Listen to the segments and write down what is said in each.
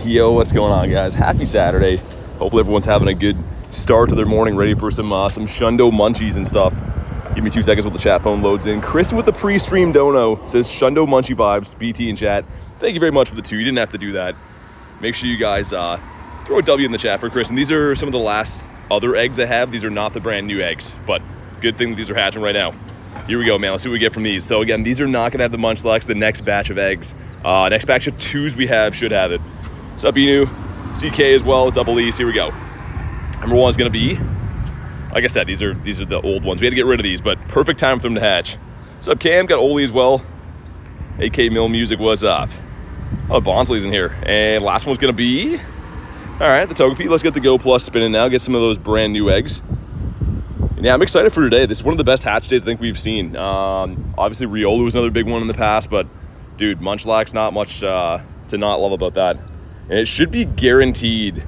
Yo, what's going on, guys? Happy Saturday. Hopefully everyone's having a good start to their morning, ready for some Shundo munchies and stuff. Give me 2 seconds while the chat phone loads in. Chris with the pre-stream dono says Shundo munchie vibes, BT in chat. Thank you very much for the 2. You didn't have to do that. Make sure you guys throw a W in the chat for Chris. And these are some of the last other eggs I have. These are not the brand new eggs, but good thing that these are hatching right now. Here we go, man. Let's see what we get from these. So again, these are not gonna have the Munchlax. The next batch of eggs, next batch of 2s we have should have it. What's up, Inu? CK as well. What's up, Elise? Here we go. Number 1 is gonna be, like I said, these are the old ones. We had to get rid of these, but perfect time for them to hatch. What's up, Cam? Got Oli as well. AK Mill Music, what's up? Oh, Bonsley's in here. And last one's gonna be, all right, the Togepi. Let's get the Go Plus spinning now. Get some of those brand new eggs. Yeah, I'm excited for today. This is one of the best hatch days I think we've seen. Obviously, Riolu was another big one in the past, but dude, Munchlax, not much to not love about that. And it should be guaranteed.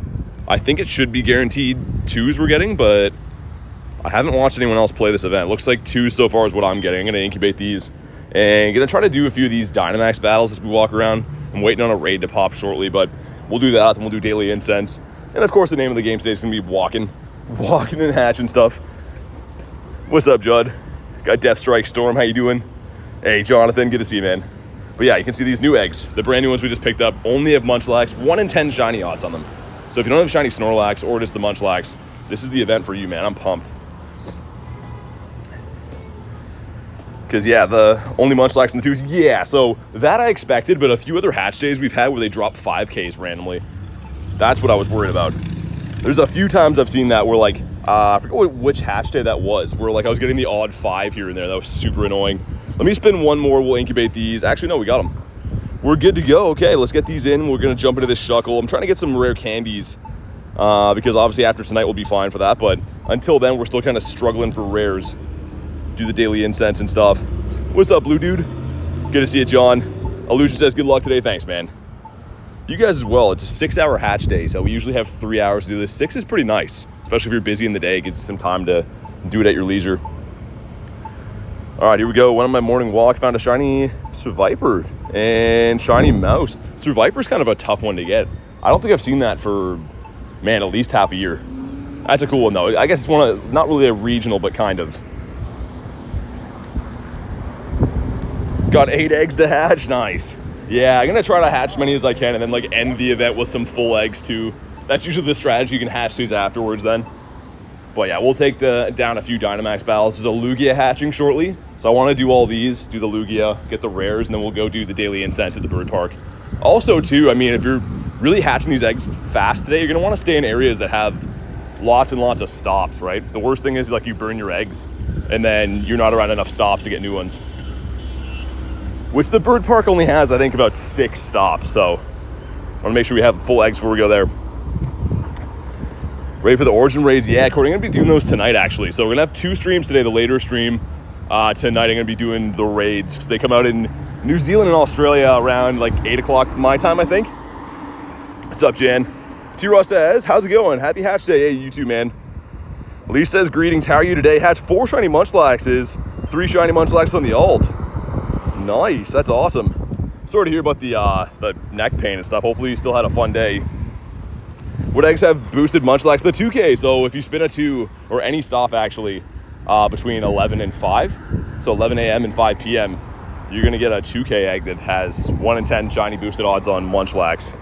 I think it should be guaranteed 2s we're getting, but I haven't watched anyone else play this event. Looks like 2s so far is what I'm getting. I'm gonna incubate these and gonna try to do a few of these Dynamax battles as we walk around. I'm waiting on a raid to pop shortly, but we'll do that. Then we'll do daily incense. And of course, the name of the game today is gonna be walking and hatching stuff. What's up, Judd? Got Death Strike Storm. How you doing? Hey, Jonathan. Good to see you, man. But yeah, you can see these new eggs. The brand new ones we just picked up only have Munchlax. 1 in 10 shiny odds on them. So if you don't have shiny Snorlax or just the Munchlax, this is the event for you, man. I'm pumped. Because, yeah, the only Munchlax in the 2s. Yeah, so that I expected, but a few other hatch days we've had where they drop 5Ks randomly. That's what I was worried about. There's a few times I've seen that where, like, I forget which hatch day that was, where like I was getting the odd 5 here and there. That was super annoying. Let me spin one more. We'll incubate these. Actually, no, we got them. We're good to go. Okay, let's get these in. We're going to jump into this shuckle. I'm trying to get some rare candies because obviously after tonight we'll be fine for that. But until then, we're still kind of struggling for rares. Do the daily incense and stuff. What's up, Blue Dude? Good to see you, John. Illusion says good luck today. Thanks, man. You guys as well. It's a 6-hour hatch day, so we usually have 3 hours to do this. 6 is pretty nice, especially if you're busy in the day. It gives you some time to do it at your leisure. All right, here we go. Went on my morning walk, found a shiny Survivor and shiny Mouse. Survivor's kind of a tough one to get. I don't think I've seen that for, man, at least half a year. That's a cool one, though. I guess it's one of, not really a regional, but kind of. Got 8 eggs to hatch. Nice. Yeah, I'm going to try to hatch as many as I can and then like end the event with some full eggs too. That's usually the strategy. You can hatch these afterwards then. But yeah, we'll take down a few Dynamax battles. There's a Lugia hatching shortly. So I want to do all these, do the Lugia, get the rares, and then we'll go do the daily incense at the bird park. Also too, I mean, if you're really hatching these eggs fast today, you're going to want to stay in areas that have lots and lots of stops, right? The worst thing is like you burn your eggs and then you're not around enough stops to get new ones. Which the bird park only has, I think, about 6 stops. So I want to make sure we have full eggs before we go there. Ready for the origin raids? Yeah, Corey, I'm going to be doing those tonight, actually. So we're going to have 2 streams today. The later stream tonight, I'm going to be doing the raids. So they come out in New Zealand and Australia around like 8 o'clock my time, I think. What's up, Jan? T-Ross says, how's it going? Happy hatch day. Hey, you too, man. Lee says, greetings. How are you today? Hatch 4 shiny Munchlaxes, 3 shiny Munchlaxes on the alt. Nice, that's awesome. Sorry to hear about the neck pain and stuff. Hopefully you still had a fun day. What eggs have boosted Munchlax? The 2K. So if you spin a 2 or any stop actually between 11 and 5, so 11 a.m. and 5 p.m., you're gonna get a 2K egg that has 1 in 10 shiny boosted odds on Munchlax.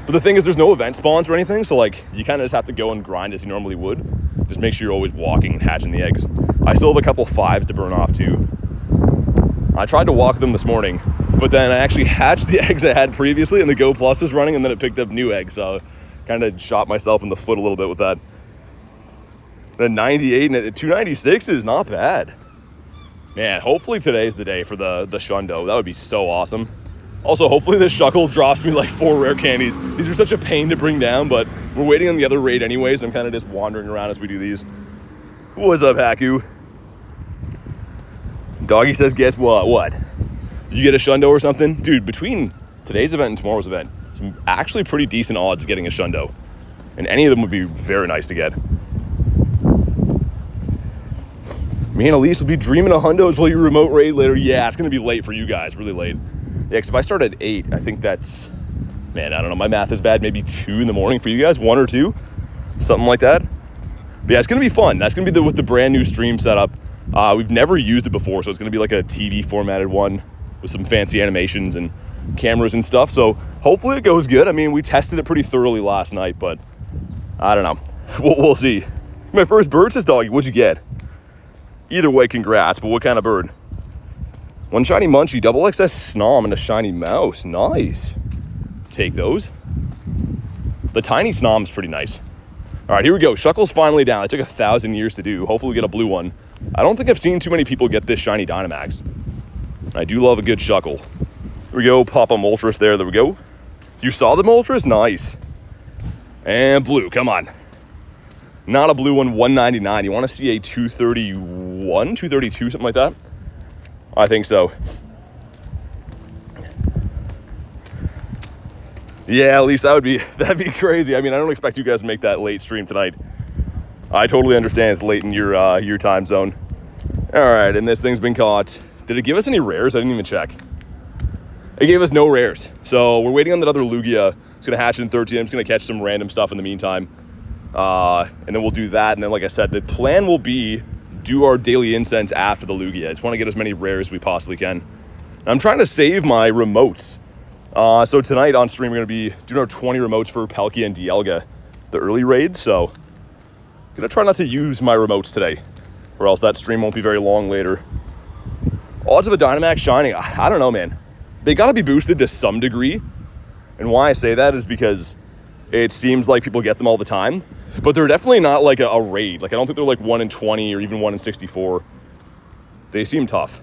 But the thing is, there's no event spawns or anything, so like you kind of just have to go and grind as you normally would. Just make sure you're always walking and hatching the eggs. I still have a couple 5s to burn off too. I tried to walk them this morning, but then I actually hatched the eggs I had previously and the Go Plus was running and then it picked up new eggs. So I kind of shot myself in the foot a little bit with that. The 98 and a 296 is not bad. Man, hopefully today's the day for the Shundo. That would be so awesome. Also, hopefully this Shuckle drops me like 4 rare candies. These are such a pain to bring down, but we're waiting on the other raid anyways. I'm kind of just wandering around as we do these. What's up, Haku? Doggy says, guess what? What? You get a Shundo or something? Dude, between today's event and tomorrow's event, some actually pretty decent odds of getting a Shundo. And any of them would be very nice to get. Me and Elise will be dreaming of hundos while you remote raid later. Yeah, it's going to be late for you guys, really late. Yeah, because if I start at 8, I think that's man, I don't know, my math is bad, maybe 2 in the morning for you guys, 1 or 2, something like that. But yeah, it's gonna be fun. That's gonna be with the brand new stream setup. We've never used it before, so it's gonna be like a TV formatted one with some fancy animations and cameras and stuff. So hopefully it goes good. I mean, we tested it pretty thoroughly last night, but I don't know. We'll see. My first bird, says Doggy. What'd you get? Either way, congrats. But what kind of bird? One shiny munchie, double XS snom, and a shiny mouse. Nice. Take those. The tiny snom's pretty nice. All right, here we go. Shuckle's finally down. It took 1,000 years to do. Hopefully we get a blue one. I don't think I've seen too many people get this shiny Dynamax. I do love a good Shuckle. Here we go. Pop a Moltres there. There we go. You saw the Moltres? Nice. And blue. Come on. Not a blue one. 199. You want to see a 231, 232, something like that? I think so. Yeah, at least that'd be crazy. I mean, I don't expect you guys to make that late stream tonight. I totally understand it's late in your time zone. All right, and this thing's been caught. Did it give us any rares? I didn't even check. It gave us no rares. So we're waiting on that other Lugia. It's gonna hatch in 13. I'm just gonna catch some random stuff in the meantime. And then we'll do that. And then, like I said, the plan will be do our daily incense after the Lugia. I just want to get as many rares as we possibly can. And I'm trying to save my remotes. So tonight on stream, we're going to be doing our 20 remotes for Palkia and Dialga, the early raid. So I'm going to try not to use my remotes today, or else that stream won't be very long later. Odds of a Dynamax shining, I don't know, man. They got to be boosted to some degree. And why I say that is because it seems like people get them all the time. But they're definitely not like a raid. Like, I don't think they're like 1 in 20 or even 1 in 64. They seem tough.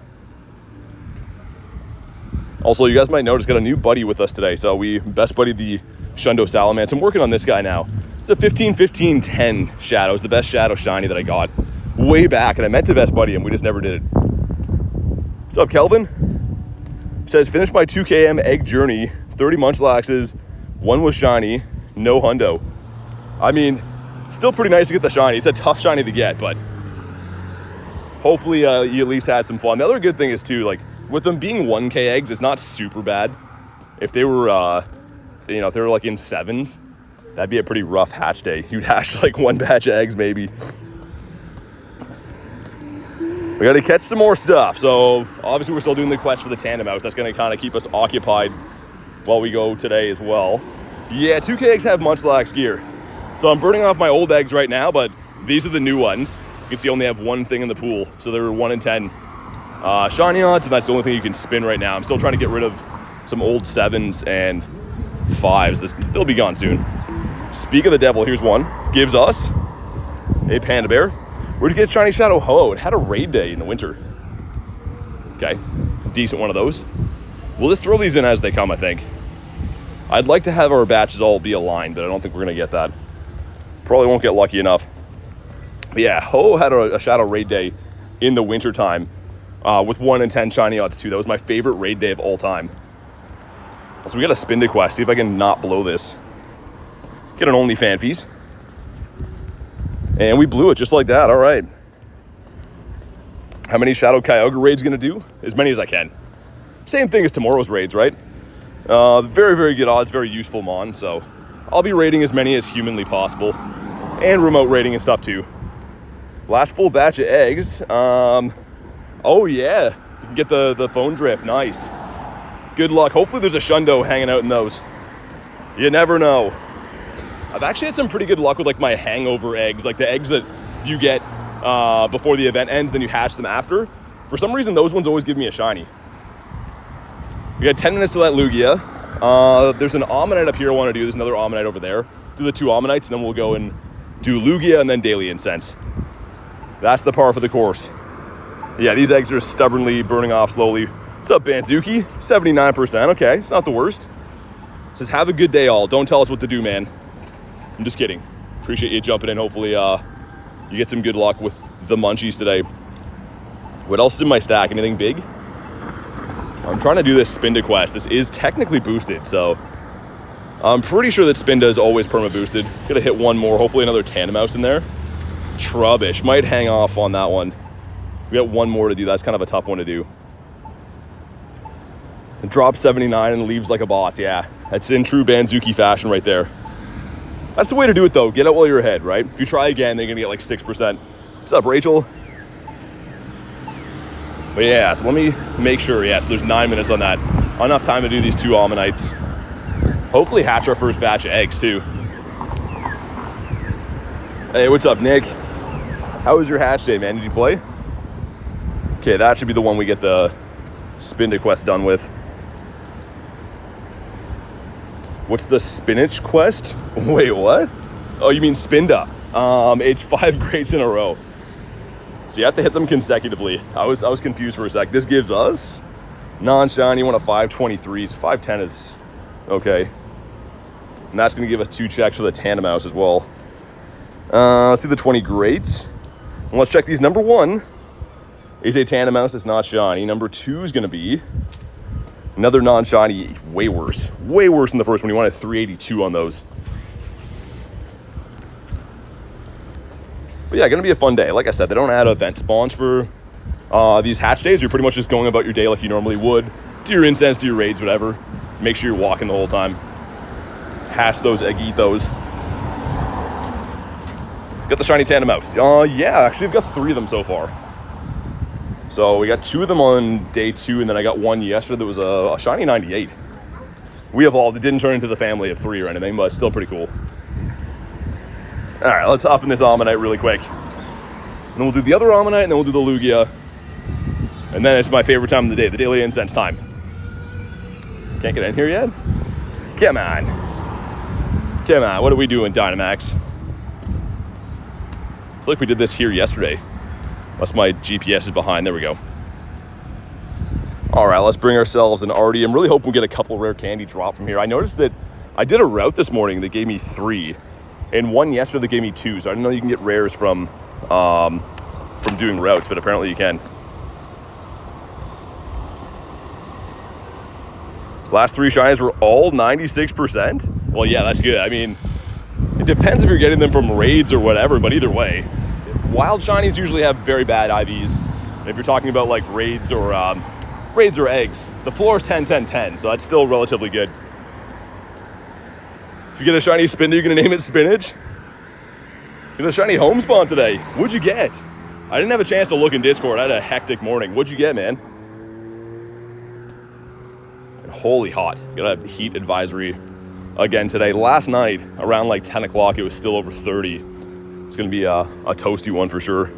Also, you guys might notice, got a new buddy with us today. So we best buddied the Shundo Salamence. I'm working on this guy now. It's a 15-15-10 Shadow. It's the best Shadow shiny that I got way back. And I meant to best buddy him. We just never did it. What's up, Kelvin? Says, finished my 2 km egg journey. 30 Munchlaxes. 1 was shiny. No hundo. I mean, still pretty nice to get the shiny. It's a tough shiny to get, but hopefully you at least had some fun. The other good thing is, too, like, with them being 1K eggs, it's not super bad. If they were, if they were like in 7s, that'd be a pretty rough hatch day. You'd hatch like 1 batch of eggs, maybe. We got to catch some more stuff. So obviously we're still doing the quest for the Tandem Mouse. That's going to kind of keep us occupied while we go today as well. Yeah, 2K eggs have Munchlax gear. So I'm burning off my old eggs right now, but these are the new ones. You can see I only have 1 thing in the pool. So they're 1 in 10. Shiny odds, and that's the only thing you can spin right now. I'm still trying to get rid of some old 7s and 5s. They'll be gone soon. Speak of the devil, here's one. Gives us a Panda Bear. Where'd you get Shiny Shadow Ho? It had a raid day in the winter. Okay, decent one of those. We'll just throw these in as they come, I think. I'd like to have our batches all be aligned, but I don't think we're gonna get that. Probably won't get lucky enough. But yeah, Ho had a Shadow raid day in the winter time with 1 in 10 shiny odds too. That was my favorite raid day of all time. So we got a spin to quest. See if I can not blow this. Get an only fan fees. And we blew it just like that. All right. How many Shadow Kyogre raids gonna do? As many as I can. Same thing as tomorrow's raids, right? Very, very good odds, very useful mon. So I'll be raiding as many as humanly possible. And remote raiding and stuff too. Last full batch of eggs. Oh yeah, you can get the phone drift. Nice. Good luck. Hopefully there's a Shundo hanging out in those. You never know. I've actually had some pretty good luck with like my hangover eggs, like the eggs that you get before the event ends, then you hatch them after. For some reason, those ones always give me a shiny. We got 10 minutes to that Lugia. There's an Omanyte up here I want to do. There's another Omanyte over there. Do the 2 Omanytes, and then we'll go and do Lugia and then Daily Incense. That's the par for the course. Yeah, these eggs are stubbornly burning off slowly. What's up, Banzuki? 79%. Okay, it's not the worst. It says, have a good day, all. Don't tell us what to do, man. I'm just kidding. Appreciate you jumping in. Hopefully you get some good luck with the munchies today. What else is in my stack? Anything big? I'm trying to do this Spinda quest. This is technically boosted, so I'm pretty sure that Spinda is always perma boosted. Gonna hit 1 more. Hopefully another Tandem Mouse in there. Trubbish. Might hang off on that one. We got 1 more to do. That's kind of a tough one to do. Drops 79 and leaves like a boss. Yeah, that's in true Banzuki fashion right there. That's the way to do it, though. Get out while you're ahead, right? If you try again, they're going to get like 6%. What's up, Rachel? But yeah, so let me make sure. Yeah, so there's 9 minutes on that. Enough time to do these 2 ammonites. Hopefully hatch our first batch of eggs, too. Hey, what's up, Nick? How was your hatch day, man? Did you play? Okay, that should be the one we get the Spinda quest done with. What's the spinach quest? Wait, what? Oh, you mean Spinda. It's 5 crates in a row. So you have to hit them consecutively. I was confused for a sec. This gives us non-shiny, one of 523s. 510 is okay. And that's going to give us 2 checks for the Tandem Mouse as well. Let's do the 20 greats. And let's check these. Number 1 is a Tandem Mouse that's not shiny. Number 2 is going to be another non-shiny. Way worse than the first one. You wanted 382 on those. But yeah, gonna be a fun day. Like I said, they don't add event spawns for these hatch days. You're pretty much just going about your day like you normally would. Do your incense, do your raids, whatever. Make sure you're walking the whole time. Hatch those, eat those. Got the shiny Tandem Mouse. Yeah, actually I've got 3 of them so far. So we got 2 of them on day 2, and then I got 1 yesterday that was a shiny 98. We evolved. It didn't turn into the family of 3 or anything, but it's still pretty cool. All right, let's hop in this Ammonite really quick. And then we'll do the other Ammonite, and then we'll do the Lugia. And then it's my favorite time of the day, the daily incense time. Can't get in here yet? Come on. Come on, what are we doing, Dynamax? I feel like we did this here yesterday. Unless my GPS is behind. There we go. All right, let's bring ourselves an Artie. I'm really hoping we get a couple rare candy drop from here. I noticed that I did a route this morning that gave me 3. And 1 yesterday that gave me 2, so I didn't know you can get rares from doing routes, but apparently you can. Last 3 shinies were all 96%? Well, yeah, that's good. I mean, it depends if you're getting them from raids or whatever, but either way. Wild shinies usually have very bad IVs. And if you're talking about like raids or eggs, the floor is 10, 10, 10, so that's still relatively good. If you get a shiny Spinda, you're going to name it Spinach? Get a shiny home spawn today. What'd you get? I didn't have a chance to look in Discord. I had a hectic morning. What'd you get, man? And holy hot. Got a heat advisory again today. Last night, around like 10 o'clock, it was still over 30. It's going to be a toasty one for sure.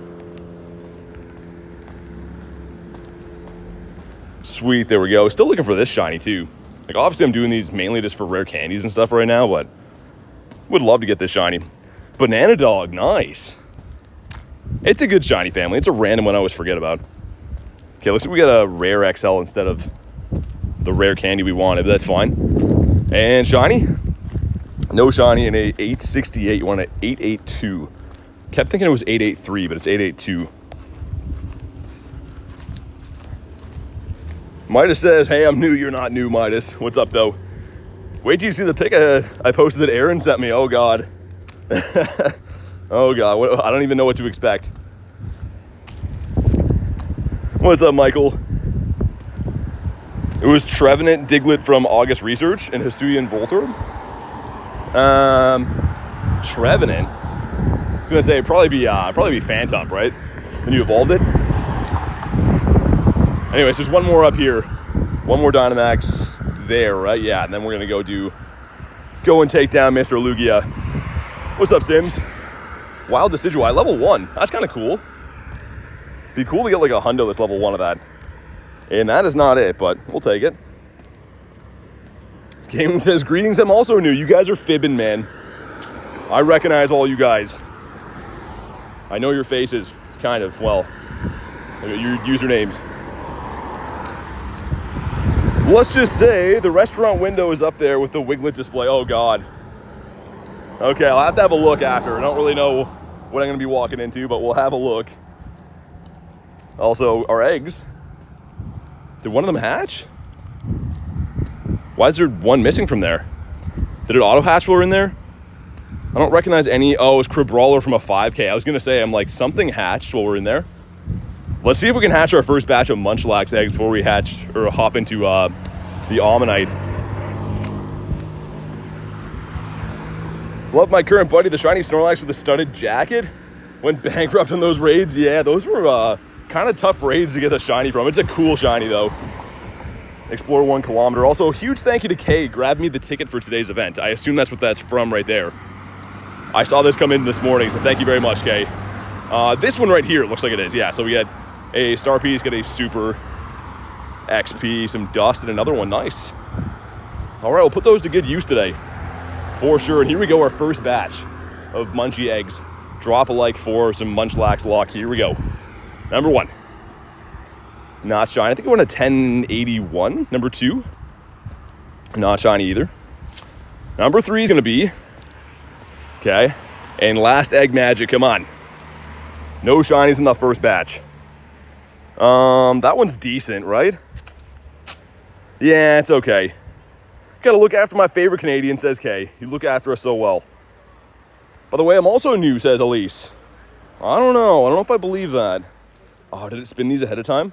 Sweet, there we go. Still looking for this shiny too. Like, obviously I'm doing these mainly just for rare candies and stuff right now, but would love to get this shiny. Banana Dog, nice. It's a good shiny family. It's a random one I always forget about. Okay, looks like we got a rare XL instead of the rare candy we wanted, but that's fine. And shiny? No shiny, and a 868. You want an 882. Kept thinking it was 883, but it's 882. Midas says, hey, I'm new, you're not new, Midas. What's up, though? Wait till you see the pic I posted that Aaron sent me. Oh, God. Oh, God. I don't even know what to expect. What's up, Michael? It was Trevenant, Diglett from August Research, and Hisuian Voltorb. Trevenant? I was going to say, it'd probably be Phantom, right? When you evolved it. Anyways, there's one more up here. One more Dynamax there, right? Yeah, and then we're going to go and take down Mr. Lugia. What's up, Sims? Wild Decidueye, level 1. That's kind of cool. Be cool to get like a hundo that's level 1 of that. And that is not it, but we'll take it. Gaming says, greetings, I'm also new. You guys are fibbing, man. I recognize all you guys. I know your faces, kind of, well, your usernames. Let's just say the restaurant window is up there with the Wiglet display. Oh, God. Okay, I'll have to have a look after. I don't really know what I'm going to be walking into, but we'll have a look. Also, our eggs. Did one of them hatch? Why is there one missing from there? Did it auto-hatch while we're in there? I don't recognize any. Oh, it's Crabrawler from a 5K. I was going to say, I'm like, something hatched while we're in there. Let's see if we can hatch our first batch of Munchlax eggs before we hatch or hop into the Ammonite. Love my current buddy, the shiny Snorlax with the studded jacket. Went bankrupt on those raids. Yeah, those were kind of tough raids to get a shiny from. It's a cool shiny though. Explore 1 kilometer. Also, a huge thank you to Kay. Grabbed me the ticket for today's event. I assume that's what that's from right there. I saw this come in this morning, so thank you very much, Kay. This one right here looks like it is. Yeah, so we had a star piece, get a super XP, some dust, and another one. Nice. All right, we'll put those to good use today for sure. And here we go, our first batch of Munchie eggs. Drop a like for some Munchlax luck. Here we go. Number 1. Not shiny. I think we're on a 1081. Number 2. Not shiny either. Number 3 is going to be... Okay. And last egg magic. Come on. No shinies in the first batch. That one's decent, right? Yeah, it's okay. Gotta look after my favorite Canadian, says Kay. You look after us so well. By the way, I'm also new, says Elise. I don't know if I believe that. Oh, did it spin these ahead of time?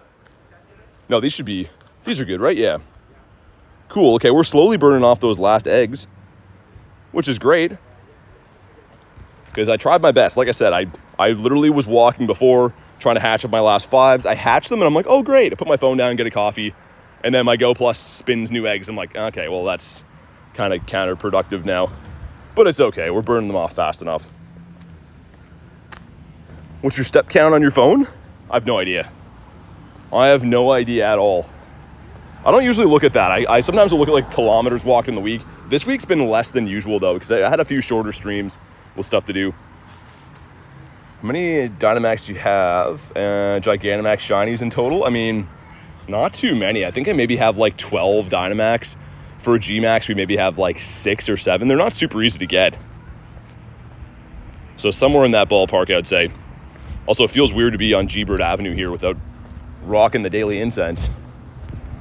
No, these are good, right? Yeah. Cool, okay, we're slowly burning off those last eggs, which is great. Because I tried my best. Like I said, I literally was walking before, trying to hatch up my last 5s. I hatched them, and I'm like, oh, great. I put my phone down, get a coffee, and then my Go Plus spins new eggs. I'm like, okay, well, that's kind of counterproductive now. But it's okay. We're burning them off fast enough. What's your step count on your phone? I have no idea. I have no idea at all. I don't usually look at that. I sometimes will look at like kilometers walked in the week. This week's been less than usual though, because I had a few shorter streams with stuff to do. How many Dynamax do you have? Gigantamax shinies in total? I mean, not too many. I think I maybe have like 12 Dynamax. For a G-Max, we maybe have like 6 or 7. They're not super easy to get. So somewhere in that ballpark, I would say. Also, it feels weird to be on G-Bird Avenue here without rocking the daily incense.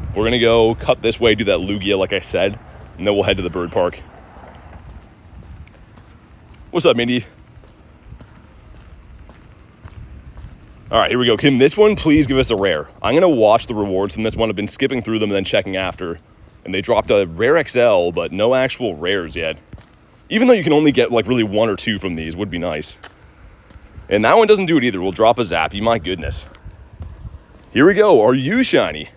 We're going to go cut this way, do that Lugia like I said, and then we'll head to the bird park. What's up, Mindy? All right, here we go. Can this one please give us a rare? I'm going to watch the rewards from this one. I've been skipping through them and then checking after. And they dropped a rare XL, but no actual rares yet. Even though you can only get like really 1 or 2 from these, would be nice. And that one doesn't do it either. We'll drop a Zappy, my goodness. Here we go. Are you shiny?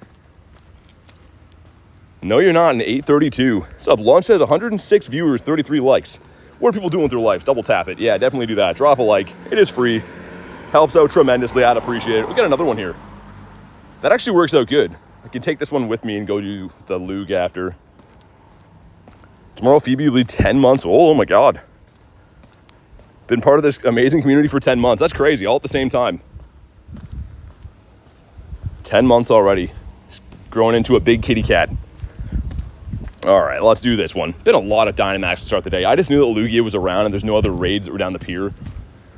No, you're not. An 832. What's up? Lunch has 106 viewers, 33 likes. What are people doing with their lives? Double tap it. Yeah, definitely do that. Drop a like. It is free. Helps out tremendously. I'd appreciate it. We got another one here. That actually works out good. I can take this one with me and go do the Lug after. Tomorrow, Phoebe will be 10 months old. Oh my God. Been part of this amazing community for 10 months. That's crazy, all at the same time. 10 months already. Just growing into a big kitty cat. All right, let's do this one. Been a lot of Dynamax to start the day. I just knew that Lugia was around and there's no other raids that were down the pier.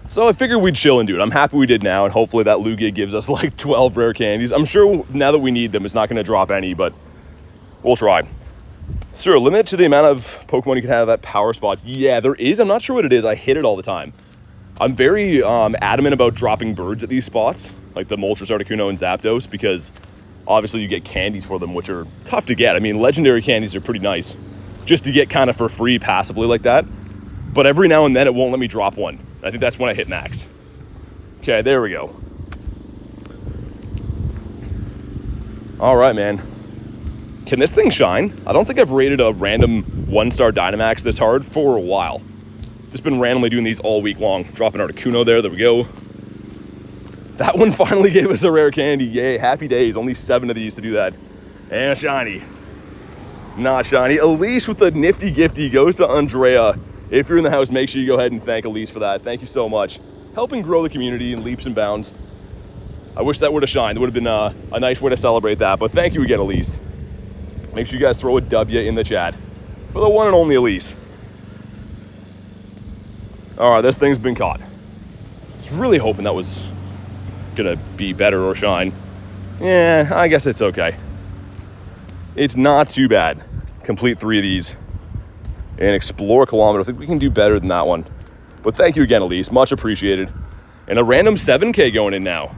So I figured we'd chill and do it. I'm happy we did now, and hopefully that Lugia gives us like 12 rare candies. I'm sure now that we need them, it's not going to drop any, but we'll try. Is there a limit to the amount of Pokemon you can have at power spots? Yeah, there is. I'm not sure what it is. I hit it all the time. I'm very adamant about dropping birds at these spots, like the Moltres, Articuno, and Zapdos, because obviously you get candies for them, which are tough to get. I mean, legendary candies are pretty nice, just to get kind of for free passively like that. But every now and then it won't let me drop one. I think that's when I hit max. Okay, there we go. All right, man. Can this thing shine? I don't think I've rated a random 1-star Dynamax this hard for a while. Just been randomly doing these all week long. Dropping Articuno there we go. That one finally gave us a rare candy. Yay, happy days. Only 7 of these to do that. And shiny. Not shiny. Elise with the nifty gifty goes to Andrea. If you're in the house, make sure you go ahead and thank Elise for that. Thank you so much. Helping grow the community in leaps and bounds. I wish that would have shined. It would have been a nice way to celebrate that. But thank you again, Elise. Make sure you guys throw a W in the chat for the one and only Elise. All right, this thing's been caught. I was really hoping that was gonna be better or shine. Yeah, I guess it's okay. It's not too bad. Complete 3 of these and explore a kilometer. I think we can do better than that one. But thank you again, Elise. Much appreciated. And a random 7K going in now.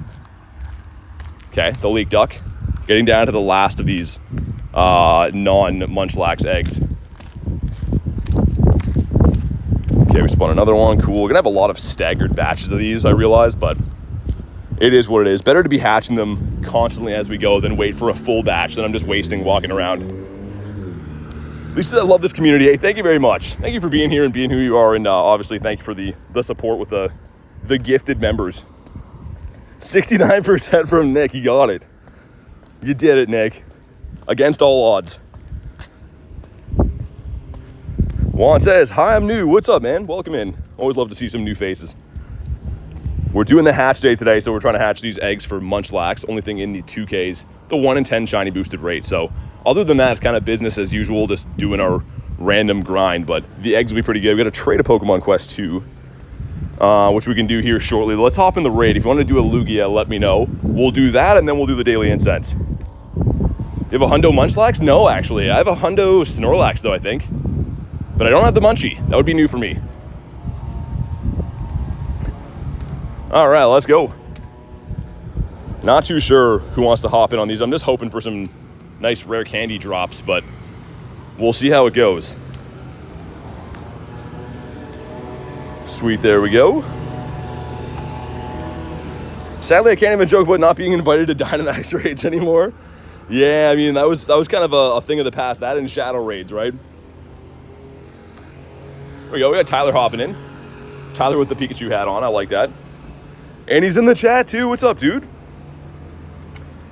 Okay, the leak duck. Getting down to the last of these non-Munchlax eggs. Okay, we spawned another one. Cool. We're gonna have a lot of staggered batches of these, I realize, but it is what it is. Better to be hatching them constantly as we go than wait for a full batch that I'm just wasting walking around. At least I love this community. Hey, thank you very much. Thank you for being here and being who you are, and obviously thank you for the support with the gifted members. 69% from Nick. You got it. You did it, Nick. Against all odds. Juan says, hi, I'm new. What's up, man? Welcome in. Always love to see some new faces. We're doing the hatch day today, so we're trying to hatch these eggs for Munchlax. Only thing in the 2Ks, the 1 in 10 shiny boosted rate. So other than that, it's kind of business as usual, just doing our random grind. But the eggs will be pretty good. We got to trade a Pokemon Quest 2, which we can do here shortly. Let's hop in the raid. If you want to do a Lugia, let me know. We'll do that, and then we'll do the daily incense. You have a Hundo Munchlax? No, actually. I have a Hundo Snorlax, though, I think. But I don't have the Munchie. That would be new for me. All right, let's go. Not too sure who wants to hop in on these. I'm just hoping for some nice rare candy drops, but we'll see how it goes. Sweet, there we go. Sadly, I can't even joke about not being invited to Dynamax raids anymore. Yeah, I mean, that was kind of a thing of the past. That and Shadow raids, right? There we go. We got Tyler hopping in. Tyler with the Pikachu hat on. I like that. And he's in the chat too. What's up, dude?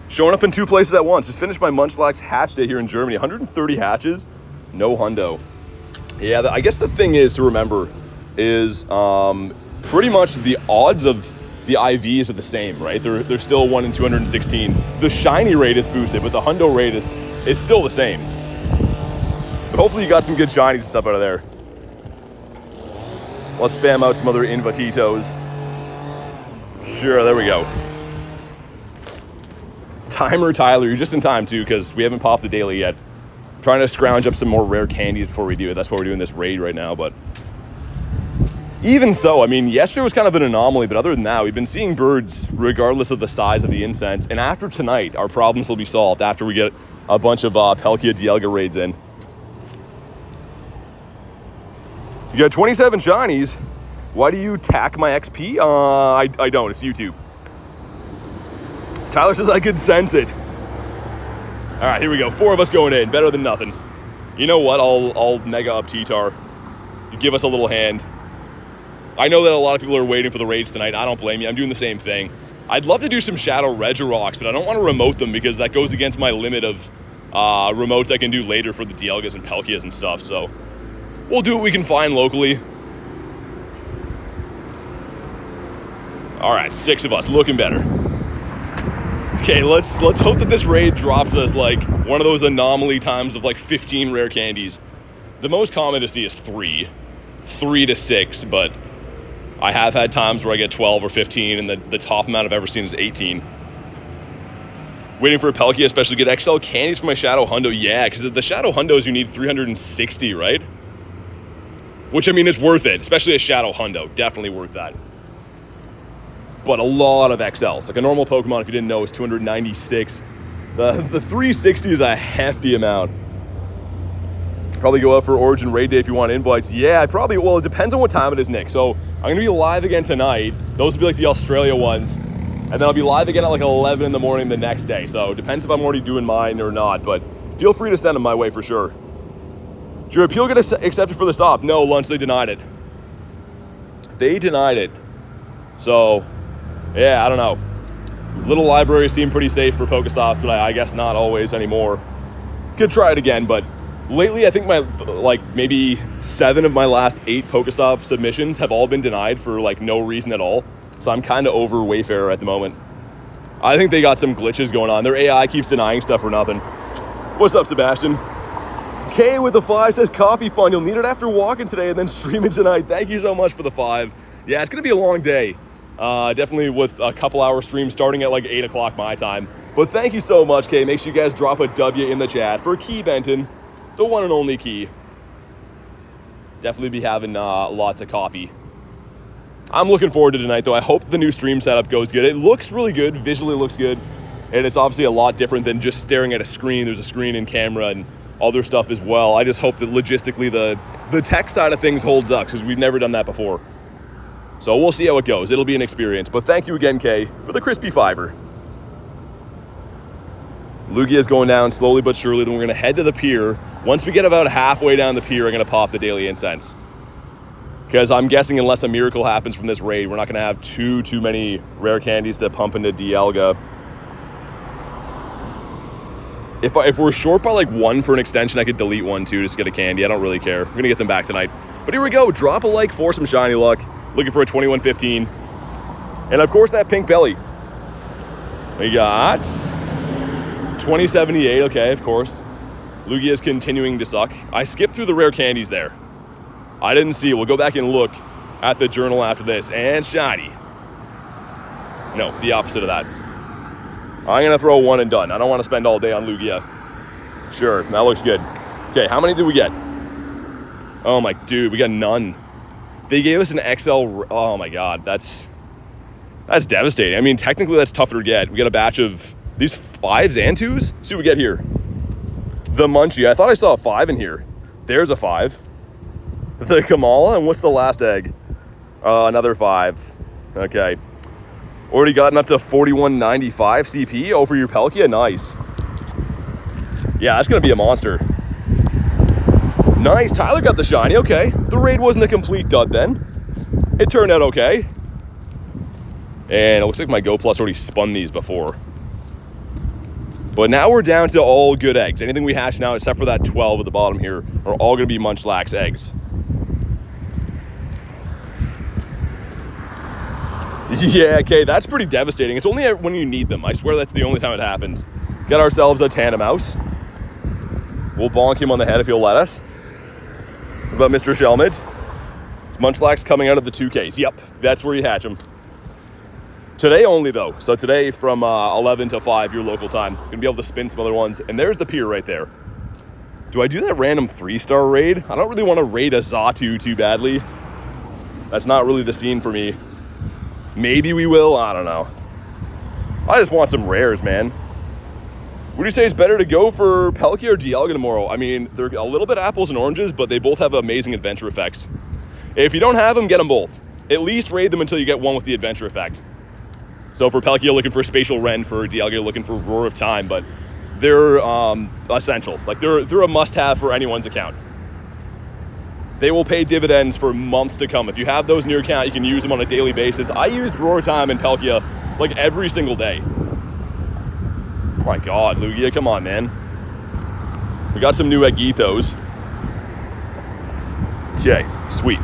Showing up in 2 places at once. Just finished my Munchlax Hatch day here in Germany. 130 hatches, no hundo. Yeah, I guess the thing is to remember is pretty much the odds of the IVs are the same, right? They're still 1 in 216. The shiny rate is boosted, but the hundo rate is still the same. But hopefully you got some good shinies and stuff out of there. Let's spam out some other invititos. Sure, there we go. Timer Tyler, you're just in time too, because we haven't popped the daily yet. I'm trying to scrounge up some more rare candies before we do it. That's why we're doing this raid right now, but even so, I mean, yesterday was kind of an anomaly, but other than that, we've been seeing birds regardless of the size of the incense. And after tonight, our problems will be solved after we get a bunch of Palkia Dialga raids in. You got 27 shinies. Why do you tack my XP? I don't. It's YouTube. Tyler says I could sense it. All right, here we go. 4 of us going in. Better than nothing. You know what? I'll mega up T-Tar. You give us a little hand. I know that a lot of people are waiting for the raids tonight. I don't blame you. I'm doing the same thing. I'd love to do some Shadow Regiroks, but I don't want to remote them because that goes against my limit of remotes I can do later for the Dialgas and Palkias and stuff. So we'll do what we can find locally. All right, 6 of us, looking better. Okay, let's hope that this raid drops us like one of those anomaly times of like 15 rare candies. The most common to see is 3 to 6, but I have had times where I get 12 or 15, and the top amount I've ever seen is 18. Waiting for a Palkia, especially get XL candies for my Shadow Hundo. Yeah, because the Shadow Hundos you need 360, right? Which, I mean, is worth it, especially a Shadow Hundo. Definitely worth that. But a lot of XLs. Like a normal Pokemon, if you didn't know, is 296. The 360 is a hefty amount. Probably go out for Origin Raid Day if you want invites. Yeah, well, it depends on what time it is, Nick. So I'm going to be live again tonight. Those will be like the Australia ones. And then I'll be live again at like 11 in the morning the next day. So it depends if I'm already doing mine or not. But feel free to send them my way for sure. Did your appeal get accepted for the stop? No, Lunch, they denied it. They denied it. So, yeah, I don't know. Little libraries seem pretty safe for Pokestops, but I guess not always anymore. Could try it again, but lately I think my, like, maybe 7 of my last 8 Pokestop submissions have all been denied for, like, no reason at all. So I'm kind of over Wayfarer at the moment. I think they got some glitches going on. Their AI keeps denying stuff for nothing. What's up, Sebastian? K with the 5 says, coffee fun. You'll need it after walking today and then streaming tonight. Thank you so much for the 5. Yeah, it's going to be a long day. Definitely with a couple hour stream starting at like 8 o'clock my time. But thank you so much, Kay. Make sure you guys drop a W in the chat for Key Benton, the one and only Key. Definitely be having lots of coffee. I'm looking forward to tonight, though. I hope the new stream setup goes good. It looks really good. Visually looks good. And it's obviously a lot different than just staring at a screen. There's a screen and camera and other stuff as well. I just hope that logistically the tech side of things holds up, because we've never done that before. So we'll see how it goes. It'll be an experience. But thank you again, Kay, for the crispy fiver. Lugia's going down slowly but surely. Then we're going to head to the pier. Once we get about halfway down the pier, I'm going to pop the daily incense. Because I'm guessing unless a miracle happens from this raid, we're not going to have too many rare candies to pump into Dialga. If we're short by like 1 for an extension, I could delete 1 too just to get a candy. I don't really care. We're going to get them back tonight. But here we go. Drop a like for some shiny luck. Looking for a 2115. And of course that pink belly. We got 2078. Okay, of course. Lugia's continuing to suck. I skipped through the rare candies there. I didn't see it. We'll go back and look at the journal after this. And shiny. No, the opposite of that. I'm going to throw 1 and done. I don't want to spend all day on Lugia. Sure, that looks good. Okay, how many did we get? Oh my, dude, we got none. They gave us an XL. Oh my God, that's devastating. I mean, technically that's tougher to get. We got a batch of these 5s and 2s. See what we get here. The Munchie. I thought I saw a 5 in here. There's a 5. The Kamala, and what's the last egg? Another 5. Okay. Already gotten up to 4195 CP over your Palkia. Nice. Yeah, that's going to be a monster. Nice. Tyler got the shiny. Okay. The raid wasn't a complete dud then. It turned out okay. And it looks like my Go Plus already spun these before. But now we're down to all good eggs. Anything we hatch now, except for that 12 at the bottom here, are all going to be Munchlax eggs. Yeah, okay, that's pretty devastating. It's only when you need them. I swear that's the only time it happens. Get ourselves a Tandemaus. We'll bonk him on the head if he'll let us. What about Mr. Shelmid? It's Munchlax coming out of the 2Ks. Yep, that's where you hatch them. Today only, though. So today from 11 to 5, your local time. Gonna be able to spin some other ones. And there's the pier right there. Do I do that random 3-star raid? I don't really want to raid a Xatu too badly. That's not really the scene for me. Maybe we will, I don't know. I just want some rares, man. Would you say it's better to go for Palkia or Dialga tomorrow? I mean, they're a little bit apples and oranges, but they both have amazing adventure effects. If you don't have them, get them both. At least raid them until you get one with the adventure effect. So for Palkia, looking for Spatial Rend, for Dialga, looking for Roar of Time, but they're essential. Like, they're a must-have for anyone's account. They will pay dividends for months to come. If you have those in your account, you can use them on a daily basis. I use Roar Time and Palkia like every single day. Oh my God, Lugia, come on, man. We got some new Agithos. Okay, sweet.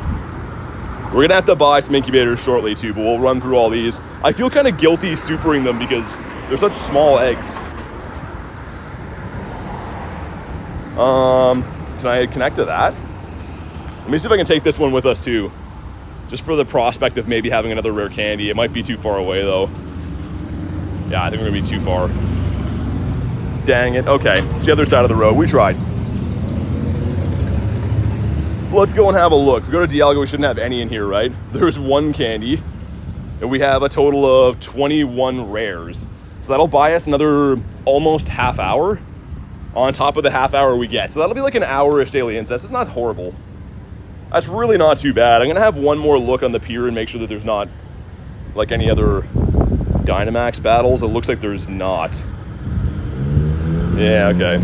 We're gonna have to buy some Incubators shortly too, but we'll run through all these. I feel kind of guilty supering them because they're such small eggs. Can I connect to that? Let me see if I can take this one with us too. Just for the prospect of maybe having another rare candy. It might be too far away though. Yeah, I think we're gonna be too far. Dang it. Okay, it's the other side of the road. We tried. Let's go and have a look. If we go to Dialga, we shouldn't have any in here, right? There's 1 candy. And we have a total of 21 rares. So that'll buy us another almost half hour on top of the half hour we get. So that'll be like an hour-ish daily incense. It's not horrible. That's really not too bad. I'm gonna have one more look on the pier and make sure that there's not like any other Dynamax battles. It looks like there's not. Yeah, okay.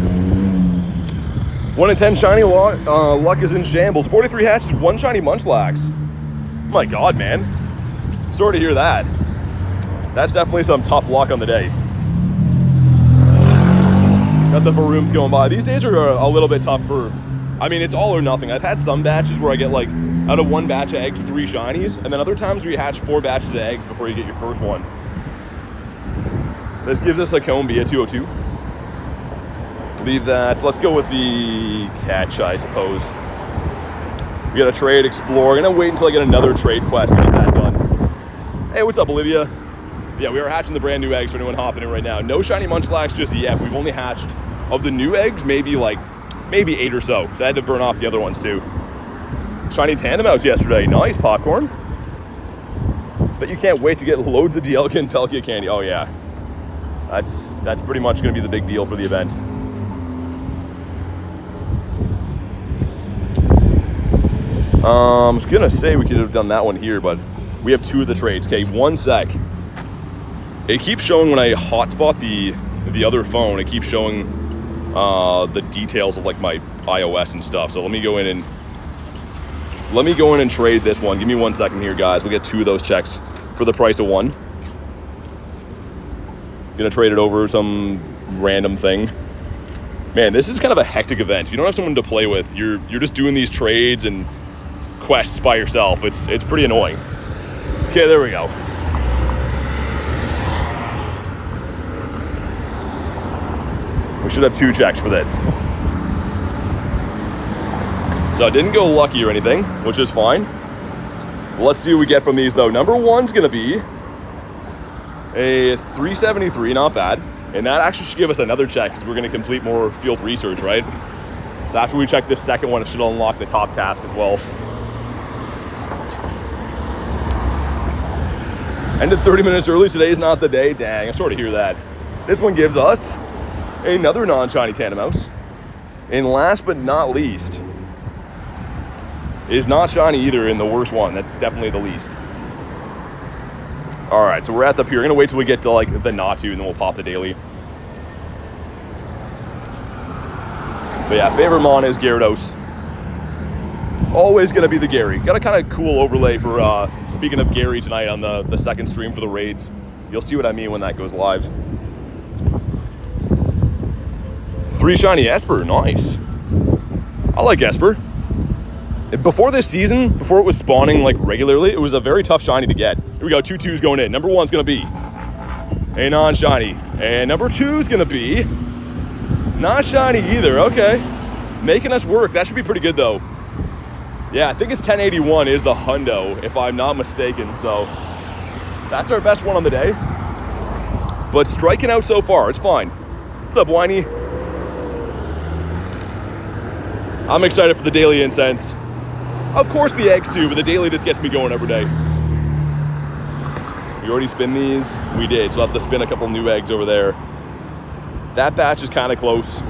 1 in 10 shiny luck is in shambles. 43 hatches, 1 shiny Munchlax. Oh my God, man. Sorry to hear that. That's definitely some tough luck on the day. Got the Varooms going by. These days are a little bit tough for, I mean, it's all or nothing. I've had some batches where I get like, out of 1 batch of eggs, 3 shinies, and then other times where you hatch 4 batches of eggs before you get your first one. This gives us a Combi at 202. Leave that. Let's go with the catch, I suppose. We got a trade, explore. I'm gonna wait until I get another trade quest to get that done. Hey, what's up, Olivia? Yeah, we are hatching the brand new eggs for anyone hopping in right now. No shiny Munchlax just yet. We've only hatched, of the new eggs, maybe 8 or so. So I had to burn off the other ones too. Shiny Tandemaus yesterday. Nice, Popcorn. But you can't wait to get loads of Dialga and Palkia candy. Oh yeah. That's pretty much going to be the big deal for the event. I was going to say we could have done that one here, but we have 2 of the trades. Okay, 1 sec. It keeps showing when I hotspot the other phone, it keeps showing the details of like my iOS and stuff. So let me go in and trade this one. Give me 1 second here, guys. We'll get 2 of those checks for the price of 1. Gonna trade it over some random thing. Man, this is kind of a hectic event. If you don't have someone to play with, you're just doing these trades and quests by yourself. It's pretty annoying. Okay, there we go. We should have 2 checks for this. So it didn't go lucky or anything, which is fine. Let's see what we get from these though. Number 1's gonna be a 373, not bad. And that actually should give us another check because we're gonna complete more field research, right? So after we check this second one, it should unlock the top task as well. Ended 30 minutes early. Today's not the day. Dang, I'm sorry to hear that. This one gives us another non-shiny Tandemaus. And last but not least, is not shiny either in the worst one. That's definitely the least. All right, so we're at the pier. We're gonna wait till we get to like the Natu and then we'll pop the daily. But yeah, favorite mon is Gyarados. Always gonna be the Gary. Got a kind of cool overlay for speaking of Gary tonight on the second stream for the raids. You'll see what I mean when that goes live. 3 shiny Esper, nice. I like Esper. Before this season, before it was spawning like regularly, it was a very tough shiny to get. Here we go, 2 2s going in. Number 1's gonna be a non-shiny. And number 2's gonna be not shiny either, okay. Making us work, that should be pretty good though. Yeah, I think it's 1081 is the hundo, if I'm not mistaken. So that's our best one on the day. But striking out so far, it's fine. What's up, Whiny? I'm excited for the daily incense. Of course the eggs too, but the daily just gets me going every day. We already spin these? We did, so we'll have to spin a couple new eggs over there. That batch is kind of close.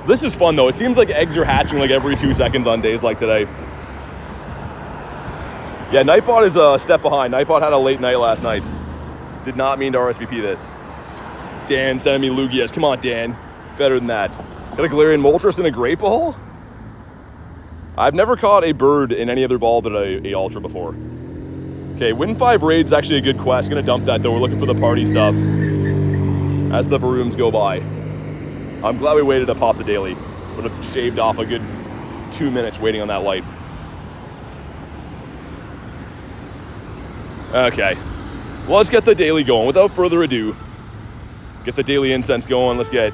This is fun though. It seems like eggs are hatching like every 2 seconds on days like today. Yeah, Nightbot is a step behind. Nightbot had a late night last night. Did not mean to RSVP this. Dan sending me Lugias. Come on, Dan. Better than that. Got a Galarian Moltres and a Great Ball? I've never caught a bird in any other ball but a Ultra before. Okay, Win 5 Raid's actually a good quest. Gonna dump that though. We're looking for the party stuff as the Varooms go by. I'm glad we waited to pop the daily. Would have shaved off a good 2 minutes waiting on that light. Okay, well, let's get the daily going. Without further ado, get the daily incense going. Let's get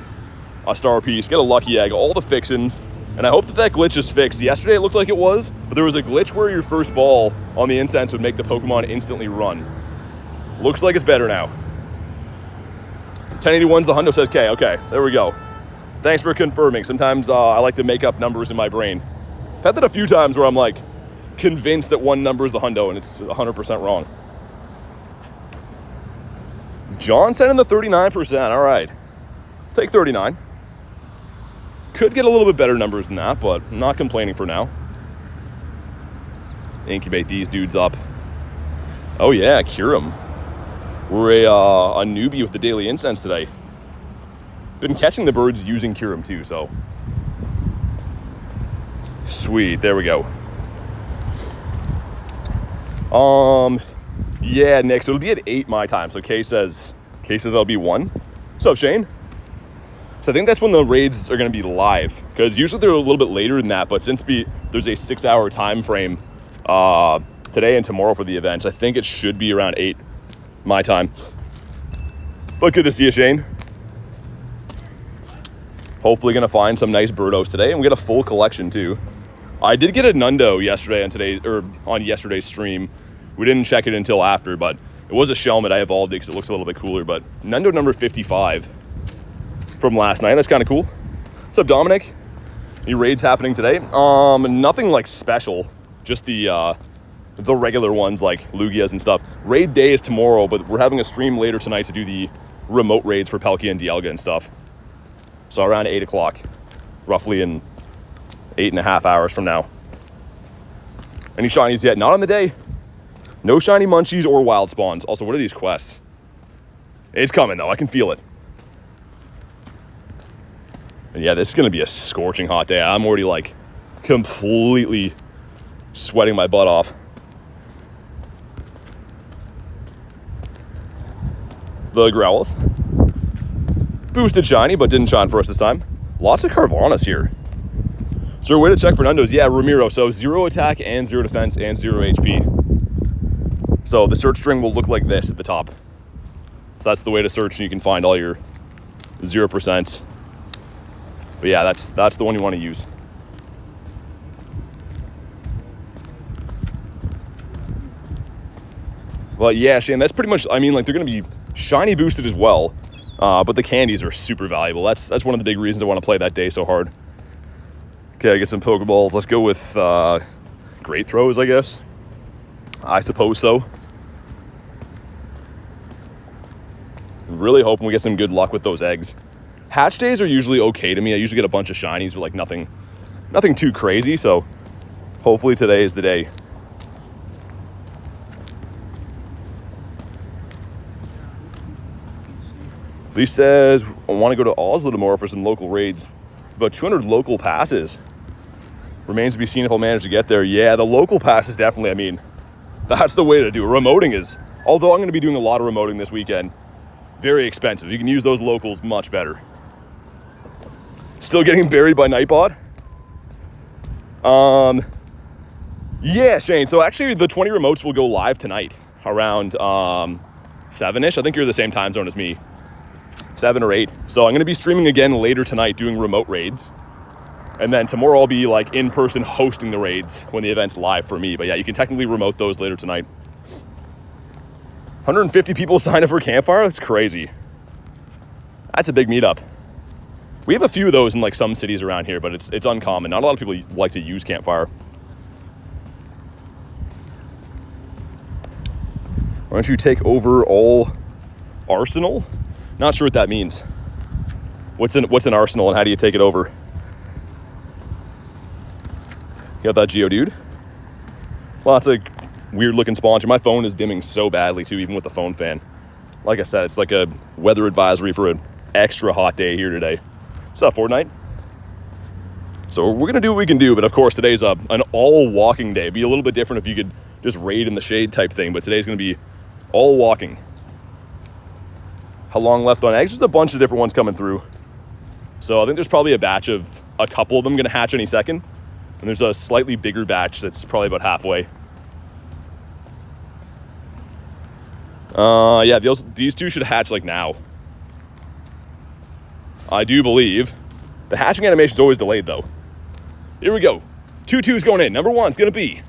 a star piece, get a lucky egg, all the fixins. And I hope that glitch is fixed. Yesterday it looked like it was, but there was a glitch where your first ball on the incense would make the Pokemon instantly run. Looks like it's better now. 1081's the hundo says K. Okay, there we go. Thanks for confirming. Sometimes I like to make up numbers in my brain. I've had that a few times where I'm like convinced that one number is the hundo and it's 100% wrong. John sent in the 39%. All right, take 39. Could get a little bit better numbers than that, but I'm not complaining for now. Incubate these dudes up. Oh yeah, cure them. We're a newbie with the daily incense today. Been catching the birds using Curum too, so. Sweet, there we go. Yeah, Nick, so it'll be at 8 my time. So Kay says that'll be 1. What's up, Shane? So I think that's when the raids are going to be live, because usually they're a little bit later than that, but since there's a 6-hour time frame today and tomorrow for the events, I think it should be around 8 my time. But good to see you, Shane. Hopefully going to find some nice birdos today, and we get a full collection too. I did get a Nundo yesterday on yesterday's stream. We didn't check it until after, but it was a Shelmet. I evolved it because it looks a little bit cooler, but Nundo number 55 from last night. That's kind of cool. What's up, Dominic? Any raids happening today? Nothing like special. Just the regular ones like Lugias and stuff. Raid day is tomorrow, but we're having a stream later tonight to do the remote raids for Palkia and Dialga and stuff. So around 8 o'clock, roughly in 8.5 hours from now. Any shinies yet? Not on the day. No shiny munchies or wild spawns. Also, what are these quests? It's coming though, I can feel it. And yeah, this is gonna be a scorching hot day. I'm already like completely sweating my butt off. The Growlithe. Boosted shiny, but didn't shine for us this time. Lots of Carvanhas here. Is there a way to check Fernando's? Yeah, Ramiro. So 0 attack and 0 defense and 0 HP. So the search string will look like this at the top. So that's the way to search, and you can find all your 0%. But yeah, that's the one you want to use. But yeah, Shane, that's pretty much, I mean, like, they're going to be shiny boosted as well. But the candies are super valuable. That's one of the big reasons I want to play that day so hard. Okay, I get some Pokeballs. Let's go with Great Throws, I guess. I suppose so. Really hoping we get some good luck with those eggs. Hatch days are usually okay to me. I usually get a bunch of shinies, but like nothing too crazy. So hopefully today is the day. Lee says, I want to go to Oslo tomorrow for some local raids. About 200 local passes. Remains to be seen if I'll manage to get there. Yeah, the local passes definitely, I mean, that's the way to do it. Remoting is, although I'm going to be doing a lot of remoting this weekend, very expensive. You can use those locals much better. Still getting buried by Nightbot? Yeah, Shane. So actually the 20 remotes will go live tonight around 7-ish. I think you're the same time zone as me. 7 or 8. So I'm going to be streaming again later tonight doing remote raids. And then tomorrow I'll be like in person hosting the raids when the event's live for me. But yeah, you can technically remote those later tonight. 150 people signed up for Campfire? That's crazy. That's a big meetup. We have a few of those in like some cities around here, but it's uncommon. Not a lot of people like to use Campfire. Why don't you take over all Arsenal? Not sure what that means. What's an Arsenal and how do you take it over? You got that Geodude? Lots of weird looking spawns. My phone is dimming so badly too, even with the phone fan. Like I said, it's like a weather advisory for an extra hot day here today. What's up, Fortnite? So we're gonna do what we can do, but of course today's an all walking day. It'd be a little bit different if you could just raid in the shade type thing, but today's gonna be all walking. How long left on eggs? There's a bunch of different ones coming through. So I think there's probably a batch of a couple of them gonna hatch any second. And there's a slightly bigger batch that's probably about halfway. Yeah, these two should hatch like now. I do believe. The hatching animation is always delayed though. Here we go. 2-2's going in. Number 1's gonna be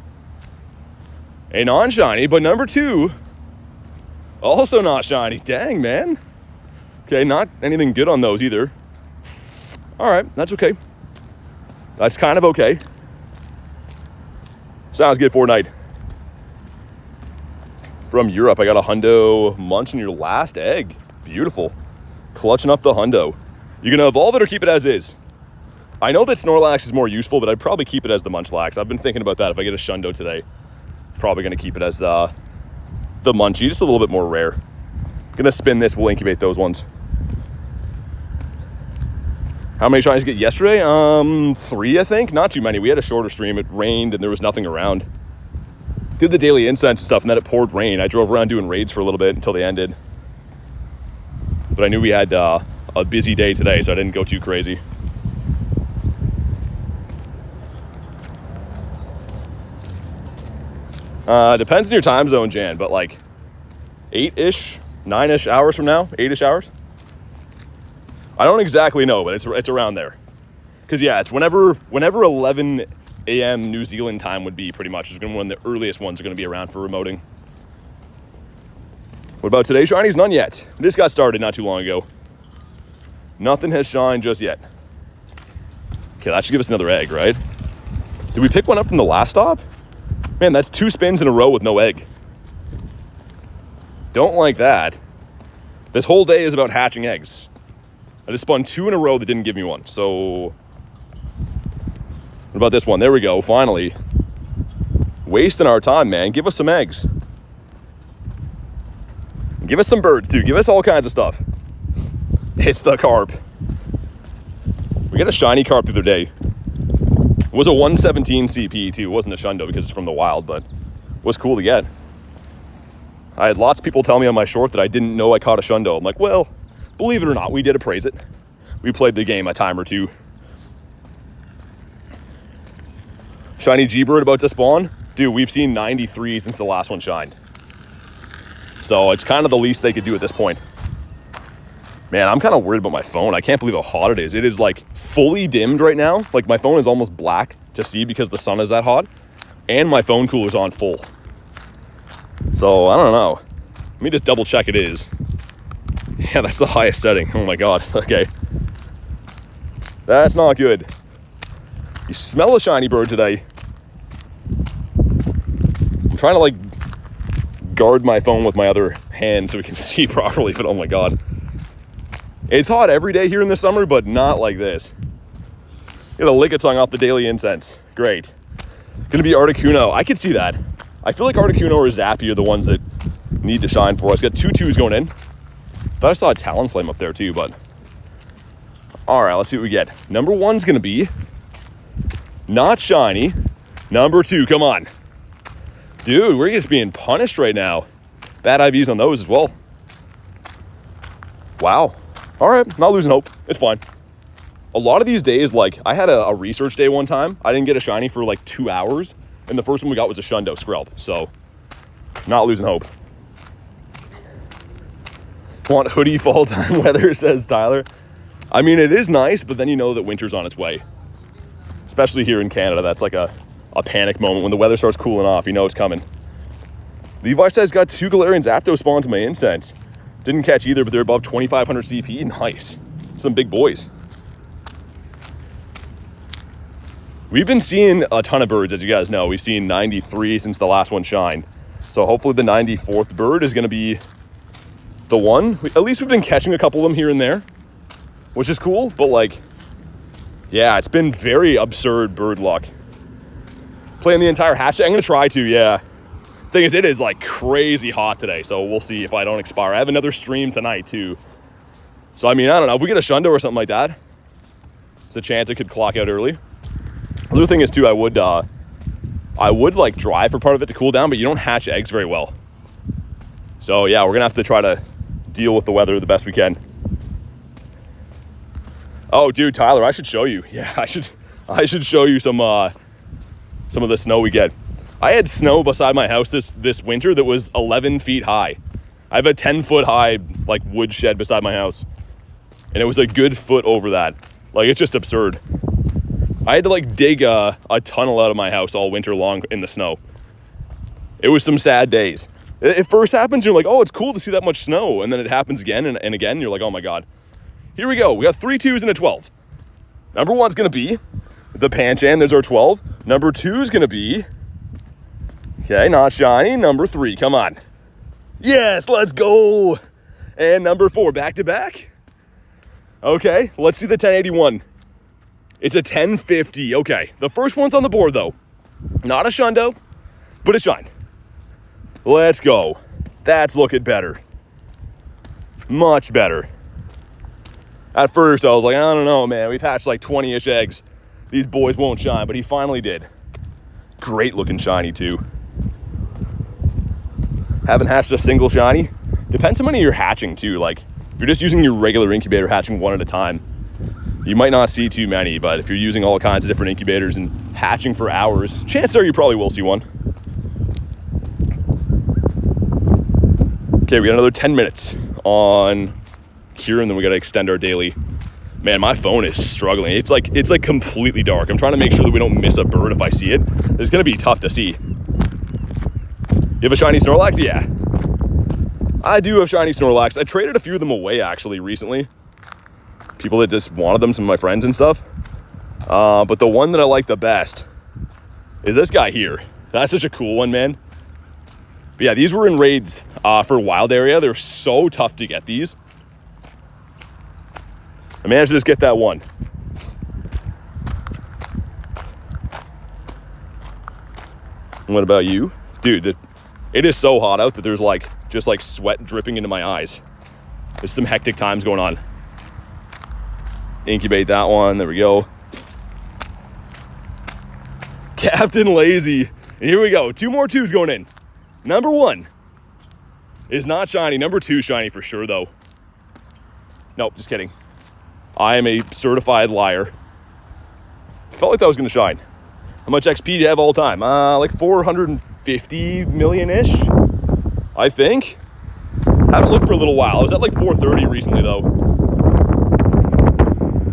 a non-shiny, but number 2, also not shiny. Dang, man. Okay, not anything good on those either. All right, that's okay. That's kind of okay. Sounds good, Fortnite. From Europe, I got a hundo munch in your last egg. Beautiful. Clutching up the hundo. You gonna evolve it or keep it as is? I know that Snorlax is more useful, but I'd probably keep it as the Munchlax. I've been thinking about that. If I get a Shundo today, probably gonna keep it as the Munchie, just a little bit more rare. Gonna spin this, we'll incubate those ones. How many shinies did you get yesterday? 3, I think. Not too many. We had a shorter stream. It rained and there was nothing around. Did the daily incense stuff and then it poured rain. I drove around doing raids for a little bit until they ended. But I knew we had a busy day today, so I didn't go too crazy. Depends on your time zone, Jan, but like 8-ish, 9-ish hours from now, 8-ish hours. I don't exactly know, but it's around there. Because yeah, it's whenever 11 a.m. New Zealand time would be, pretty much. It's going to be one of the earliest ones are going to be around for remoting. What about today, shinies? None yet. This got started not too long ago. Nothing has shined just yet. Okay, that should give us another egg, right? Did we pick one up from the last stop? Man, that's 2 spins in a row with no egg. Don't like that. This whole day is about hatching eggs. I just spun 2 in a row that didn't give me one. So, what about this one? There we go, finally. Wasting our time, man. Give us some eggs. Give us some birds, too. Give us all kinds of stuff. It's the carp. We got a shiny carp the other day. It was a 117 CP, too. It wasn't a shundo because it's from the wild, but it was cool to get. I had lots of people tell me on my short that I didn't know I caught a shundo. I'm like, well, believe it or not, we did appraise it. We played the game a time or two. Shiny G-Bird about to spawn. Dude, we've seen 93 since the last one shined. So it's kind of the least they could do at this point. Man, I'm kind of worried about my phone. I can't believe how hot it is. It is like fully dimmed right now. Like my phone is almost black to see because the sun is that hot. And my phone cooler's on full. So I don't know. Let me just double check it is. Yeah, that's the highest setting. Oh my God. Okay. That's not good. You smell a shiny bird today. I'm trying to like guard my phone with my other hand so we can see properly, but oh my God. It's hot every day here in the summer, but not like this. Get a lick a tongue off the daily incense. Great. Gonna be Articuno. I could see that. I feel like Articuno or Zappy are the ones that need to shine for us. Got 2 2s going in. Thought I saw a Talonflame up there too, but all right, let's see what we get. Number 1's gonna be not shiny. Number 2, come on. Dude, we're just being punished right now. Bad IVs on those as well. Wow. All right, not losing hope. It's fine. A lot of these days, like I had a research day one time. I didn't get a shiny for like 2 hours. And the first one we got was a shundo Skrelp. So not losing hope. Want hoodie fall time weather, says Tyler. I mean, it is nice, but then you know that winter's on its way. Especially here in Canada, that's like a panic moment. When the weather starts cooling off, you know it's coming. Levi says, got 2 Galarian Zapdos spawns in my incense. Didn't catch either, but they're above 2,500 CP. Nice. Some big boys. We've been seeing a ton of birds, as you guys know. We've seen 93 since the last one shined. So hopefully the 94th bird is going to be the one. At least we've been catching a couple of them here and there, which is cool. But like, yeah, it's been very absurd bird luck. Playing the entire hatch. I'm going to try to, yeah. Thing is, it is like crazy hot today. So we'll see if I don't expire. I have another stream tonight too. So I mean, I don't know. If we get a shundo or something like that, there's a chance it could clock out early. Other thing is too, I would like dry for part of it to cool down, but you don't hatch eggs very well. So yeah, we're gonna have to try to deal with the weather the best we can. Oh, dude, Tyler, I should show you. Yeah, I should show you some of the snow we get. I had snow beside my house this winter that was 11 feet high. I have a 10-foot high like wood shed beside my house, and it was a good foot over that. Like, it's just absurd. I had to like dig a tunnel out of my house all winter long in the snow. It was some sad days. It first happens, you're like, oh, it's cool to see that much snow. And then it happens again and again. You're like, oh my God. Here we go. We got 3 2s and a 12. Number 1's going to be the Pancham. There's our 12. Number 2 is going to be, okay, not shiny. Number 3, come on. Yes, let's go. And number 4, back to back. Okay, let's see the 1081. It's a 1050. Okay, the first one's on the board though. Not a shundo, but a shine. Let's go. That's looking better. Much better. At first, I was like, I don't know, man. We've hatched like 20-ish eggs. These boys won't shine, but he finally did. Great looking shiny too. Haven't hatched a single shiny. Depends how many you're hatching too. Like, if you're just using your regular incubator, hatching one at a time, you might not see too many, but if you're using all kinds of different incubators and hatching for hours, chances are you probably will see one. Okay, we got another 10 minutes on Kieran, then we got to extend our daily. Man, my phone is struggling. It's like completely dark. I'm trying to make sure that we don't miss a bird if I see it. It's going to be tough to see. You have a shiny Snorlax? Yeah. I do have shiny Snorlax. I traded a few of them away actually recently. People that just wanted them, some of my friends and stuff. But the one that I like the best is this guy here. That's such a cool one, man. But yeah, these were in raids for wild area. They're so tough to get these. I managed to just get that one. What about you? Dude, it is so hot out that there's like, just like sweat dripping into my eyes. There's some hectic times going on. Incubate that one, there we go. Captain Lazy, and here we go. 2 more 2s going in. Number 1 is not shiny. Number 2 shiny for sure though. Nope, just kidding. I am a certified liar. Felt like that was gonna shine. How much XP do you have all time? Like 450 million-ish, I think. Haven't looked for a little while. I was at like 430 recently though.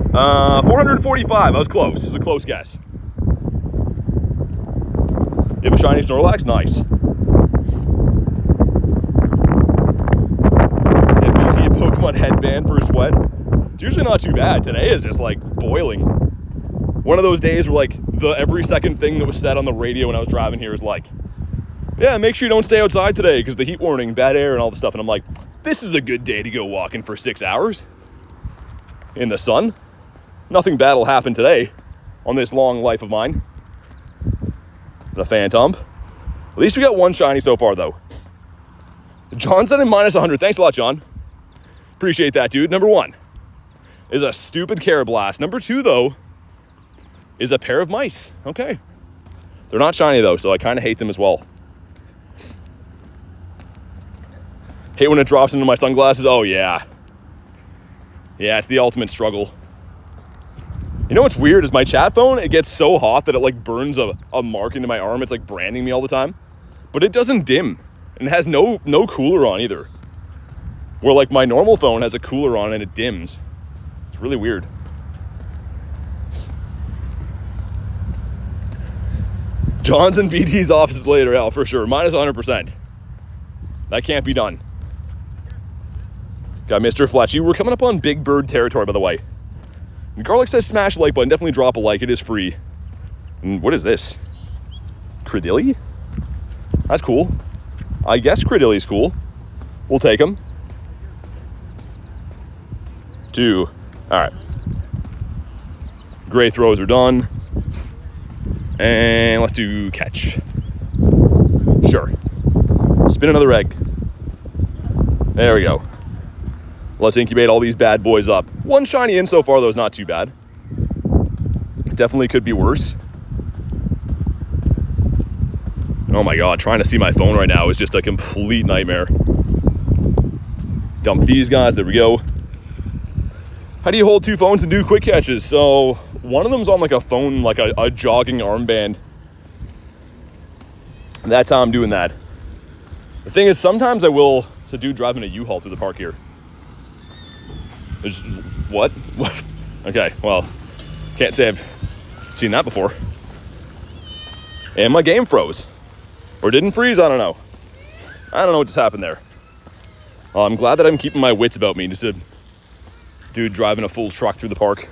445, I was close. It was a close guess. You have a shiny Snorlax? Nice. MBT a Pokemon headband for a sweat. It's usually not too bad. Today is just like boiling. One of those days where like every second thing that was said on the radio when I was driving here is like, yeah, make sure you don't stay outside today because the heat warning, bad air and all the stuff. And I'm like, this is a good day to go walking for 6 hours in the sun. Nothing bad will happen today on this long life of mine. The Phantom. At least we got 1 shiny so far though. John said in -100. Thanks a lot, John. Appreciate that, dude. Number 1 is a stupid Carablast. Number 2 though is a pair of mice. Okay. They're not shiny though, so I kind of hate them as well. Hate when it drops into my sunglasses. Oh yeah. Yeah, it's the ultimate struggle. You know what's weird is my chat phone, it gets so hot that it like burns a mark into my arm. It's like branding me all the time. But it doesn't dim. And it has no cooler on either. Where like my normal phone has a cooler on and it dims. It's really weird. John's in BT's offices later, Al, for sure. -100%. That can't be done. Got Mr. Fletchy. We're coming up on Big Bird territory, by the way. And Garlic says smash the like button. Definitely drop a like. It is free. And what is this? Credilli? That's cool. I guess Credilli's cool. We'll take him. 2. All right. Gray throws are done. And let's do catch. Sure. Spin another egg. There we go. Let's incubate all these bad boys up. 1 shiny in so far, though, is not too bad. Definitely could be worse. Oh my god, trying to see my phone right now is just a complete nightmare. Dump these guys, there we go. How do you hold 2 phones and do quick catches? So, one of them's on like a phone, like a jogging armband. And that's how I'm doing that. The thing is, sometimes I will, so dude driving a U-Haul through the park here. There's, what? Okay, well, can't say I've seen that before. And my game froze. Or didn't freeze, I don't know. I don't know what just happened there. I'm glad that I'm keeping my wits about me. Just a dude driving a full truck through the park.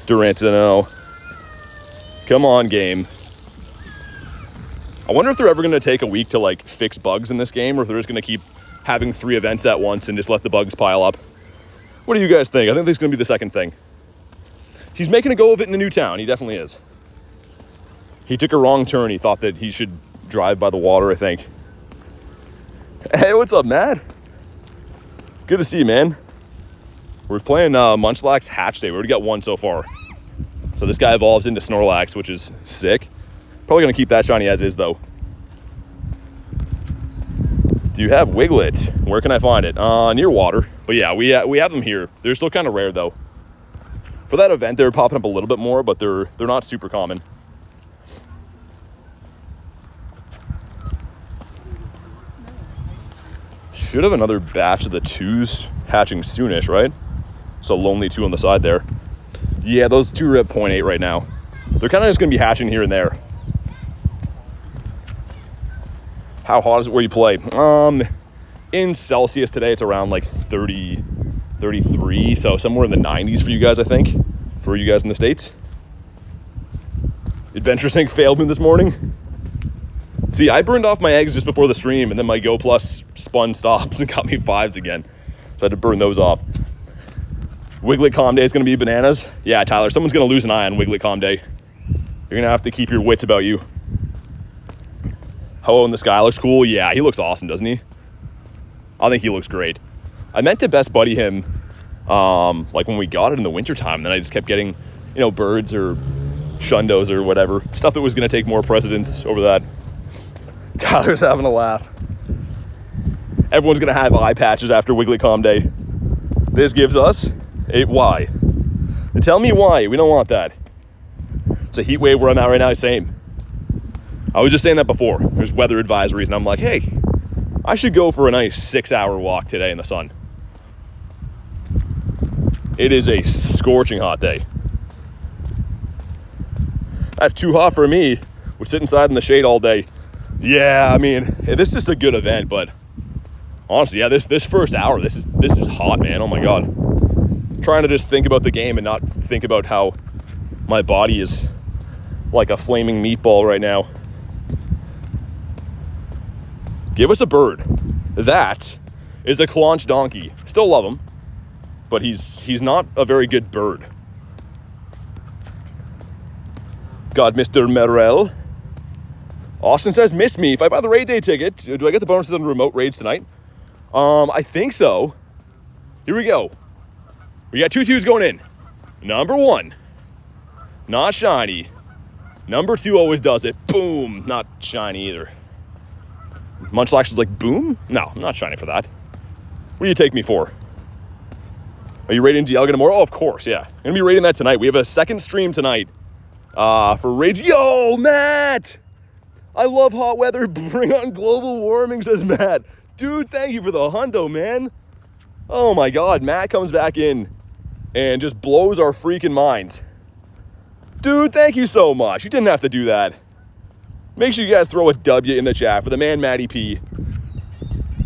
Durantino. Come on, game. I wonder if they're ever going to take a week to like fix bugs in this game, or if they're just going to keep having 3 events at once and just let the bugs pile up. What do you guys think? I think this is going to be the second thing. He's making a go of it in a new town. He definitely is. He took a wrong turn. He thought that he should drive by the water, I think. Hey, what's up, Matt? Good to see you, man. We're playing Munchlax Hatch Day. We already got 1 so far. So this guy evolves into Snorlax, which is sick. Probably going to keep that shiny as is, though. Do you have Wiglet? Where can I find it? Near water. But yeah, we have them here. They're still kind of rare, though. For that event, they're popping up a little bit more, but they're not super common. Should have another batch of the 2s hatching soonish, right? So lonely 2 on the side there. Yeah, those 2 are at 0.8 right now. They're kind of just going to be hatching here and there. How hot is it where you play? In Celsius today, it's around like 30, 33. So somewhere in the 90s for you guys, I think. For you guys in the States. Adventure Sync failed me this morning. See, I burned off my eggs just before the stream, and then my Go Plus spun stops and got me 5s again. So I had to burn those off. Wiglet Calm Day is going to be bananas. Yeah, Tyler, someone's going to lose an eye on Wiglet Calm Day. You're going to have to keep your wits about you. Ho in the sky looks cool. Yeah, he looks awesome, doesn't he? I think he looks great. I meant to best buddy him like when we got it in the wintertime, and then I just kept getting, you know, birds or shundos or whatever. Stuff that was going to take more precedence over that. Tyler's having a laugh. Everyone's going to have eye patches after Wiglet Calm Day. This gives us a why. Tell me why. We don't want that. It's a heat wave where I'm at right now. Same. I was just saying that before. There's weather advisories, and I'm like, hey, I should go for a nice 6-hour walk today in the sun. It is a scorching hot day. That's too hot for me. We sit inside in the shade all day. Yeah, I mean, this is just a good event, but honestly, yeah, this first hour, this is hot, man. Oh my God. I'm trying to just think about the game and not think about how my body is like a flaming meatball right now. Give us a bird. That is a Claunch donkey. Still love him, but he's not a very good bird. Got Mr. Merrill. Austin says, miss me. If I buy the raid day ticket, do I get the bonuses on remote raids tonight? I think so. Here we go. We got 2 twos going in. Number 1, not shiny. Number 2 always does it. Boom. Not shiny either. Munchlax is like, boom? No, I'm not shiny for that. What do you take me for? Are you raiding Dialga tomorrow? Oh, of course, yeah. I'm going to be raiding that tonight. We have a second stream tonight for raids. Yo, Matt! I love hot weather. Bring on global warming, says Matt. Dude, thank you for the hundo, man. Oh my God, Matt comes back in and just blows our freaking minds. Dude, thank you so much. You didn't have to do that. Make sure you guys throw a W in the chat for the man, Matty P.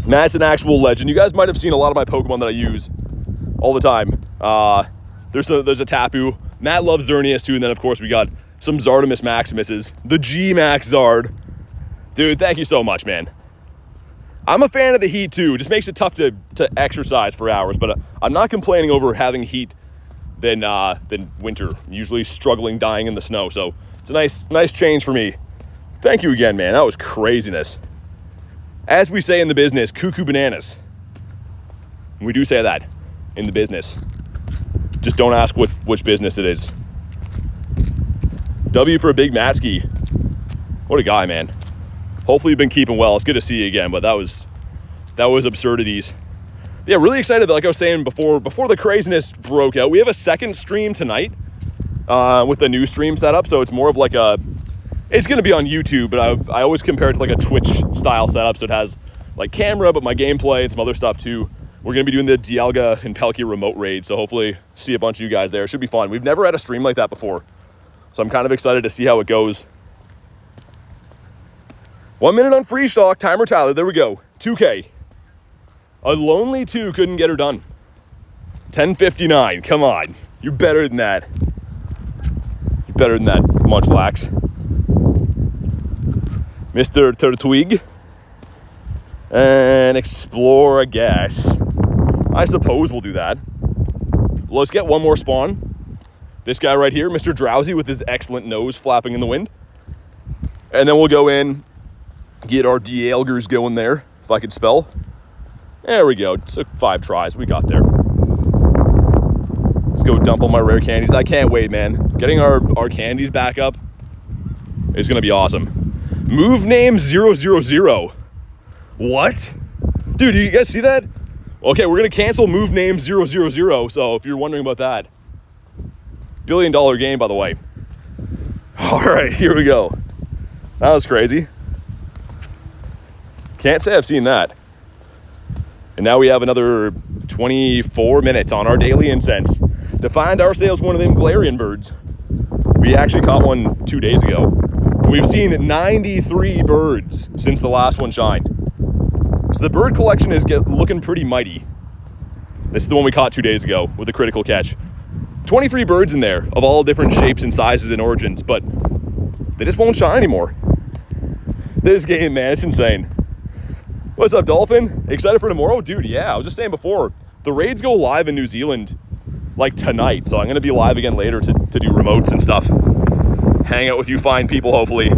Matt's an actual legend. You guys might have seen a lot of my Pokemon that I use all the time. There's a Tapu. Matt loves Xerneas too, and then of course we got some Zardomus Maximuses. The G-Max Zard. Dude, thank you so much, man. I'm a fan of the heat too. It just makes it tough to exercise for hours, but I'm not complaining over having heat than winter. I'm usually struggling, dying in the snow, so it's a nice change for me. Thank you again, man. That was craziness. As we say in the business, cuckoo bananas. We do say that in the business. Just don't ask which business it is. W for a big Matsky. What a guy, man. Hopefully you've been keeping well. It's good to see you again, but that was absurdities. Yeah, really excited. Like I was saying before the craziness broke out, we have a second stream tonight with the new stream setup. So it's more of like it's going to be on YouTube, but I always compare it to like a Twitch style setup. So it has like camera, but my gameplay and some other stuff too. We're going to be doing the Dialga and Palkia remote raid. So hopefully see a bunch of you guys there. It should be fun. We've never had a stream like that before. So I'm kind of excited to see how it goes. 1 minute on free stock. Timer Tyler. There we go. 2K. A lonely 2 couldn't get her done. 10:59. Come on. You're better than that. You're better than that, Munchlax. Mr. Turtwig. And explore, I guess. I suppose we'll do that. Let's get one more spawn. This guy right here, Mr. Drowsy, with his excellent nose flapping in the wind. And then we'll go in, get our Dialgers going there, if I could spell. There we go. It took 5 tries. We got there. Let's go dump all my rare candies. I can't wait, man. Getting our candies back up is going to be awesome. Move name 000. What? Dude, you guys see that? Okay, we're going to cancel move name 000. So if you're wondering about that. $1 billion game, by the way. All right, here we go. That was crazy. Can't say I've seen that. And now we have another 24 minutes on our daily incense to find ourselves one of them Galarian birds. We actually caught one 2 days ago. We've seen 93 birds since the last one shined. So the bird collection is looking pretty mighty. This is the one we caught 2 days ago with a critical catch. 23 birds in there of all different shapes and sizes and origins, but they just won't shine anymore. This game, man, it's insane. What's up, Dolphin? Excited for tomorrow? Dude, yeah, I was just saying before, the raids go live in New Zealand like tonight, so I'm gonna be live again later to do remotes and stuff. Hang out with you fine people, hopefully.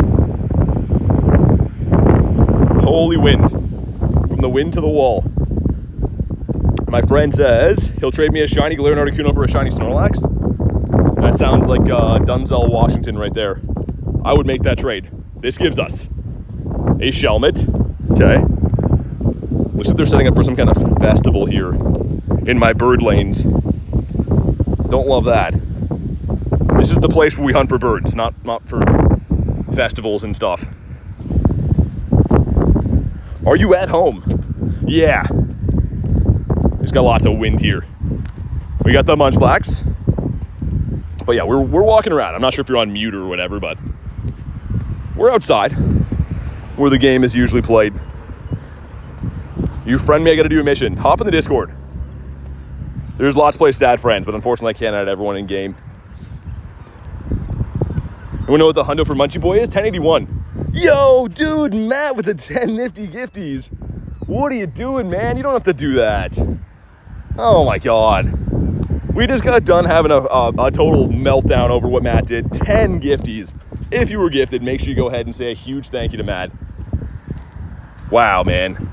Holy wind. From the wind to the wall. My friend says he'll trade me a shiny Galarian Articuno for a shiny Snorlax. That sounds like Dunzell, Washington right there. I would make that trade. This gives us a Shelmet. Okay. Looks like they're setting up for some kind of festival here in my bird lanes. Don't love that. This is the place where we hunt for birds, not for festivals and stuff. Are you at home? Yeah. There's got lots of wind here. We got the Munchlax. But yeah, we're walking around. I'm not sure if you're on mute or whatever, but we're outside where the game is usually played. You friend me, I gotta do a mission. Hop in the Discord. There's lots of places to add friends, but unfortunately I can't add everyone in game. You wanna know what the hundo for Munchie Boy is? 1081. Yo, dude, Matt with the 10 nifty gifties. What are you doing, man? You don't have to do that. Oh my God. We just got done having a total meltdown over what Matt did. 10 gifties. If you were gifted, make sure you go ahead and say a huge thank you to Matt. Wow, man.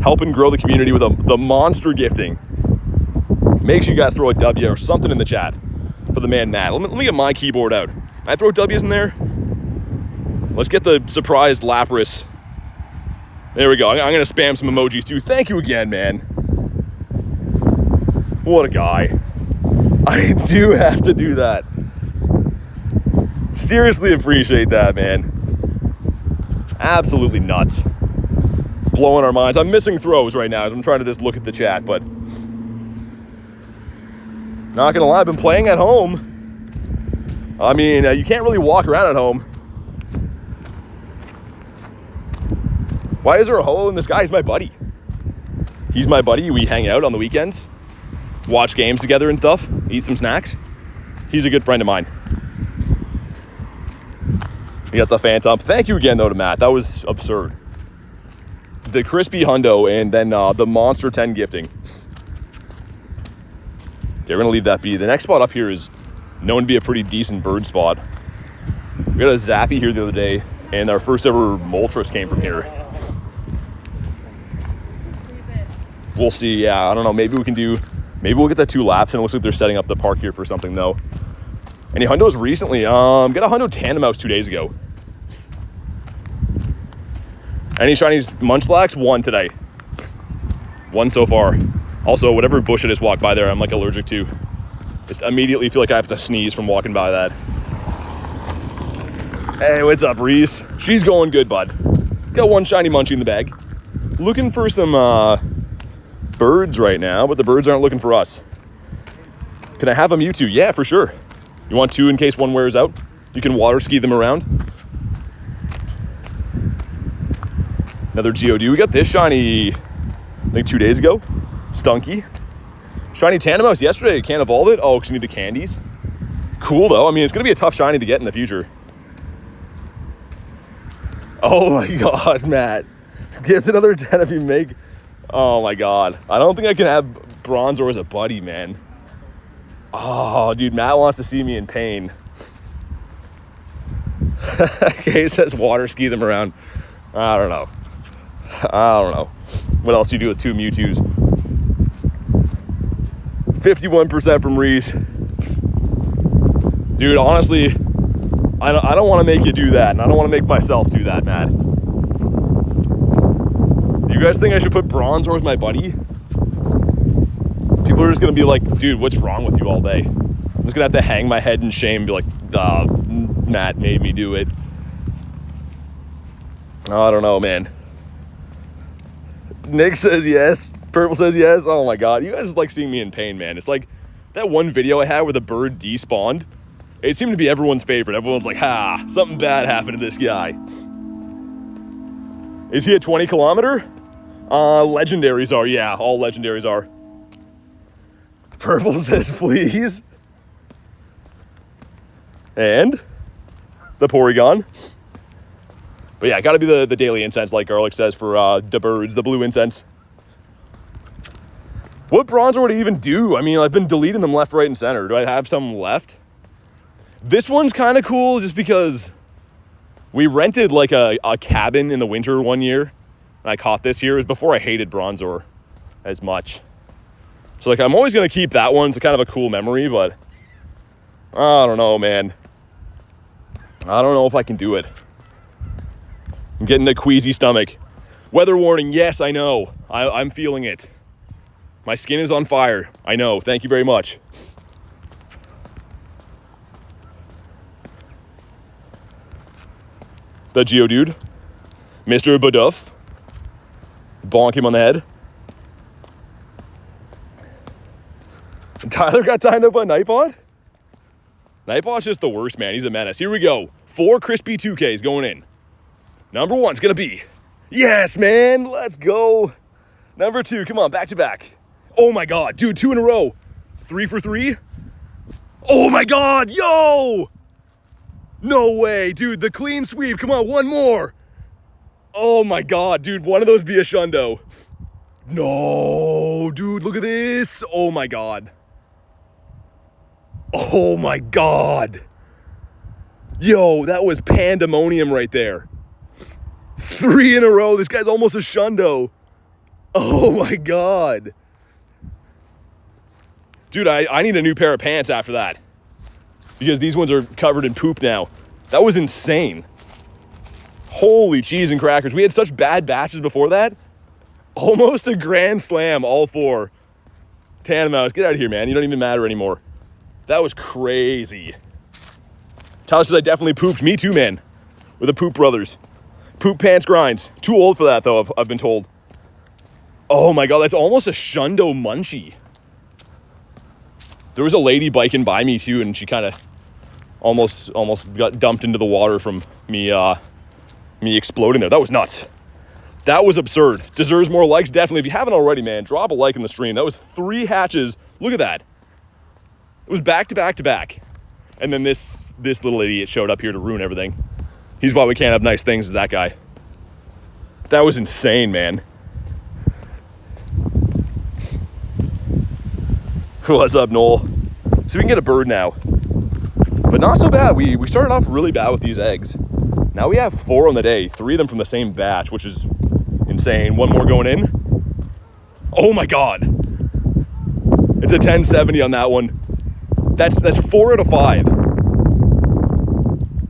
Helping grow the community with the monster gifting. Make sure you guys throw a W or something in the chat for the man Matt. Let me get my keyboard out. I throw W's in there. Let's get the surprised Lapras. There we go. I'm going to spam some emojis too. Thank you again, man. What a guy. I do have to do that. Seriously appreciate that, man. Absolutely nuts. Blowing our minds. I'm missing throws right now as I'm trying to just look at the chat, but not gonna lie, I've been playing at home. I mean, you can't really walk around at home. Why is there a hole in the sky? He's my buddy. He's my buddy. We hang out on the weekends, watch games together and stuff, eat some snacks. He's a good friend of mine. We got the Phantom. Thank you again, though, to Matt. That was absurd. The crispy hundo and then the monster 10 gifting. Okay, we're gonna leave that be. The next spot up here is known to be a pretty decent bird spot. We got a Zappy here the other day, and our first ever Moltres came from here. We'll see. Yeah, I don't know. Maybe we'll get that 2 laps, and it looks like they're setting up the park here for something though. Any hundos recently? Got a hundo Tandemaus 2 days ago. Any shinies? Munchlax? 1 today. 1 so far. Also, whatever bush I just walked by there, I'm like allergic to. Just immediately feel like I have to sneeze from walking by that. Hey, what's up, Reese? She's going good, bud. Got 1 shiny munchie in the bag. Looking for some birds right now, but the birds aren't looking for us. Can I have a Mewtwo? Yeah, for sure. You want 2 in case 1 wears out? You can water ski them around. Another Geodude. We got this shiny, I think 2 days ago. Stunky. Shiny Tandemaus yesterday. Can't evolve it. Oh, because you need the candies. Cool, though. I mean, it's going to be a tough shiny to get in the future. Oh, my God, Matt. Get another 10 if you make... Oh, my God. I don't think I can have Bronzor as a buddy, man. Oh, dude, Matt wants to see me in pain. Okay, it says water ski them around. I don't know. What else do you do with 2 Mewtwo's? 51% from Reese. Dude, honestly, I don't want to make you do that, and I don't want to make myself do that, Matt. You guys think I should put Bronzor with my buddy? People are just going to be like, dude, what's wrong with you all day? I'm just going to have to hang my head in shame and be like, Matt made me do it. I don't know, man. Nick says yes. Purple says yes. Oh my God. You guys like seeing me in pain, man. It's like that one video I had where the bird despawned. It seemed to be everyone's favorite. Everyone's like, ha, something bad happened to this guy. Is he a 20 kilometer? Legendaries are. Yeah, all legendaries are. Purple says please. And the Porygon. But But yeah, gotta be the daily incense, like Garlic says, for the birds, the blue incense. What bronzer would I even do? I mean, I've been deleting them left, right, and center. Do I have some left? This one's kind of cool just because we rented like a cabin in the winter one year. And I caught this year. It was before I hated Bronzor as much. So like I'm always going to keep that one. It's kind of a cool memory, but I don't know, man. I don't know if I can do it. I'm getting a queasy stomach. Weather warning, yes, I know. I'm feeling it. My skin is on fire. I know. Thank you very much. The Geodude. Mr. Baduff. Bonk him on the head. Tyler got timed up on Nightbot? Nightbot's just the worst, man. He's a menace. Here we go. 4 crispy 2Ks going in. Number 1's going to be... Yes, man. Let's go. Number 2. Come on, back to back. Oh, my God. Dude, 2 in a row. 3 for 3. Oh, my God. Yo. No way. Dude, the clean sweep. Come on, one more. Oh, my God. Dude, one of those be a Shundo. No. Dude, look at this. Oh, my God. Oh, my God. Yo, that was pandemonium right there. 3 in a row. This guy's almost a Shundo. Oh, my God. Dude, I need a new pair of pants after that. Because these ones are covered in poop now. That was insane. Holy cheese and crackers. We had such bad batches before that. Almost a grand slam, all 4. Tandem, get out of here, man. You don't even matter anymore. That was crazy. Tyler says I definitely pooped. Me too, man. We're the Poop Brothers. Poop Pants Grindz. Too old for that, though, I've been told. Oh, my God. That's almost a Shundo Munchie. There was a lady biking by me, too, and she kind of almost got dumped into the water from me exploding there. That was nuts. That was absurd. Deserves more likes, definitely. If you haven't already, man, drop a like in the stream. That was 3 hatches. Look at that. It was back to back to back. And then this little idiot showed up here to ruin everything. He's why we can't have nice things as that guy. That was insane, man. What's up, Noel? So we can get a bird now. But not so bad. We started off really bad with these eggs. Now we have 4 on the day. 3 of them from the same batch, which is insane. 1 more going in. Oh my God. It's a 1070 on that one. That's 4 out of 5.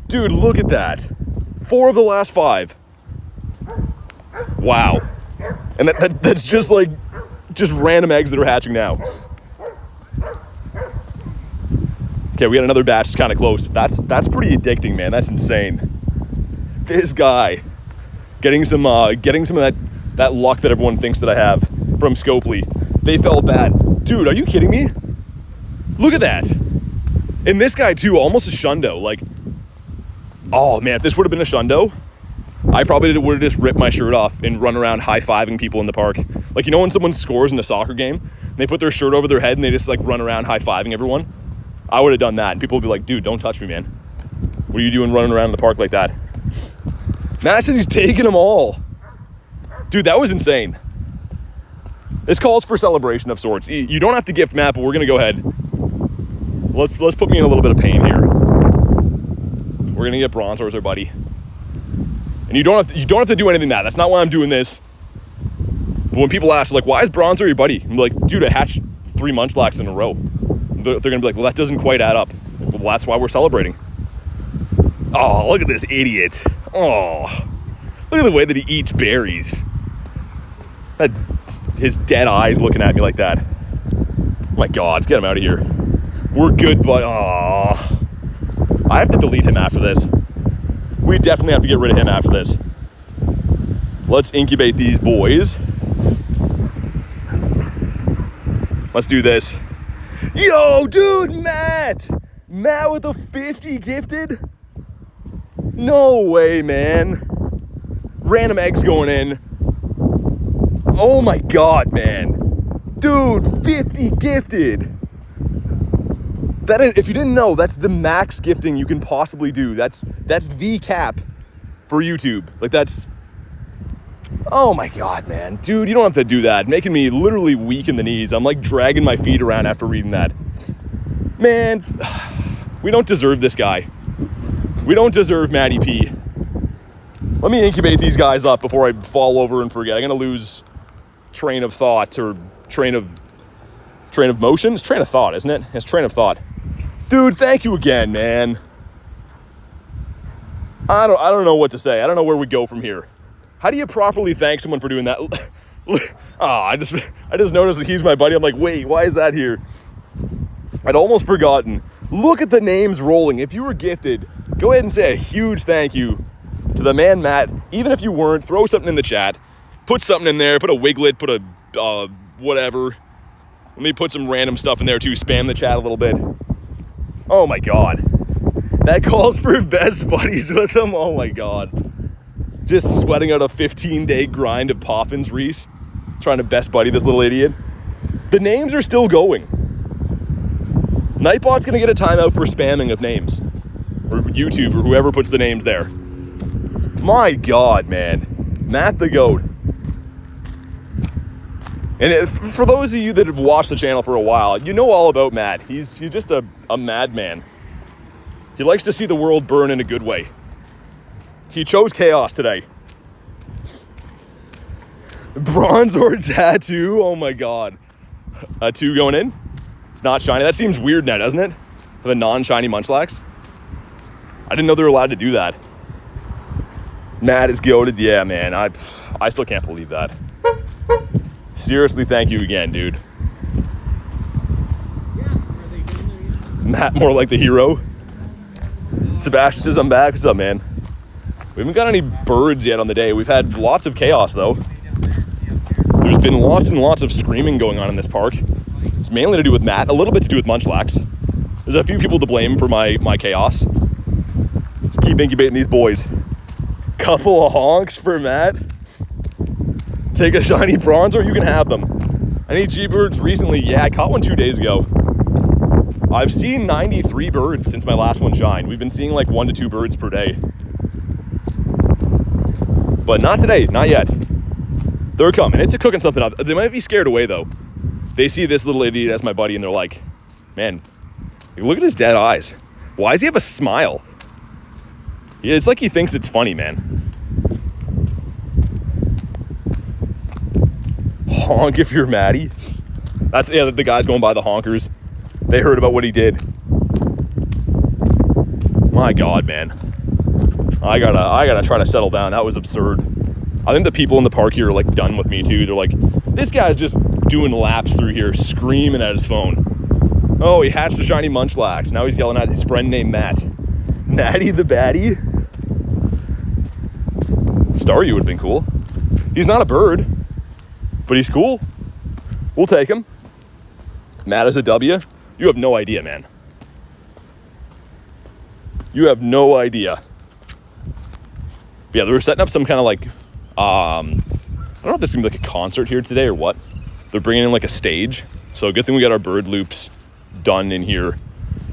Dude, look at that. 4 of the last 5. Wow. And that's just like, just random eggs that are hatching now. Okay, we got another batch kind of close. That's pretty addicting, man. That's insane. This guy getting some of that luck that everyone thinks that I have from Scopely. They felt bad. Dude, are you kidding me? Look at that. And this guy too, almost a Shundo. Like, oh man, if this would have been a Shundo, I probably would have just ripped my shirt off and run around high-fiving people in the park. Like, you know when someone scores in a soccer game and they put their shirt over their head and they just like run around high-fiving everyone? I would have done that. And people would be like, dude, don't touch me, man. What are you doing running around in the park like that? Matt says he's taking them all. Dude, that was insane. This calls for celebration of sorts. You don't have to gift Matt, but we're going to go ahead. Let's put me in a little bit of pain here. We're going to get Bronzors, our buddy. And you don't have to do anything, Matt. That's not why I'm doing this. But when people ask, like, why is Bronzor your buddy? I'm like, dude, I hatched 3 Munchlax in a row. They're going to be like, well, that doesn't quite add up. Well, that's why we're celebrating. Oh, look at this idiot. Oh, look at the way that he eats berries. His dead eyes looking at me like that. Oh my God, let's get him out of here. We're good, but oh, I have to delete him after this. We definitely have to get rid of him after this. Let's incubate these boys. Let's do this. Yo, dude, Matt with the 50 gifted. No way, man. Random eggs going in. Oh my God, man. Dude, 50 gifted. That is, if you didn't know, that's the max gifting you can possibly do. That's the cap. for YouTube. Like, that's... Oh my God, man. Dude, you don't have to do that. Making me literally weak in the knees. I'm like dragging my feet around after reading that. Man, we don't deserve this guy. We don't deserve Matty P. Let me incubate these guys up before I fall over and forget. I'm gonna lose train of thought or train of motion. It's train of thought, isn't it? It's train of thought. Dude, thank you again, man. I don't know what to say. I don't know where we go from here. How do you properly thank someone for doing that? I just noticed that he's my buddy. I'm like, wait, why is that here? I'd almost forgotten. Look at the names rolling. If you were gifted, go ahead and say a huge thank you to the man Matt. Even if you weren't, throw something in the chat. Put something in there. Put a wiglet. Put a whatever. Let me put some random stuff in there too. Spam the chat a little bit. Oh my God. That calls for best buddies with them. Oh my God. Just sweating out a 15-day grind of Poffins, Reese. Trying to best buddy this little idiot. The names are still going. Nightbot's gonna get a timeout for spamming of names. Or YouTube, or whoever puts the names there. My God, man. Matt the GOAT. And for those of you that have watched the channel for a while, you know all about Matt. He's just a madman. He likes to see the world burn in a good way. He chose chaos today. Bronze or tattoo? Oh my God. A 2 going in? It's not shiny. That seems weird now, doesn't it? Of a non-shiny Munchlax. I didn't know they were allowed to do that. Matt is goated. Yeah, man. I still can't believe that. Seriously, thank you again, dude. Matt, more like the hero. Sebastian says, I'm back. What's up, man? We haven't got any birds yet on the day. We've had lots of chaos, though. There's been lots and lots of screaming going on in this park. It's mainly to do with Matt, a little bit to do with Munchlax. There's a few people to blame for my chaos. Let's keep incubating these boys. Couple of honks for Matt. Take a shiny bronze or you can have them. Any G-birds recently? Yeah, I caught one 2 days ago. I've seen 93 birds since my last one shined. We've been seeing like 1 to 2 birds per day. But not today, not yet. They're coming. It's cooking something up. They might be scared away though. They see this little idiot as my buddy and they're like, man, look at his dead eyes. Why does he have a smile? It's like he thinks it's funny, man. Honk if you're Matty. That's, yeah, the guys going by the honkers. They heard about what he did. My God, man. I gotta try to settle down. That was absurd. I think the people in the park here are like done with me too. They're like, this guy's just doing laps through here, screaming at his phone. Oh, he hatched a shiny Munchlax. Now he's yelling at his friend named Matt. Natty the Batty? Staryu would have been cool. He's not a bird, but he's cool. We'll take him. Matt is a W. You have no idea, man. You have no idea. But yeah, they were setting up some kind of like, I don't know if this is gonna be like a concert here today or what. They're bringing in like a stage. So good thing we got our bird loops done in here.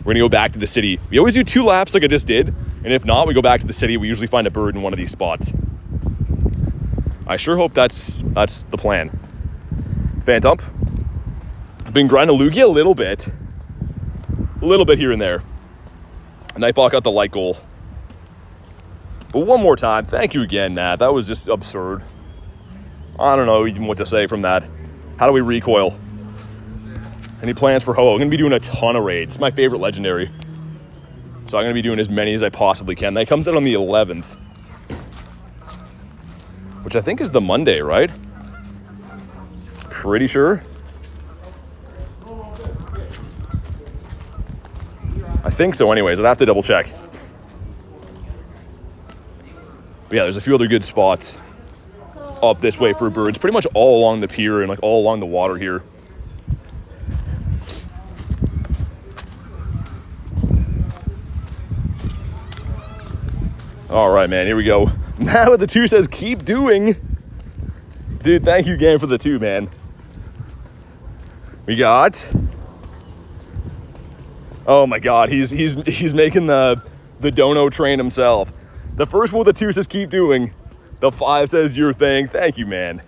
We're gonna go back to the city. We always do 2 laps like I just did. And if not, we go back to the city. We usually find a bird in one of these spots. I sure hope that's the plan. Phantom. I've been grinding Lugia a little bit here and there. Nightbot got the light goal. But one more time, thank you again, Matt. That was just absurd. I don't know even what to say from that. How do we recoil? Any plans for Ho-Oh? I'm gonna be doing a ton of raids. It's my favorite legendary. So I'm gonna be doing as many as I possibly can. That comes out on the 11th. Which I think is the Monday, right? Pretty sure. I think so anyways. I'd have to double check. But yeah, there's a few other good spots up this way for birds. Pretty much all along the pier and like all along the water here. All right, man, here we go. Matt with the 2 says, keep doing. Dude, thank you again for the 2, man. We got, oh my God, he's making the dono train himself. The first one with the 2 says keep doing. The 5 says your thing. Thank you, man.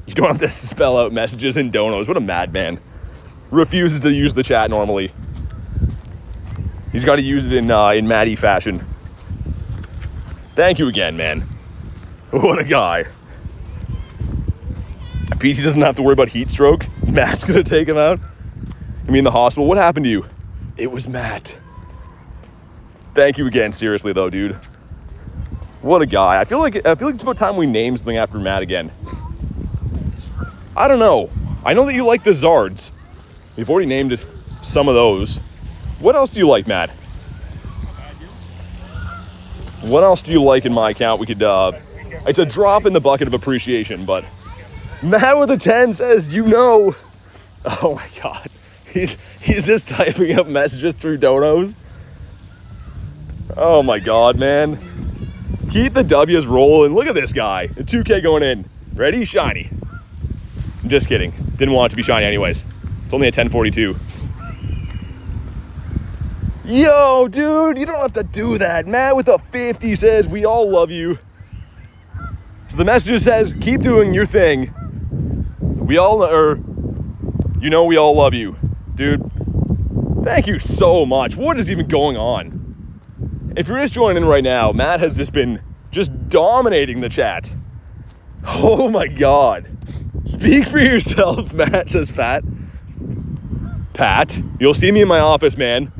You don't have to spell out messages in donos. What a madman. Refuses to use the chat normally. He's got to use it in Maddie fashion. Thank you again, man. What a guy. PT doesn't have to worry about heat stroke. Matt's gonna take him out. I mean, the hospital. What happened to you? It was Matt. Thank you again. Seriously though, dude. What a guy. I feel like it's about time we name something after Matt again. I don't know. I know that you like the Zards. We've already named it some of those. What else do you like, Matt? What else do you like in my account? We could, it's a drop in the bucket of appreciation, but Matt with a 10 says, you know. Oh my God. He's just typing up messages through donos. Oh my God, man. Keep the W's rolling. Look at this guy. A 2K going in. Ready? Shiny. I'm just kidding. Didn't want it to be shiny anyways. It's only a 1042. Yo, dude, you don't have to do that. Matt with a 50 says, we all love you. So the message says, keep doing your thing. We all, we all love you. Dude, thank you so much. What is even going on? If you're just joining in right now, Matt has just been dominating the chat. Oh my God. Speak for yourself, Matt, says Pat. Pat, you'll see me in my office, man.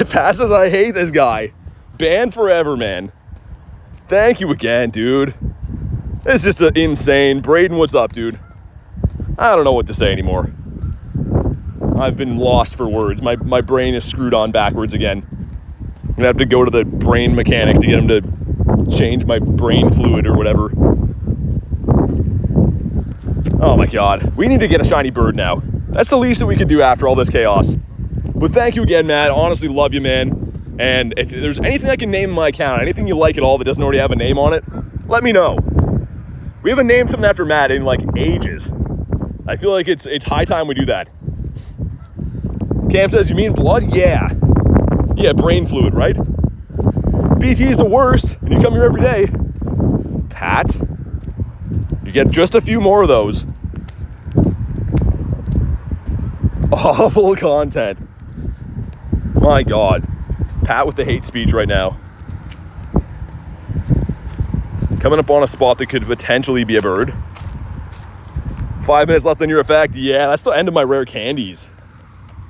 Pat says, I hate this guy. Banned forever, man. Thank you again, dude. It's just insane. Braden, what's up, dude? I don't know what to say anymore. I've been lost for words. My brain is screwed on backwards again. I'm gonna have to go to the brain mechanic to get him to change my brain fluid or whatever. Oh my God. We need to get a shiny bird now. That's the least that we could do after all this chaos. But thank you again, Matt. Honestly, love you, man. And if there's anything I can name in my account, anything you like at all that doesn't already have a name on it, let me know. We haven't named something after Matt in like ages. I feel like it's high time we do that. Cam says, you mean blood? Yeah. Yeah, brain fluid, right? BT is the worst, and you come here every day. Pat, you get just a few more of those. Awful content. My God. Pat with the hate speech right now. Coming up on a spot that could potentially be a bird. 5 minutes left on your effect. Yeah, that's the end of my rare candies.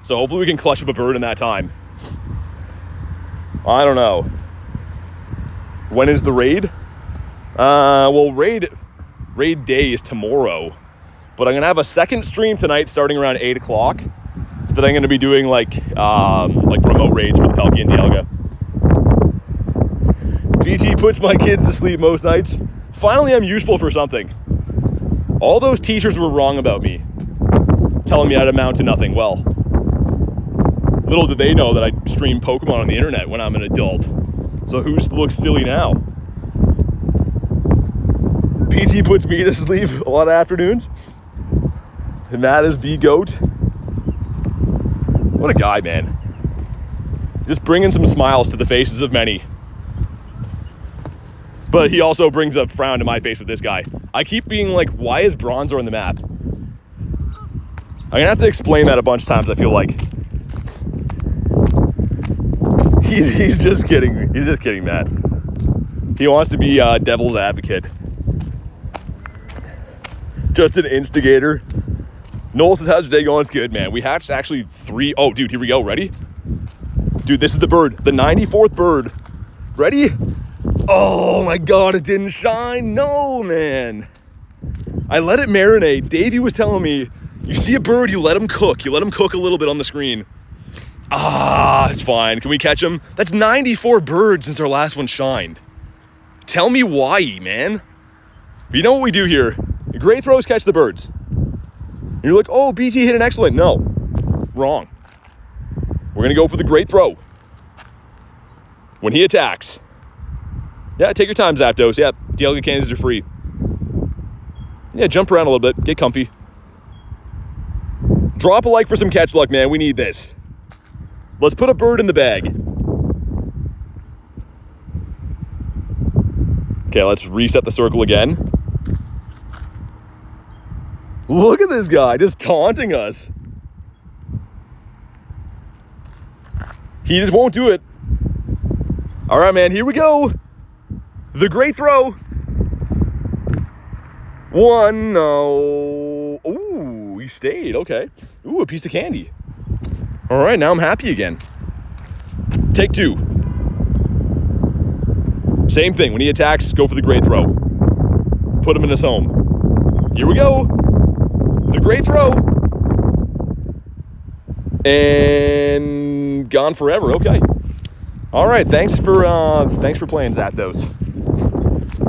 So hopefully we can clutch up a bird in that time. I don't know. When is the raid? Well, raid day is tomorrow. But I'm going to have a second stream tonight starting around 8 o'clock. That I'm going to be doing like remote raids for the Pelkey and Dialga. BT puts my kids to sleep most nights. Finally, I'm useful for something. All those teachers were wrong about me, telling me I'd amount to nothing. Well, little did they know that I stream Pokemon on the internet when I'm an adult. So who looks silly now? PT puts me to sleep a lot of afternoons. And that is the GOAT. What a guy, man. Just bringing some smiles to the faces of many. But he also brings a frown to my face with this guy. I keep being like, why is Bronzor on the map? I'm gonna have to explain that a bunch of times, I feel like. He's just kidding me. He's just kidding, Matt. He wants to be devil's advocate. Just an instigator. Noel says, how's your day going? It's good, man. We hatched actually 3. Oh, dude, here we go. Ready? Dude, this is the bird. The 94th bird. Ready? Oh, my God. It didn't shine. No, man. I let it marinate. Davey was telling me, you see a bird, you let him cook. You let him cook a little bit on the screen. Ah, it's fine. Can we catch him? That's 94 birds since our last one shined. Tell me why, man. But you know what we do here? Great throws catch the birds. And you're like, oh, BT hit an excellent. No, wrong. We're going to go for the great throw. When he attacks. Yeah, take your time, Zapdos. Yeah, Dialga candies are free. Yeah, jump around a little bit. Get comfy. Drop a like for some catch luck, man. We need this. Let's put a bird in the bag. Okay, let's reset the circle again. Look at this guy just taunting us. He just won't do it. All right, man, here we go. The great throw. One, no. Ooh, he stayed, okay. Ooh, a piece of candy. All right, now I'm happy again. Take two. Same thing, when he attacks, go for the great throw. Put him in his home. Here we go. The great throw. And gone forever, okay. All right, thanks for playing Zapdos.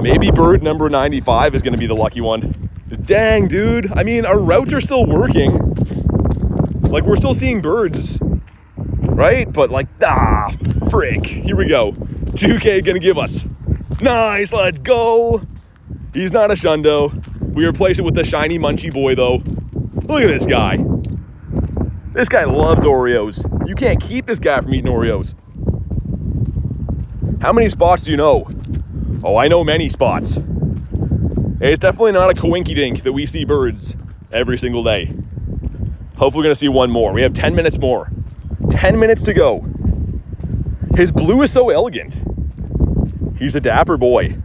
Maybe bird number 95 is gonna be the lucky one. Dang, dude. I mean, our routes are still working. Like, we're still seeing birds, right? But like, frick. Here we go. 2K gonna give us. Nice, let's go. He's not a Shundo. We replace it with the shiny Munchie boy, though. Look at this guy. This guy loves Oreos. You can't keep this guy from eating Oreos. How many spots do you know? Oh, I know many spots. It's definitely not a coinky-dink that we see birds every single day. Hopefully we're gonna see one more. We have 10 minutes more. 10 minutes to go. His blue is so elegant. He's a dapper boy.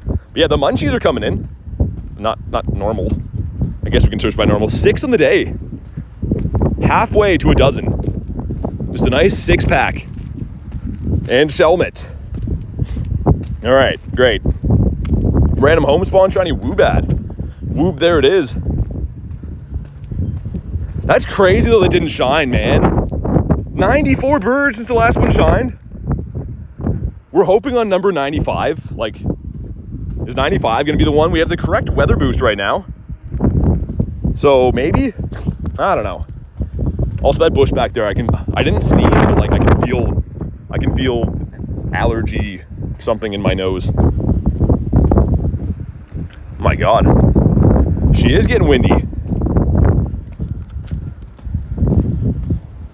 But yeah, the munchies are coming in. Not normal. I guess we can search by normal. 6 on the day. Halfway to a dozen. Just a nice 6-pack. And Shelmet. All right, great. Random home spawn shiny Woobat. Whoop, there it is. That's crazy though that didn't shine, man. 94 birds since the last one shined. We're hoping on number 95. Like, is 95 gonna be the one? We have the correct weather boost right now. So maybe? I don't know. Also that bush back there, I didn't sneeze, but like I can feel allergy something in my nose. My God. She is getting windy.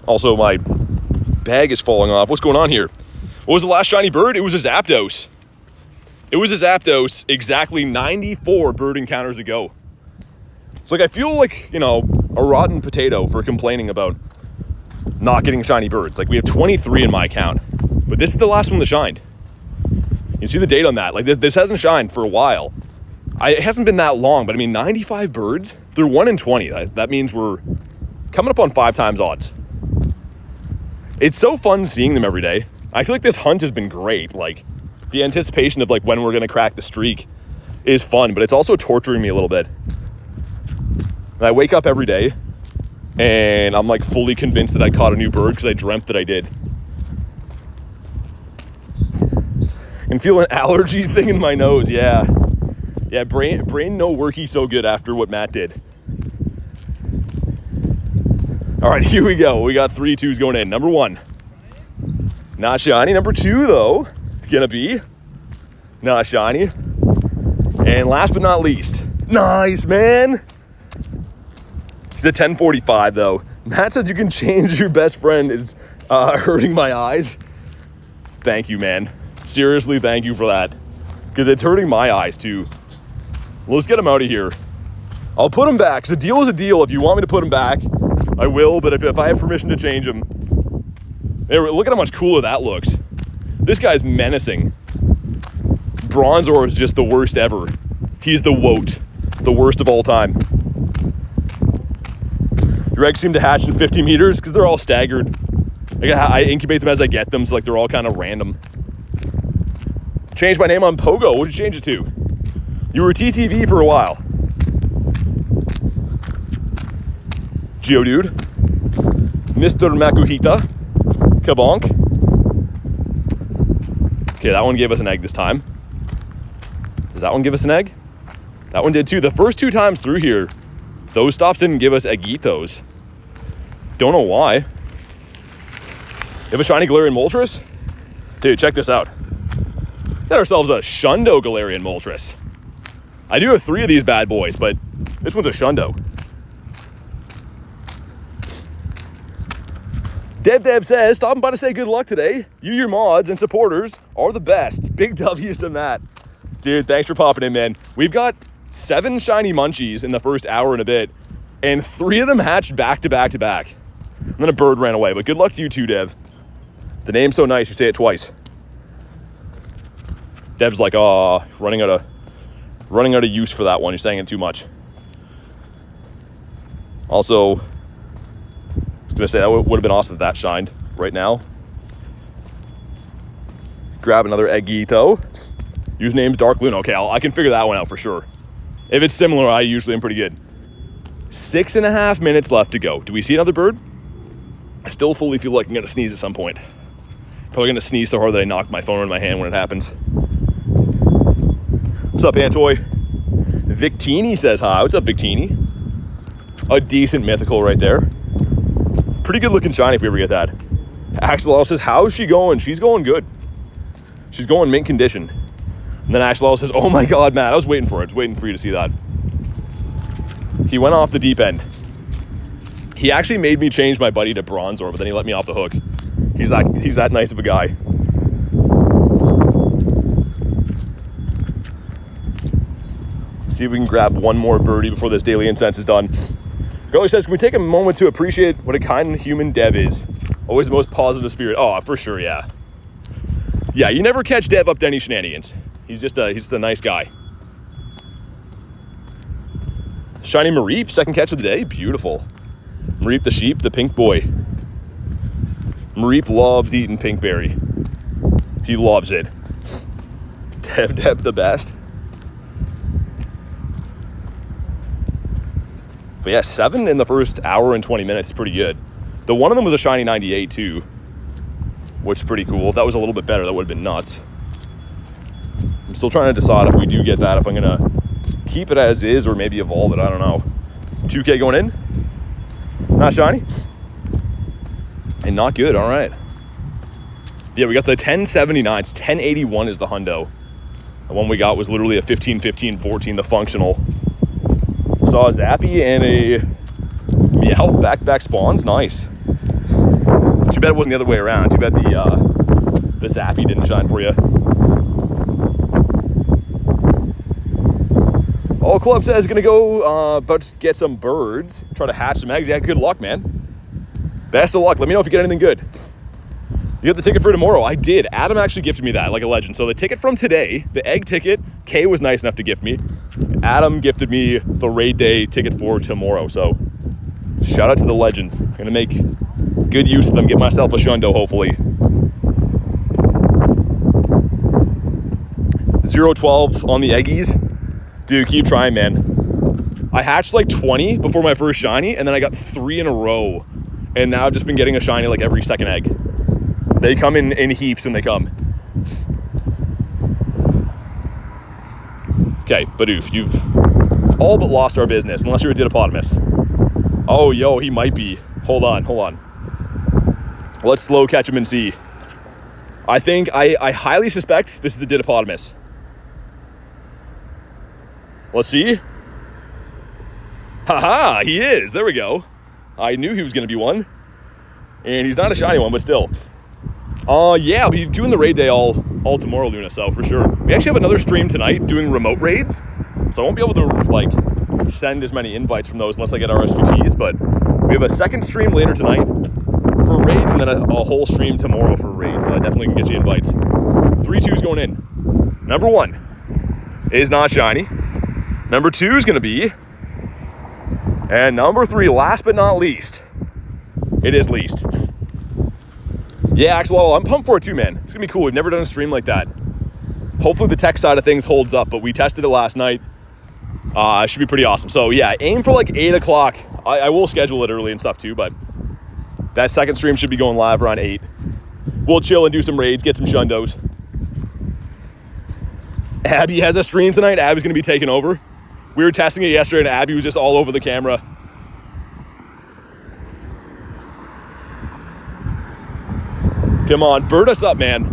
Also, my bag is falling off. What's going on here? What was the last shiny bird? It was a Zapdos. It was a Zapdos exactly 94 bird encounters ago. It's like I feel like, you know, a rotten potato for complaining about not getting shiny birds. Like we have 23 in my account, but this is the last one that shined. You see the date on that. Like this hasn't shined for a while. It hasn't been that long, but I mean 95 birds? They're 1 in 20. That means we're coming up on 5 times odds. It's so fun seeing them every day. I feel like this hunt has been great. Like the anticipation of like when we're gonna crack the streak is fun, but it's also torturing me a little bit. And I wake up every day and I'm like fully convinced that I caught a new bird because I dreamt that I did. And feel an allergy thing in my nose, yeah. Yeah, brain no worky so good after what Matt did. All right, here we go. We got 3 2s going in. Number 1, not shiny. Number 2, though, gonna be not shiny. And last but not least, nice, man. He's a 1045, though. Matt says you can change your best friend is hurting my eyes. Thank you, man. Seriously, thank you for that. Because it's hurting my eyes, too. Let's get him out of here. I'll put him back, because a deal is a deal. If you want me to put him back, I will, but if I have permission to change him. Look at how much cooler that looks. This guy's menacing. Bronzor is just the worst ever. He's the woat. The worst of all time. Your eggs seem to hatch in 50 meters, because they're all staggered. I incubate them as I get them, so like they're all kind of random. Changed my name on Pogo. What did you change it to? You were TTV for a while. Geodude. Mr. Makuhita. Kabonk. Okay, that one gave us an egg this time. Does that one give us an egg? That one did too. The first 2 times through here, those stops didn't give us eggitos. Don't know why. You have a shiny Galarian Moltres? Dude, check this out. Got ourselves a Shundo Galarian Moltres. I do have 3 of these bad boys, but this one's a Shundo. Dev says, stopping by to say good luck today. You, your mods, and supporters are the best. Big W's to Matt. Dude, thanks for popping in, man. We've got 7 shiny munchies in the first hour and a bit, and 3 of them hatched back to back to back. And then a bird ran away, but good luck to you too, Dev. The name's so nice, you say it twice. Dev's like, oh, running out of use for that one. You're saying it too much. Also, I was gonna say that would have been awesome if that shined right now. Grab another Eggito. Username's Dark Luna. Okay, I can figure that one out for sure. If it's similar, I usually am pretty good. 6.5 minutes left to go. Do we see another bird? I still fully feel like I'm gonna sneeze at some point. Probably gonna sneeze so hard that I knock my phone in my hand when it happens. What's up, Antoy? Victini says hi. What's up, Victini? A decent mythical right there. Pretty good looking shiny if we ever get that. Axel says, how's she going? She's going good. She's going mint condition. And then Axel says, oh my God, Matt, I was waiting for it. Waiting for you to see that. He went off the deep end. He actually made me change my buddy to Bronzor, but then he let me off the hook. He's that nice of a guy. See if we can grab one more birdie before this daily incense is done. Girlie says, can we take a moment to appreciate what a kind human Dev is? Always the most positive spirit. Oh, for sure, yeah. Yeah, you never catch Dev up to any shenanigans. He's just a nice guy. Shiny Mareep, second catch of the day. Beautiful. Mareep the sheep, the pink boy. Mareep loves eating pinkberry. He loves it. Dev the best. But yeah, 7 in the first hour and 20 minutes is pretty good. The one of them was a shiny 98 too, which is pretty cool. If that was a little bit better, that would have been nuts. I'm still trying to decide if we do get that, if I'm gonna keep it as is or maybe evolve it, I don't know. 2K going in, not shiny, and not good, all right. Yeah, we got the 1079s, 1081 is the hundo. The one we got was literally a 15, 15, 14, the functional. Saw a Zappy and a Meowth back spawns. Nice. Too bad it wasn't the other way around. Too bad the Zappy didn't shine for you. All Club says gonna go about to get some birds. Try to hatch some eggs. Yeah, good luck, man. Best of luck. Let me know if you get anything good. You got the ticket for tomorrow? I did. Adam actually gifted me that, like a legend. So the ticket from today, the egg ticket, Kay was nice enough to gift me. Adam gifted me the raid day ticket for tomorrow. So shout out to the legends. I'm gonna make good use of them. Get myself a shundo, hopefully. 0-12 on the eggies. Dude, keep trying, man. I hatched like 20 before my first shiny, and then I got 3 in a row. And now I've just been getting a shiny like every second egg. They come in heaps when they come. Okay, Badoof, you've all but lost our business, unless you're a Didiplodomus. Oh, yo, he might be. Hold on. Let's slow catch him and see. I think, I highly suspect this is a Didiplodomus. Let's see. Haha, he is. There we go. I knew he was going to be one. And he's not a shiny one, but still. Yeah, I'll be doing the raid day all tomorrow, Luna, so for sure. We actually have another stream tonight doing remote raids, so I won't be able to, like, send as many invites from those unless I get RSVPs, but we have a second stream later tonight for raids, and then a whole stream tomorrow for raids, so I definitely can get you invites. 3-2's going in. Number 1 is not shiny. Number 2 is going to be, and number 3, last but not least, it is least. Yeah, Axel, I'm pumped for it too, man. It's gonna be cool. We've never done a stream like that. Hopefully the tech side of things holds up, but we tested it last night. It should be pretty awesome. So yeah, aim for like 8 o'clock. I will schedule it early and stuff too, but that second stream should be going live around 8. We'll chill and do some raids, get some shundos. Abby has a stream tonight. Abby's gonna be taking over. We were testing it yesterday and Abby was just all over the camera. Come on, bird us up, man.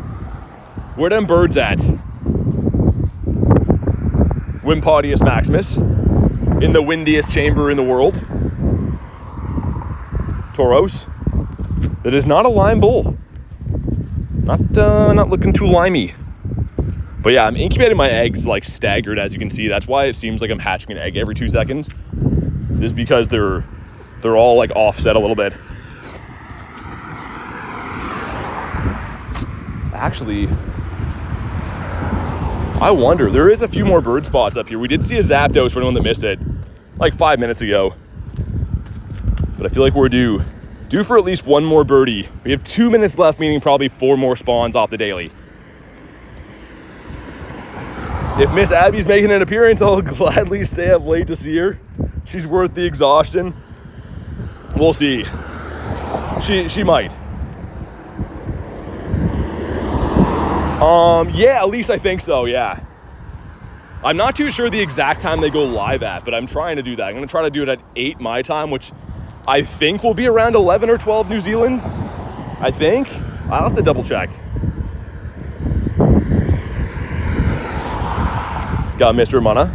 Where them birds at? Wimpodius Maximus. In the windiest chamber in the world. Tauros. That is not a lime bull. Not looking too limey. But yeah, I'm incubating my eggs like staggered, as you can see. That's why it seems like I'm hatching an egg every 2 seconds. Just because they're all like offset a little bit. Actually, I wonder, there is a few more bird spots up here. We did see a Zapdos for anyone that missed it like 5 minutes ago. But I feel like we're due for at least one more birdie. We have 2 minutes left, meaning probably 4 more spawns off the daily. If Miss Abby's making an appearance, I'll gladly stay up late to see her. She's worth the exhaustion. We'll see. She might. Yeah, at least I think so, yeah. I'm not too sure the exact time they go live at, but I'm trying to do that. I'm going to try to do it at 8 my time, which I think will be around 11 or 12 New Zealand. I think. I'll have to double check. Got Mr. Munna.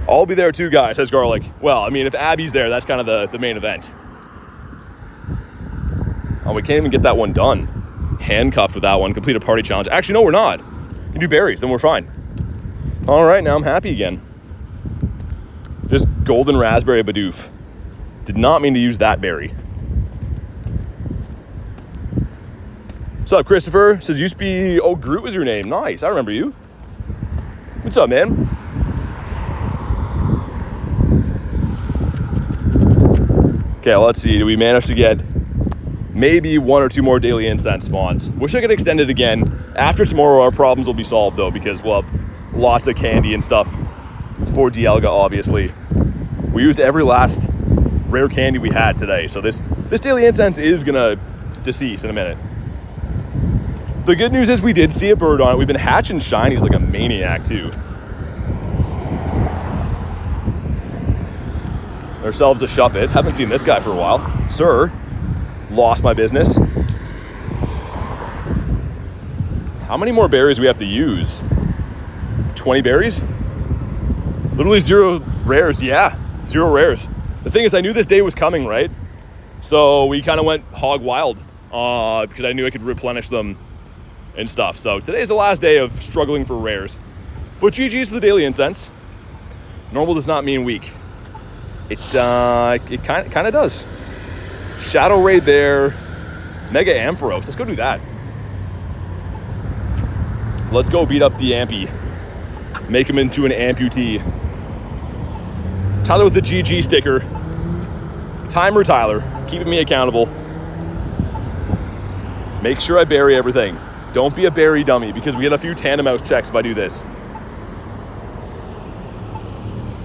I'll be there too, guys, says Garlic. Well, I mean, if Abby's there, that's kind of the main event. Oh, we can't even get that one done. Handcuffed with that one. Complete a party challenge. Actually, no, we're not. We can do berries, then we're fine. All right, now I'm happy again. Just golden raspberry Bidoof. Did not mean to use that berry. What's up, Christopher? Says used to be, oh, Groot was your name. Nice, I remember you. What's up, man? Okay, let's see. Do we manage to get maybe 1 or 2 more daily incense spawns? Wish I could extend it again. After tomorrow, our problems will be solved, though, because we'll have lots of candy and stuff for Dialga, obviously. We used every last rare candy we had today, so this daily incense is gonna decease in a minute. The good news is we did see a bird on it. We've been hatching shinies like a maniac, too. Ourselves a Shuppet. Haven't seen this guy for a while. Sir, lost my business. How many more berries do we have to use? 20 berries? Literally 0 rares. Yeah, 0 rares. The thing is, I knew this day was coming, right? So we kind of went hog wild because I knew I could replenish them and stuff. So today's the last day of struggling for rares. But GG's to the daily incense. Normal does not mean weak. It kind of does. Shadow Raid there. Mega Ampharos. Let's go do that. Let's go beat up the Ampy. Make him into an amputee. Tyler with the GG sticker. Timer Tyler. Keeping me accountable. Make sure I bury everything. Don't be a berry dummy, because we get a few Tandemaus checks if I do this.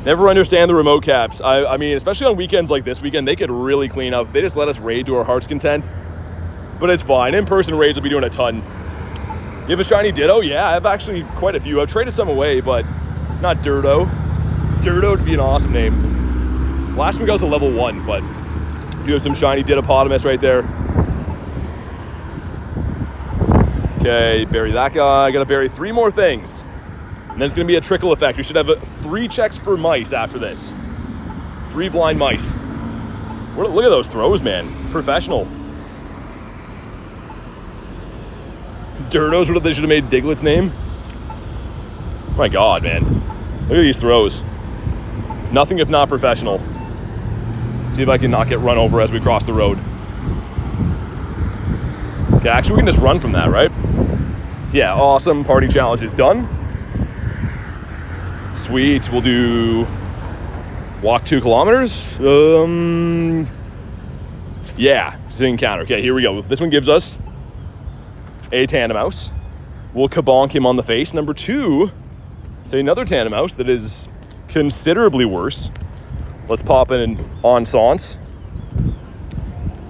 Never understand the remote caps. I mean, especially on weekends like this weekend, they could really clean up. They just let us raid to our heart's content. But it's fine. In-person raids will be doing a ton. You have a shiny Ditto? Yeah, I have actually quite a few. I've traded some away, but not Dirto. Dirto would be an awesome name. Last week I was a level 1, but you have some shiny Dittopotamus right there. Okay, bury that guy. I gotta bury 3 more things. And then it's gonna be a trickle effect. We should have 3 checks for mice after this. 3 blind mice. Look at those throws, man. Professional. Dirtos, what if they should have made Diglett's name? Oh my God, man. Look at these throws. Nothing if not professional. See if I can not get run over as we cross the road. Okay, actually we can just run from that, right? Yeah, awesome. Party challenge is done. Sweet, we'll do walk 2 kilometers. Yeah, it's an encounter. Okay, here we go. This one gives us a Tandemaus. We'll kabonk him on the face. Number 2, say another Tandemaus that is considerably worse. Let's pop in an Ensance.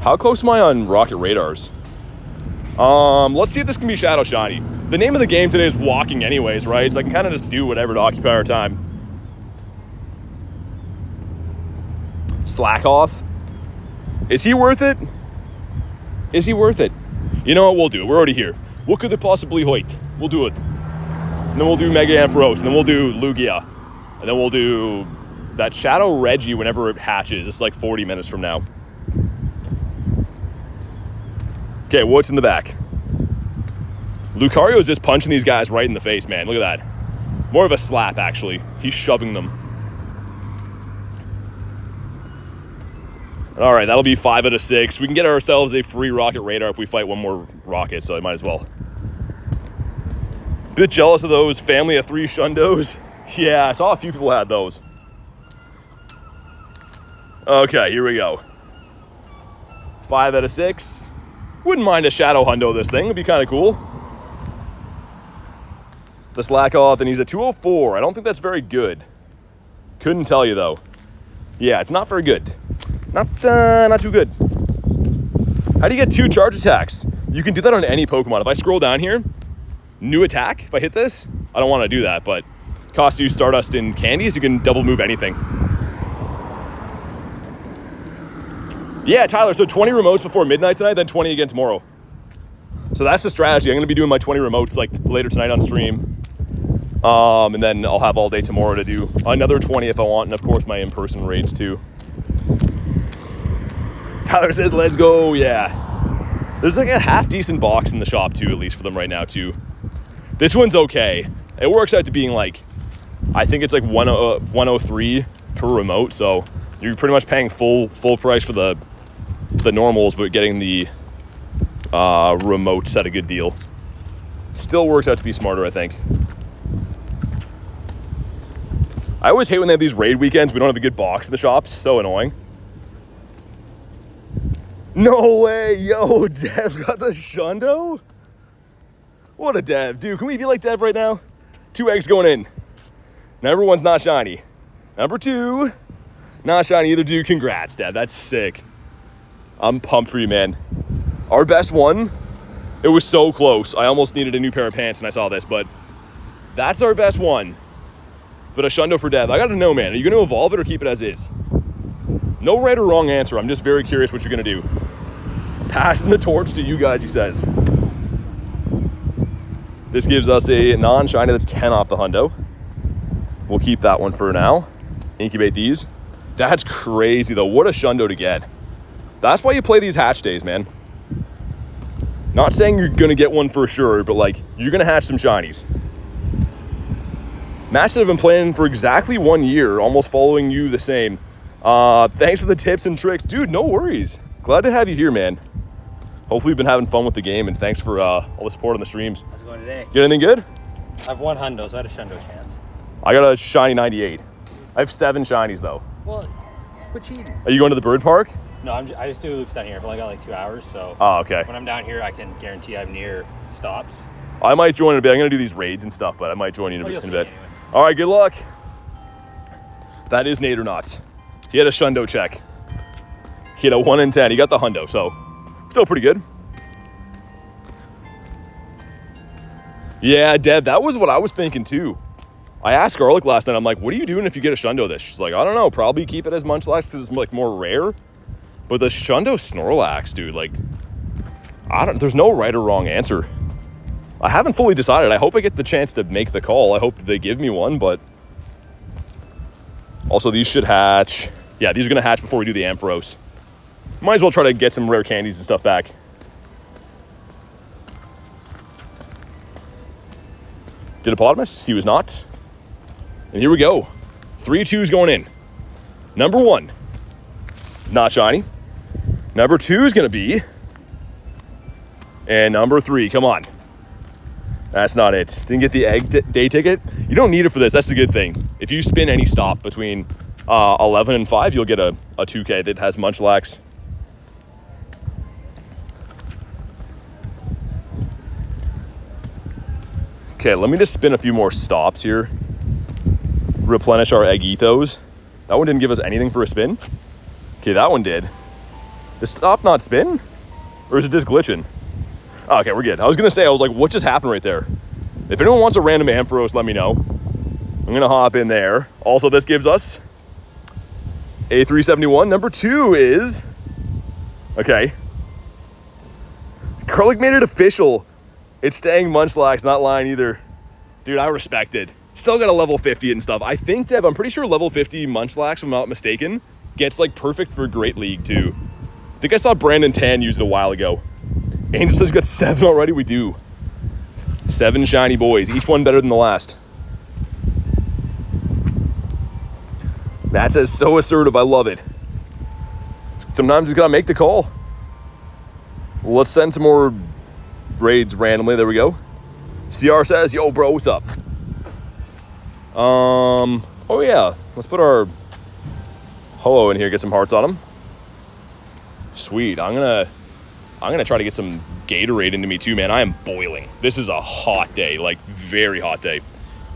How close am I on rocket radars? Let's see if this can be Shadow Shiny. The name of the game today is walking anyways, right? So I can kind of just do whatever to occupy our time. Slack off. Is he worth it? Is he worth it? You know what, we'll do it. We're already here. What could it possibly hoit? We'll do it. And then we'll do Mega Ampharos, and then we'll do Lugia. And then we'll do that Shadow Reggie whenever it hatches. It's like 40 minutes from now. Okay, what's in the back? Lucario's just punching these guys right in the face, man. Look at that. More of a slap, actually. He's shoving them. All right, that'll be 5 out of 6. We can get ourselves a free rocket radar if we fight one more rocket, so I might as well. Bit jealous of those family of 3 Shundos. Yeah, I saw a few people had those. Okay, here we go. 5 out of 6. Wouldn't mind a Shadow Hundo this thing. It'd be kind of cool. The slack off, and he's a 204. I don't think that's very good. Couldn't tell you, though. Yeah, it's not very good. Not too good. How do you get 2 charge attacks? You can do that on any Pokemon. If I scroll down here, new attack, if I hit this, I don't want to do that, but costs you Stardust and candies, you can double move anything. Yeah, Tyler, so 20 remotes before midnight tonight, then 20 again tomorrow. So that's the strategy. I'm going to be doing my 20 remotes like later tonight on stream. And then I'll have all day tomorrow to do another 20 if I want, and of course my in-person raids too. Tyler says, let's go, yeah. There's like a half-decent box in the shop too, at least for them right now too. This one's okay. It works out to being like, I think it's like 103 per remote, so you're pretty much paying full price for the normals, but getting the remotes at a good deal. Still works out to be smarter, I think. I always hate when they have these raid weekends. We don't have a good box in the shop. So annoying. No way. Yo, Dev got the Shundo? What a Dev. Dude, can we be like Dev right now? 2 eggs going in. Number 1's not shiny. Number 2, not shiny either, dude. Congrats, Dev. That's sick. I'm pumped for you, man. Our best one, it was so close. I almost needed a new pair of pants when I saw this, but that's our best one. But a Shundo for Dev. I gotta know, man. Are you gonna evolve it or keep it as is? No right or wrong answer. I'm just very curious what you're gonna do. Passing the torch to you guys, he says. This gives us a non-shiny that's 10 off the hundo. We'll keep that one for now. Incubate these. That's crazy though. What a Shundo to get. That's why you play these hatch days, man. Not saying you're gonna get one for sure, but like, you're gonna hatch some shinies. Match that I've been playing for exactly 1 year, almost following you the same. Thanks for the tips and tricks. Dude, no worries. Glad to have you here, man. Hopefully you've been having fun with the game, and thanks for all the support on the streams. How's it going today? Get anything good? I have 1 hundo, so I had a Shundo chance. I got a shiny 98. I have 7 shinies though. Well, quit cheating. Are you going to the bird park? No, I just do loops down here. I've only got like 2 hours, so. Oh, okay. When I'm down here, I can guarantee I'm near stops. I might join in a bit. I'm gonna do these raids and stuff, but I might join you in a bit. Anyway. All right, good luck. That is Nadernauts. He had a Shundo check. He had a 1 in 10. He got the hundo, so still pretty good. Yeah, Deb, that was what I was thinking too. I asked Garlic last night, I'm like, what are you doing if you get a Shundo this? She's like, I don't know, probably keep it as Munchlax because it's like more rare. But the Shundo Snorlax, dude, like, there's no right or wrong answer. I haven't fully decided. I hope I get the chance to make the call. I hope they give me one, but also these should hatch. Yeah, these are gonna hatch before we do the Ampharos. Might as well try to get some rare candies and stuff back. Dinopotamus, he was not. And here we go. 3 2s going in. Number 1, not shiny. Number 2 is gonna be, and number 3, come on. That's not it. Didn't get the egg day ticket. You don't need it for this. That's a good thing. If you spin any stop between 11 and 5, you'll get a 2K that has Munchlax. Okay, let me just spin a few more stops here. Replenish our egg ethos. That one didn't give us anything for a spin. Okay, that one did. Did stop not spin? Or is it just glitching? Oh, okay, we're good. I was gonna say, I was like, what just happened right there? If anyone wants a random Ampharos, let me know. I'm gonna hop in there. Also, this gives us a 371. Number 2 is, okay. Garlic made it official. It's staying Munchlax, not lying either. Dude, I respect it. Still got a level 50 and stuff. I think, Dev, I'm pretty sure level 50 Munchlax, if I'm not mistaken, gets like perfect for Great League too. I think I saw Brandon Tan use it a while ago. Angel says got 7 already. We do. 7 shiny boys, each one better than the last. Matt says, so assertive, I love it. Sometimes you gotta make the call. Let's send some more raids randomly. There we go. CR says, yo, bro, what's up? Oh yeah, let's put our Ho-Oh in here, get some hearts on him. Sweet, I'm gonna try to get some Gatorade into me too, man. I am boiling. This is a hot day, like very hot day.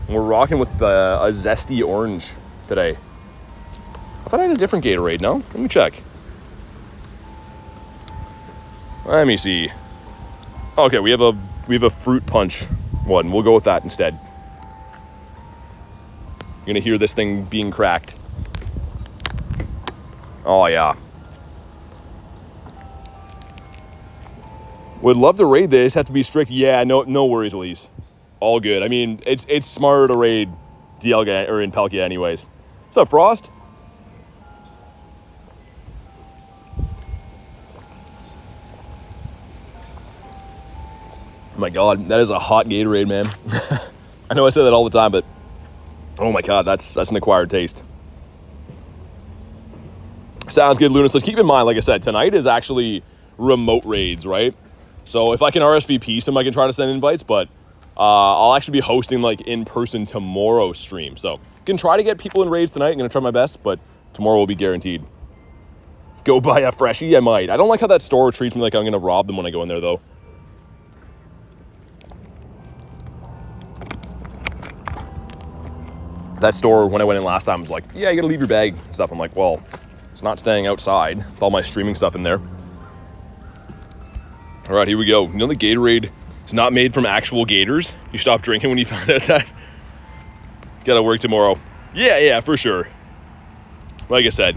And we're rocking with a zesty orange today. I thought I had a different Gatorade, no? Let me check. Let me see. Okay, we have a fruit punch one. We'll go with that instead. You're gonna hear this thing being cracked. Oh yeah. Would love to raid this. Have to be strict. Yeah, no worries, Elise. All good. I mean, it's smarter to raid DL or in Palkia anyways. What's up, Frost? Oh my God, that is a hot Gatorade, man. I know I say that all the time, but oh my God, that's an acquired taste. Sounds good, Luna. So keep in mind, like I said, tonight is actually remote raids, right? So if I can RSVP some, I can try to send invites, but I'll actually be hosting like in person tomorrow stream. So can try to get people in raids tonight. I'm gonna try my best, but tomorrow will be guaranteed. Go buy a freshie? I might. I don't like how that store treats me like I'm gonna rob them when I go in there though. That store, when I went in last time, was like, yeah, you gotta leave your bag and stuff. I'm like, well, it's not staying outside with all my streaming stuff in there. All right, here we go. You know the Gatorade is not made from actual gators? You stopped drinking when you found out that? Gotta work tomorrow. Yeah, for sure. Like I said,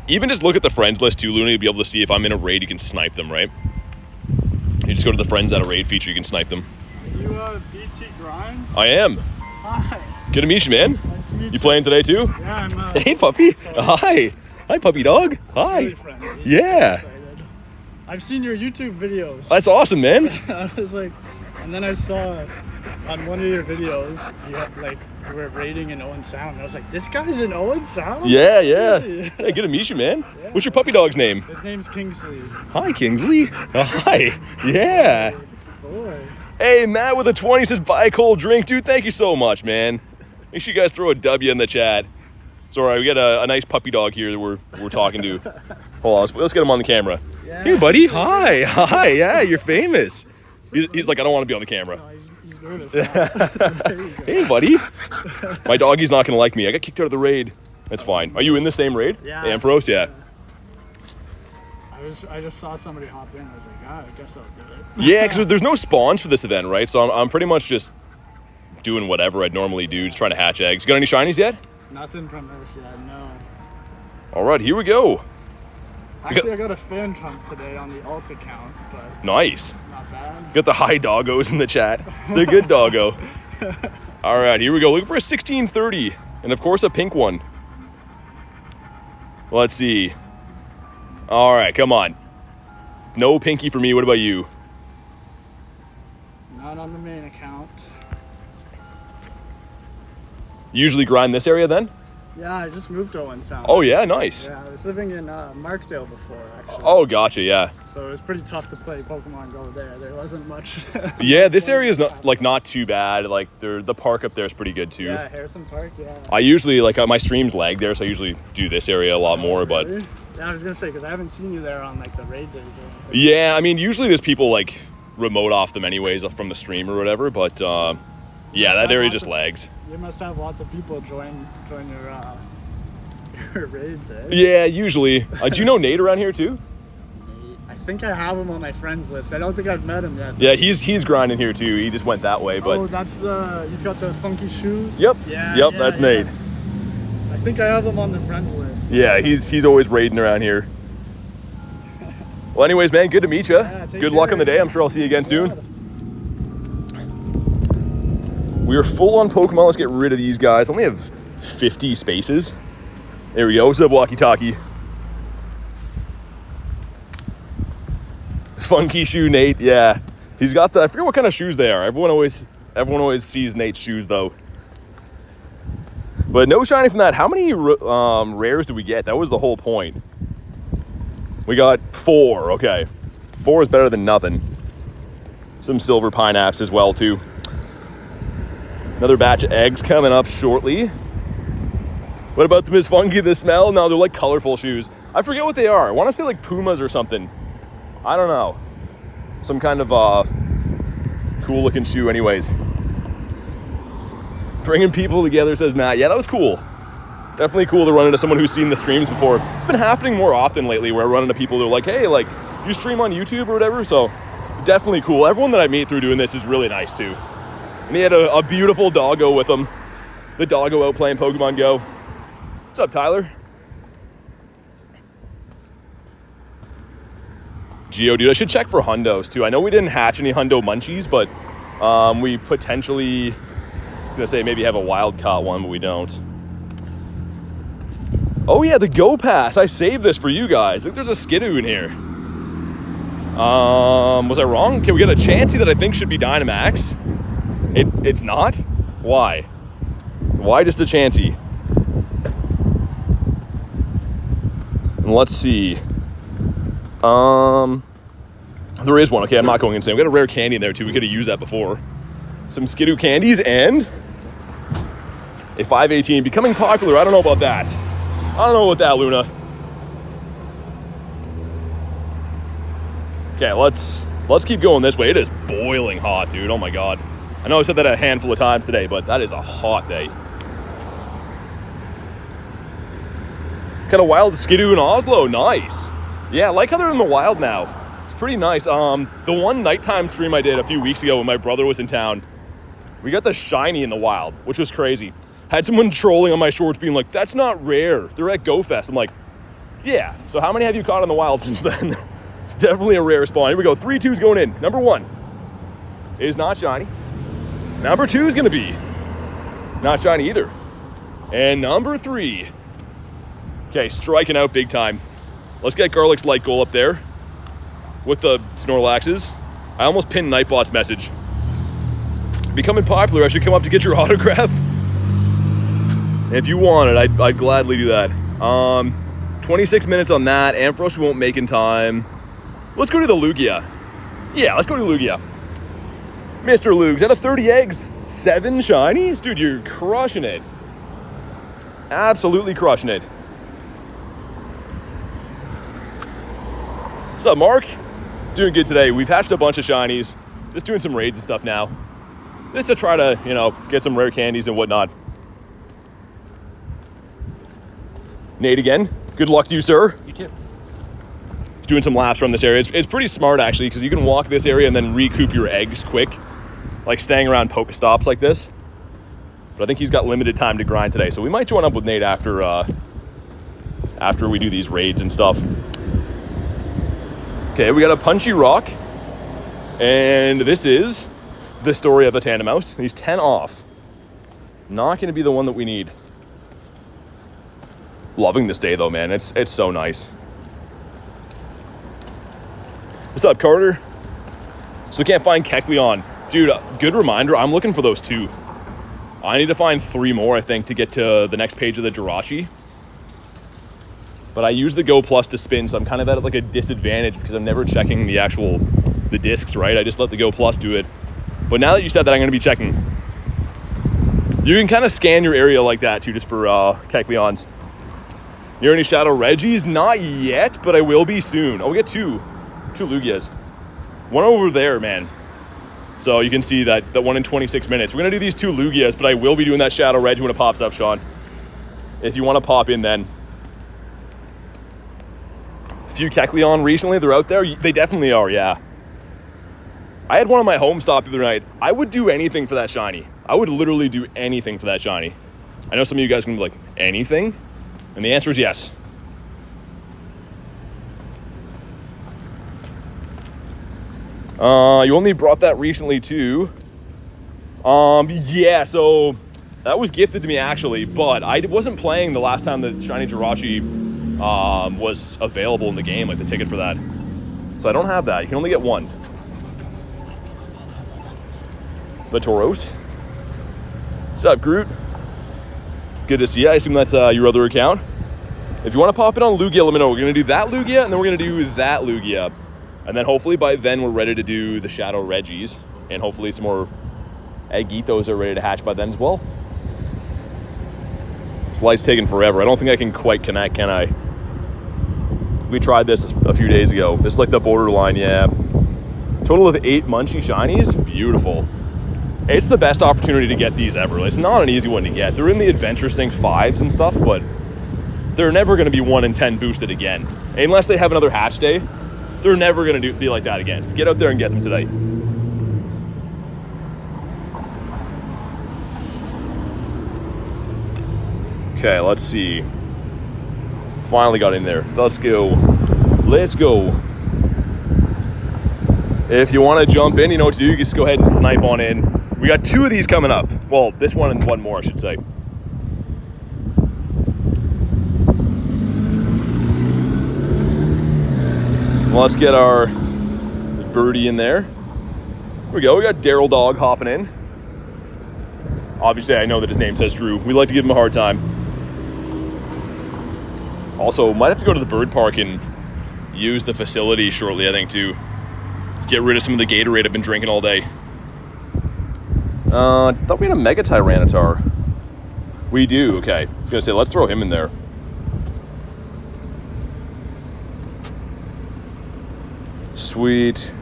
even just look at the friends list too, Luna. You'll be able to see if I'm in a raid, you can snipe them, right? You just go to the friends at a raid feature, you can snipe them. Are you BT Grindz? I am. Hi. Good to meet you, man. Nice to meet you. You playing today too? Yeah, I'm Hey, puppy. Hi. Hi, puppy dog. Hi. really friendly. Yeah. Excited. I've seen your YouTube videos. That's awesome, man. I was like, and then I saw on one of your videos, you were raiding in Owen Sound. And I was like, this guy's in Owen Sound? Yeah. Really? Hey, good to meet you, man. Yeah. What's your puppy dog's name? His name's Kingsley. Hi, Kingsley. Hi. Yeah. Boy. Hey, Matt with a 20 says, buy a cold drink. Dude, thank you so much, man. Make sure you guys throw a W in the chat. It's all right. We got a nice puppy dog here that we're talking to. Hold on. Let's get him on the camera. Yeah. Here, buddy. Hi. Yeah, you're famous. He's like, I don't want to be on the camera. No, he's nervous now. There you go. Hey, buddy. My doggy's not going to like me. I got kicked out of the raid. That's fine. Are you in the same raid? Yeah. The Approx, yeah. I just saw somebody hop in. I was like, I guess I'll do it. Yeah, because there's no spawns for this event, right? So I'm pretty much just doing whatever I'd normally do, just trying to hatch eggs. Got any shinies yet? Nothing from this yet, no. All right, here we go. Actually, I got a fan trump today on the alt account, but Nice. not bad. Got the hi doggos in the chat. It's a good doggo. All right, here we go. Looking for a 1630, and of course a pink one. Let's see. All right, come on. No pinky for me. What about you? Not on the main account. Usually grind this area then? Yeah, I just moved to Owen Sound. Oh yeah, nice. Yeah, I was living in Markdale before, actually. Oh, gotcha, yeah. So it was pretty tough to play Pokemon GO there. There wasn't much. Yeah, this area is not too bad. Like the park up there is pretty good too. Yeah, Harrison Park, yeah. I usually my streams lag there, so I usually do this area a lot more. But Really? Yeah, I was gonna say, because I haven't seen you there on like the raid days or anything. yeah, I mean usually there's people like remote off them anyways from the stream or whatever. But yeah, that area just lags. You must have lots of people join your raids, eh? Yeah, usually. Do you know Nate around here too? I think I have him on my friends list. I don't think I've met him yet. Yeah, he's grinding here too. He just went that way, but Oh, that's he's got the funky shoes? yep, Yeah, that's yeah. Nate. I think I have him on the friends list. Yeah, he's always raiding around here. Well, anyways, man, good to meet you. Yeah, take Good luck care. on the day. I'm sure I'll see you again soon. We are full on Pokemon. Let's get rid of these guys. Only have 50 spaces. There we go. What's up, Walkie Talkie? Funky Shoe Nate. Yeah. He's got the, I forget what kind of shoes they are. Everyone always sees Nate's shoes though. But no shiny from that. How many rares did we get? That was the whole point. We got 4, okay. 4 is better than nothing. Some silver pineapps as well too. Another batch of eggs coming up shortly. What about the Miss Funky, the smell? No, they're like colorful shoes. I forget what they are. I want to say like Pumas or something. I don't know. Some kind of cool looking shoe anyways. Bringing people together, says Matt. Yeah, that was cool. Definitely cool to run into someone who's seen the streams before. It's been happening more often lately where I run into people that are like, hey, like, you stream on YouTube or whatever? So definitely cool. Everyone that I meet through doing this is really nice too. And he had a beautiful doggo with him. The doggo out playing Pokemon GO. What's up, Tyler? Geo, dude, I should check for hundos too. I know we didn't hatch any hundo munchies, but we potentially, I was gonna say maybe have a wild caught one, but we don't. Oh yeah, the Go Pass. I saved this for you guys. Look, there's a Skidoo in here. Was I wrong? Okay, we got a Chansey that I think should be Dynamax. It's not? Why? Why just a Chansey? And let's see. There is one. Okay, I'm not going insane. We got a rare candy in there too. We could have used that before. Some Skidoo candies and a 518 becoming popular. I don't know about that. I don't know about that, Luna. Okay, let's keep going this way. It is boiling hot, dude. Oh my god. I know I said that a handful of times today, but that is a hot day. Got a wild Skidoo in Oslo. Nice. Yeah, I like how they're in the wild now. It's pretty nice. The one nighttime stream I did a few weeks ago when my brother was in town, we got the shiny in the wild, which was crazy. Had someone trolling on my shorts being like, that's not rare. They're at Go Fest. I'm like, yeah. So how many have you caught in the wild since then? Definitely a rare spawn. Here we go. 3 2s going in. Number 1 is not shiny. Number 2 is going to be not shiny either. And number 3. Okay, striking out big time. Let's get Garlic's light goal up there with the Snorlaxes. I almost pinned Nightbot's message. Becoming popular, I should come up to get your autograph. If you want it, I'd gladly do that. 26 minutes on that. Ampharos we won't make in time. Let's go to the Lugia. Yeah, let's go to Lugia. Mr. Lugs, out of 30 eggs, 7 shinies? Dude, you're crushing it. Absolutely crushing it. What's up, Mark? Doing good today. We've hatched a bunch of shinies. Just doing some raids and stuff now. Just to try to, you know, get some rare candies and whatnot. Nate again. Good luck to you, sir. You too. Doing some laps from this area. It's pretty smart actually, because you can walk this area and then recoup your eggs quick, like staying around Pokestops like this. But I think he's got limited time to grind today, so we might join up with Nate after we do these raids and stuff. Okay, we got a Punchy Rock, and this is the story of the Tandem Mouse. He's 10 off. Not going to be the one that we need. Loving this day though, man. It's so nice. What's up, Carter? So can't find Kecleon. Dude, good reminder. I'm looking for those 2. I need to find 3 more, I think, to get to the next page of the Jirachi. But I use the Go Plus to spin, so I'm kind of at like a disadvantage because I'm never checking the discs, right? I just let the Go Plus do it. But now that you said that, I'm going to be checking. You can kind of scan your area like that too, just for Kecleons. Near any Shadow Reggies? Not yet, but I will be soon. Oh, we got 2 Lugias. One over there, man. So you can see that one in 26 minutes. We're going to do these 2 Lugias, but I will be doing that Shadow Reggie when it pops up, Sean. If you want to pop in then. A few Kecleon recently, they're out there. They definitely are, yeah. I had one on my home stop the other night. I would do anything for that shiny. I would literally do anything for that shiny. I know some of you guys are going to be like, anything? And the answer is yes. You only brought that recently too. Yeah, so that was gifted to me actually, but I wasn't playing the last time the Shiny Jirachi was available in the game, like the ticket for that. So I don't have that. You can only get 1. Vatoros. What's up, Groot? Good to see you. I assume that's your other account. If you want to pop in on Lugia, let me know. We're going to do that Lugia, and then we're going to do that Lugia. And then hopefully by then we're ready to do the Shadow Reggies. And hopefully some more Eggitos are ready to hatch by then as well. This light's taking forever. I don't think I can quite connect, can I? We tried this a few days ago. This is like the borderline, yeah. Total of 8 Munchie Shinies. Beautiful. It's the best opportunity to get these ever. It's not an easy one to get. They're in the Adventure Sync 5s and stuff, but they're never going to be 1 in 10 boosted again. Unless they have another hatch day, they're never going to be like that again. So get out there and get them today. Okay, let's see. Finally got in there. Let's go. Let's go. If you want to jump in, you know what to do. You just go ahead and snipe on in. We got 2 of these coming up. Well, this one and one more, I should say. Let's get our birdie in there. Here we go. We got Daryl Dog hopping in. Obviously, I know that his name says Drew. We like to give him a hard time. Also, might have to go to the bird park and use the facility shortly, I think, to get rid of some of the Gatorade I've been drinking all day. I thought we had a Mega Tyranitar. We do, okay. I was gonna say, let's throw him in there. Sweet.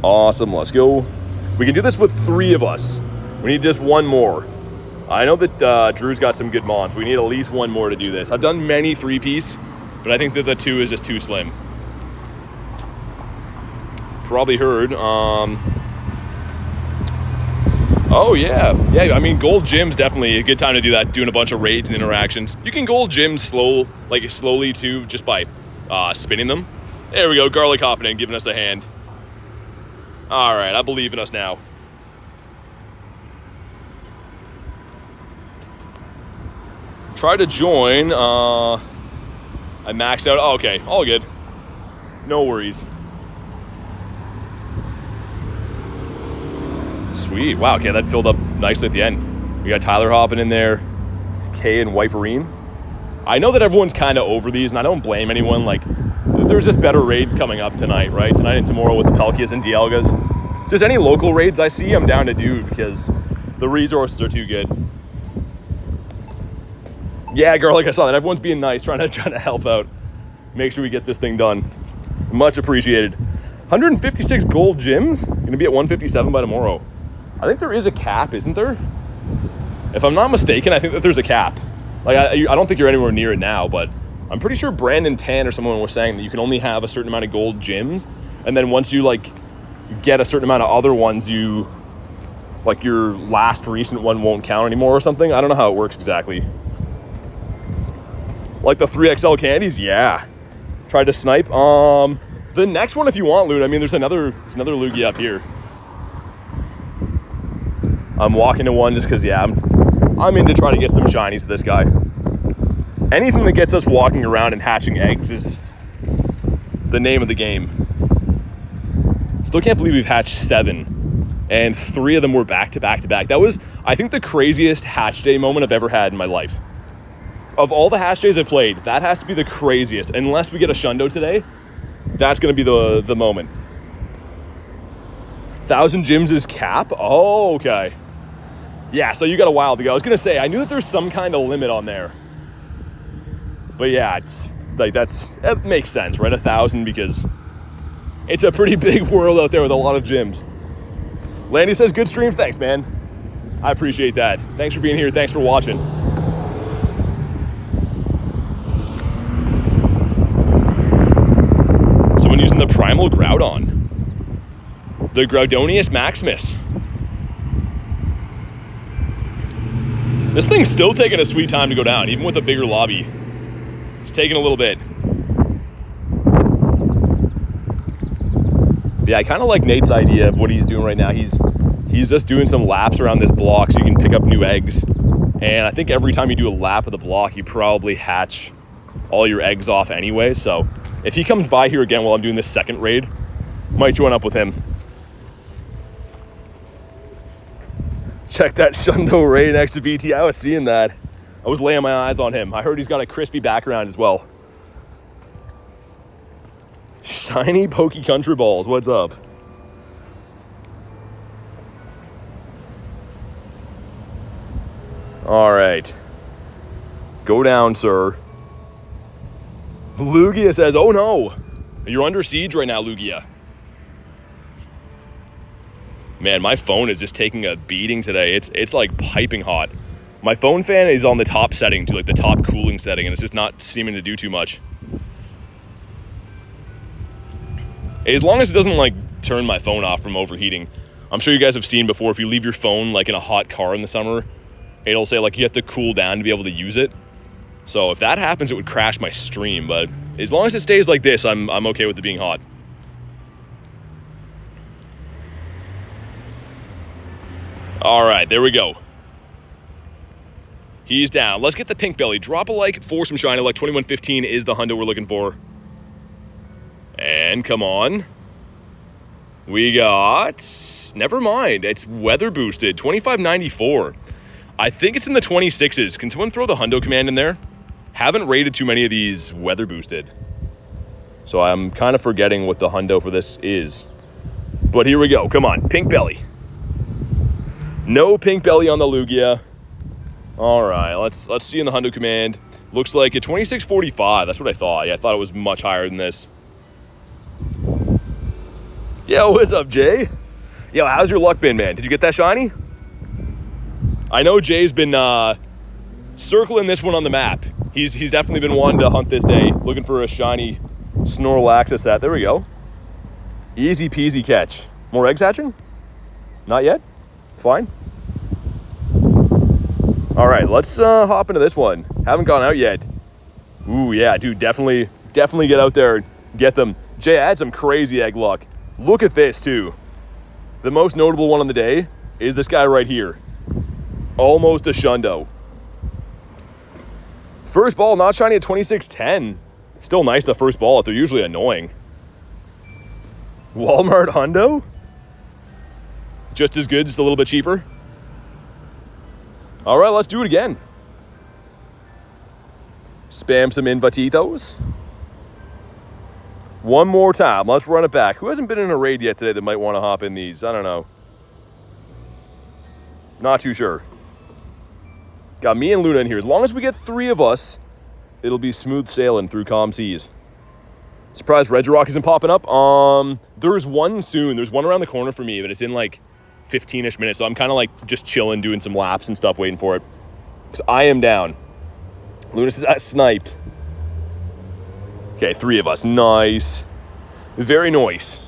Awesome, let's go. We can do this with 3 of us. We need just 1 more. I know that Drew's got some good mons. We need at least 1 more to do this. I've done many 3-piece, but I think that the 2 is just too slim. Probably heard. Oh yeah, I mean, gold gym's definitely a good time to do that. Doing a bunch of raids and interactions. You can gold gyms slowly too, just by spinning them. There we go. Garlic hopping in, giving us a hand. All right, I believe in us now. Try to join. I maxed out. Oh, okay, all good. No worries. Sweet. Wow, okay, that filled up nicely at the end. We got Tyler hopping in there, Kay and Wiferine. I know that everyone's kind of over these, and I don't blame anyone. Like, there's just better raids coming up tonight, right? Tonight and tomorrow with the Pelkias and Dialgas. Just any local raids I see, I'm down to do because the resources are too good. Yeah, Garlic, I saw that. Everyone's being nice, trying to help out. Make sure we get this thing done. Much appreciated. 156 gold gyms. Gonna be at 157 by tomorrow. I think there is a cap, isn't there? If I'm not mistaken, I think that there's a cap. Like, I don't think you're anywhere near it now, but I'm pretty sure Brandon Tan or someone was saying that you can only have a certain amount of gold gyms, and then once you like get a certain amount of other ones, you like your last recent one won't count anymore or something. I don't know how it works exactly. Like the 3XL candies, yeah. Tried to snipe. The next one, if you want, Loon. I mean, there's another Lugia up here. I'm walking to one just because, yeah, I'm into trying to get some shinies to this guy. Anything that gets us walking around and hatching eggs is the name of the game. Still can't believe we've hatched 7, and 3 of them were back to back to back. That was, I think, the craziest hatch day moment I've ever had in my life. Of all the hatch days I played, that has to be the craziest. Unless we get a Shundo today, that's going to be the moment. 1,000 gyms is cap? Oh, okay. Yeah, so you got a while to go. I was going to say, I knew that there's some kind of limit on there. But yeah, it's like that makes sense, right? 1,000, because it's a pretty big world out there with a lot of gyms. Landy says, good streams. Thanks, man. I appreciate that. Thanks for being here. Thanks for watching. Someone using the Primal Groudon. The Groudonius Maximus. This thing's still taking a sweet time to go down, even with a bigger lobby. It's taking a little bit. But yeah, I kind of like Nate's idea of what he's doing right now. He's just doing some laps around this block so you can pick up new eggs. And I think every time you do a lap of the block, you probably hatch all your eggs off anyway. So if he comes by here again while I'm doing this second raid, Might join up with him. Check that Shundo Ray next to BT. I was seeing that. I was laying my eyes on him. I heard he's got a crispy background as well. Shiny Pokey Country Balls, what's up? All right. Go down, sir. Lugia says, oh no. You're under siege right now, Lugia. Man, my phone is just taking a beating today. It's like piping hot. My phone fan is on the top setting, to like the top cooling setting, and it's just not seeming to do too much. As long as it doesn't like turn my phone off from overheating. I'm sure you guys have seen before, if you leave your phone like in a hot car in the summer, it'll say like you have to cool down to be able to use it. So if that happens, it would crash my stream, but as long as it stays like this, I'm okay with it being hot. All right, there we go. He's down. Let's get the pink belly. Drop a like for some shiny luck. 2115 is the hundo we're looking for. And come on. We got, never mind, it's weather boosted, 2594. I think it's in the 26s. Can someone throw the hundo command in there? Haven't rated too many of these weather boosted. So I'm kind of forgetting what the hundo for this is. But here we go, come on, pink belly. No pink belly on the Lugia. All right, let's see in the hundo command. Looks like a 2645, that's what I thought. Yeah, I thought it was much higher than this. Yo, what's up, Jay? Yo, how's your luck been, man? Did you get that shiny? I know Jay's been circling this one on the map. He's definitely been wanting to hunt this day, looking for a shiny Snorlax set. There we go. Easy peasy catch. More eggs hatching? Not yet? Fine. All right, let's hop into this one. Haven't gone out yet. Ooh, yeah, dude, definitely get out there, get them. Jay, I had some crazy egg luck. Look at this, too. The most notable one on the day is this guy right here. Almost a shundo. First ball, not shiny at 2610. Still nice to first ball it. They're usually annoying. Walmart hundo? Just as good, just a little bit cheaper. All right, let's do it again. Spam some invititos. One more time. Let's run it back. Who hasn't been in a raid yet today that might want to hop in these? I don't know. Not too sure. Got me and Luna in here. As long as we get 3 of us, it'll be smooth sailing through calm seas. Surprised Regirock isn't popping up. There's one soon. There's one around the corner for me, but it's in like 15-ish minutes. So I'm kind of like just chilling, doing some laps and stuff, waiting for it. Because I am down. Luna says, I sniped. Okay, 3 of us. Nice. Very nice.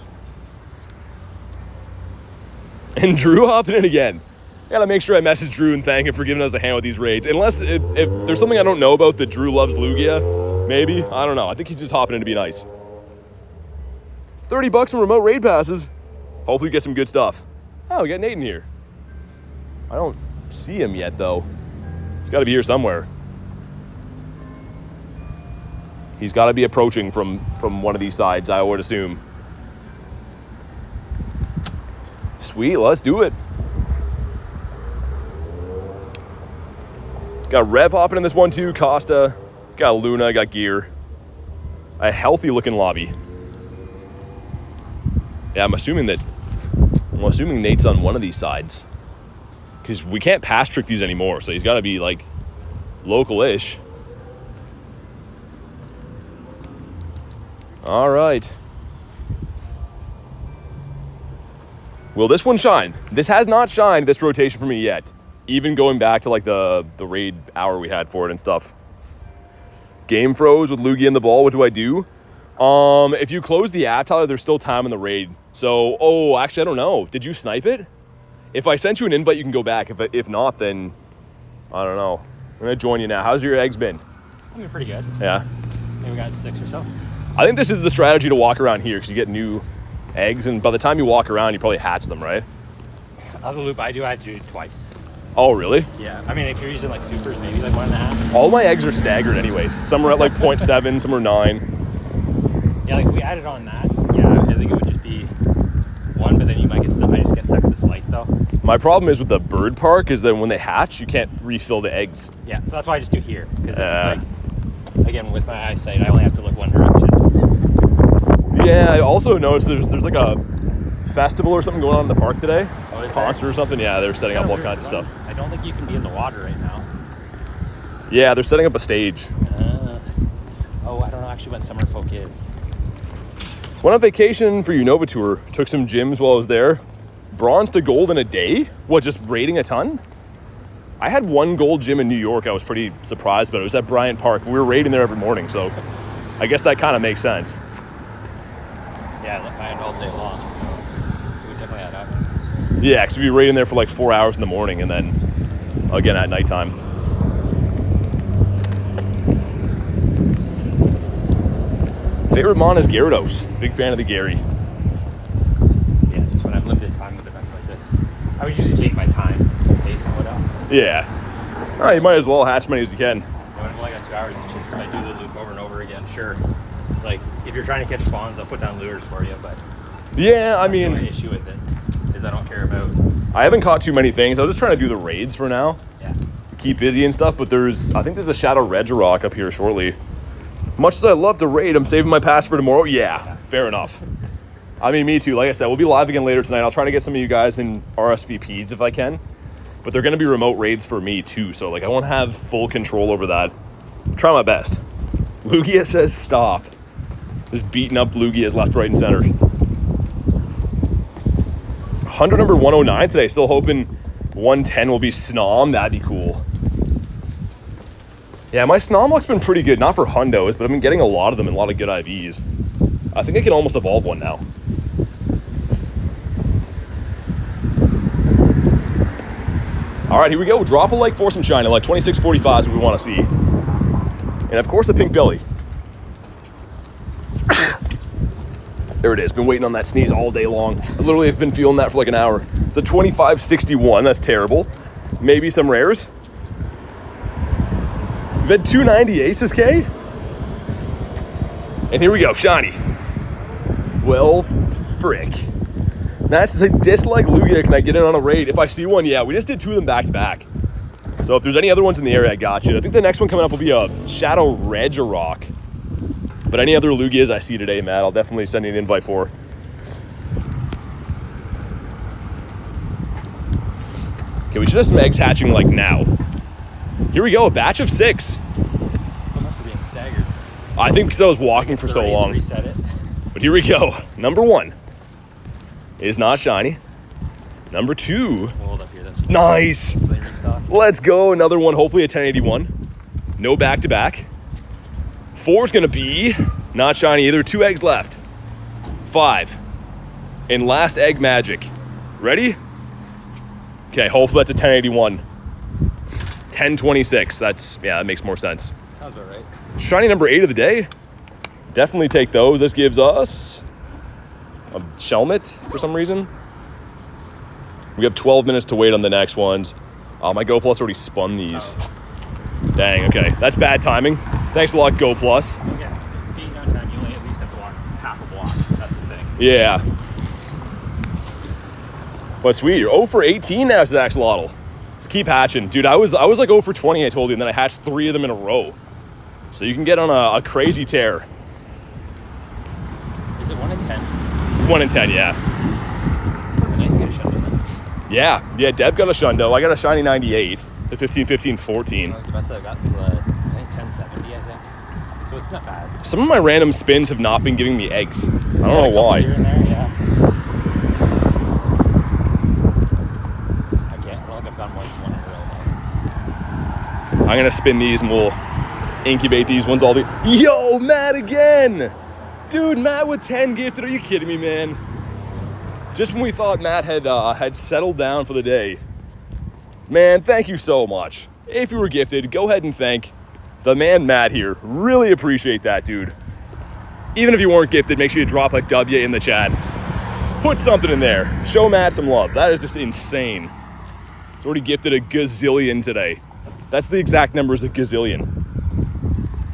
And Drew hopping in again. Gotta make sure I message Drew and thank him for giving us a hand with these raids. Unless if there's something I don't know about that Drew loves Lugia, maybe. I don't know. I think he's just hopping in to be nice. $30 in remote raid passes. Hopefully get some good stuff. Oh, we got Nate in here. I don't see him yet, though. He's got to be here somewhere. He's got to be approaching from one of these sides, I would assume. Sweet, let's do it. Got Rev hopping in this one too, Costa. Got Luna, got Gear. A healthy looking lobby. Yeah, I'm assuming Nate's on one of these sides. Because we can't pass trick these anymore, so he's got to be like local-ish. All right. Will this one shine? This has not shined this rotation for me yet. Even going back to like the raid hour we had for it and stuff. Game froze with Lugia in the ball. What do I do? If you close the app, Tyler, there's still time in the raid. So, actually, I don't know. Did you snipe it? If I sent you an invite, you can go back. If not, then I don't know. I'm gonna join you now. How's your eggs been? They're pretty good. Yeah. Maybe we got 6 or so. I think this is the strategy to walk around here because you get new eggs, and by the time you walk around, you probably hatch them, right? Other loop I have to do it twice. Oh, really? Yeah. I mean, if you're using like supers, maybe like 1.5. All my eggs are staggered anyways. Some are at like 0.7, some are 9. Yeah, like if we added on that, yeah, I think it would just be My problem is with the bird park is that when they hatch, you can't refill the eggs. Yeah, so that's why I just do here. Because it's like, again, with my eyesight, I only have to look one direction. Yeah, I also noticed there's like a festival or something going on in the park today. Oh, is Concert there? or something. Yeah, they're setting up all kinds of stuff. I don't think you can be in the water right now. Yeah, they're setting up a stage. Oh, I don't know actually what Summer Folk is. Went on vacation for Unova Tour. Took some gyms while I was there. Bronze to gold in a day? What, just raiding a ton? I had one gold gym in New York I was pretty surprised about. It was at Bryant Park. We were raiding there every morning, so I guess that kind of makes sense. Yeah, I had all day long, so we definitely had up. Yeah, because we'd be raiding there for like 4 hours in the morning and then again at nighttime. Favorite mon is Gyarados. Big fan of the Gary. Yeah, just when I have limited time with events like this. I would usually take my time, pace and whatnot. Yeah. All right, you might as well hatch as many as you can. And when I've only got 2 hours, it's just because I do the loop over and over again. Sure, like if you're trying to catch spawns, I'll put down lures for you, but Yeah, I the mean, only issue with it is I don't care about. I haven't caught too many things. I was just trying to do the raids for now. Yeah. Keep busy and stuff, but I think there's a Shadow Regirock up here shortly. Much as I love to raid, I'm saving my pass for tomorrow. Yeah, fair enough. I mean, me too. Like I said, we'll be live again later tonight. I'll try to get some of you guys in RSVPs if I can, but they're going to be remote raids for me too, so like I won't have full control over that. Try my best. Lugia says stop. Just beating up Lugias left, right, and center. 100 number 109 today. Still hoping 110 will be Snom. That'd be cool. Yeah, my Snom luck's been pretty good. Not for hundos, but I've been getting a lot of them and a lot of good IVs. I think I can almost evolve one now. All right, here we go. Drop a like for some shiny. Like 2645 is what we want to see. And of course, a pink belly. There it is. Been waiting on that sneeze all day long. I literally have been feeling that for like an hour. It's a 2561. That's terrible. Maybe some rares. We've had 298s this K. And here we go, shiny. Well, frick. Matt says, I dislike Lugia. Can I get in on a raid? If I see one, yeah. We just did 2 of them back to back. So if there's any other ones in the area, I got you. I think the next one coming up will be a Shadow Regirock. But any other Lugias I see today, Matt, I'll definitely send you an invite for. Okay, we should have some eggs hatching like now. Here we go, a batch of 6. So much for being staggered. I think because I was walking for so long. Reset it. But here we go. Number 1 is not shiny. Number 2, We'll hold up here. That's nice. so they restock. Let's go. Another one, hopefully a 1081. No back-to-back. 4 is going to be not shiny either. 2 eggs left. 5. And last egg magic. Ready? Okay, hopefully that's a 1081. 1026. That makes more sense. Sounds about right. Shiny number 8 of the day. Definitely take those. This gives us a Shelmet for some reason. We have 12 minutes to wait on the next ones. My Go Plus already spun these. Dang, okay. That's bad timing. Thanks a lot, Go Plus. Okay. Being downtown, you only at least have to walk half a block. That's the thing. Yeah. But sweet, you're 0 for 18 now, says Axolotl. Just keep hatching. Dude, I was like 0 for 20, I told you, and then I hatched 3 of them in a row. So you can get on a crazy tear. Is it 1 in 10? 1 in 10, yeah. Nice to get a Shundo then. Yeah, Deb got a Shundo. I got a shiny 98, the 15-15-14. The best I got was, I think, 1070, I think. So it's not bad. Some of my random spins have not been giving me eggs. I don't know why. Here and there, yeah. I don't think I've gotten more than 1 in a row. I'm going to spin these and we'll incubate these ones all the... Yo, Matt again! Dude, Matt with 10 gifted. Are you kidding me, man? Just when we thought Matt had settled down for the day. Man, thank you so much. If you were gifted, go ahead and thank the man Matt here. Really appreciate that, dude. Even if you weren't gifted, make sure you drop a W in the chat. Put something in there. Show Matt some love. That is just insane. He's already gifted a gazillion today. That's the exact number as a gazillion.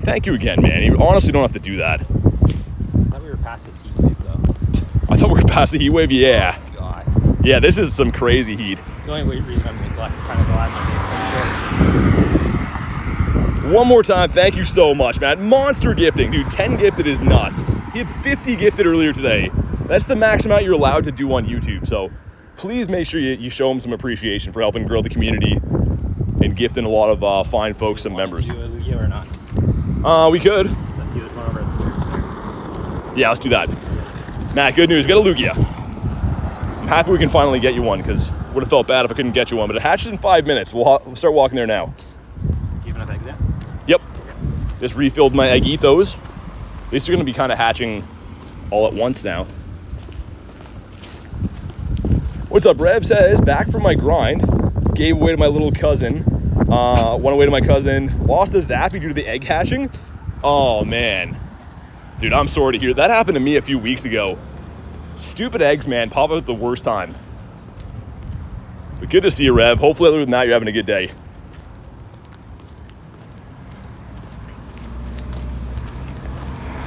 Thank you again, man. You honestly don't have to do that. I thought we were past this heat wave, though. I thought we were past the heat wave, yeah. Oh, God. Yeah, this is some crazy heat. It's the only reason I'm kind of glad my game. One more time, thank you so much, Matt. Monster gifting, dude. 10 gifted is nuts. He had 50 gifted earlier today. That's the max amount you're allowed to do on YouTube. So please make sure you show him some appreciation for helping grow the community and gifting a lot of fine folks some members. Do a Lugia or not? We could. Let's do this one over at the church. Yeah, let's do that. Matt, good news. Got a Lugia. I'm happy we can finally get you one because would have felt bad if I couldn't get you one. But it hatches in 5 minutes. We'll start walking there now. Do you have enough eggs yet? Yep. Just refilled my egg ethos. These are going to be kind of hatching all at once now. What's up? Rev says, back from my grind. Gave away to my little cousin. Went away to my cousin. Lost a Zappy due to the egg hatching. Oh, man. Dude, I'm sorry to hear. That happened to me a few weeks ago. Stupid eggs, man. Pop up at the worst time. But good to see you, Rev. Hopefully, other than that, you're having a good day.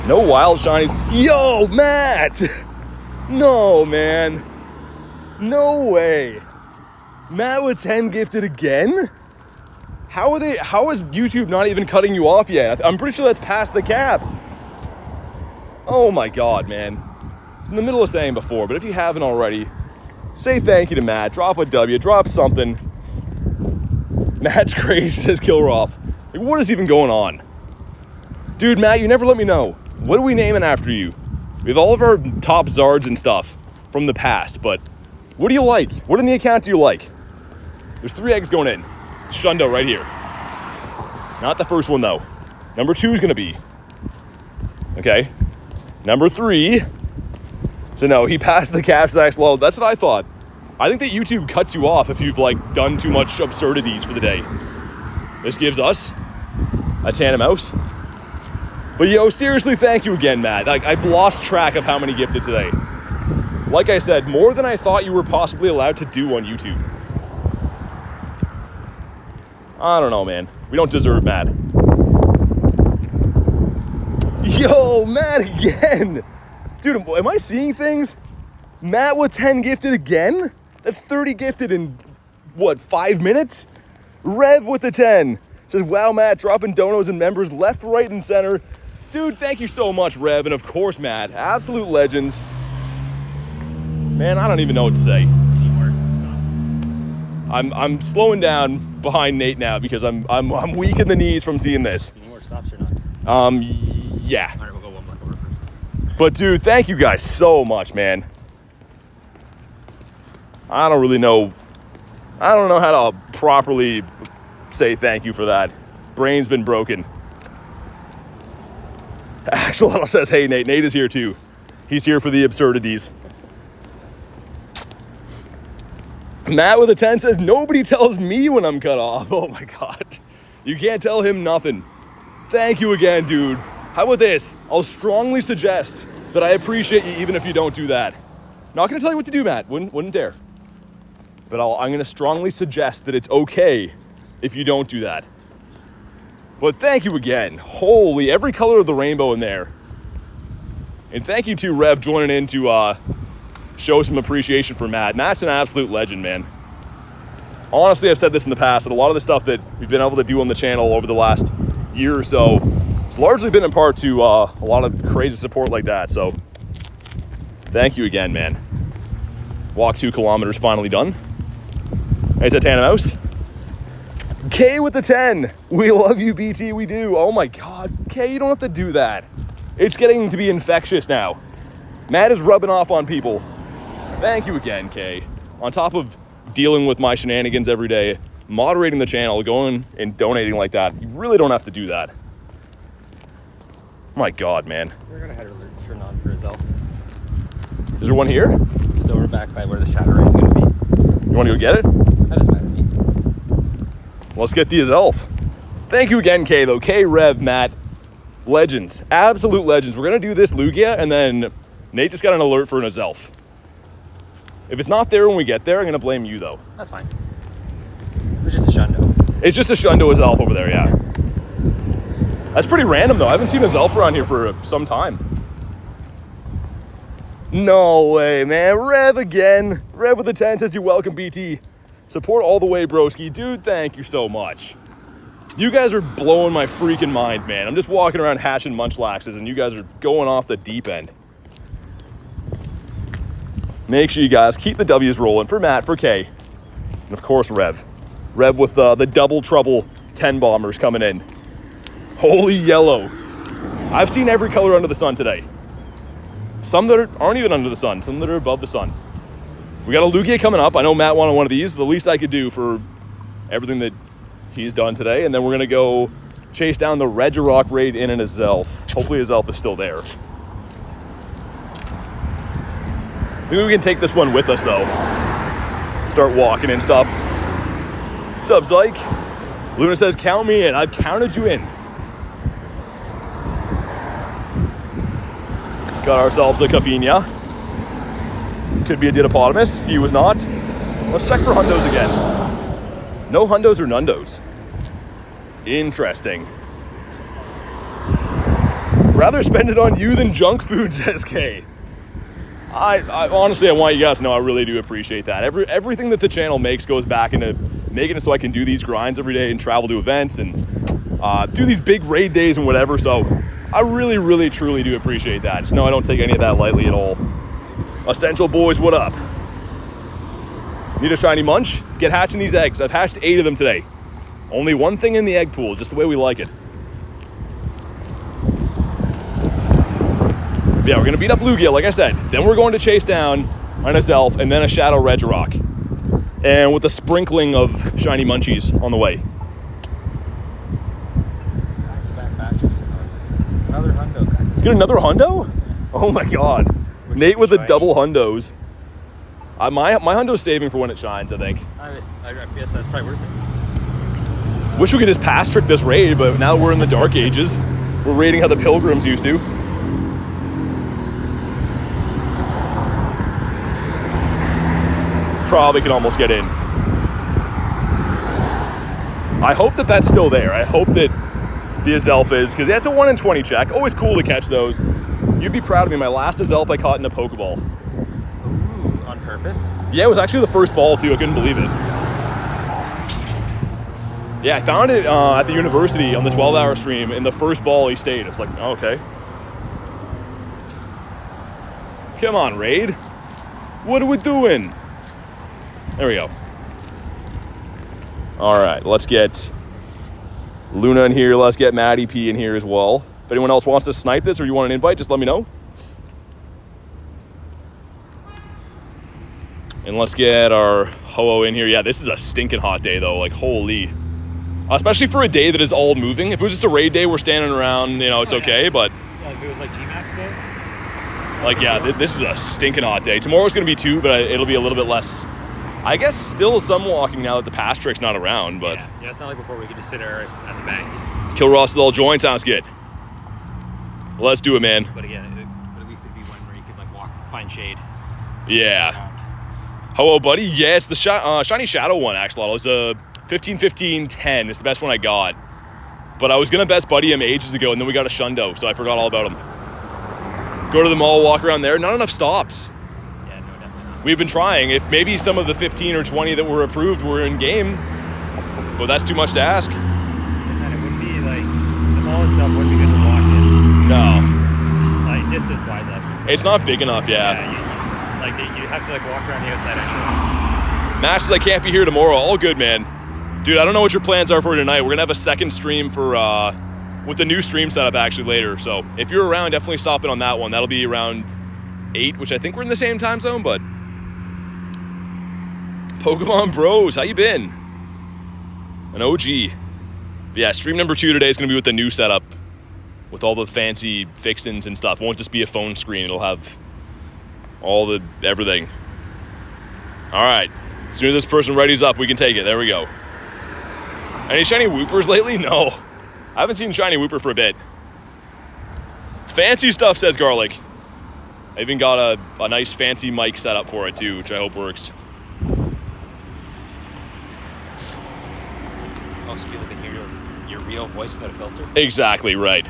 No wild shinies. Yo, Matt! No, man. No way. Matt with 10 gifted again? How is YouTube not even cutting you off yet? I'm pretty sure that's past the cap. Oh my God, man. It's in the middle of saying before, but if you haven't already, say thank you to Matt. Drop a W, drop something. Matt's crazy, says Kilroff. Like, what is even going on? Dude, Matt, you never let me know. What are we naming after you? We have all of our top Zards and stuff from the past, but what do you like? What in the account do you like? There's 3 eggs going in. Shundo right here. Not the first one though. Number 2 is gonna be. Okay. Number 3. So no, he passed the cap sax low. That's what I thought. I think that YouTube cuts you off if you've like done too much absurdities for the day. This gives us a Tana mouse. But yo, seriously, thank you again, Matt. Like, I've lost track of how many gifted today. Like I said, more than I thought you were possibly allowed to do on YouTube. I don't know, man. We don't deserve Matt. Yo, Matt again. Dude, am I seeing things? Matt with 10 gifted again? That's 30 gifted in, what, 5 minutes? Rev with the 10. Says, wow, Matt, dropping donos and members left, right, and center. Dude, thank you so much, Rev. And of course, Matt. Absolute legends. Man, I don't even know what to say. I'm slowing down behind Nate now because I'm weak in the knees from seeing this. Any more stops or not? Yeah. All right, we'll go one block over first. But dude, thank you guys so much, man. I don't know how to properly say thank you for that. Brain's been broken. Axolotl says, hey Nate. Nate is here too. He's here for the absurdities. Matt with a 10 says, nobody tells me when I'm cut off. Oh my God. You can't tell him nothing. Thank you again, dude. How about this? I'll strongly suggest that I appreciate you even if you don't do that. Not gonna tell you what to do, Matt. Wouldn't dare. But I'm gonna strongly suggest that it's okay if you don't do that. But thank you again. Holy, every color of the rainbow in there. And thank you to Rev joining in to show some appreciation for Matt. Matt's an absolute legend, man. Honestly, I've said this in the past, but a lot of the stuff that we've been able to do on the channel over the last year or so, it's largely been in part to a lot of crazy support like that. So thank you again, man. Walk 2 kilometers finally done. Hey, it's a Tana mouse. K with the 10. We love you, BT. We do. Oh my God. K, you don't have to do that. It's getting to be infectious now. Matt is rubbing off on people. Thank you again, Kay. On top of dealing with my shenanigans every day, moderating the channel, going and donating like that, you really don't have to do that. My God, man. We're gonna head alert turn on for his elf. Is there one here? So we're back by where the shadow ray is gonna be. You want to go get it? That doesn't matter to me. Let's get these elf. Thank you again, Kay, though. Kay, Rev, Matt. Legends. Absolute legends. We're gonna do this Lugia, and then Nate just got an alert for an Azelf. If it's not there when we get there, I'm gonna blame you though. That's fine. It's just a shundo. It's just a Shundo Azelf over there, yeah. That's pretty random though. I haven't seen Azelf around here for some time. No way, man. Rev again. Rev with the 10 says you're welcome, BT. Support all the way, broski. Dude, thank you so much. You guys are blowing my freaking mind, man. I'm just walking around hatching Munchlaxes, and you guys are going off the deep end. Make sure you guys keep the W's rolling for Matt, for Kay, and of course Rev. Rev with the double trouble 10 bombers coming in. Holy yellow. I've seen every color under the sun today. Some that aren't even under the sun, some that are above the sun. We got a Lugia coming up. I know Matt wanted one of these. The least I could do for everything that he's done today. And then we're going to go chase down the Regirock raid in an Azelf. Hopefully Azelf is still there. Maybe we can take this one with us, though. Start walking and stuff. What's up, Zyke? Luna says, count me in. I've counted you in. Got ourselves a Cafinha. Could be a Didapodimus. He was not. Let's check for hundos again. No hundos or nundos. Interesting. Rather spend it on you than junk food, says Kay. I honestly, I want you guys to know I really do appreciate that. Everything that the channel makes goes back into making it so I can do these grinds every day and travel to events and do these big raid days and whatever. So I really, really, truly do appreciate that. Just know I don't take any of that lightly at all. Essential boys, what up? Need a shiny munch? Get hatching these eggs. I've hatched 8 of them today. Only one thing in the egg pool, just the way we like it. Yeah, we're gonna beat up Lugia, like I said. Then we're going to chase down an Azelf and then a Shadow Regirock. And with a sprinkling of shiny munchies on the way. Back-to-back batches. Another hundo. Get another hundo? Oh my god. Nate with the double hundos. My hundo's saving for when it shines, I think. I guess that's probably worth it. Wish we could just pass trick this raid, but now we're in the dark ages. We're raiding how the pilgrims used to. Probably can almost get in. I hope that that's still there. I hope that the Azelf is, because that's a 1 in 20 check. Always cool to catch those. You'd be proud of me. My last Azelf I caught in a Pokeball. Ooh, on purpose? Yeah, it was actually the first ball too. I couldn't believe it. Yeah, I found it at the university on the 12-hour stream, and the first ball he stayed. It's like, oh, okay. Come on, raid. What are we doing? There we go. All right, let's get Luna in here. Let's get Maddie P in here as well. If anyone else wants to snipe this or you want an invite, just let me know. And let's get our Ho-Oh in here. Yeah, this is a stinking hot day though. Like, holy. Especially for a day that is all moving. If it was just a raid day, we're standing around, you know, it's okay, but... Yeah, if it was like G-Max day? Like, yeah, this is a stinking hot day. Tomorrow's going to be 2, but it'll be a little bit less... I guess still some walking now that the pass trick's not around, but... Yeah, it's not like before we could just sit at the bank. Kill Ross is all joined, sounds good. Let's do it, man. But again, at least it'd be one where you could like walk, find shade. Yeah. Hello, buddy. Yeah, it's the Shiny Shadow one, Axolotl. It's a 15-15-10. It's the best one I got. But I was going to best buddy him ages ago, and then we got a Shundo, so I forgot all about him. Go to the mall, walk around there. Not enough stops. Yeah, no, definitely not. We've been trying. If maybe some of the 15 or 20 that were approved were in game, but that's too much to ask. And then it wouldn't be like, the mall itself wouldn't be good to walk in. No. Like, distance-wise, actually. It's not big enough, yeah. You have to like walk around the outside anyway. Max says I can't be here tomorrow. All good, man. Dude, I don't know what your plans are for tonight. We're gonna have a second stream for with the new stream setup actually later. So if you're around, definitely stop in on that one. That'll be around 8, which I think we're in the same time zone, but Pokemon Bros, how you been? An OG. Yeah, stream number 2 today is gonna be with the new setup, with all the fancy fixins and stuff. It won't just be a phone screen. It'll have all the everything. All right. As soon as this person readies up, we can take it. There we go. Any shiny Woopers lately? No. I haven't seen shiny Wooper for a bit. Fancy stuff, says Garlic. I even got a nice fancy mic set up for it too, which I hope works. Also, people can hear your real voice without a filter. Exactly right.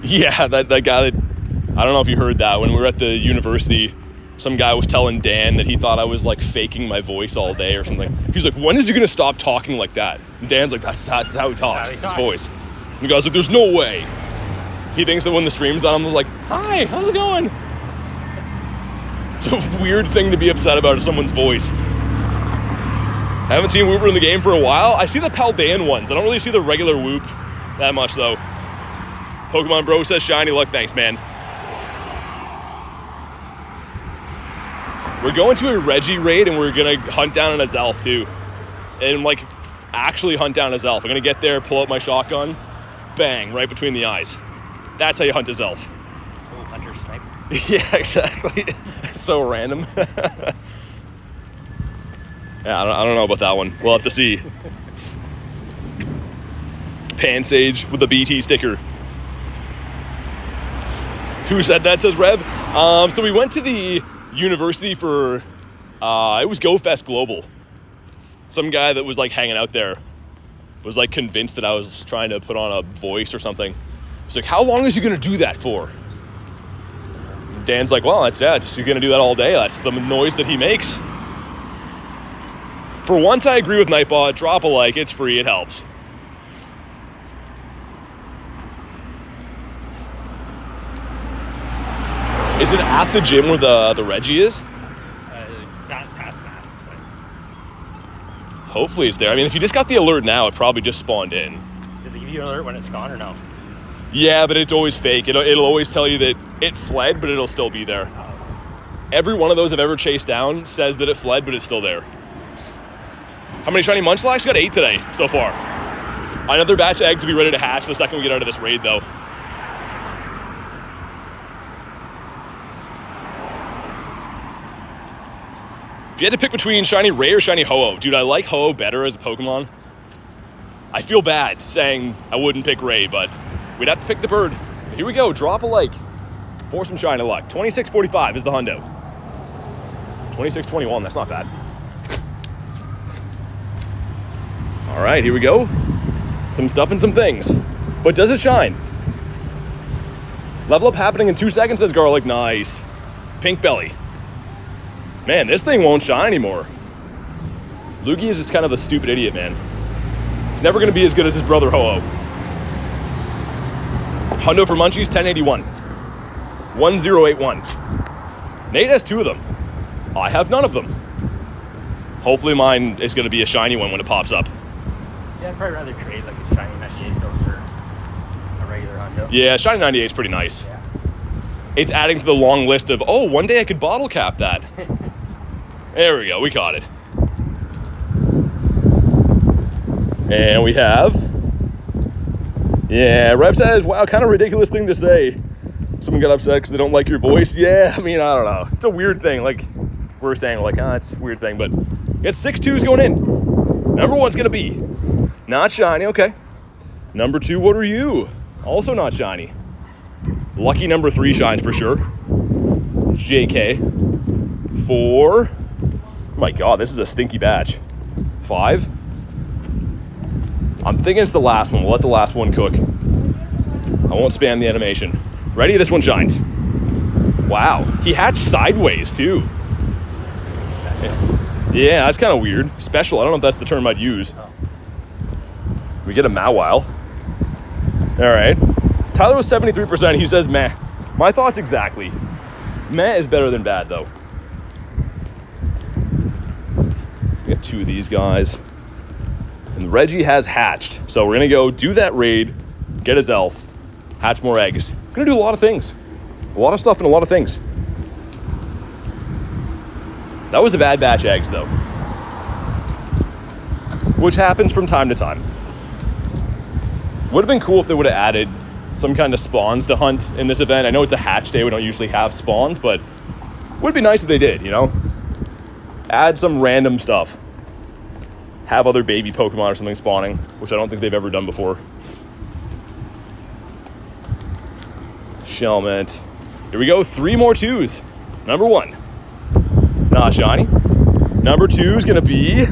Yeah, that guy that, I don't know if you heard that, when we were at the university, some guy was telling Dan that he thought I was like faking my voice all day or something. He's like, when is he gonna stop talking like that? And Dan's like, that's how he talks, his voice. And the guy's like, there's no way. He thinks that when the stream's on, I'm like, hi, how's it going? It's a weird thing to be upset about, is someone's voice. I haven't seen Whooper in the game for a while. I see the Paldean ones. I don't really see the regular Whoop that much though. Pokemon Bro says shiny luck, thanks man. We're going to a Reggie raid and we're gonna hunt down an Azelf too. And like actually hunt down Azelf. I'm gonna get there, pull out my shotgun, bang, right between the eyes. That's how you hunt Azelf. Oh, hunter sniper. Yeah, exactly. It's so random. Yeah, I don't know about that one. We'll have to see. Pansage with the BT sticker. Who said that, says Reb? So we went to the university for, it was Go Fest Global. Some guy that was like hanging out there was like convinced that I was trying to put on a voice or something. He's like, how long is he gonna do that for? Dan's like, well, you're gonna do that all day. That's the noise that he makes. For once, I agree with Nightbot. Drop a like, it's free, it helps. Is it at the gym where the Reggie is? Not past that. But... Hopefully it's there. I mean, if you just got the alert now, it probably just spawned in. Does it give you an alert when it's gone or no? Yeah, but it's always fake. It'll always tell you that it fled, but it'll still be there. Every one of those I've ever chased down says that it fled, but it's still there. How many shiny Munchlax? Got 8 today so far. Another batch of eggs will be ready to hatch the second we get out of this raid, though. If you had to pick between shiny Ray or shiny Ho-Oh, dude, I like Ho-Oh better as a Pokemon. I feel bad saying I wouldn't pick Ray, but we'd have to pick the bird. Here we go, drop a like for some shiny luck. 26.45 is the hundo. 26.21, that's not bad. All right, here we go. Some stuff and some things. But does it shine? Level up happening in 2 seconds, says Garlic. Nice. Pink belly. Man, this thing won't shine anymore. Luigi is just kind of a stupid idiot, man. He's never going to be as good as his brother Ho-Oh. Hundo for Munchies, 1081. 1081. Nate has 2 of them. I have none of them. Hopefully mine is going to be a shiny one when it pops up. Yeah, I'd probably rather trade like a shiny 98 though for a regular hundo. Yeah, shiny 98 is pretty nice. Yeah. It's adding to the long list of, oh, one day I could bottle cap that. There we go, we caught it. And we have, yeah, Rep says, wow, kind of ridiculous thing to say. Someone got upset because they don't like your voice. Yeah, I mean, I don't know. It's a weird thing. Like, we're saying, like, it's a weird thing, but you got 6 2s going in. Number 1's going to be not shiny, okay. Number 2, what are you? Also not shiny. Lucky number 3 shines for sure. JK. 4. Oh my god, this is a stinky batch. 5. I'm thinking it's the last one. We'll let the last one cook. I won't spam the animation. Ready? This one shines. Wow. He hatched sideways too. Yeah, that's kind of weird. Special. I don't know if that's the term I'd use. We get a Mawile. All right. Tyler was 73%. He says meh. My thoughts exactly. Meh is better than bad though. We got 2 of these guys. And Reggie has hatched. So we're gonna go do that raid, get his elf, hatch more eggs. We're gonna do a lot of things. A lot of stuff and a lot of things. That was a bad batch of eggs though. Which happens from time to time. Would have been cool if they would have added some kind of spawns to hunt in this event. I know it's a hatch day, we don't usually have spawns, but would be nice if they did, you know? Add some random stuff. Have other baby Pokemon or something spawning, which I don't think they've ever done before. Shelmet. Here we go, 3 more 2s. Number 1, not shiny. Number 2 is gonna be,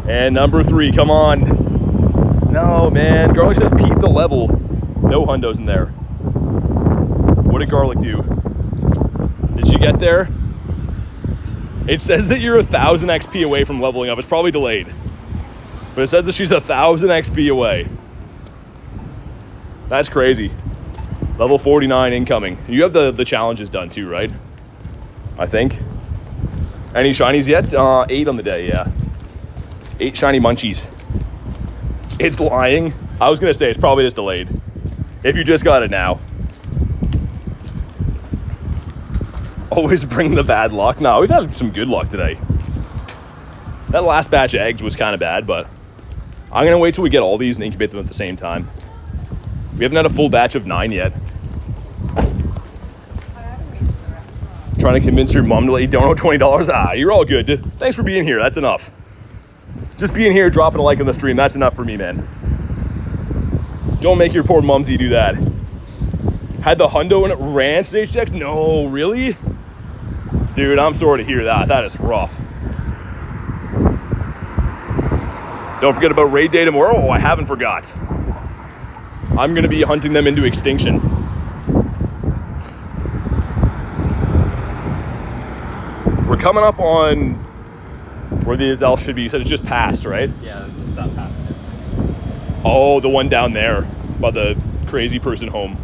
and number 3, come on. No, man, Garlic says peep the level. No hundos in there. What did Garlic do? Did she get there? It says that you're 1,000 XP away from leveling up. It's probably delayed. But it says that she's 1,000 XP away. That's crazy. Level 49 incoming. You have the challenges done too, right? I think. Any shinies yet? 8 on the day, yeah. 8 shiny munchies. It's lying. I was gonna say it's probably just delayed. If you just got it now. Always bring the bad luck. No, we've had some good luck today. That last batch of eggs was kind of bad, but I'm gonna wait till we get all these and incubate them at the same time. We haven't had a full batch of 9 yet. Trying to convince your mom to let you dono $20. Ah, you're all good. Thanks for being here. That's enough. Just being here, dropping a like on the stream, that's enough for me, man. Don't make your poor mumsy do that. Had the hundo and it ran stage checks? No, really? Dude, I'm sorry to hear that. That is rough. Don't forget about raid day tomorrow. Oh, I haven't forgot. I'm gonna be hunting them into extinction. We're coming up on where the Azelf should be. You said it's just past, right? Yeah, it's not past it. Oh, the one down there by the crazy person home.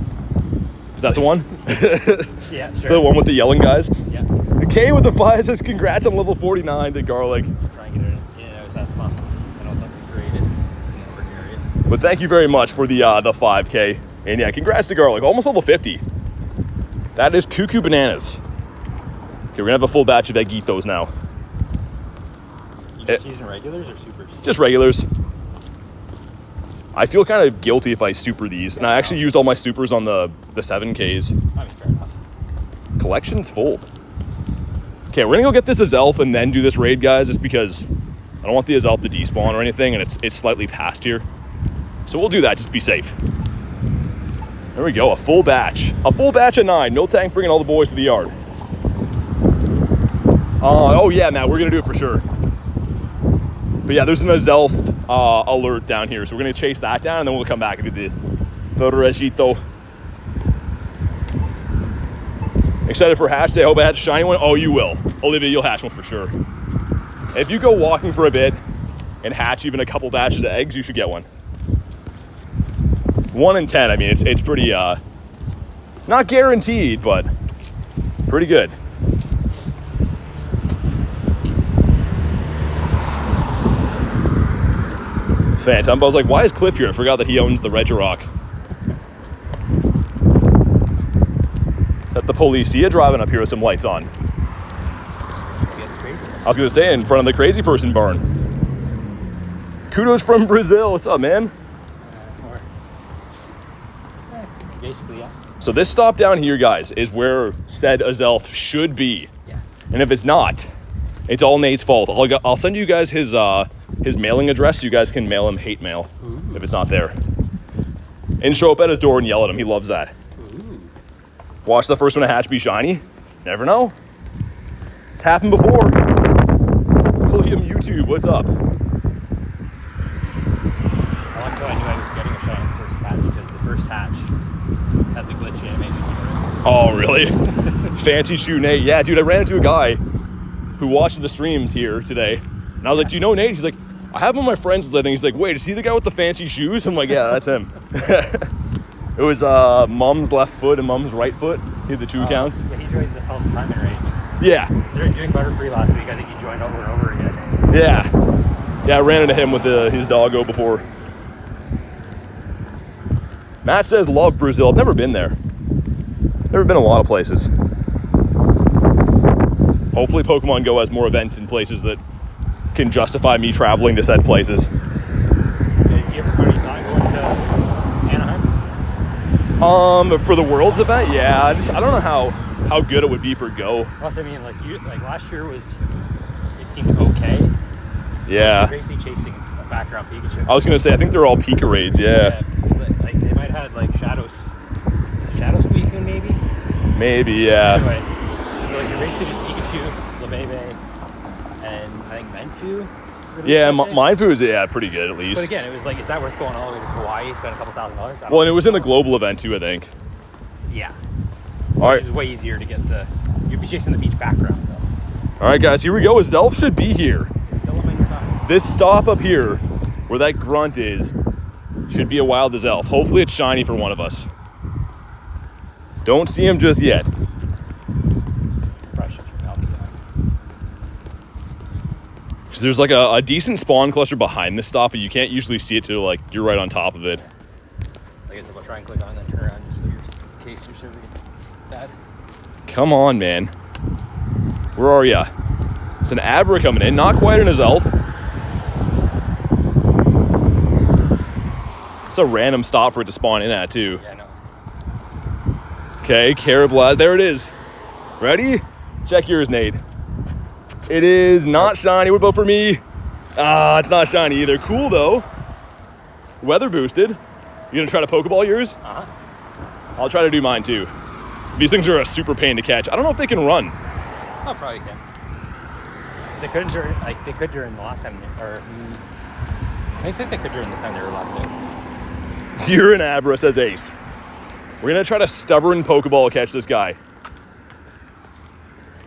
Is that the one? Yeah, sure. The one with the yelling guys? Yeah. The K with the 5 says congrats on level 49 to Garlic. Try and get it in. Yeah, it was that spot. I know something created in the work area. But thank you very much for the 5K. And yeah, congrats to Garlic. Almost level 50. That is cuckoo bananas. Okay, we're gonna have a full batch of Eggitos now. You just using regulars or supers? Just regulars. I feel kind of guilty if I super these. And I actually used all my supers on the 7Ks. I mean, fair enough. Collection's full. Okay, we're gonna go get this Azelf and then do this raid, guys, just because I don't want the Azelf to despawn or anything, and it's slightly past here. So we'll do that, just to be safe. There we go, a full batch. A full batch of 9. Miltank bringing all the boys to the yard. Oh yeah, Matt, we're gonna do it for sure. But yeah, there's an Azelf alert down here, so we're gonna chase that down, and then we'll come back and do the regito. Excited for hatch day. I hope I hatch a shiny one. Oh, you will. Olivia, you'll hatch one for sure. If you go walking for a bit and hatch even a couple batches of eggs, you should get one. 1 in 10, I mean, it's pretty, not guaranteed, but pretty good. Phantom, but I was like, why is Cliff here? I forgot that he owns the Regirock. That the policia driving up here with some lights on. I was gonna say, in front of the crazy person barn. Kudos from Brazil. What's up, man? That's more. Basically, yeah. So this stop down here, guys, is where said Azelf should be. Yes. And if it's not, it's all Nate's fault. I'll send you guys his mailing address so you guys can mail him hate mail. Ooh. If it's not there. And show up at his door and yell at him. He loves that. Ooh. Watch the first one to hatch be shiny. Never know. It's happened before. William YouTube, what's up? I like how I knew I was getting a shot in the first hatch because the first hatch had the glitchy animation on it. Oh, really? Fancy shoe Nate. Yeah, dude, I ran into a guy who watched the streams here today. And I was like, do you know Nate? He's like, I have one of my friends, I think. He's like, wait, is he the guy with the fancy shoes? I'm like, yeah, that's him. It was Mom's left foot and Mom's right foot. He had the 2 accounts. Yeah, he joins us all the time in raids. Yeah. They're doing Butterfree last week. I think he joined over and over again. Yeah. Yeah, I ran into him with his doggo before. Matt says, love Brazil. I've never been there. Never been a lot of places. Hopefully Pokemon GO has more events in places that can justify me traveling to said places. Did you ever put any thought going to Anaheim? For the Worlds event, yeah. I don't know how good it would be for Go. Plus, I mean, like last year it seemed okay. Yeah. You're basically chasing a background Pikachu. I was gonna say, I think they're all Pika raids, yeah. Like they might have had like Shadow Squeaking maybe? Maybe, yeah. Anyway, like you're basically just Pikachu, Lebebe, and I think Menfu, Yeah, mine food was pretty good at least. But again, it was like, is that worth going all the way to Hawaii, spend a couple $1,000s? Well, and it was in the global event too, I think. Yeah. All right. It was way easier to get you'd be chasing the beach background though. All right, guys, here we go. Zelf should be here. It's still on your thumb. This stop up here, where that grunt is, should be a wild as elf. Hopefully it's shiny for one of us. Don't see him just yet. Probably should have helped you out. Because there's like a decent spawn cluster behind this stop, but you can't usually see it till like you're right on top of it. I guess I'll try and click on and then turn around just so in case your server gets bad. Come on, man. Where are ya? It's an Abra coming in, not quite an Azelf. It's a random stop for it to spawn in at too. Yeah, I know. Okay, Carablad, there it is. Ready? Check yours, Nate. It is not shiny. What about for me? It's not shiny either. Cool though. Weather boosted. You gonna try to Pokeball yours? Uh-huh. I'll try to do mine too. These things are a super pain to catch. I don't know if they can run. Oh, probably can. They could during the last time, I think they could during the time they were last day. You're an Abra, says Ace. We're gonna try to stubborn Pokeball catch this guy.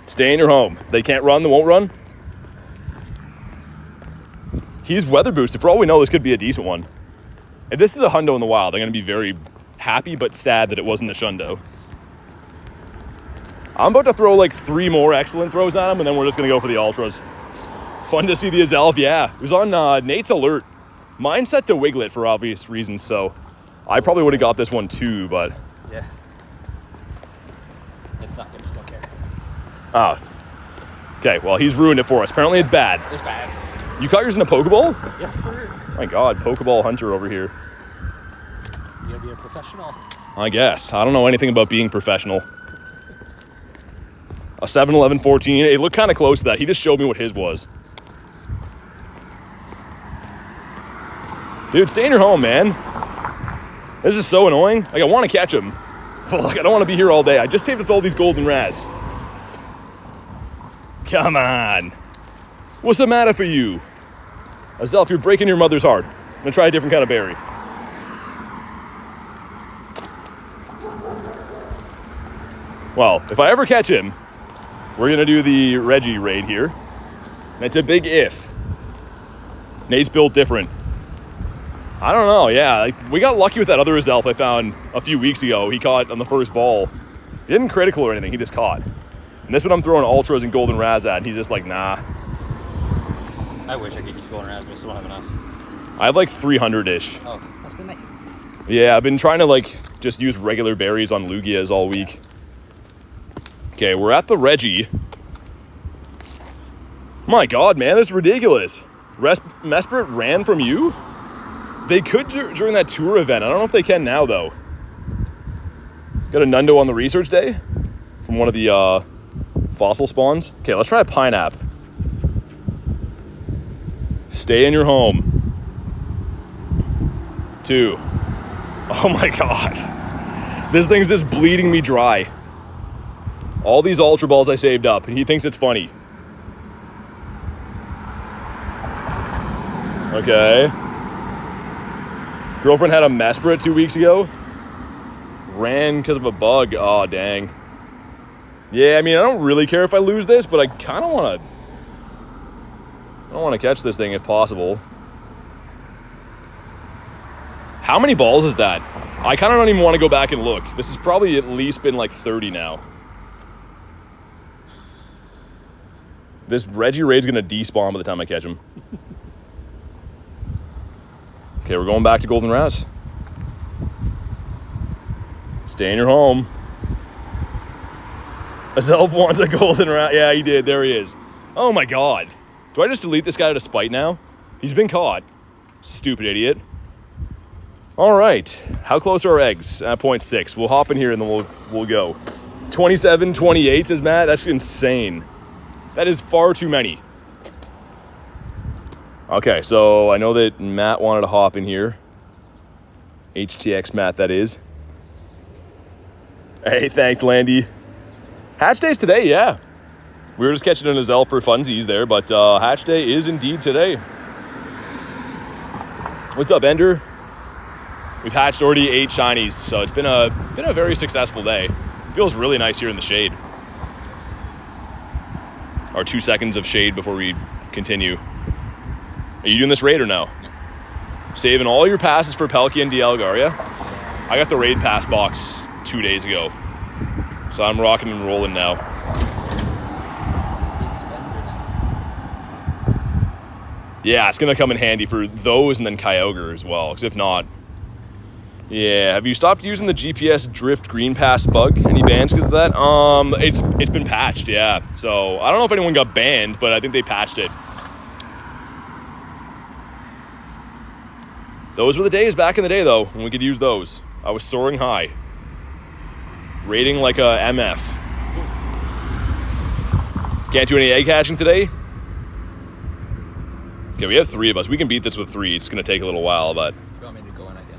Stay in your home. They can't run, they won't run. He's weather boosted. For all we know, this could be a decent one. If this is a Hundo in the wild, I'm gonna be very happy but sad that it wasn't a Shundo. I'm about to throw like 3 more excellent throws at him, and then we're just gonna go for the Ultras. Fun to see the Azelf, yeah. It was on Nate's alert. Mine set to Wiglet for obvious reasons, so I probably would have got this one too, but... Yeah. It's not good, don't care. Oh. Okay, well, he's ruined it for us. Apparently it's bad. It's bad. You caught yours in a Pokeball? Yes, sir. My God, Pokeball hunter over here. You gotta be a professional. I guess. I don't know anything about being professional. A 7-11-14. It looked kind of close to that. He just showed me what his was. Dude, stay in your home, man. This is so annoying. Like, I want to catch him, but like, I don't want to be here all day. I just saved up all these golden Raz. Come on. What's the matter for you? Azelf, you're breaking your mother's heart. I'm gonna try a different kind of berry. Well, if I ever catch him, we're gonna do the Reggie raid here. And it's a big if. Nate's built different. I don't know, yeah. Like, we got lucky with that other Azelf I found a few weeks ago. He caught on the first ball. He didn't critical or anything, he just caught. And this one I'm throwing Ultras and Golden Raz at, and he's just like, nah. I wish I could use Golden Raz, but I still don't have enough. I have like 300-ish. Oh, that's been nice. Yeah, I've been trying to like just use regular berries on Lugias all week. Okay, we're at the Reggie. My God, man, this is ridiculous. Mesprit ran from you? They could during that tour event. I don't know if they can now, though. Got a Nundo on the research day from one of the fossil spawns. Okay, let's try a Pineapple. Stay in your home. 2. Oh my God. This thing's just bleeding me dry. All these Ultra Balls I saved up, and he thinks it's funny. Okay. Girlfriend had a Mesprit 2 weeks ago. Ran because of a bug. Oh, dang. Yeah, I mean, I don't really care if I lose this, but I kind of want to... I don't want to catch this thing if possible. How many balls is that? I kind of don't even want to go back and look. This has probably at least been like 30 now. This Reggie raid's going to despawn by the time I catch him. Okay, we're going back to Golden Raz. Stay in your home. Azelf wants a Golden Raz. Yeah, he did. There he is. Oh my God. Do I just delete this guy out of spite now? He's been caught. Stupid idiot. All right. How close are our eggs? 0.6. We'll hop in here and then we'll go. 27-28 says Matt. That's insane. That is far too many. Okay, so I know that Matt wanted to hop in here. HTX Matt, that is. Hey, thanks, Landy. Hatch Day's today, yeah. We were just catching an Azelf for funsies there, but Hatch Day is indeed today. What's up, Ender? We've hatched already 8 shinies, so it's been a very successful day. It feels really nice here in the shade. Our 2 seconds of shade before we continue. Are you doing this raid or no? Saving all your passes for Pelkey and Dialga, are ya? I got the raid pass box 2 days ago, so I'm rocking and rolling now. Yeah, it's gonna come in handy for those and then Kyogre as well, because if not... Yeah, have you stopped using the GPS drift green pass bug? Any bans because of that? It's been patched, yeah. So, I don't know if anyone got banned, but I think they patched it. Those were the days back in the day, though, when we could use those. I was soaring high. Rating like a MF. Can't do any egg hatching today? Okay, we have 3 of us. We can beat this with 3. It's going to take a little while, but... You want me to go in again?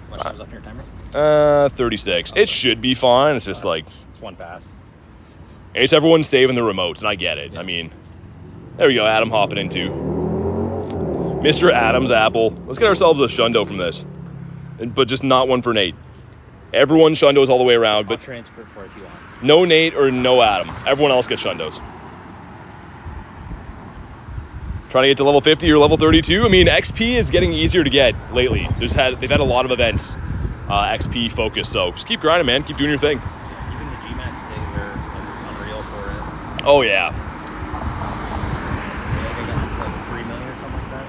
How much time was left in your timer? 36. It should be fine. It's just like... It's 1 pass. It's everyone saving the remotes, and I get it. I mean... There we go, Adam hopping into. Mr. Adam's apple. Let's get ourselves a Shundo from this. But just not one for Nate. Everyone Shundos all the way around, I'll but... transfer it for if you want. No Nate or no Adam. Everyone else gets Shundos. Trying to get to level 50 or level 32. I mean, XP is getting easier to get lately. They've had a lot of events, XP focused. So just keep grinding, man. Keep doing your thing. Yeah, even the GMAX stays are unreal for it. Oh yeah. They got like 3 million or something like that.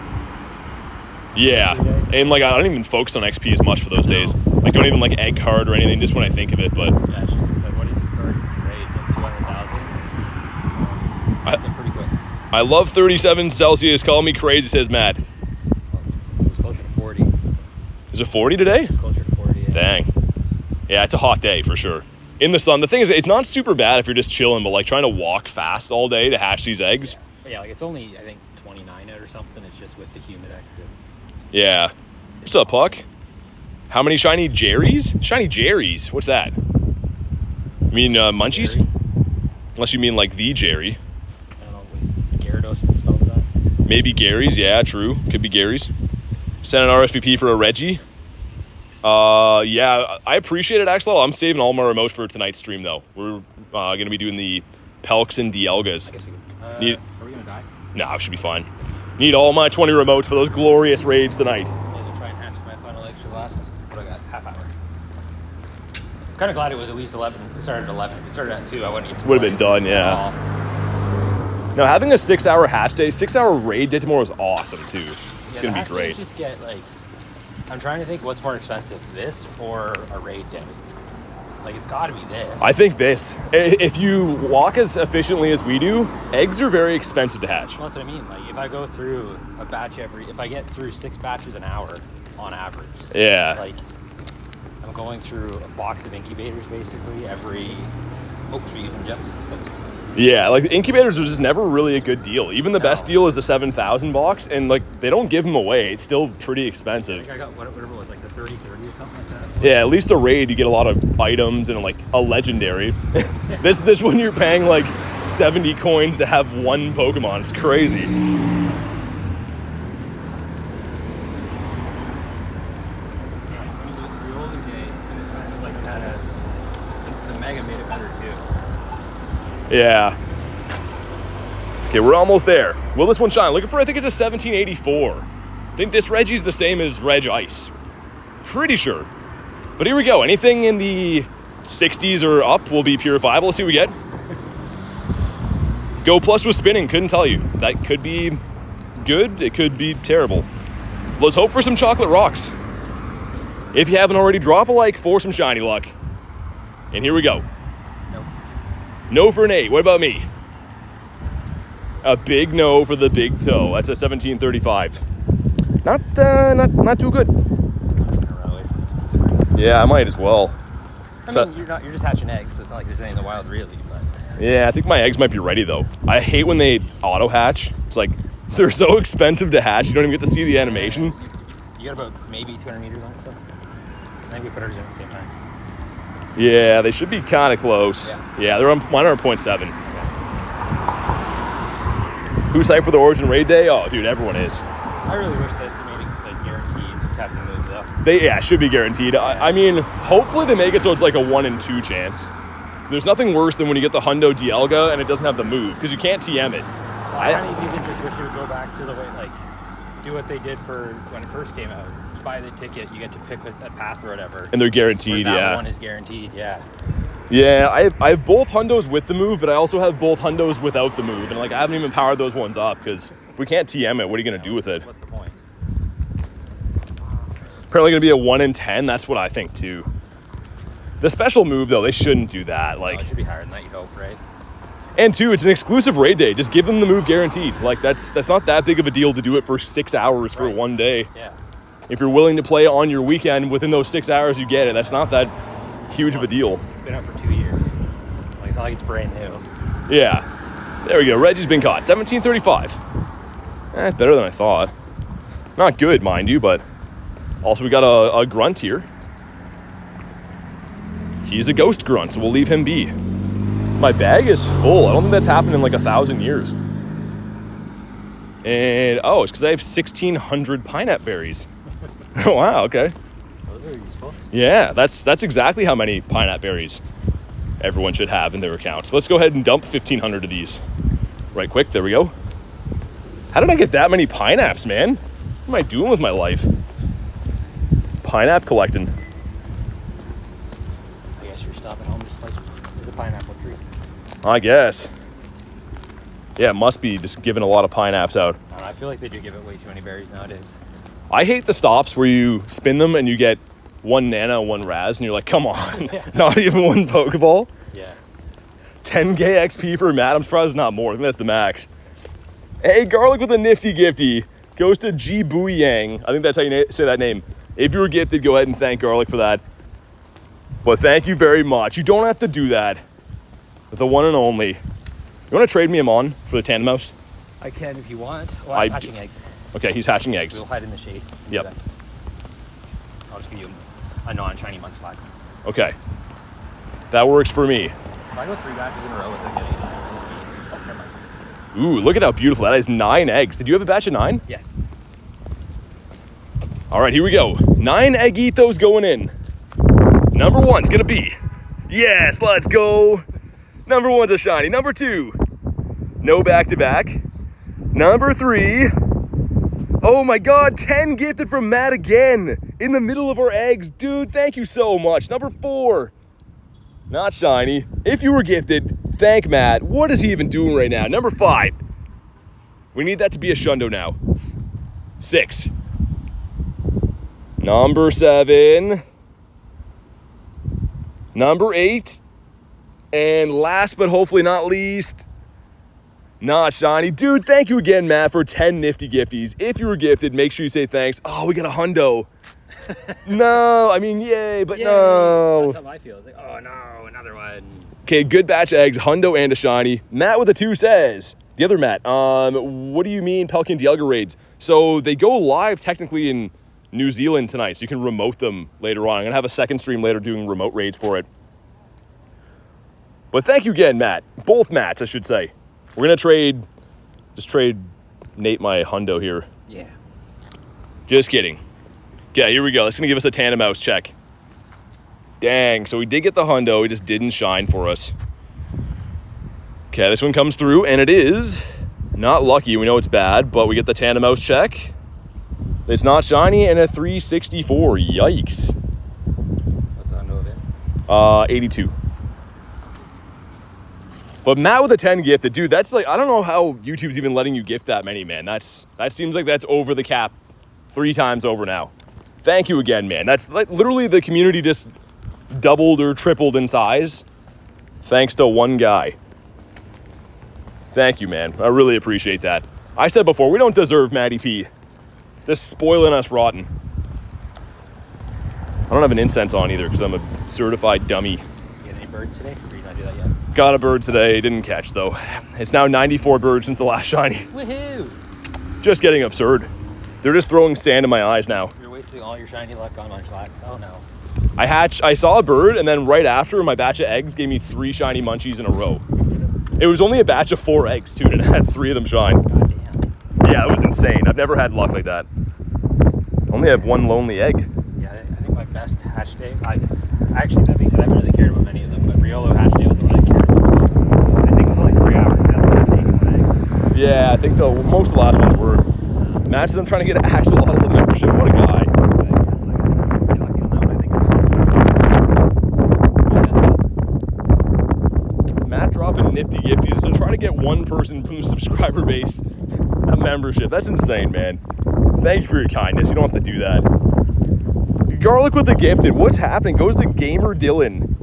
Yeah, and like I don't even focus on XP as much for those days. Like don't even like egg card or anything. Just when I think of it, but Yeah, it's just insane. What is the current rate? Like 200,000. That's pretty quick. I love 37 Celsius. Call me crazy, says Matt. It was closer to 40. Is it 40 today? It's closer to 40. Yeah. Dang. Yeah, it's a hot day for sure. In the sun. The thing is, it's not super bad if you're just chilling, but like trying to walk fast all day to hatch these eggs. Yeah, like it's only I think 29 out or something. It's just with the humid exits. Yeah. What's up, Puck? How many shiny Jerry's? Shiny Jerry's? What's that? You mean Munchies? Jerry? Unless you mean like the Jerry. I don't know. Gyarados spelled that. Maybe Gary's, yeah, true. Could be Gary's. Send an RSVP for a Reggie. Yeah, I appreciate it, Axel. I'm saving all my remotes for tonight's stream, though. We're going to be doing the Pelks and Dialgas. I guess we could. Are we going to die? Nah, it should be fine. Need all my 20 remotes for those glorious raids tonight. I'll try and hatch my final eggs for the last, what I got, half hour. Kind of glad it was at least 11. It started at 11. If it started at 2, I wouldn't get to Would have been done, yeah. Now, having a 6-hour hatch day, 6-hour raid day tomorrow is awesome, too. It's going to be great. Just get, like, I'm trying to think what's more expensive, this or a raid day. It's got to be this. I think this. If you walk as efficiently as we do, eggs are very expensive to hatch. Well, that's what I mean. Like, if I go through a batch if I get through 6 batches an hour on average. Yeah. Like, I'm going through a box of incubators basically every. Oh, should we use some gems? Yeah, like the incubators are just never really a good deal. Even the best deal is the 7,000 box, and like they don't give them away. It's still pretty expensive. I got whatever it was, like the 30 or something like that. Yeah, at least a raid you get a lot of items and like a legendary. This one you're paying like 70 coins to have one Pokemon. It's crazy. Yeah. Okay, we're almost there. Will this one shine? Looking for, I think it's a 1784. I think this Reggie's the same as Reg Ice. Pretty sure. But here we go. Anything in the 60s or up will be purifiable. Let's see what we get. Go Plus was spinning. Couldn't tell you. That could be good. It could be terrible. Let's hope for some chocolate rocks. If you haven't already, drop a like for some shiny luck. And here we go. No for an 8. What about me? A big no for the big toe. That's a 1735. Not too good. Yeah, I might as well. I mean, you're just hatching eggs, so it's not like there's anything in the wild really. But yeah, I think my eggs might be ready though. I hate when they auto hatch. It's like they're so expensive to hatch. You don't even get to see the animation. You got about maybe 200 meters on it. So I think we put ours in at the same time. Yeah, they should be kind of close. Yeah, they're on mine are 0.7. Who's hyped for the Origin Raid Day? Oh, dude, everyone is. I really wish that they maybe could guarantee They should be guaranteed. I mean, hopefully they make it so it's like a 1 in 2 chance. There's nothing worse than when you get the Hundo Dialga and it doesn't have the move, because you can't TM it. I kind of even just wish you would go back to the way, like, do what they did for when it first came out. Buy the ticket, you get to pick a path or whatever. And they're guaranteed, that one is guaranteed, yeah. Yeah, I have both Hundos with the move, but I also have both Hundos without the move. And like, I haven't even powered those ones up, because if we can't TM it, what are you going to do with it? What's the point? Apparently going to be a 1 in 10. That's what I think too. The special move though, they shouldn't do that. Like, it should be higher than that, you'd hope, right? And two, it's an exclusive raid day. Just give them the move guaranteed. Like, that's not that big of a deal to do it for 6 hours for 1 day. Yeah. If you're willing to play on your weekend, within those 6 hours you get it. That's not that huge of a deal. It's been out for 2 years. Like, it's not like it's brand new. Yeah. There we go. Reggie's been caught. 1735. That's better than I thought. Not good, mind you, but also we got a grunt here. He's a ghost grunt, so we'll leave him be. My bag is full. I don't think that's happened in like 1,000 years. And, oh, it's because I have 1,600 pineapple berries. Oh, wow, okay. Those are useful. Yeah, that's exactly how many pineapple berries everyone should have in their account. So let's go ahead and dump 1,500 of these right quick. There we go. How did I get that many pineapples, man? What am I doing with my life? It's pineapple collecting. I guess you're stopping home to slice the pineapple tree. I guess. Yeah, it must be just giving a lot of pineapples out. I feel like they do give it way too many berries nowadays. I hate the stops where you spin them and you get 1 Nana, 1 Raz, and you're like, come on, Yeah. Not even 1 Pokeball? Yeah. 10k XP for Matt, I'm surprised it's not more. I think that's the max. Hey, Garlic with a nifty gifty. Goes to Ji Yang. I think that's how you say that name. If you were gifted, go ahead and thank Garlic for that. But thank you very much. You don't have to do that. The one and only. You want to trade me him on for the Tandem Mouse? I can if you want. Well, I'm hatching eggs. Okay, he's hatching eggs. We'll hide in the shade. Yep. I'll just give you a non-shiny Munchlax. Okay. That works for me. If I go 3 batches in a row without getting it, oh, never mind. Ooh, look at how beautiful. That is 9 eggs. Did you have a batch of 9? Yes. All right, here we go. 9 Eggitos going in. Number 1's gonna be, yes, let's go. Number 1's a shiny. Number 2, no back-to-back. Number 3, oh my God, 10 gifted from Matt again in the middle of our eggs. Dude, thank you so much. Number 4, not shiny. If you were gifted, thank Matt. What is he even doing right now? Number 5, we need that to be a Shundo now. 6, number 7, number 8, and last but hopefully not least, not shiny. Dude, thank you again, Matt, for 10 nifty gifties. If you were gifted, make sure you say thanks. Oh, we got a hundo. No, I mean, yay, but Yay. no. That's how I feel. It's like, oh no, another one. Okay, good batch of eggs, hundo and a shiny. Matt with a 2 says, the other Matt, what do you mean Pelican Dialga raids? So they go live technically in New Zealand tonight, so you can remote them later on. I'm gonna have a second stream later doing remote raids for it. But thank you again, Matt. Both Matts, I should say. We're gonna trade Nate my hundo here. Yeah. Just kidding. Okay, here we go. That's gonna give us a Tandem Mouse check. Dang, so we did get the hundo, it just didn't shine for us. Okay, this one comes through, and it is not lucky. We know it's bad, but we get the Tandem Mouse check. It's not shiny, and a 364. Yikes. What's the hundo of it? 82. But Matt with a 10 gifted, dude, that's like, I don't know how YouTube's even letting you gift that many, man. That seems like that's over the cap 3 times over now. Thank you again, man. That's like literally the community just doubled or tripled in size thanks to one guy. Thank you, man. I really appreciate that. I said before, we don't deserve Matty P. Just spoiling us rotten. I don't have an incense on either because I'm a certified dummy. You get any birds today? Or you not do that yet? Got a bird today, didn't catch though. It's now 94 birds since the last shiny. Woohoo! Just getting absurd. They're just throwing sand in my eyes now. You're wasting all your shiny luck on Munchlax. Oh no. I saw a bird, and then right after, my batch of eggs gave me 3 shiny munchies in a row. It was only a batch of 4 eggs too, and it had 3 of them shine. God damn. Yeah, it was insane. I've never had luck like that. Only have 1 lonely egg. Yeah, best hatch day. Actually, that being said, I haven't really cared about many of them, but Riolo hatch day was the one I cared about the most. I think it was only 3 hours. Yeah, I think most of the last ones were. Matt says I'm trying to get an actual huddle of membership. What a guy. Matt dropping nifty gifties to try to get one person from the subscriber base a membership. That's insane, man. Thank you for your kindness. You don't have to do that. Garlic with the gifted. What's happening? Goes to Gamer Dylan.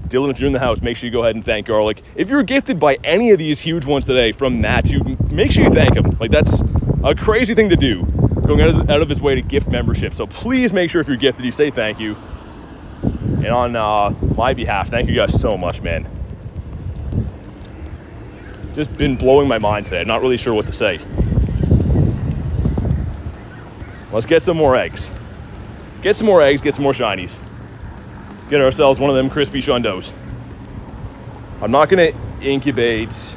Dylan, if you're in the house, make sure you go ahead and thank Garlic. If you're gifted by any of these huge ones today from Matt, make sure you thank him. Like, that's a crazy thing to do, going out of his way to gift membership. So please make sure if you're gifted, you say thank you. And on my behalf, thank you guys so much, man. Just been blowing my mind today. I'm not really sure what to say. Let's get some more eggs. Get some more eggs, get some more shinies. Get ourselves one of them crispy shundos. I'm not gonna incubate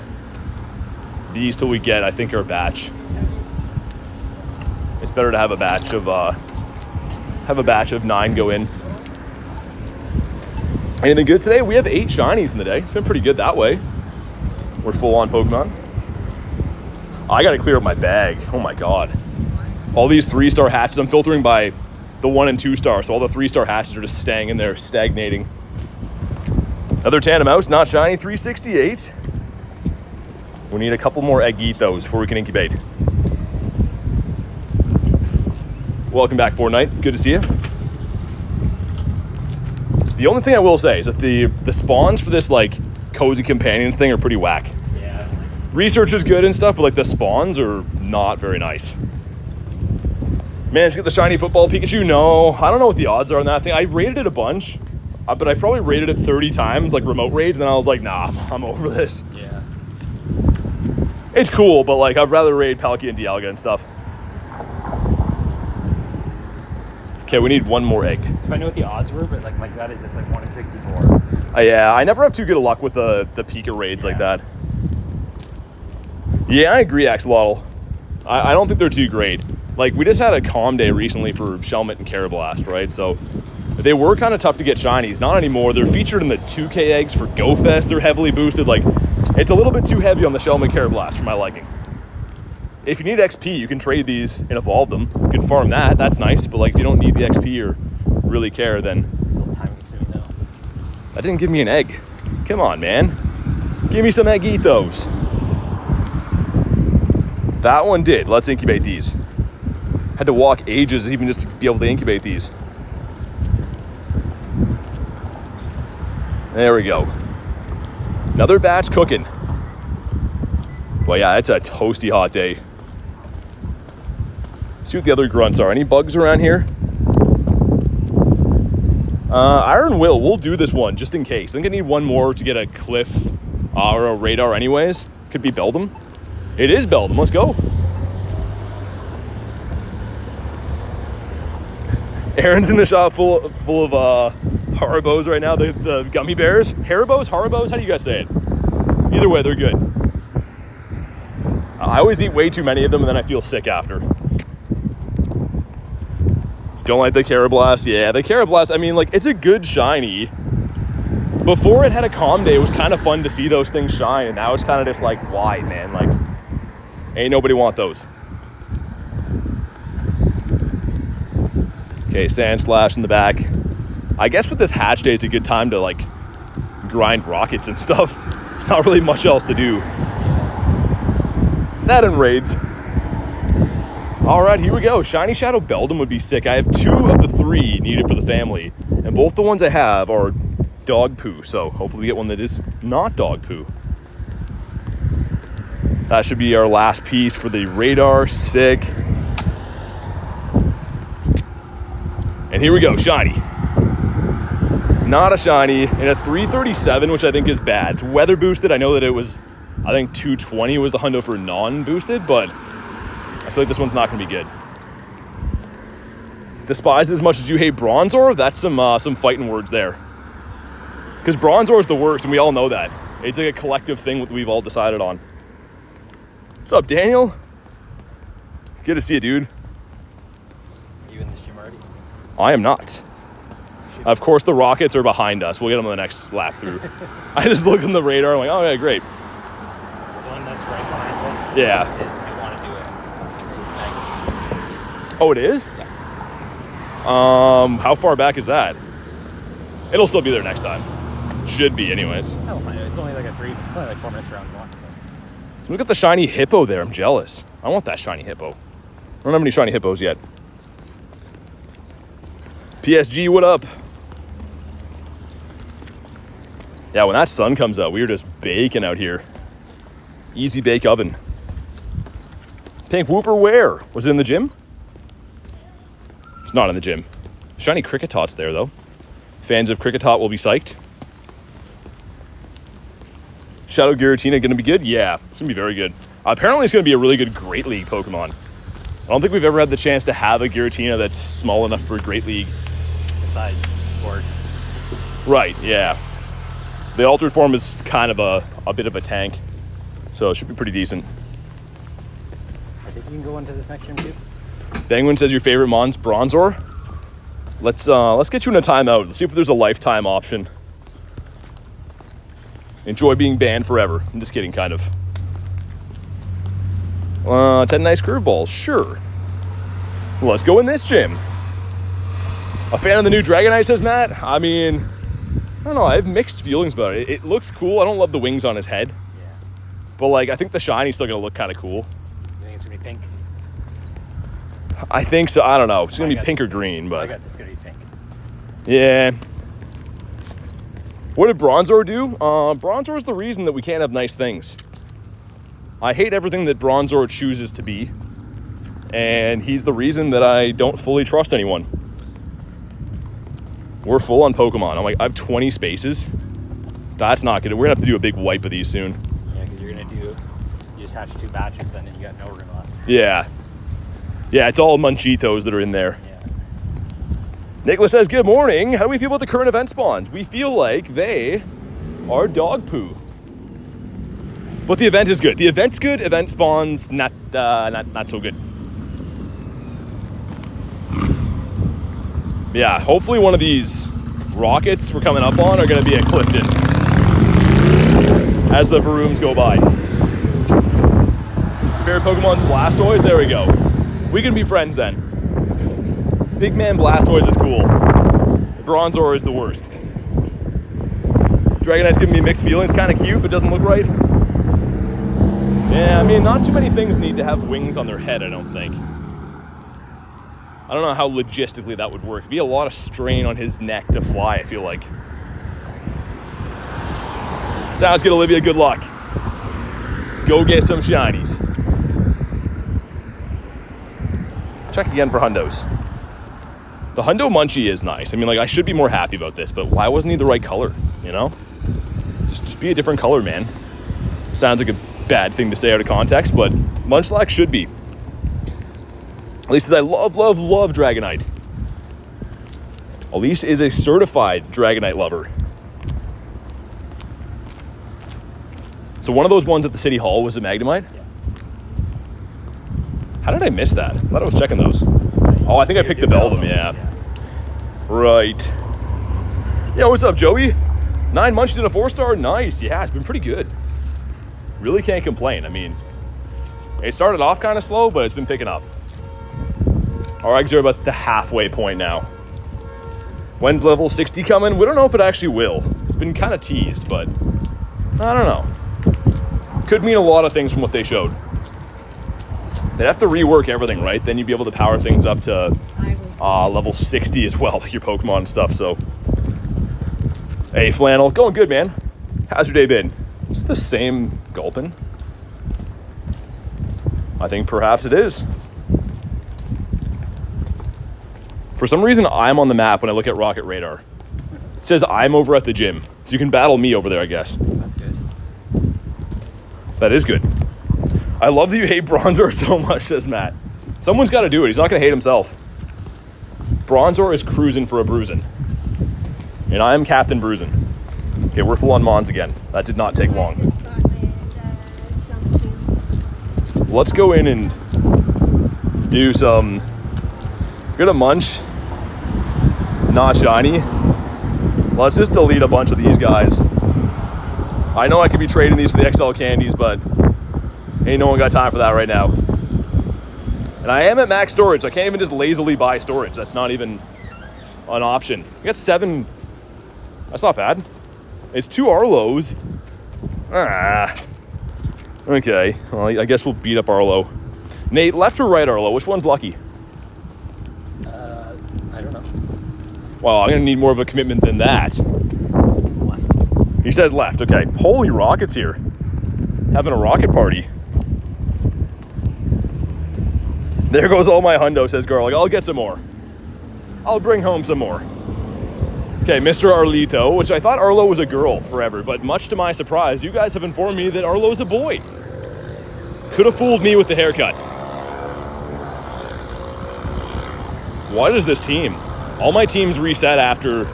these till we get, I think, our batch. It's better to have a batch of 9 go in. Anything good today? We have 8 shinies in the day. It's been pretty good that way. We're full on Pokemon. I gotta clear up my bag. Oh my god. All these 3-star hatches, I'm filtering by the 1 and 2 star, so all the 3-star hatches are just staying in there, stagnating. Another tandem mouse, not shiny, 368. We need a couple more Eggitos before we can incubate. Welcome back, Fortnite. Good to see you. The only thing I will say is that the spawns for this, like, cozy companions thing are pretty whack. Yeah. Research is good and stuff, but, like, the spawns are not very nice. Managed to get the shiny football Pikachu? No. I don't know what the odds are on that thing. I rated it a bunch, but I probably rated it 30 times, like remote raids, and then I was like, nah, I'm over this. Yeah. It's cool, but like, I'd rather raid Palkia and Dialga and stuff. Okay, we need one more egg. If I know what the odds were, but like that is, it's like 1 in 64. Yeah, I never have too good of luck with the Pika raids like that. Yeah, I agree, Axolotl. I don't think they're too great. Like, we just had a calm day recently for Shelmet and Carablast, right? So they were kind of tough to get shinies. Not anymore. They're featured in the 2K eggs for Go Fest. They're heavily boosted. Like, it's a little bit too heavy on the Shelmet Carablast for my liking. If you need XP, you can trade these and evolve them. You can farm that. That's nice. But, like, if you don't need the XP or really care, then... Still time consuming, though. That didn't give me an egg. Come on, man. Give me some Eggitos. That one did. Let's incubate these. Had to walk ages even just to be able to incubate these. There we go. Another batch cooking. Well, yeah, it's a toasty hot day. See what the other grunts are. Any bugs around here? Iron Will, we'll do this one just in case. I think I need one more to get a cliff or a radar anyways. Could be Beldum. It is Beldum, let's go. Aaron's in the shop full of Haribos right now, the gummy bears. Haribos? How do you guys say it? Either way, they're good. I always eat way too many of them and then I feel sick after. Don't like the Carablast? Yeah, the Carablast, I mean, like, it's a good shiny. Before it had a calm day, it was kind of fun to see those things shine, and now it's kind of just like, why, man? Like, ain't nobody want those. Okay, Sand Slash in the back. I guess with this hatch day, it's a good time to, like, grind rockets and stuff. It's not really much else to do. That and raids. All right, here we go. Shiny Shadow Beldum would be sick. I have 2 of the 3 needed for the family, and both the ones I have are dog poo, so hopefully we get one that is not dog poo. That should be our last piece for the radar. Sick. And here we go, shiny. Not a shiny, and a 337, which I think is bad. It's weather boosted. I know that it was, I think 220 was the hundo for non-boosted, but I feel like this one's not gonna be good. Despise as much as you hate Bronzor, that's some fighting words there. Because Bronzor is the worst, and we all know that. It's like a collective thing that we've all decided on. What's up, Daniel? Good to see you, dude. Are you in this gym already? I am not. Of course, the Rockets are behind us. We'll get them on the next lap through. I just look on the radar. I'm like, oh, yeah, great. The one that's right behind us. Yeah. We want to do it. Oh, it is? Yeah. How far back is that? It'll still be there next time. Should be, anyways. I don't mind it. It's only like 4 minutes around the block. So look at the shiny hippo there. I'm jealous. I want that shiny hippo. I don't have any shiny hippos yet. PSG, what up? Yeah, when that sun comes out, we are just baking out here. Easy bake oven. Pink Whooper where? Was it in the gym? It's not in the gym. Shiny Cricketot's there, though. Fans of Cricketot will be psyched. Shadow Giratina going to be good? Yeah, it's going to be very good. Apparently, it's going to be a really good Great League Pokemon. I don't think we've ever had the chance to have a Giratina that's small enough for Great League. Besides Sword. Right, yeah. The altered form is kind of a bit of a tank, so it should be pretty decent. I think you can go into this next gym too. Penguin says your favorite mon's Bronzor. Let's get you in a timeout. Let's see if there's a lifetime option. Enjoy being banned forever. I'm just kidding, kind of. 10 nice curveballs, sure. Let's go in this gym. A fan of the new Dragonite, says Matt. I mean, I don't know. I have mixed feelings about it. It looks cool. I don't love the wings on his head. Yeah. But, like, I think the shiny's still going to look kind of cool. You think it's going to be pink? I think so. I don't know. It's going to be pink or green, but... I guess it's going to be pink. Yeah. What did Bronzor do? Bronzor is the reason that we can't have nice things. I hate everything that Bronzor chooses to be. And he's the reason that I don't fully trust anyone. We're full on Pokemon. I'm like, I have 20 spaces. That's not good. We're going to have to do a big wipe of these soon. Yeah, because you're going to you just hatch 2 batches, then you got no room left. Yeah. Yeah, it's all Munchitos that are in there. Yeah. Nicholas says, good morning. How do we feel about the current event spawns? We feel like they are dog poo. But the event is good. The event's good. Event spawns, not so good. Yeah, hopefully one of these rockets we're coming up on are going to be at Clifton as the Varooms go by. Favorite Pokemon's Blastoise? There we go. We can be friends then. Big man Blastoise is cool. Bronzor is the worst. Dragonite's giving me mixed feelings. Kind of cute, but doesn't look right. Yeah, I mean, not too many things need to have wings on their head, I don't think. I don't know how logistically that would work. It'd be a lot of strain on his neck to fly, I feel like. Sounds good, Olivia. Good luck. Go get some shinies. Check again for hundos. The Hundo Munchie is nice. I mean, like, I should be more happy about this, but why wasn't he the right color, you know? Just be a different color, man. Sounds like a bad thing to say out of context, but Munchlax should be. Elise says, I love Dragonite. Elise is a certified Dragonite lover. So one of those ones at the City Hall was a Magnemite? Yeah. How did I miss that? I thought I was checking those. Oh, I think I picked the Beldum, yeah. Right. Yeah, what's up, Joey? 9 munchies and a 4-star? Nice. Yeah, it's been pretty good. Really can't complain. I mean, it started off kind of slow, but it's been picking up. Our eggs are about the halfway point now. When's level 60 coming? We don't know if it actually will. It's been kind of teased, but I don't know. Could mean a lot of things from what they showed. They'd have to rework everything, right? Then you'd be able to power things up to level 60 as well, like your Pokemon and stuff, so. Hey, Flannel. Going good, man. How's your day been? Is it the same Gulpin? I think perhaps it is. For some reason, I'm on the map when I look at Rocket Radar. It says I'm over at the gym, so you can battle me over there, I guess. That's good. That is good. I love that you hate Bronzor so much, says Matt. Someone's got to do it. He's not going to hate himself. Bronzor is cruising for a bruising. And I am Captain Bruising. Okay, we're full on Mons again. That did not take long. Let's go in and do some... We're going to munch Not shiny. Let's just delete a bunch of these guys. I know I could be trading these for the XL candies, but ain't no one got time for that right now. And I am at max storage. I can't even just lazily buy storage. That's not even an option. I got 7. That's not bad. It's 2 Arlos. Okay. Well, I guess we'll beat up Arlo. Nate, left or right Arlo? Which one's lucky? I don't know. Well, I'm going to need more of a commitment than that. Left. He says left. Okay. Holy rockets here. Having a rocket party. There goes all my hundo, says Garlic. I'll get some more. I'll bring home some more. Okay, Mr. Arlito, which I thought Arlo was a girl forever, but much to my surprise, you guys have informed me that Arlo's a boy. Could have fooled me with the haircut. What is this team? All my teams reset after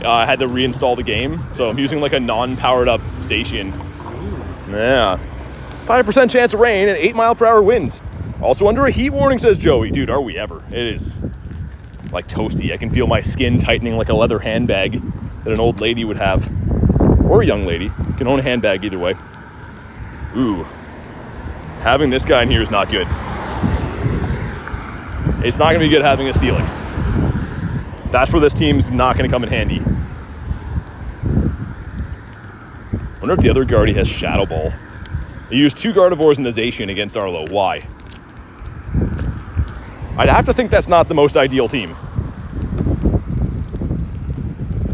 I had to reinstall the game, so I'm using like a non-powered up Zacian. Yeah. 5% chance of rain and 8-mile-per-hour winds. Also under a heat warning, says Joey. Dude, are we ever? It is like toasty. I can feel my skin tightening like a leather handbag that an old lady would have. Or a young lady. You can own a handbag either way. Ooh. Having this guy in here is not good. It's not going to be good having a Steelix. That's where this team's not going to come in handy. Wonder if the other guardy has Shadow Ball. He used 2 Gardevoirs and a Zacian against Arlo. Why? I'd have to think that's not the most ideal team.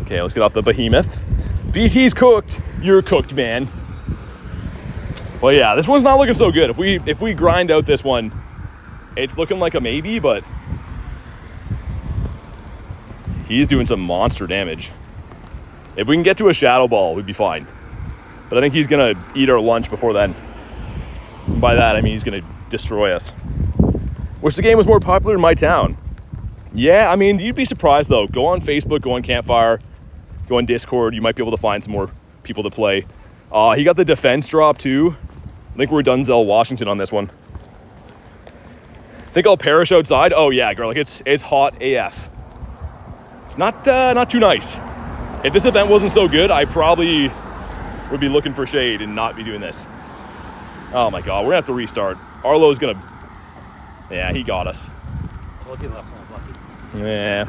Okay, let's get off the behemoth. BT's cooked. You're cooked, man. Well, yeah, this one's not looking so good. If we grind out this one, it's looking like a maybe, but he's doing some monster damage. If we can get to a Shadow Ball, we'd be fine. But I think he's going to eat our lunch before then. And by that, I mean he's going to destroy us. Wish the game was more popular in my town. Yeah, I mean, you'd be surprised, though. Go on Facebook, go on Campfire, go on Discord. You might be able to find some more people to play. He got the defense drop, too. I think we're Dunzel Washington on this one. Think I'll perish outside? Oh, yeah, girl. Like, it's hot AF. It's not too nice. If this event wasn't so good, I probably would be looking for shade and not be doing this. Oh, my God. We're going to have to restart. Arlo's going to... Yeah, he got us. Told you left one was lucky. Yeah.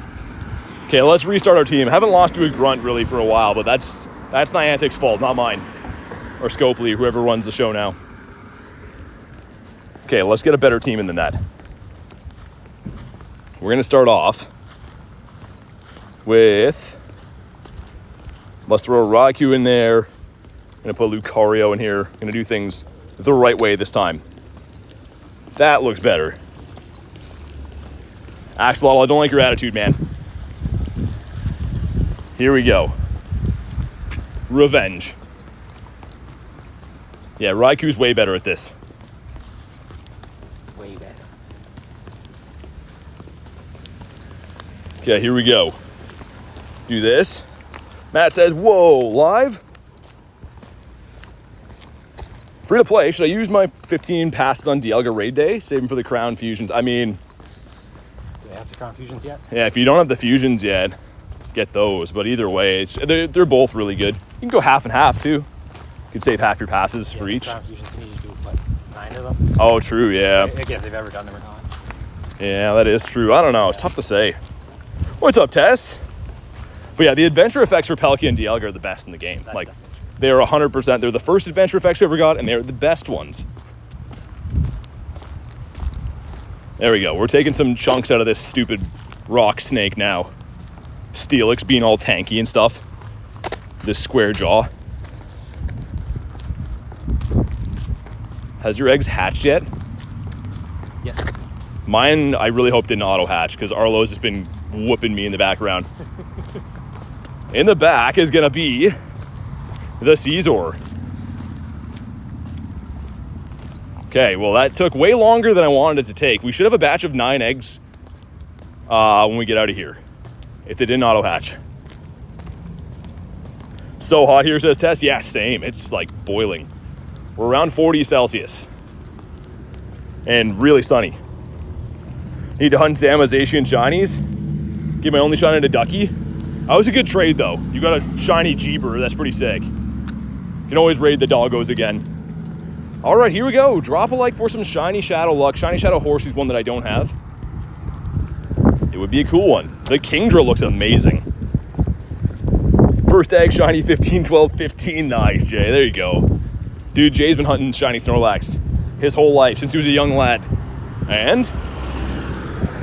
Okay, let's restart our team. Haven't lost to a grunt really for a while, but that's Niantic's fault, not mine. Or Scopely, whoever runs the show now. Okay, let's get a better team in the net. We're going to start off with... Let's throw a Raikou in there. Going to put Lucario in here. Going to do things the right way this time. That looks better. Axolotl, I don't like your attitude, man. Here we go. Revenge. Yeah, Raikou's way better at this. Way better. Okay, here we go. Do this. Matt says, whoa, live? Free to play. Should I use my 15 passes on Dialga raid day? Save them for the crown fusions. I mean... Do they have the crown fusions yet? Yeah, if you don't have the fusions yet, get those. But either way, they're both really good. You can go half and half, too. You could save half your passes for each. Crown fusions need to do, what, 9 of them? Oh, true, yeah. Again, if they've ever done them or not. Yeah, that is true. I don't know. It's tough to say. What's up, Tess? But yeah, the adventure effects for Palkia and Dialga are the best in the game. That's like, definitely. they're 100%. They're the first adventure effects we ever got, and they're the best ones. There we go. We're taking some chunks out of this stupid rock snake now. Steelix being all tanky and stuff. This square jaw. Has your eggs hatched yet? Yes. Mine, I really hope didn't auto hatch because Arlo's has been whooping me in the background. In the back is gonna be the Caesar. Okay, well that took way longer than I wanted it to take. We should have a batch of 9 eggs when we get out of here, if they didn't auto hatch. So hot here, says Tess. Yeah, same. It's like boiling. We're around 40 Celsius and really sunny. Need to hunt Zacian shinies. Get my only shot into Ducky. That was a good trade though. You got a shiny Jeeper, that's pretty sick. Can always raid the doggos again. All right, here we go. Drop a like for some Shiny Shadow luck. Shiny Shadow Horsey's one that I don't have. It would be a cool one. The Kingdra looks amazing. First egg, Shiny 15, 12, 15. Nice, Jay. There you go. Dude, Jay's been hunting Shiny Snorlax his whole life since he was a young lad. And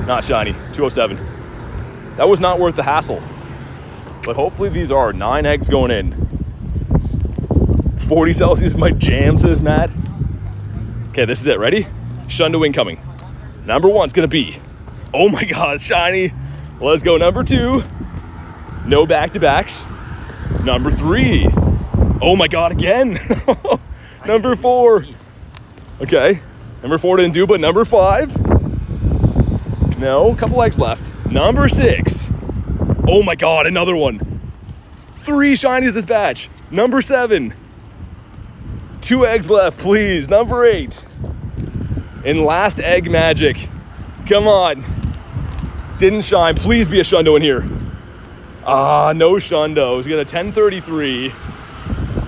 not shiny, 207. That was not worth the hassle. But hopefully these are 9 eggs going in. 40 Celsius might jam to this mat. Okay, this is it. Ready? Shundo incoming. Number 1's gonna be, oh my God, shiny. Let's go. Number 2. No back-to-backs. Number 3. Oh my God, again. Number 4. Okay. Number 4 didn't do, but number 5. No, a couple eggs left. Number 6. Oh my God, another one. 3 shinies this batch. Number 7. 2 eggs left, please. Number 8. And last egg magic. Come on. Didn't shine. Please be a Shundo in here. No Shundos. We got a 1033.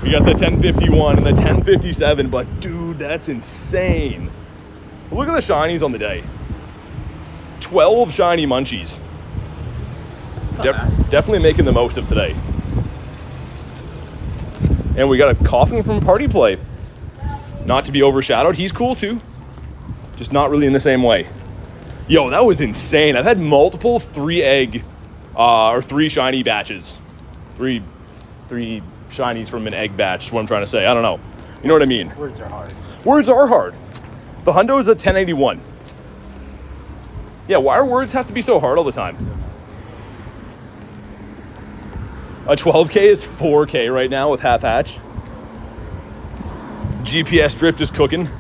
We got the 1051 and the 1057. But dude, that's insane. Look at the shinies on the day. 12 shiny munchies. Definitely making the most of today. And we got a Coughing from Party Play. Not to be overshadowed. He's cool too. Just not really in the same way. Yo, that was insane. I've had multiple 3 egg or 3 shiny batches. 3 shinies from an egg batch, what I'm trying to say. I don't know. You know what I mean? Words are hard. Words are hard. The Hundo's a 1081. Yeah, why do words have to be so hard all the time? A 12K is 4K right now with half hatch. GPS drift is cooking.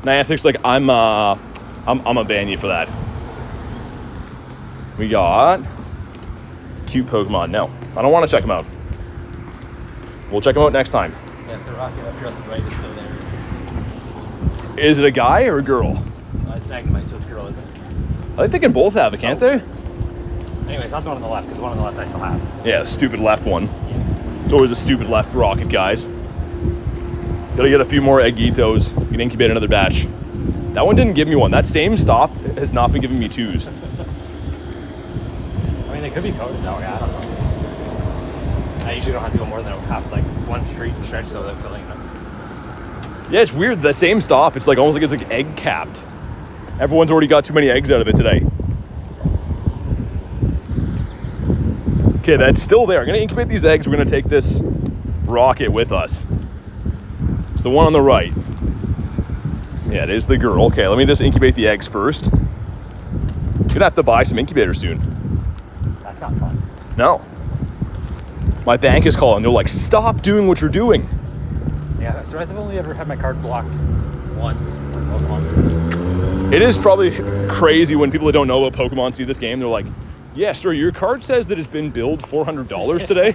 Niantic's like, I'm gonna ban you for that. We got cute Pokemon. No, I don't want to check them out. We'll check them out next time. Yes, the rocket up here on the right is still there. Is it a guy or a girl? It's Magnemite, so it's a girl, isn't it? I think they can both have it, can't they? Anyways, not the one on the left, because the one on the left I still have. Yeah, the stupid left one. Yeah. It's always a stupid left rocket, guys. Gotta get a few more Eggitos. You can incubate another batch. That one didn't give me one. That same stop has not been giving me 2s. I mean, they could be coded though. Yeah, I don't know. I usually don't have to go more than like one street stretch though without filling it up. Yeah, it's weird. The same stop, it's like almost like it's like egg capped. Everyone's already got too many eggs out of it today. Okay, that's still there. I'm gonna incubate these eggs. We're gonna take this rocket with us. It's the one on the right. Yeah, it is the girl. Okay, let me just incubate the eggs first. Gonna have to buy some incubators soon. That's not fun. No. My bank is calling. They're like, stop doing what you're doing. Yeah, so I've only ever had my card blocked once for Pokemon. It is probably crazy when people that don't know about Pokemon see this game. They're like, yeah, sure, your card says that it's been billed $400 today.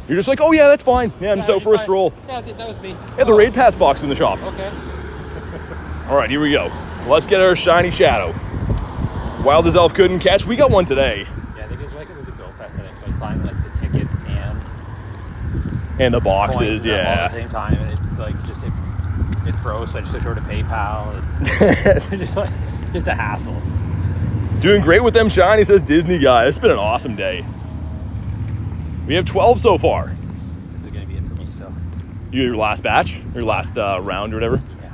You're just like, oh yeah, that's fine. Yeah, I'm just out for a stroll. Yeah, that was me. Yeah, the raid pass box in the shop. Okay. All right, here we go. Let's get our shiny Shadow. Wild as Elf couldn't catch. We got one today. Yeah, I think it was like it was a Go Fest, I think. So I was buying like the tickets And the boxes, coins all yeah. at the same time, and it's like just it froze. So I just switched over to PayPal. And just a hassle. Doing great with them shiny, says Disney guy. It's been an awesome day. We have 12 so far. This is gonna be it for me. So Your last batch, your last round or whatever. yeah.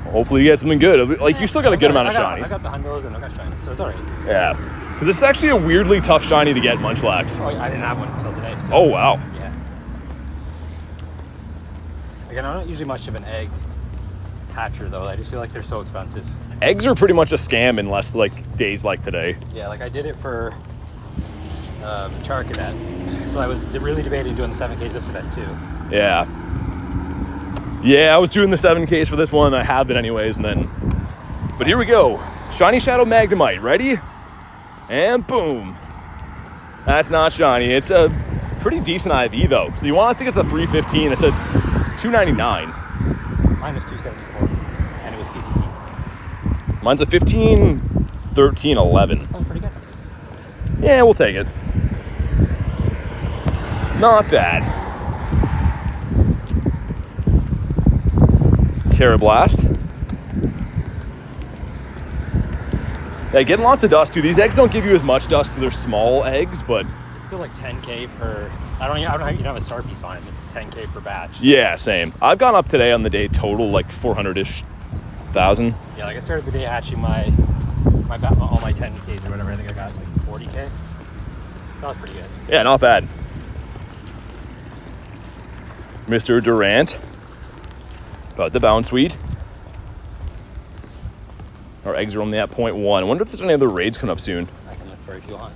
Well, hopefully you get something good. Like you still got a good amount of shinies. I got the Hundos and I got shinies, so it's alright. Yeah, because this is actually a weirdly tough shiny to get, Munchlax. Oh, I didn't have one until today. So, Oh wow. Yeah. Again, I'm not usually much of an egg hatcher though. I just feel like they're so expensive. Eggs are pretty much a scam unless like days like today. Yeah, like I did it for Charcadet. So I was really debating doing the 7Ks this event too. Yeah. Yeah, I was doing the 7Ks for this one. I have it anyways, and then. But here we go. Shiny Shadow Magnemite. Ready? And boom. That's not shiny. It's a pretty decent IV though. So you want to think it's a 315. It's a 299. Mine was 274, and it was PPP. Mine's a 15 13.11. That's pretty good. Yeah, we'll take it. Not bad. Carablast. Yeah, getting lots of dust too. These eggs don't give you as much dust because they're small eggs, but It's still like 10K per. I don't even have a star piece on it. It's 10K per batch. yeah, same. I've gone up today on the day total like 400-ish thousand. Yeah, like I started the day hatching all my 10Ks or whatever. I think I got like 40K. So that was pretty good. Yeah, not bad. Mr. Durant. About the bounce weed. Our eggs are only at 0.1. I wonder if there's any other raids coming up soon. I can look for it if you want.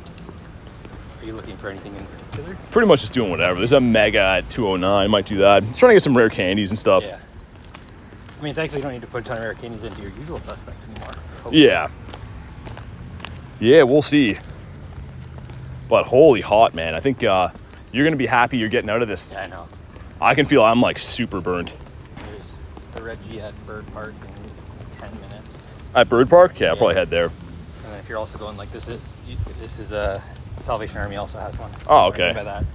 Are you looking for anything in particular? Pretty much just doing whatever. There's a mega at 209. Might do that. Just trying to get some rare candies and stuff. Yeah. I mean, thankfully, you don't need to put a ton of rare candies into your usual suspect anymore. Hopefully. Yeah. Yeah, we'll see. But holy hot, man. I think you're going to be happy you're getting out of this. Yeah, I know. I can feel I'm like super burnt. There's the Reggie at Bird Park in 10 minutes. At Bird Park? Yeah, I'll probably head there. And then if you're also going like this is Salvation Army also has one. Oh, okay. By that.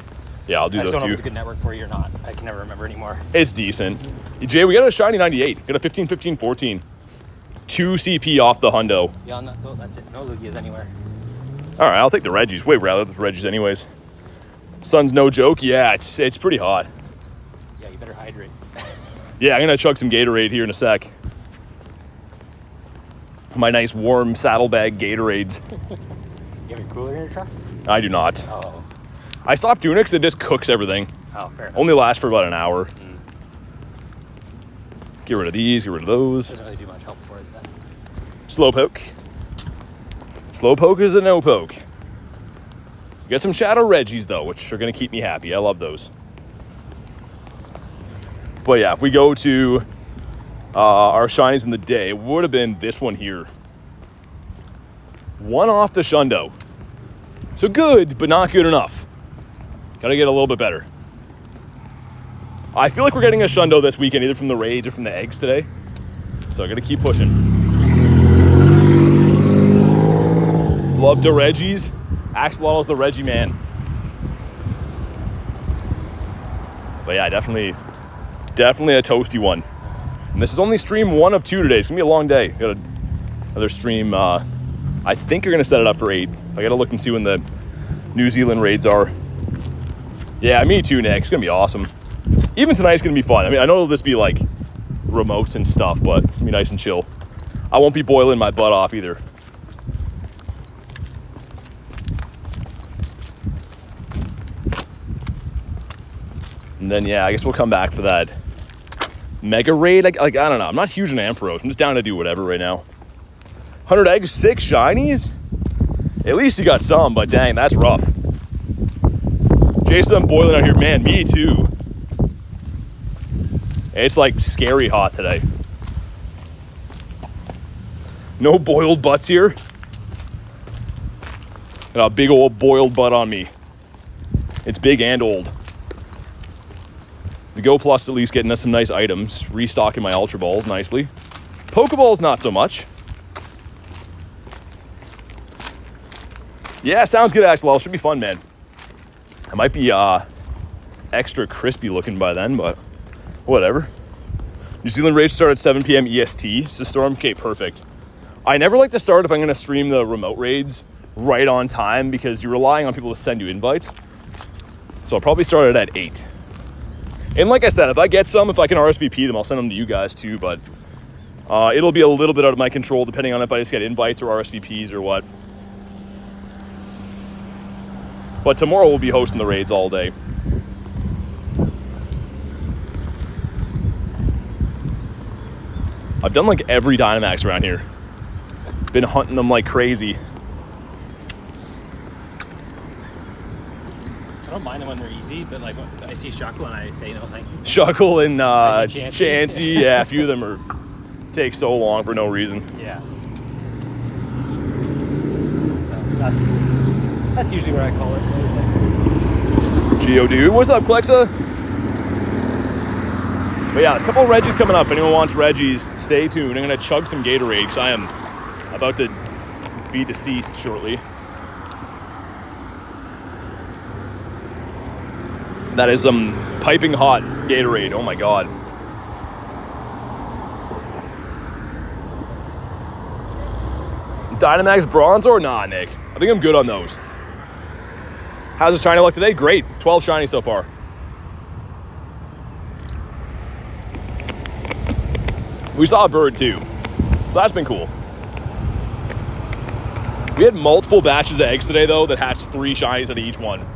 Yeah, I'll do I just those don't know too. if it's a good network for you or not. I can never remember anymore. It's decent. Jay, we got a shiny 98. Got a 15, 15, 14. 2 CP off the hundo. Yeah, no, that's it. No Lugias anywhere. All right, I'll take the Reggies. Way rather the Reggies anyways. Sun's no joke. Yeah, it's pretty hot. Yeah, you better hydrate. Yeah, I'm going to chug some Gatorade here in a sec. My nice warm saddlebag Gatorades. You have your cooler in your truck? I do not. Oh. I stopped doing it because it just cooks everything. Oh, fair enough. Only lasts for about an hour. Get rid of these, get rid of those. Doesn't really do much help for it then. Slowpoke. Slowpoke is a no poke. Get some Shadow Reggies though, which are going to keep me happy. I love those. But yeah, if we go to our shinies in the day, it would have been this one here. One off the Shundo. So good, but not good enough. Gotta get a little bit better. I feel like we're getting a Shundo this weekend, either from the raids or from the eggs today. So I gotta keep pushing. Love the Reggies. Axolotl's the Reggie man. But yeah, definitely a toasty one. And this is only stream 1 of 2 today. It's gonna be a long day. Got another stream. I think you're gonna set it up for 8. I gotta look and see when the New Zealand raids are. Yeah, me too, Nick. It's gonna be awesome. Even tonight's gonna be fun. I mean, I know it'll just be like remotes and stuff, but it's gonna be nice and chill. I won't be boiling my butt off either. And then, yeah, I guess we'll come back for that mega raid. Like I don't know. I'm not huge on Ampharos. I'm just down to do whatever right now. 100 eggs, 6 shinies? At least you got some, but dang, that's rough. Jason, I'm boiling out here. Man, me too. It's like scary hot today. No boiled butts here. Got a big old boiled butt on me. It's big and old. The Go Plus at least getting us some nice items. Restocking my Ultra Balls nicely. Pokeballs not so much. Yeah, sounds good, Axel. Should be fun, man. It might be extra crispy looking by then, but whatever. New Zealand raids start at 7 p.m. EST. So Storm, okay, perfect. I never like to start if I'm going to stream the remote raids right on time because you're relying on people to send you invites. So I'll probably start it at 8. And like I said, if I get some, if I can RSVP them, I'll send them to you guys too, but it'll be a little bit out of my control depending on if I just get invites or RSVPs or what. But tomorrow we'll be hosting the raids all day. I've done like every Dynamax around here. Been hunting them like crazy. I don't mind them when they're easy, but like when I see Shuckle and I say no thank you. Shuckle and Chansey. Chansey, yeah, a few of them take so long for no reason. Yeah. So that's usually what I call it. Geodude, what's up, Klexa? But yeah, a couple of Reggies coming up. If anyone wants Reggies, stay tuned. I'm gonna chug some Gatorade because I am about to be deceased shortly. That is some piping hot Gatorade. Oh my god. Dynamax Bronze or nah, Nick? I think I'm good on those. How's the shiny luck today? Great. 12 shiny so far. We saw a bird too, so that's been cool. We had multiple batches of eggs today though that hatched 3 shinies out of each one.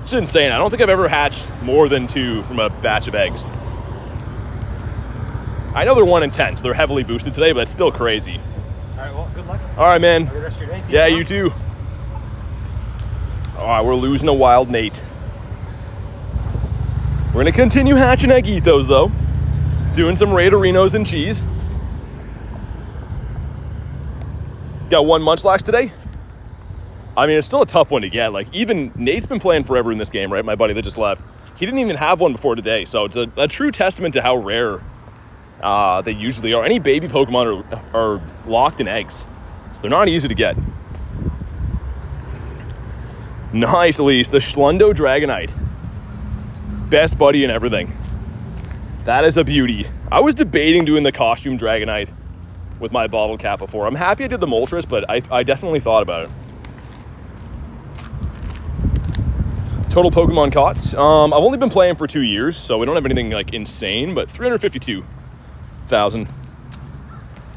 It's insane. I don't think I've ever hatched more than 2 from a batch of eggs. I know they're 1 in 10, so they're heavily boosted today, but it's still crazy. All right, well, good luck. All right, man. Have a good rest of your day. Yeah, you too. All right, we're losing a wild Nate. We're gonna continue hatching Eggitos though. Doing some Raiderinos and cheese. Got 1 Munchlax today. I mean, it's still a tough one to get. Like, even Nate's been playing forever in this game, right? My buddy that just left. He didn't even have one before today. So it's a true testament to how rare they usually are. Any baby Pokemon are locked in eggs. So they're not easy to get. Nice, Elise. The Schlundo Dragonite. Best buddy and everything. That is a beauty. I was debating doing the costume Dragonite with my bottle cap before. I'm happy I did the Moltres, but I definitely thought about it. Total Pokemon caught. I've only been playing for 2 years, so we don't have anything like insane, but 352,000,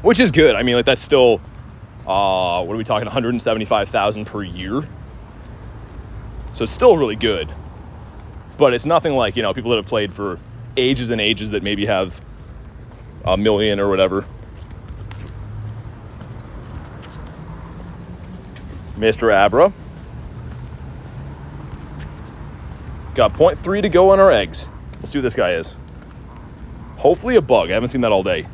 which is good. I mean, like that's still, what are we talking, 175,000 per year? So it's still really good, but it's nothing like, you know, people that have played for ages and ages that maybe have a million or whatever. Mr. Abra. Got 0.3 to go on our eggs. We'll see what this guy is. Hopefully a bug. I haven't seen that all day.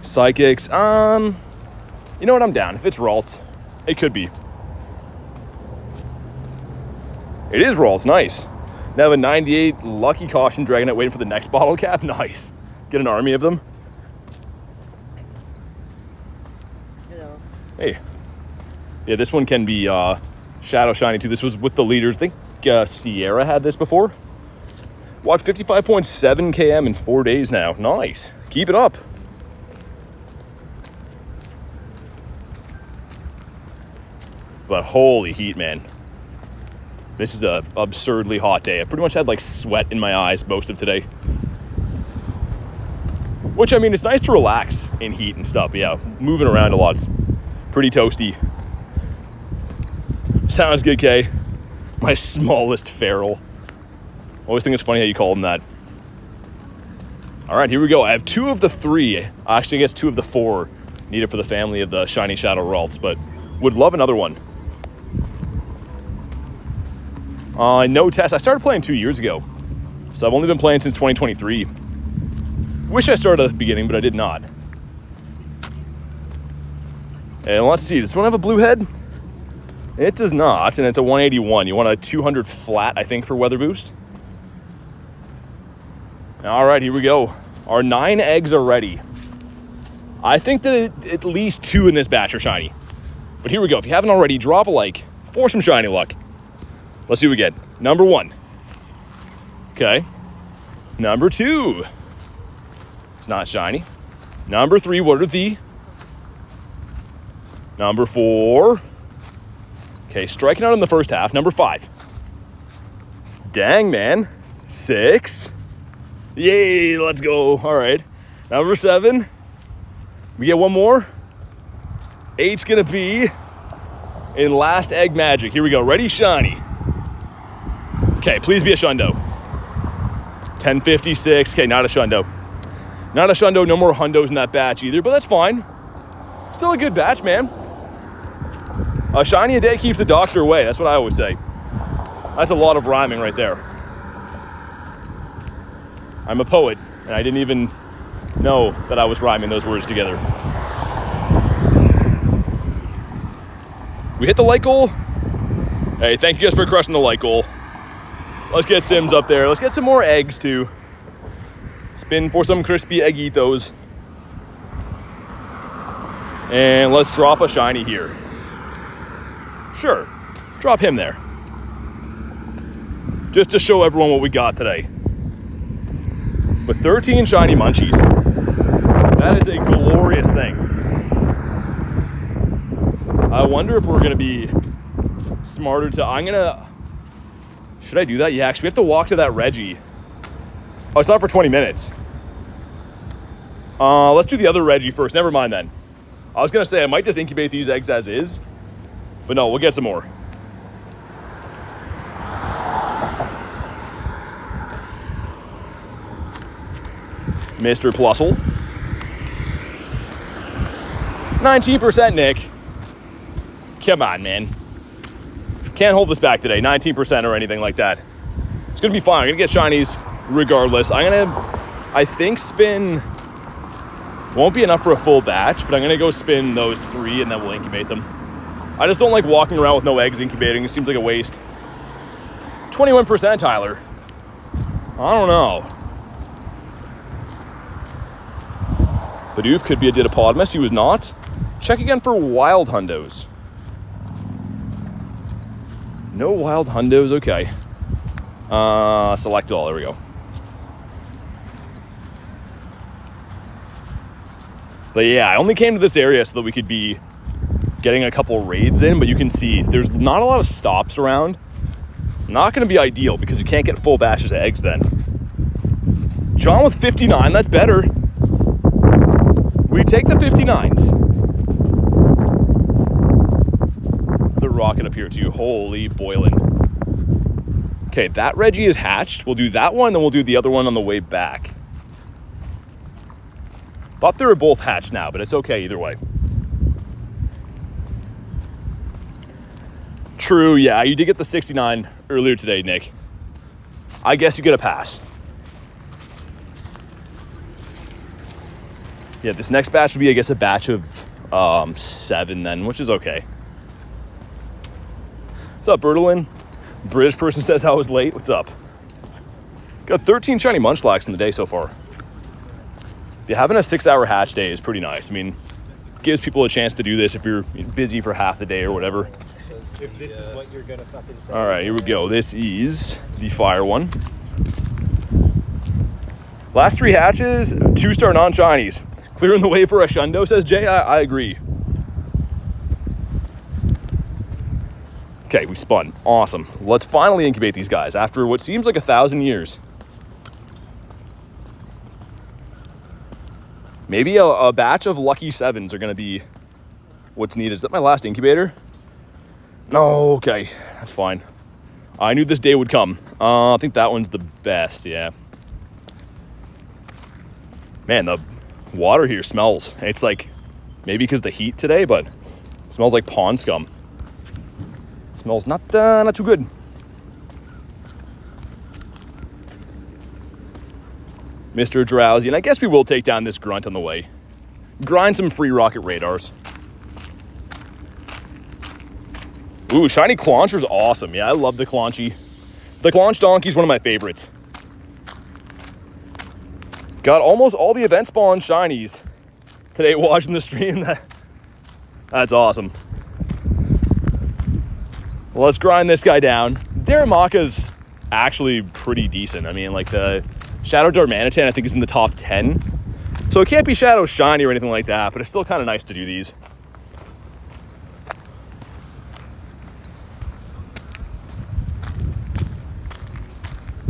Psychics. You know what? I'm down. If it's Ralts, it could be. It is Ralts. Nice. Now I have a 98 Lucky Caution Dragonite waiting for the next bottle cap. Nice. Get an army of them. Hello. Hey. Yeah, this one can be Shadow Shiny too. This was with the leaders. I think Sierra had this before. What, 55.7 km in 4 days now. Nice. Keep it up. But holy heat, man. This is a absurdly hot day. I pretty much had like sweat in my eyes most of today. Which, I mean, it's nice to relax in heat and stuff. But yeah, moving around a lot. It's pretty toasty. Sounds good, Kay. My smallest feral. Always think it's funny how you call them that. All right, here we go. I have 2 of the 3. Actually, I guess 2 of the 4 needed for the family of the Shiny Shadow Ralts, but would love another one. No test. I started playing 2 years ago, so I've only been playing since 2023. Wish I started at the beginning, but I did not. And let's see, does this one have a blue head? It does not, and it's a 181. You want a 200 flat, I think, for weather boost. All right, here we go. Our 9 eggs are ready. I think that at least 2 in this batch are shiny. But here we go. If you haven't already, drop a like for some shiny luck. Let's see what we get. Number 1. Okay. Number 2. It's not shiny. Number 3, what are the? Number 4. Okay, striking out in the first half. Number 5. Dang, man. 6. Yay, let's go. All right. Number 7. We get 1 more. 8's gonna be in last egg magic. Here we go. Ready, shiny. Okay, please be a Shundo. 1056. Okay, not a Shundo. Not a Shundo. No more Hundos in that batch either, but that's fine. Still a good batch, man. A shiny a day keeps the doctor away. That's what I always say. That's a lot of rhyming right there. I'm a poet, and I didn't even know that I was rhyming those words together. We hit the like goal. Hey, thank you guys for crushing the like goal. Let's get Sims up there. Let's get some more eggs, too. Spin for some crispy eggitos. And let's drop a shiny here. Sure, drop him there. Just to show everyone what we got today. With 13 shiny munchies. That is a glorious thing. I wonder if we're gonna be smarter to, should I do that? Yeah, actually we have to walk to that Reggie. Oh, it's not for 20 minutes. Let's do the other Reggie first. Never mind then. I was gonna say I might just incubate these eggs as is, but no, we'll get some more. Mr. Plusle. 19%, Nick. Come on, man. Can't hold this back today. 19% or anything like that. It's gonna be fine. I'm gonna get shinies regardless. I think spin won't be enough for a full batch, but I'm gonna go spin those 3 and then we'll incubate them. I just don't like walking around with no eggs incubating. It seems like a waste. 21%, Tyler. I don't know. Bidoof could be a Didopotamus. He was not. Check again for wild hundos. No wild hundos. Okay. Select all. There we go. But yeah, I only came to this area so that we could be getting a couple raids in, but you can see there's not a lot of stops around. Not going to be ideal because you can't get full batches of eggs then. John with 59, that's better. We take the 59s. The rocket up here too. Holy boiling. Okay, that Reggie is hatched. We'll do that one, then we'll do the other one on the way back. Thought they were both hatched now, but it's okay either way. True, yeah, you did get the 69 earlier today, Nick. I guess you get a pass. Yeah, this next batch will be, I guess, a batch of 7 then, which is okay. What's up, Bertolin? British person says I was late. What's up? Got 13 shiny Munchlax in the day so far. Yeah, having a 6-hour hatch day is pretty nice. I mean, gives people a chance to do this if you're busy for half the day or whatever. If this is what you're gonna fucking say. All right, here we go. This is the fire one. Last 3 hatches, 2-star non-shinies. Clearing the way for a Shundo, says Jay. I agree. Okay, we spun. Awesome. Let's finally incubate these guys after what seems like 1,000 years. Maybe a batch of lucky 7s are going to be what's needed. Is that my last incubator? No, okay. That's fine. I knew this day would come. I think that one's the best, yeah. Man, the water here smells. It's like, maybe because of the heat today, but it smells like pond scum. It smells not too good. Mr. Drowsy, and I guess we will take down this grunt on the way. Grind some free rocket radars. Ooh, shiny Clauncher's awesome. Yeah, I love the Claunchy. The Claunch Donkey's one of my favorites. Got almost all the event spawn shinies today watching the stream. That's awesome. Well, let's grind this guy down. Daramaka's actually pretty decent. I mean, like the Shadow Darmanitan, I think, is in the top 10. So it can't be Shadow Shiny or anything like that, but it's still kind of nice to do these.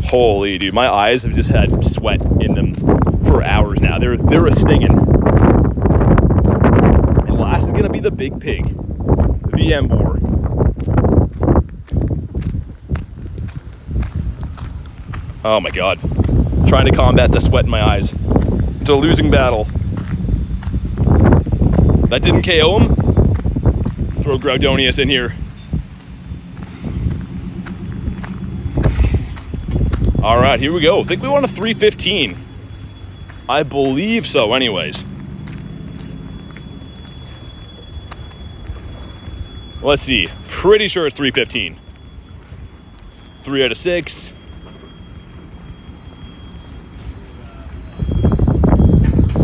Holy dude, my eyes have just had sweat in them for hours now. They're a stinging. And last is gonna be the big pig, VM Boar. Oh my god. Trying to combat the sweat in my eyes. It's a losing battle. That didn't KO him. Throw Groudonius in here. All right, here we go. I think we want a 315. I believe so anyways. Let's see. Pretty sure it's 315. 3 out of 6.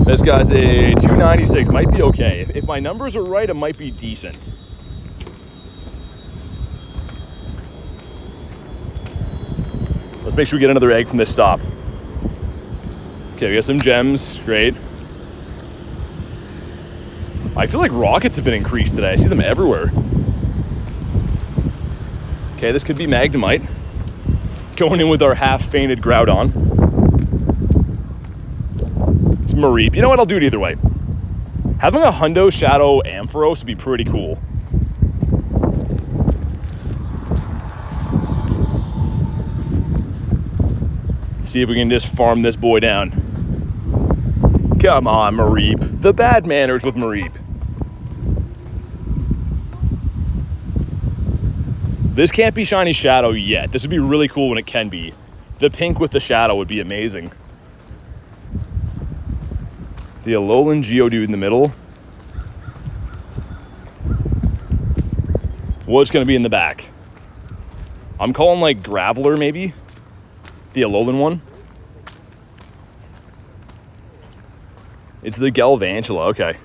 This guy's a 296. Might be okay. If my numbers are right, it might be decent. Let's make sure we get another egg from this stop. Okay, we got some gems. Great. I feel like rockets have been increased today. I see them everywhere. Okay, this could be Magnemite. Going in with our half-fainted Groudon. It's Mareep. You know what? I'll do it either way. Having a Hundo Shadow Ampharos would be pretty cool. See if we can just farm this boy down. Come on, Mareep. The bad manners with Mareep. This can't be Shiny Shadow yet. This would be really cool when it can be. The pink with the shadow would be amazing. The Alolan Geodude in the middle. What's going to be in the back? I'm calling like Graveler maybe. The Alolan one. It's the Galvantula, okay.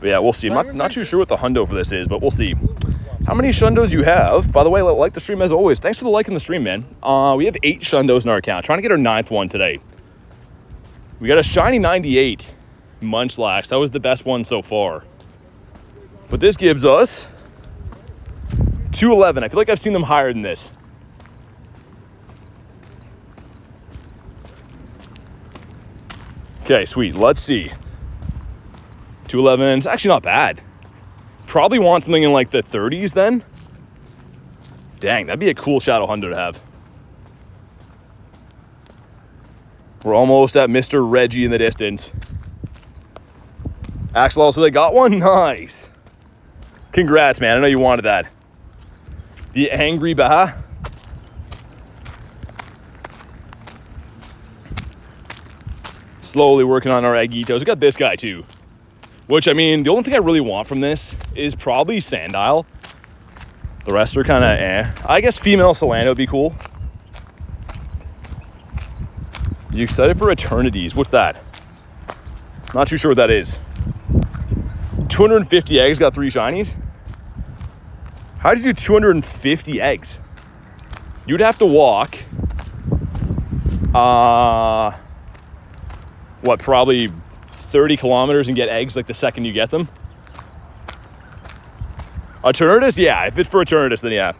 But yeah, we'll see. I'm not too sure what the hundo for this is, but we'll see. How many shundos you have? By the way, like the stream as always. Thanks for the like in the stream, man. We have 8 shundos in our account. Trying to get our 9th one today. We got a shiny 98 Munchlax. That was the best one so far. But this gives us 211. I feel like I've seen them higher than this. Okay, sweet. Let's see. 211. It's actually not bad. Probably want something in like the 30s then. Dang, that'd be a cool Shadow Hundo to have. We're almost at Mr. Reggie in the distance. Axel also said, got one? Nice. Congrats, man. I know you wanted that. The Angry Bah. Slowly working on our Aggitos. We got this guy too. Which, I mean, the only thing I really want from this is probably Sandile. The rest are kind of eh. I guess female Solano would be cool. You excited for Eternities? What's that? Not too sure what that is. 250 eggs, got 3 shinies? How did you do 250 eggs? You'd have to walk. What, probably 30 kilometers and get eggs like the second you get them? Eternatus? Yeah, if it's for Eternatus, then yeah.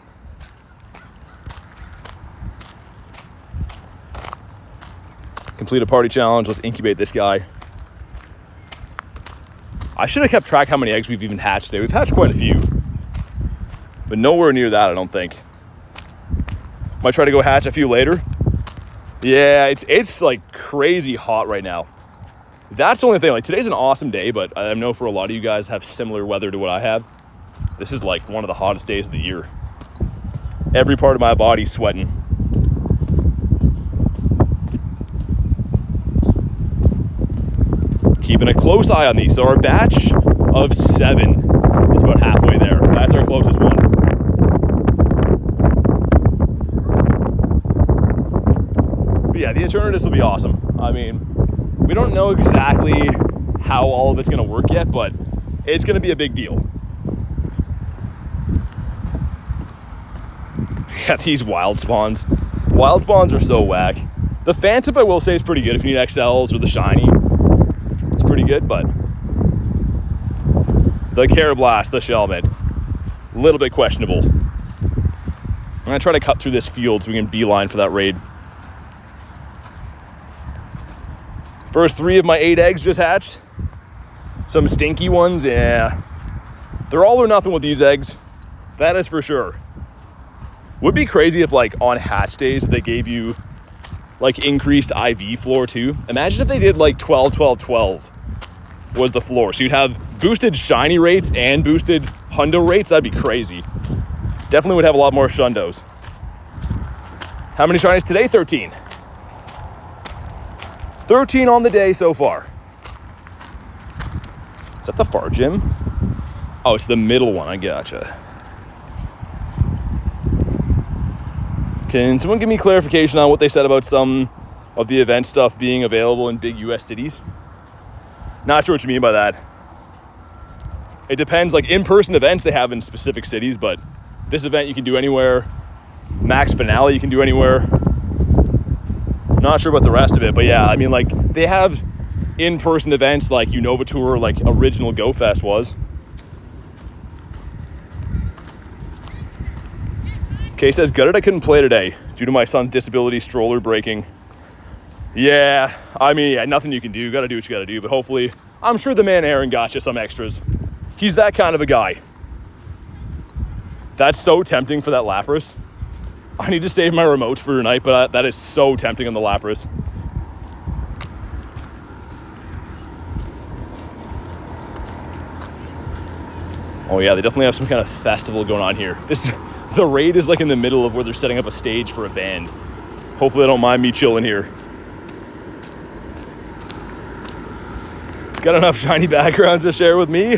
Complete a party challenge. Let's incubate this guy. I should have kept track how many eggs we've even hatched today. We've hatched quite a few. But nowhere near that, I don't think. Might try to go hatch a few later. Yeah, it's like crazy hot right now. That's the only thing. Like, today's an awesome day, but I know for a lot of you guys have similar weather to what I have. This is like one of the hottest days of the year. Every part of my body's sweating. Keeping a close eye on these. So our batch of 7 is about halfway there. That's our closest one. But yeah, the Eternatus will be awesome. I mean, we don't know exactly how all of it's going to work yet, but it's going to be a big deal. Yeah, these wild spawns. Wild spawns are so whack. The Phantom, I will say, is pretty good if you need XLs or the shiny. It's pretty good, but the Carablast, the Shelmet, a little bit questionable. I'm going to try to cut through this field so we can beeline for that raid. First 3 of my 8 eggs just hatched. Some stinky ones, yeah. They're all or nothing with these eggs. That is for sure. Would be crazy if, like, on hatch days they gave you like increased IV floor too. Imagine if they did like 12, 12, 12 was the floor. So you'd have boosted shiny rates and boosted hundo rates. That'd be crazy. Definitely would have a lot more shundos. How many shinies today? 13. 13 on the day so far. Is that the far gym? Oh, it's the middle one. I gotcha. Can someone give me clarification on what they said about some of the event stuff being available in big US cities? Not sure what you mean by that. It depends, like in-person events they have in specific cities, but this event you can do anywhere. Max Finale you can do anywhere. Not sure about the rest of it, but yeah, I mean, like, they have in-person events like Unova Tour, like original Go Fest was. Kay says, gutted I couldn't play today due to my son's disability stroller breaking. Yeah, I mean, yeah, nothing you can do. Gotta do what you gotta do, but hopefully, I'm sure the man Aaron got you some extras. He's that kind of a guy. That's so tempting for that Lapras. I need to save my remotes for tonight, but that is so tempting on the Lapras. Oh yeah, they definitely have some kind of festival going on here. The raid is like in the middle of where they're setting up a stage for a band. Hopefully they don't mind me chilling here. Got enough shiny backgrounds to share with me?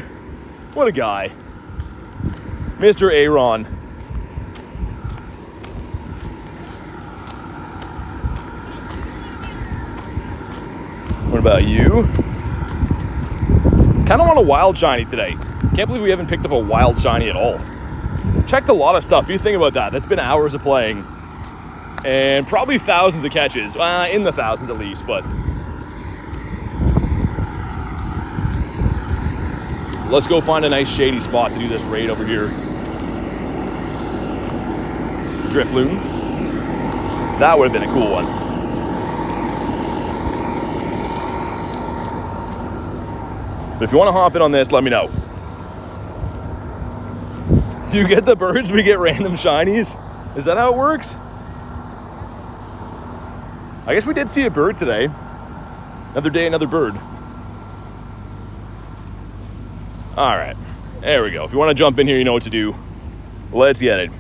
What a guy. Mr. Aaron. What about you? Kind of want a wild shiny today. Can't believe we haven't picked up a wild shiny at all. Checked a lot of stuff. If you think about that, that's been hours of playing. And probably thousands of catches. In the thousands at least, but... let's go find a nice shady spot to do this raid over here. Drifloon. That would have been a cool one. But if you want to hop in on this, let me know. Do you get the birds? We get random shinies? Is that how it works? I guess we did see a bird today. Another day, another bird. All right, there we go. If you want to jump in here, you know what to do. Let's get it.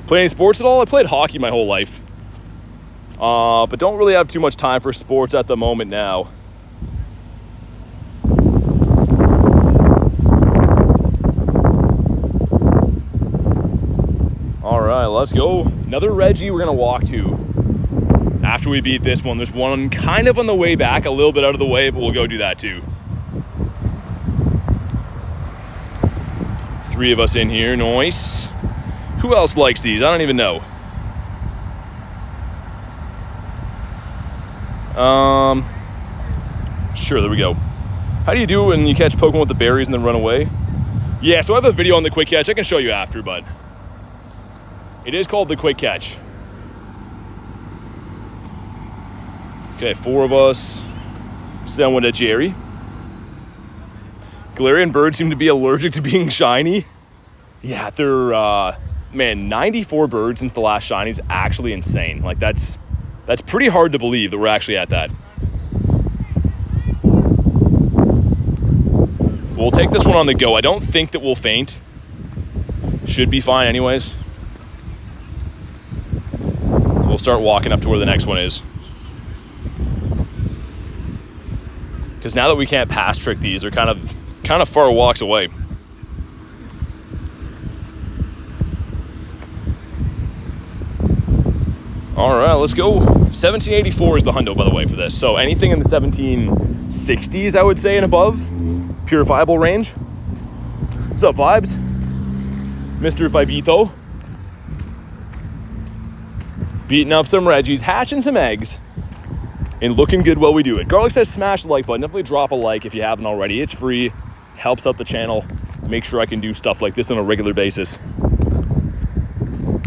Play any sports at all? I played hockey my whole life. But don't really have too much time for sports at the moment now. All right, let's go. Another Reggie we're gonna walk to after we beat this one. There's one kind of on the way back, a little bit out of the way, but we'll go do that too. 3 of us in here, nice. Who else likes these? I don't even know. Sure, there we go. How do you do when you catch Pokemon with the berries and then run away? Yeah, so I have a video on the quick catch. I can show you after, but it is called the quick catch. Okay, 4 of us. Send one to Jerry. Galarian birds seem to be allergic to being shiny. Yeah, they're, man, 94 birds since the last shiny is actually insane. Like, that's pretty hard to believe that we're actually at that. We'll take this one on the go. I don't think that we'll faint. Should be fine anyways. We'll start walking up to where the next one is. Because now that we can't pass trick these, they're kind of far walks away. All right, let's go. 1784 is the hundo, by the way, for this. So anything in the 1760s, I would say, and above, purifiable range. What's up, vibes? Mr. Vibito. Beating up some Reggies, hatching some eggs, and looking good while we do it. Garlic says smash the like button. Definitely drop a like if you haven't already. It's free, helps out the channel. Make sure I can do stuff like this on a regular basis.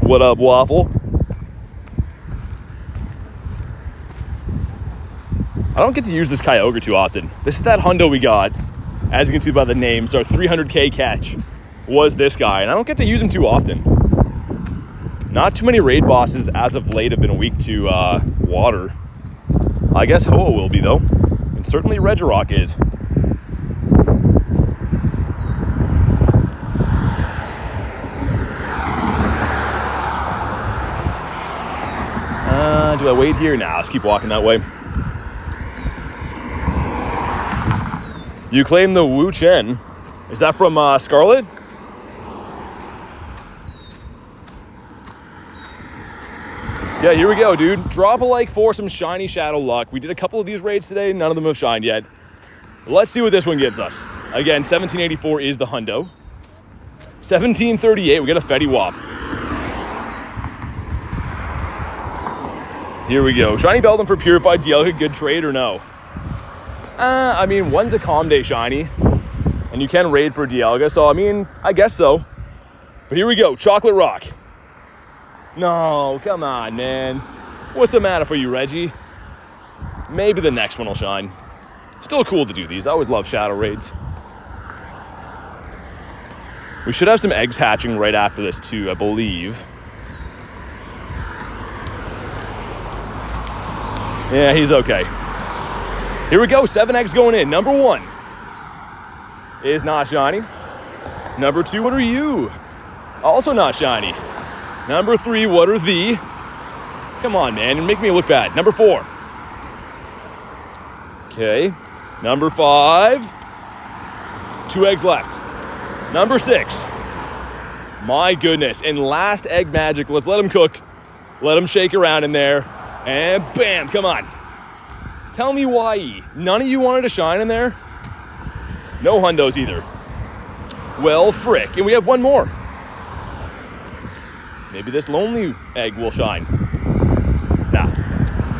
What up, Waffle? I don't get to use this Kyogre too often. This is that hundo we got. As you can see by the name, so our 300k catch was this guy, and I don't get to use him too often. Not too many raid bosses as of late have been weak to water. I guess Ho-Oh will be though, and certainly Regirock is. Do I wait here? Nah, let's keep walking that way. You claim the Wu Chen. Is that from Scarlet? Yeah, here we go, dude. Drop a like for some shiny Shadow Luck. We did a couple of these raids today. None of them have shined yet. Let's see what this one gives us. Again, 1784 is the hundo. 1738, we got a Fetty Wap. Here we go. Shiny Beldum for Purified Dialga, good trade or no? I mean, one's a Calm Day shiny, and you can raid for Dialga, so I mean, I guess so. But here we go, Chocolate Rock. No, come on, man. What's the matter for you, Reggie? Maybe the next one will shine. Still cool to do these. I always love shadow raids. We should have some eggs hatching right after this too, I believe. Yeah, he's okay. Here we go, 7 eggs going in. Number 1 is not shiny. Number 2, what are you? Also not shiny. Number 3, what are thee? Come on, man, and make me look bad. Number 4. Okay. Number 5. 2 eggs left. Number 6. My goodness. And last egg magic. Let's let him cook. Let him shake around in there. And bam, come on. Tell me why. None of you wanted to shine in there? No hundos either. Well, frick. And we have one more. Maybe this lonely egg will shine. Nah.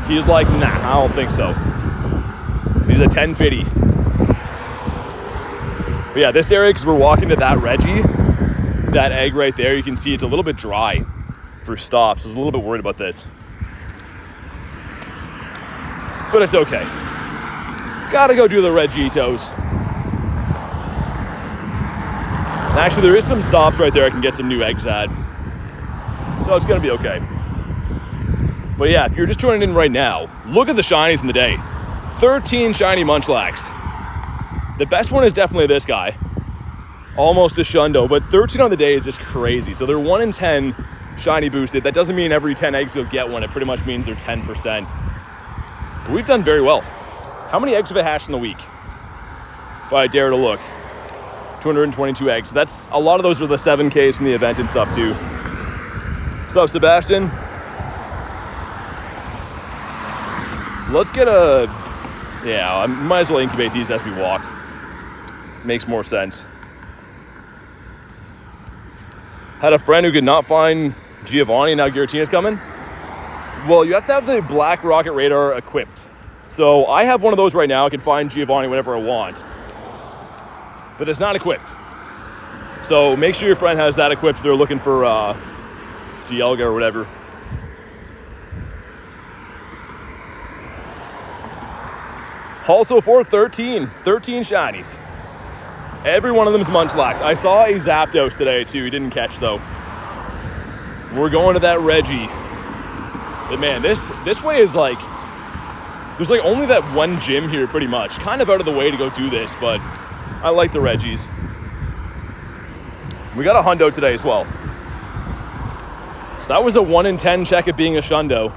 He's like, nah, I don't think so. He's a 1050. But yeah, this area, because we're walking to that Reggie, that egg right there, you can see it's a little bit dry for stops. I was a little bit worried about this. But it's okay. Gotta go do the Regitos. And actually, there is some stops right there I can get some new eggs at. So it's gonna be okay. But yeah, if you're just joining in right now, look at the shinies in the day. 13 shiny Munchlax. The best one is definitely this guy. Almost a shundo, but 13 on the day is just crazy. So they're 1 in 10 shiny boosted. That doesn't mean every 10 eggs you'll get one. It pretty much means they're 10%. But we've done very well. How many eggs have I hatched in the week? If I dare to look. 222 eggs. That's a lot of those are the 7Ks from the event and stuff too. What's up, Sebastian? Let's get a... Yeah, I might as well incubate these as we walk. Makes more sense. Had a friend who could not find Giovanni, now Giratina's coming. Well, you have to have the black rocket radar equipped. So I have one of those right now. I can find Giovanni whenever I want. But it's not equipped. So make sure your friend has that equipped if they're looking for Dialga or whatever. Also for 13 shinies. Every one of them is Munchlax. I saw a Zapdos today too. He didn't catch though. We're going to that Reggie. But man, this way is like, there's like only that one gym here pretty much. Kind of out of the way to go do this, but I like the Reggies. We got a hundo today as well. So that was a 1 in 10 check at being a shundo.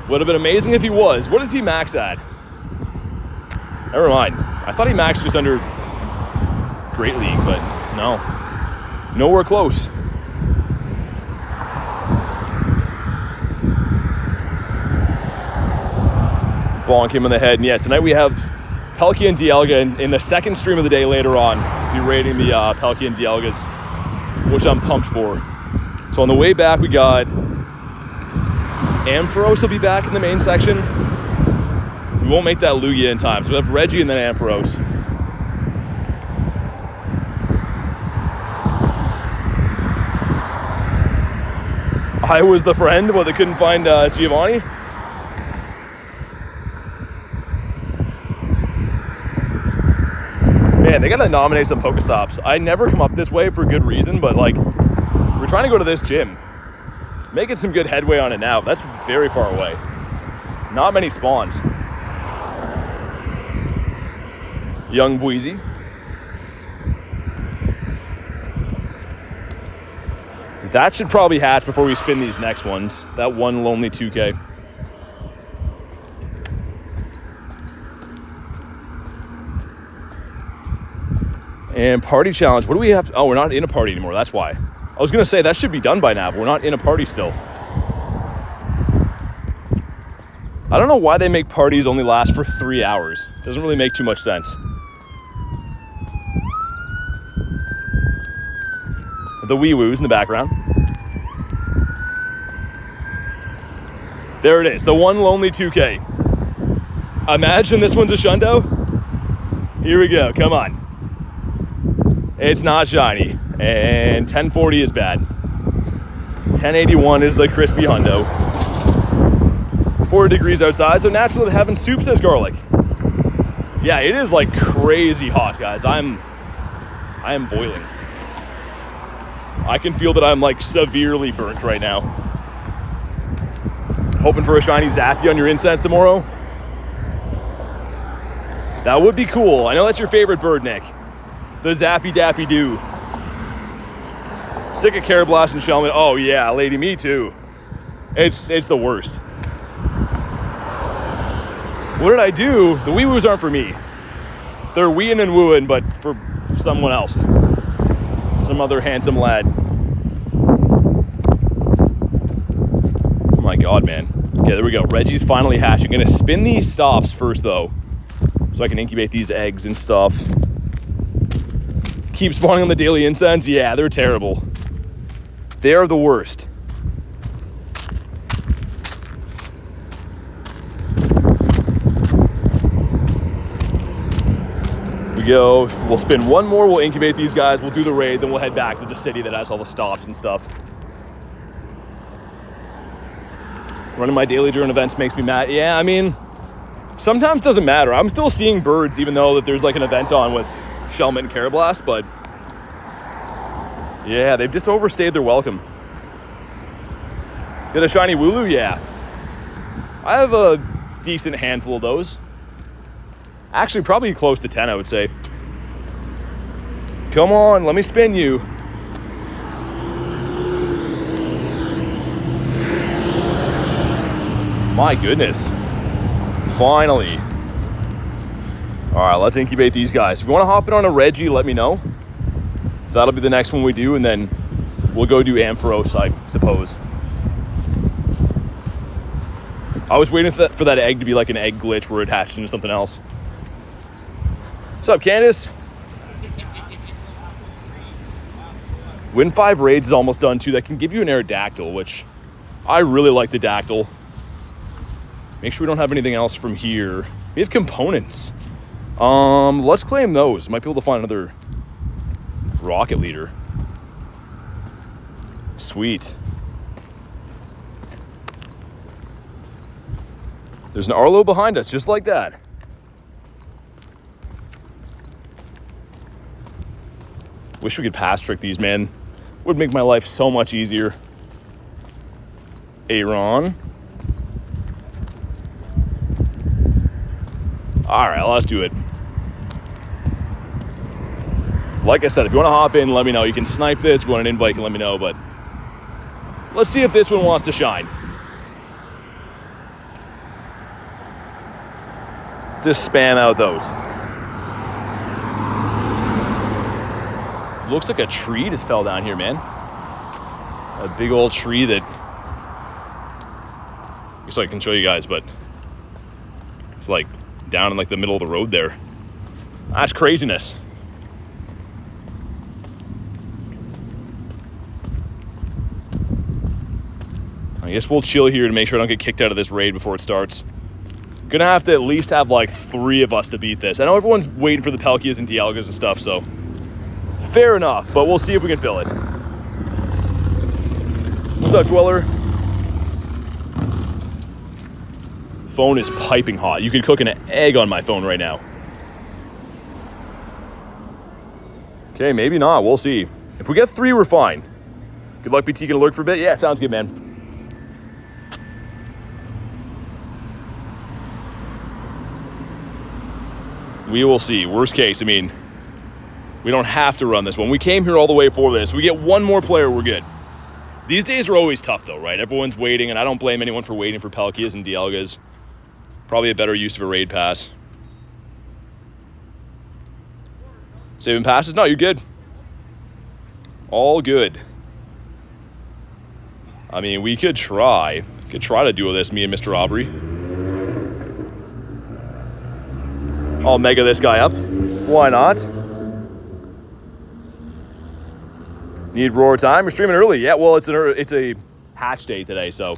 Would have been amazing if he was. What does he max at? Never mind. I thought he maxed just under Great League, but no. Nowhere close. Bonk him in the head. And yeah, tonight we have Palkia Dialga in the second stream of the day later on. Be rating the Palkia Dialgas, which I'm pumped for. So on the way back, we got Ampharos will be back in the main section. We won't make that Lugia in time. So we have Reggie and then Ampharos. I was the friend, but they couldn't find Giovanni. Man, they gotta nominate some Pokestops. I never come up this way for good reason, but like, we're trying to go to this gym. Making some good headway on it now. That's very far away. Not many spawns. Young Bweezy. That should probably hatch before we spin these next ones. That one lonely 2K. And party challenge. What do we have? Oh, we're not in a party anymore. That's why. I was going to say that should be done by now, but we're not in a party still. I don't know why they make parties only last for 3 hours. Doesn't really make too much sense. The wee woos in the background. There it is, the one lonely 2K. Imagine this one's a shundo. Here we go, come on. It's not shiny, and 1040 is bad. 1081 is the crispy hundo. 40 degrees outside, so naturally having soup, says Garlic. Yeah, it is like crazy hot, guys. I am boiling. I can feel that I'm like severely burnt right now. Hoping for a shiny Zappy on your incense tomorrow. That would be cool. I know that's your favorite bird, Nick. The Zappy Dappy Doo. Sick of Carablast and Shellman. Oh yeah, lady, me too. It's the worst. What did I do? The wee woos aren't for me. They're weeing and wooing, but for someone else. Some other handsome lad. Oh my god, man. Okay, there we go. Reggie's finally hatching. Gonna spin these stops first though, so I can incubate these eggs and stuff. Keep spawning on the daily incense. Yeah, they're terrible. They are the worst. We go. We'll spin one more. We'll incubate these guys. We'll do the raid. Then we'll head back to the city that has all the stops and stuff. Running my daily during events makes me mad. Yeah, I mean, sometimes it doesn't matter. I'm still seeing birds even though that there's like an event on with Shellman and Carablast, but yeah, they've just overstayed their welcome. Get a shiny Wooloo? Yeah. I have a decent handful of those. Actually, probably close to 10, I would say. Come on, let me spin you. My goodness. Finally. All right, let's incubate these guys. If you want to hop in on a Reggie, let me know. That'll be the next one we do, and then we'll go do Ampharos, I suppose. I was waiting for that egg to be like an egg glitch where it hatched into something else. What's up, Candace? Win 5 raids is almost done too. That can give you an Aerodactyl, which I really like the Dactyl. Make sure we don't have anything else from here. We have components. Let's claim those. Might be able to find another rocket leader. Sweet. There's an Arlo behind us, just like that. Wish we could pass trick these, man. Would make my life so much easier. Aaron. All right, let's do it. Like I said, if you want to hop in, let me know. You can snipe this. If you want an invite, you can let me know. But let's see if this one wants to shine. Just spam out those. Looks like a tree just fell down here, man. A big old tree that... I guess I can show you guys, but it's like down in like the middle of the road there. That's craziness. I guess we'll chill here to make sure I don't get kicked out of this raid before it starts. Gonna have to at least have like 3 of us to beat this. I know everyone's waiting for the Palkias and Dialgas and stuff, so fair enough, but we'll see if we can fill it. What's up, Dweller? Phone is piping hot. You could cook an egg on my phone right now. Okay, maybe not. We'll see. If we get 3, we're fine. Good luck, BT. Gonna lurk for a bit? Yeah, sounds good, man. We will see. Worst case, I mean, we don't have to run this one. We came here all the way for this. We get 1 more player, we're good. These days are always tough, though, right? Everyone's waiting, and I don't blame anyone for waiting for Palkias and Dialgas. Probably a better use of a raid pass. Saving passes? No, you're good. All good. I mean, we could try. To duo this, me and Mr. Aubrey. I'll mega this guy up. Why not? Need roar time? We're streaming early. Yeah, well, it's a hatch day today, so.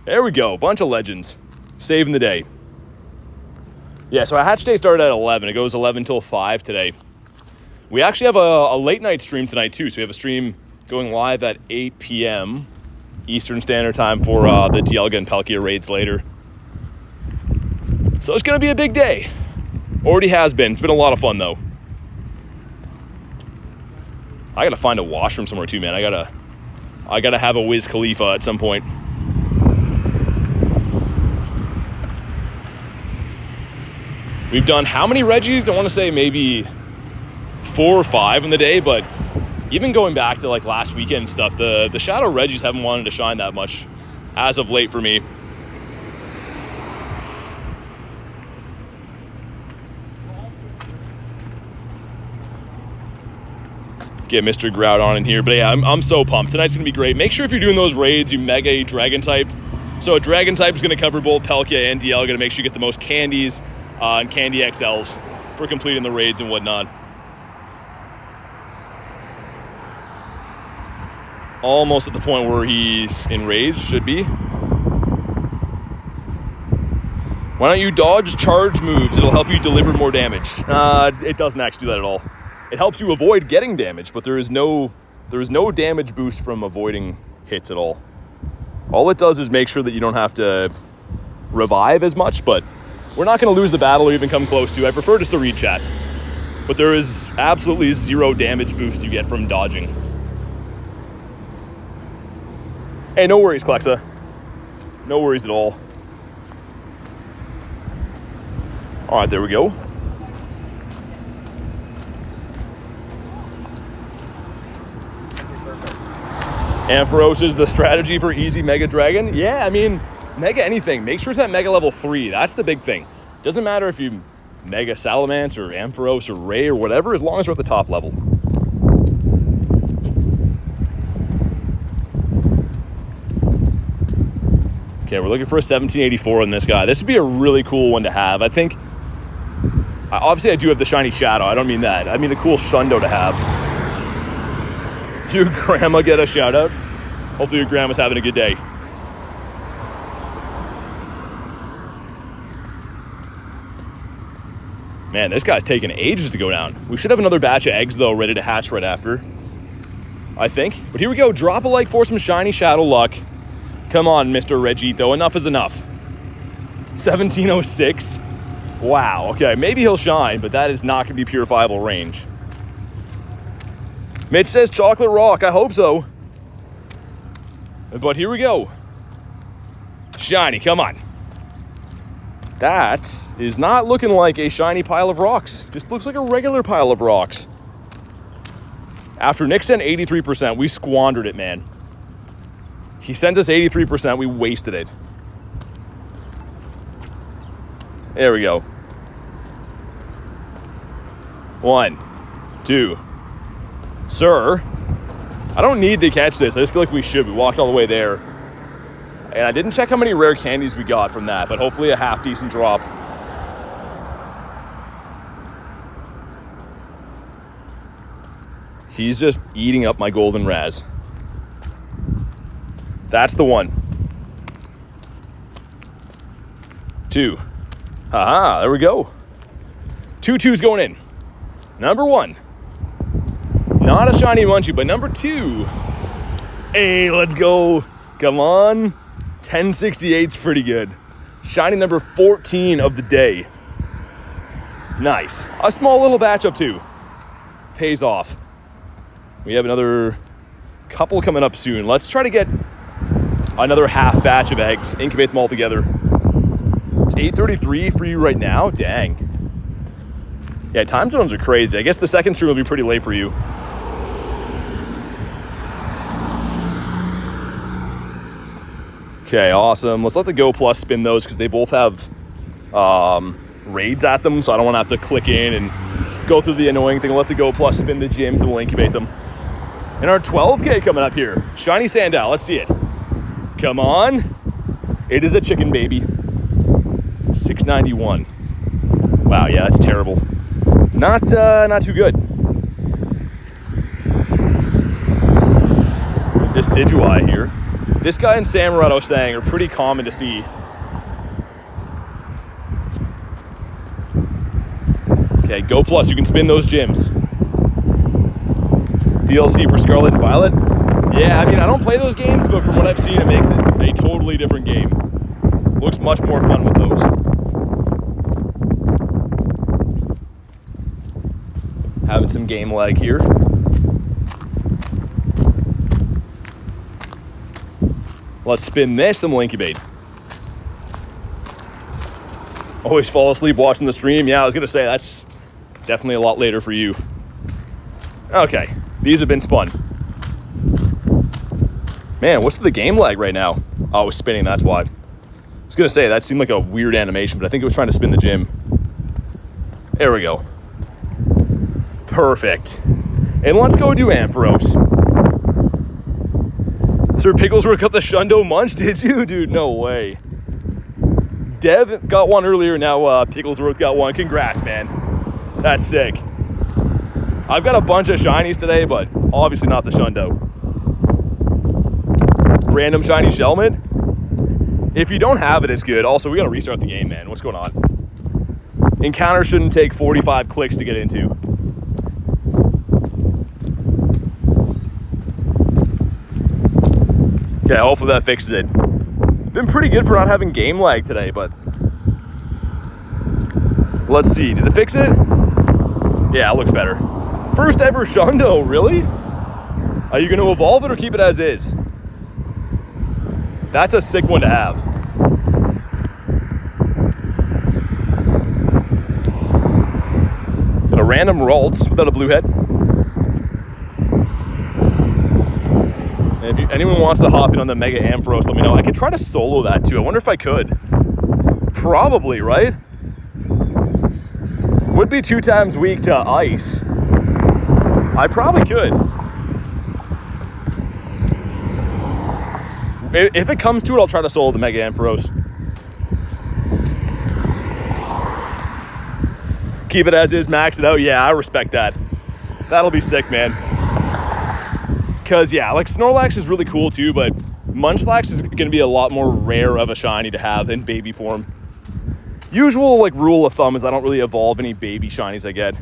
There we go. Bunch of legends. Saving the day. Yeah, so our hatch day started at 11. It goes 11 till 5 today. We actually have a late night stream tonight, too. So we have a stream going live at 8 p.m. Eastern Standard Time for the Dialga and Palkia raids later. So it's going to be a big day. Already has been. It's been a lot of fun, though. I got to find a washroom somewhere, too, man. I gotta have a Wiz Khalifa at some point. We've done how many Reggies? I want to say maybe 4 or 5 in the day, but even going back to like last weekend and stuff, the Shadow Reggies haven't wanted to shine that much as of late for me. Get Mr. Grout on in here, but yeah, I'm so pumped. Tonight's gonna be great. Make sure if you're doing those raids, you mega a Dragon type. So a Dragon type is gonna cover both Palkia and Dialga to make sure you get the most candies and candy XLs for completing the raids and whatnot. Almost at the point where he's enraged, should be. Why don't you dodge charge moves? It'll help you deliver more damage. It doesn't actually do that at all. It helps you avoid getting damage, but there is no damage boost from avoiding hits at all. All it does is make sure that you don't have to revive as much, but we're not going to lose the battle or even come close to. I prefer just to read chat. But there is absolutely 0 damage boost you get from dodging. Hey, no worries, Klexa. No worries at all. All right, there we go. Ampharos is the strategy for easy Mega Dragon. Yeah, I mean, Mega anything. Make sure it's at Mega level 3. That's the big thing. Doesn't matter if you Mega Salamence or Ampharos or Ray or whatever, as long as we're at the top level. Okay, we're looking for a 1784 on this guy. This would be a really cool one to have. I think, obviously I do have the shiny Shadow. I don't mean that. I mean a cool Shundo to have. Your grandma get a shout out? Hopefully your grandma's having a good day. Man, this guy's taking ages to go down. We should have another batch of eggs, though, ready to hatch right after, I think. But here we go. Drop a like for some shiny Shadow luck. Come on, Mr. Regito. Enough is enough. 1706. Wow. Okay, maybe he'll shine, but that is not going to be purifiable range. Mitch says Chocolate Rock. I hope so. But here we go. Shiny, come on. That is not looking like a shiny pile of rocks. Just looks like a regular pile of rocks. After Nick sent 83%, we squandered it, man. He sent us 83%, we wasted it. There we go. 1, 2. Sir, I don't need to catch this. I just feel like we should. We walked all the way there. And I didn't check how many rare candies we got from that, but hopefully a half decent drop. He's just eating up my golden Raz. That's the one. 2. Haha, there we go. 2 2s going in. Number 1. Not a shiny Munchie, but number 2. Hey, let's go. Come on. 1068's pretty good. Shiny number 14 of the day. Nice. A small little batch of 2. Pays off. We have another couple coming up soon. Let's try to get another half batch of eggs. Incubate them all together. It's 8:33 for you right now? Dang. Yeah, time zones are crazy. I guess the second stream will be pretty late for you. Okay, awesome. Let's let the Go Plus spin those because they both have raids at them, so I don't want to have to click in and go through the annoying thing. We'll let the Go Plus spin the gyms and we'll incubate them. And our 12K coming up here. Shiny Sandal, let's see it. Come on. It is a chicken baby. 691. Wow, yeah, that's terrible. Not too good. Decidui here. This guy and Samurai, I was saying, are pretty common to see. Okay, Go Plus, you can spin those gyms. DLC for Scarlet and Violet. Yeah, I mean, I don't play those games, but from what I've seen, it makes it a totally different game. Looks much more fun with those. Having some game lag here. Let's spin this, then we'll incubate. Always fall asleep watching the stream. Yeah, I was gonna say, that's definitely a lot later for you. Okay, these have been spun. Man, what's the game lag right now? Oh, it was spinning, that's why. I was gonna say, that seemed like a weird animation, but I think it was trying to spin the gym. There we go. Perfect. And let's go do Ampharos. Sir Pigglesworth got the Shundo Munch, did you? Dude, no way. Dev got one earlier, now Pigglesworth got one. Congrats, man. That's sick. I've got a bunch of shinies today, but obviously not the Shundo. Random shiny Shelmet. If you don't have it, it's good. Also, we gotta restart the game, man. What's going on? Encounter shouldn't take 45 clicks to get into. Okay, hopefully that fixes it. Been pretty good for not having game lag today, but let's see. Did it fix it? Yeah, it looks better. First ever Shundo, really? Are you going to evolve it or keep it as is? That's a sick one to have. Got a random Ralts without a blue head. And if anyone wants to hop in on the Mega Ampharos, let me know. I could try to solo that too. I wonder if I could. Probably, right? Would be 2 times weak to ice. I probably could. If it comes to it, I'll try to solo the Mega Ampharos. Keep it as is, max it out. Yeah, I respect that. That'll be sick, man. Because, yeah, like Snorlax is really cool too, but Munchlax is going to be a lot more rare of a shiny to have in baby form. Usual, like, rule of thumb is I don't really evolve any baby shinies I get.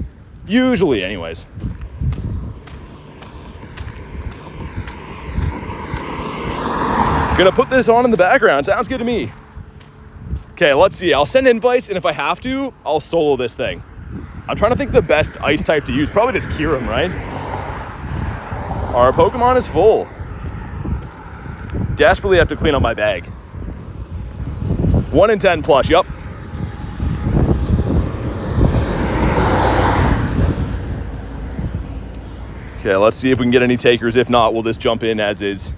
Usually, anyways. Gonna put this on in the background. Sounds good to me. Okay, let's see. I'll send invites, and if I have to, I'll solo this thing. I'm trying to think the best ice type to use. Probably just Kyurem, right? Our Pokemon is full. Desperately have to clean up my bag. 1 in 10 plus, yup. Okay, let's see if we can get any takers. If not, we'll just jump in as is.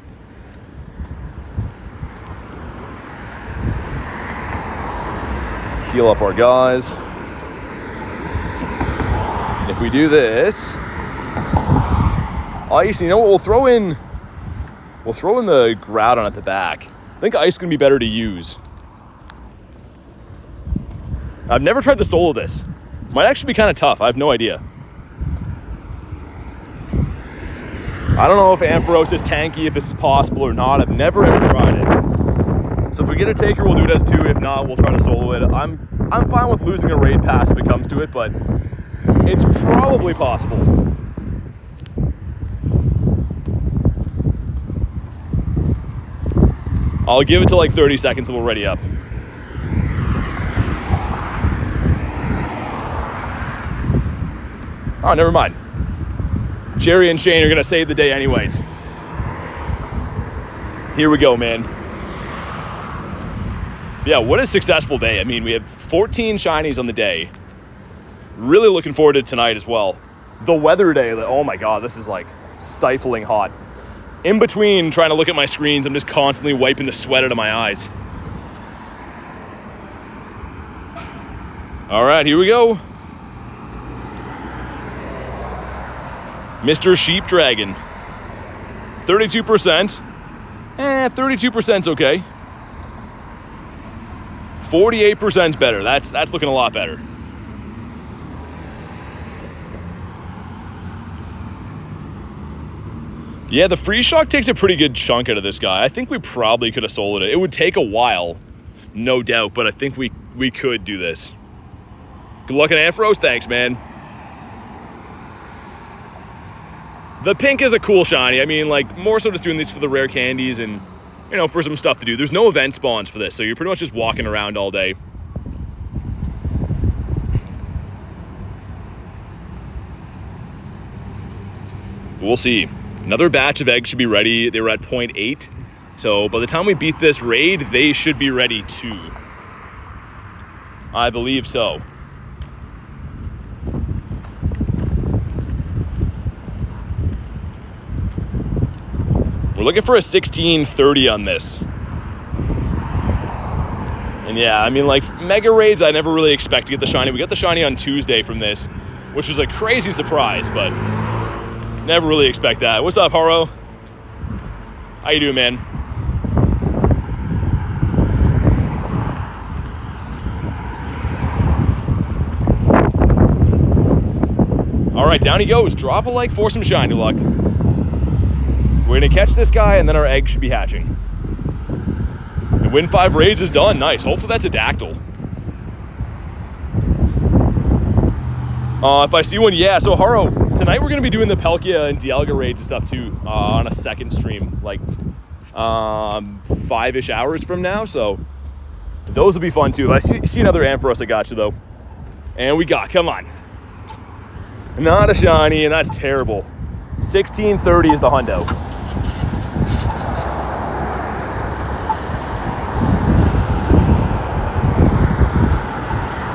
Heal up our guys. If we do this, ice, you know what, we'll throw in the Groudon at the back. I think ice can be better to use. I've never tried to solo this. Might actually be kind of tough. I have no idea. I don't know if Ampharos is tanky, if this is possible or not. I've never ever tried it. So if we get a taker, we'll do it as 2. If not, we'll try to solo it. I'm fine with losing a raid pass if it comes to it, but it's probably possible. I'll give it to like 30 seconds and we'll ready up. Oh, never mind. Jerry and Shane are gonna save the day anyways. Here we go, man. Yeah, what a successful day. I mean, we have 14 shinies on the day. Really looking forward to tonight as well. The weather day, oh my God, this is like stifling hot. In between trying to look at my screens, I'm just constantly wiping the sweat out of my eyes. All right, here we go. Mr. Sheep Dragon. 32%. 32%'s okay. 48%'s better. That's looking a lot better. Yeah, the freeze shock takes a pretty good chunk out of this guy. I think we probably could have sold it. It would take a while, no doubt, but I think we could do this. Good luck in Ampharos. Thanks, man. The pink is a cool shiny. I mean, like, more so just doing these for the rare candies and, you know, for some stuff to do. There's no event spawns for this, so you're pretty much just walking around all day. We'll see. Another batch of eggs should be ready. They were at 0.8. So by the time we beat this raid, they should be ready too. I believe so. We're looking for a 1630 on this. And yeah, I mean, like, mega raids, I never really expect to get the shiny. We got the shiny on Tuesday from this, which was a crazy surprise, but never really expect that. What's up, Haro? How you doing, man? All right, down he goes. Drop a like for some shiny luck. We're gonna catch this guy, and then our egg should be hatching. The win 5 raids is done. Nice. Hopefully that's a Dactyl. If I see one, yeah. So Haro, tonight we're gonna be doing the Palkia and Dialga raids and stuff too on a second stream, like 5-ish hours from now. So those will be fun too. If I see another Ampharos, I got you though. And we got, come on. Not a shiny, and that's terrible. 1630 is the hundo.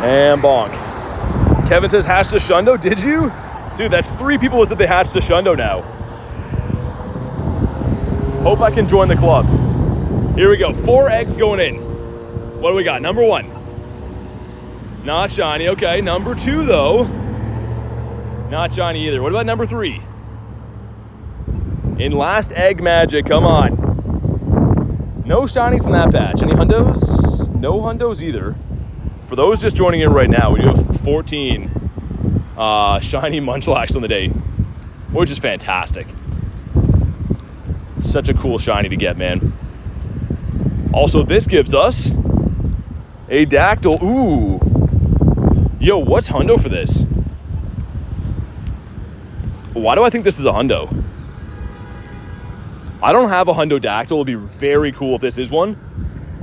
And bonk. Kevin says hatched a shundo. Did you? Dude, that's 3 people that said they hatched a shundo now. Hope I can join the club. Here we go. 4 eggs going in. What do we got? Number 1. Not shiny. Okay. Number 2, though. Not shiny either. What about number 3? In last egg magic. Come on. No shinies from that batch. Any hundos? No hundos either. For those just joining in right now, we do have 14 SHINY Munchlax on the day, which is fantastic. Such a cool shiny to get, man. Also, this gives us a Dactyl. Ooh. Yo, what's hundo for this? Why do I think this is a hundo? I don't have a hundo Dactyl. It'll be very cool if this is one.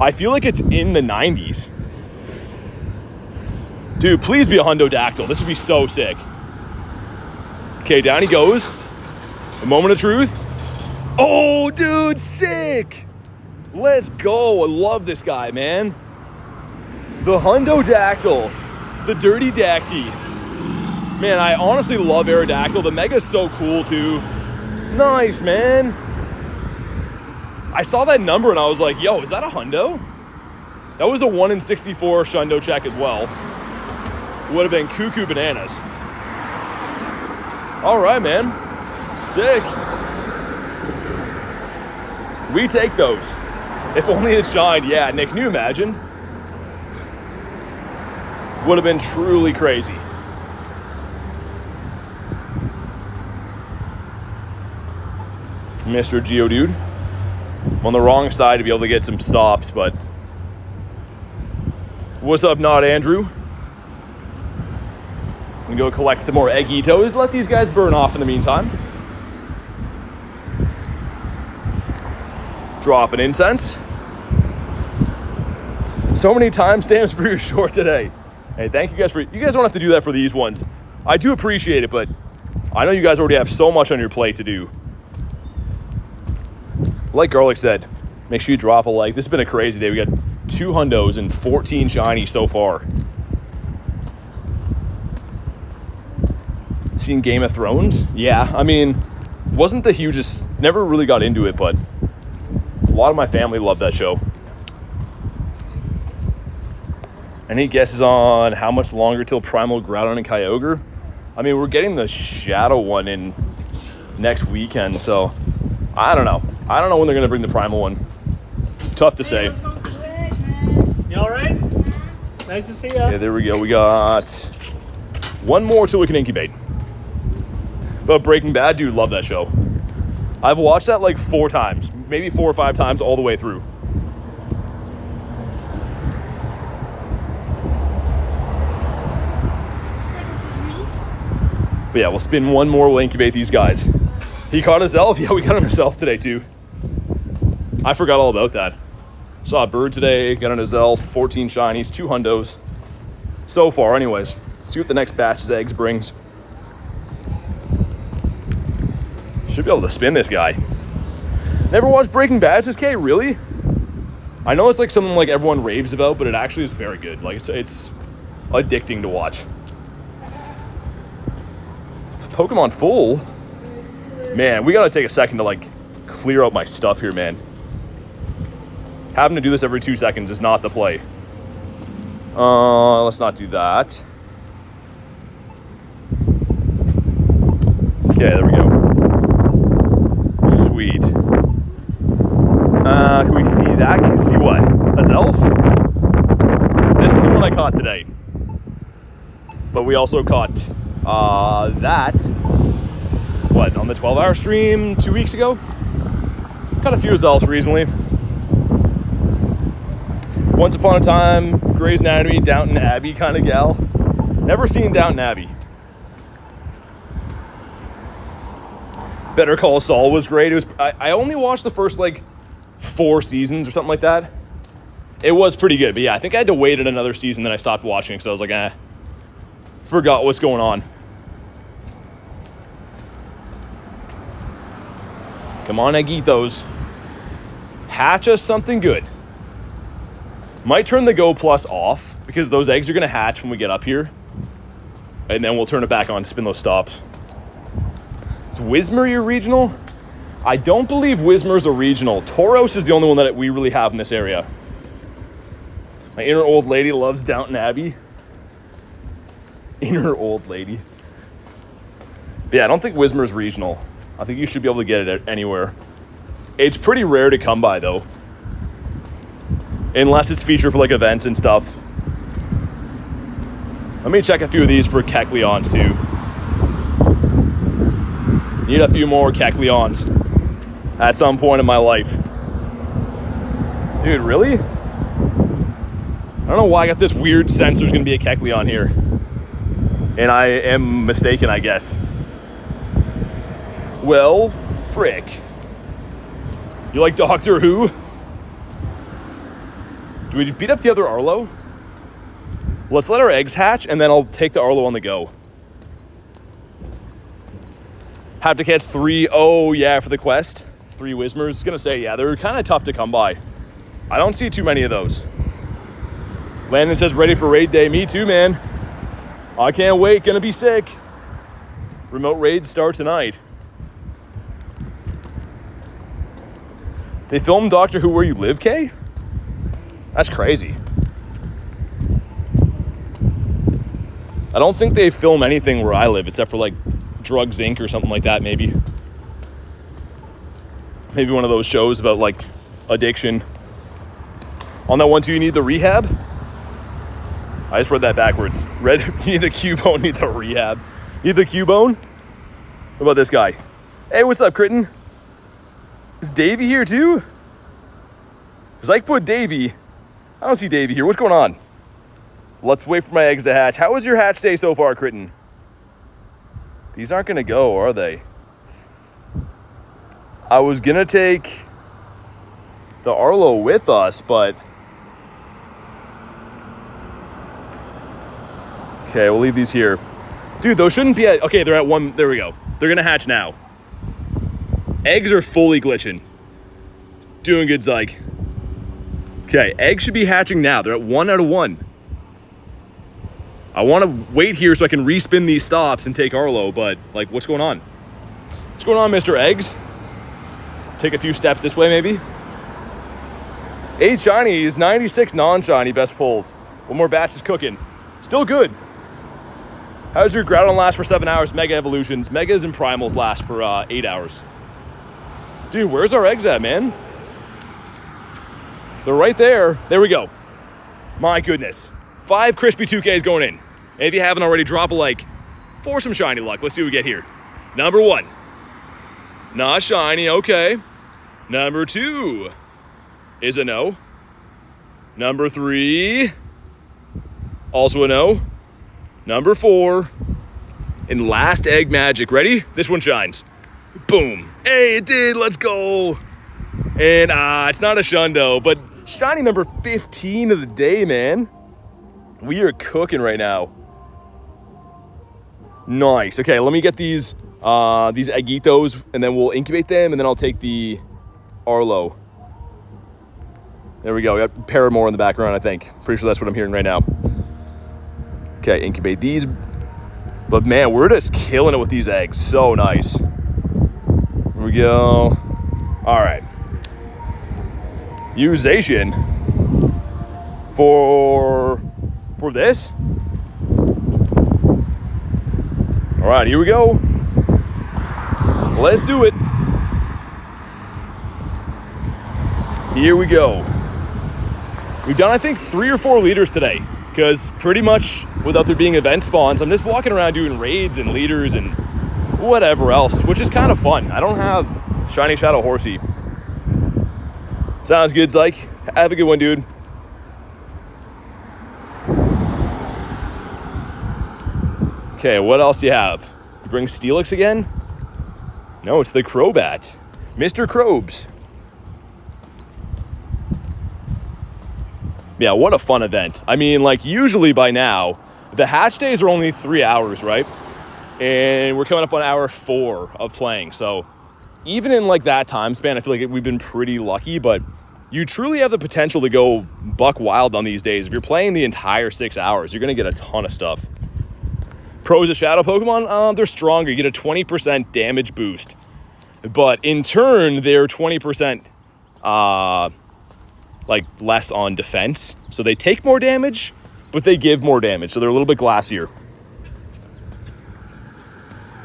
I feel like it's in the 90s. Dude, please be a hundo Dactyl. This would be so sick. Okay, down he goes. A moment of truth. Oh, dude, sick. Let's go. I love this guy, man. The hundo Dactyl. The dirty Dacty. Man, I honestly love Aerodactyl. The Mega's so cool, too. Nice, man. I saw that number and I was like, yo, is that a hundo? That was a 1 in 64 shundo check as well. Would have been cuckoo bananas. All right, man. Sick. We take those. If only it shined. Yeah, Nick, can you imagine? Would have been truly crazy. Mr. Geodude. I'm on the wrong side to be able to get some stops, but what's up, not Andrew? I'm gonna go collect some more Eggitos. Let these guys burn off in the meantime. Drop an incense. So many timestamps for your short today. Hey, thank you guys for, you guys don't have to do that for these ones. I do appreciate it, but I know you guys already have so much on your plate to do. Like Garlic said, make sure you drop a like. This has been a crazy day. We got 2 hundos and 14 shiny so far. Seen Game of Thrones? Yeah, I mean, wasn't the hugest, never really got into it, but a lot of my family loved that show. Any guesses on how much longer till Primal Groudon and Kyogre? I mean, we're getting the Shadow one in next weekend, so I don't know. I don't know when they're going to bring the Primal one. Tough to say. You all right? Nice to see you. Okay, there we go. We got 1 more till we can incubate. But Breaking Bad, dude, love that show. I've watched that like 4 times, maybe 4 or 5 times all the way through. But yeah, we'll spin one more, we'll incubate these guys. He caught his elf? Yeah, we got him himself today too. I forgot all about that. Saw a bird today, got on his elf, 14 shinies, 2 hundos. So far, anyways. See what the next batch of eggs brings. Should be able to spin this guy. Never watched Breaking Bad, says Kay, really? I know it's like something like everyone raves about, but it actually is very good. Like it's addicting to watch. Pokemon full? Man, we gotta take a second to like clear out my stuff here, man. Having to do this every 2 seconds is not the play. Let's not do that. Okay, there we go. Sweet. Can we see that? Can we see what? A Zelf? This is the one I caught today. But we also caught that, what, on the 12-hour stream 2 weeks ago? Caught a few Zelfs recently. Once upon a time, Grey's Anatomy, Downton Abbey kind of gal. Never seen Downton Abbey. Better Call Saul was great. It was. I only watched the first like 4 seasons or something like that. It was pretty good, but yeah, I think I had to wait another season, then I stopped watching because I was like, forgot what's going on. Come on, Eggitos. Hatch us something good. Might turn the Go Plus off because those eggs are gonna hatch when we get up here, and then we'll turn it back on, spin those stops. Is Whismur your regional? I don't believe Whismur's a regional. Tauros is the only one that we really have in this area. My inner old lady loves Downton Abbey. Inner old lady. But yeah, I don't think Whismur's regional. I think you should be able to get it anywhere. It's pretty rare to come by though. Unless it's featured for like events and stuff. Let me check a few of these for Kecleons too. Need a few more Kecleons at some point in my life. Dude, really? I don't know why I got this weird sense there's gonna be a Kecleon here. And I am mistaken, I guess. Well, frick. You like Doctor Who? Do we beat up the other Arlo? Let's let our eggs hatch and then I'll take the Arlo on the go. Have to catch 3. Oh, yeah, for the quest. 3 Whismurs. I was gonna say, yeah, they're kind of tough to come by. I don't see too many of those. Landon says, ready for raid day. Me too, man. I can't wait. Gonna be sick. Remote raids start tonight. They filmed Doctor Who where you live, Kay? That's crazy. I don't think they film anything where I live except for like Drugs Inc. or something like that, maybe. Maybe one of those shows about like addiction. On that one too, you need the rehab? I just read that backwards. You need the Cubone, need the rehab. You need the Cubone? What about this guy? Hey, what's up, Critten? Is Davey here too? Because I put Davey. I don't see Davey here. What's going on? Let's wait for my eggs to hatch. How was your hatch day so far, Critten? These aren't going to go, are they? I was going to take the Arlo with us, but... Okay, we'll leave these here. Dude, those shouldn't be at... Okay, they're at 1... There we go. They're going to hatch now. Eggs are fully glitching. Doing good, Zyke. Okay, eggs should be hatching now. They're at 1 out of 1. I want to wait here so I can respin these stops and take Arlo, but, like, what's going on? What's going on, Mr. Eggs? Take a few steps this way, maybe? 8 shinies, 96 non-shiny, best pulls. One more batch is cooking. Still good. How's your Groudon last for 7 hours? Mega evolutions. Megas and primals last for 8 hours. Dude, where's our eggs at, man? They're right there. There we go. My goodness. 5 crispy 2Ks going in. And if you haven't already, drop a like for some shiny luck. Let's see what we get here. Number 1. Not shiny, okay. Number 2 is a no. Number 3, also a no. Number 4, and last egg magic. Ready? This one shines. Boom. Hey, it did. Let's go. And it's not a shundo, but shiny number 15 of the day, man. We are cooking right now. Nice. Okay, let me get these eggitos, and then we'll incubate them, and then I'll take the Arlo. There we go. We got Paramore in the background, I think. Pretty sure that's what I'm hearing right now. Okay, incubate these. But man, we're just killing it with these eggs. So nice. Here we go. All right. Usation for this. All right, here we go. Let's do it. Here we go. We've done, I think, 3 or 4 leaders today, because pretty much without there being event spawns, I'm just walking around doing raids and leaders and whatever else, which is kind of fun. I don't have Shiny Shadow Horsey. Sounds good, Zyke. Have a good one, dude. Okay, what else do you have? You bring Steelix again? No, it's the Crobat. Mr. Krobes. Yeah, what a fun event. I mean, like, usually by now, the hatch days are only 3 hours, right? And we're coming up on hour 4 of playing. So even in, like, that time span, I feel like we've been pretty lucky. But you truly have the potential to go buck wild on these days. If you're playing the entire 6 hours, you're going to get a ton of stuff. Pros of Shadow Pokemon, they're stronger. You get a 20% damage boost. But in turn, they're 20% like less on defense. So they take more damage, but they give more damage. So they're a little bit glassier.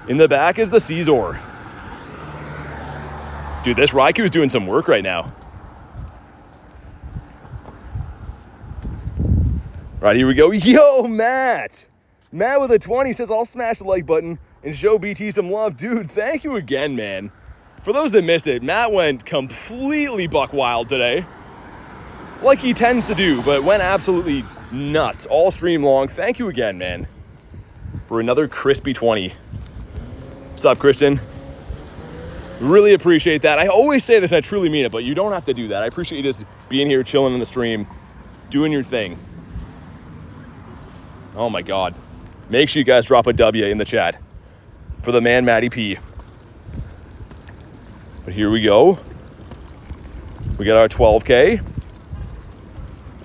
In the back is the Caesar. Dude, this Raikou's doing some work right now. Right, here we go. Yo, Matt! Matt with a 20 says, I'll smash the like button and show BT some love. Dude, thank you again, man. For those that missed it, Matt went completely buck wild today. Like he tends to do, but went absolutely nuts all stream long. Thank you again, man, for another crispy 20. What's up, Christian? Really appreciate that. I always say this, and I truly mean it, but you don't have to do that. I appreciate you just being here, chilling in the stream, doing your thing. Oh my God. Make sure you guys drop a W in the chat for the man, Matty P. But here we go. We got our 12K.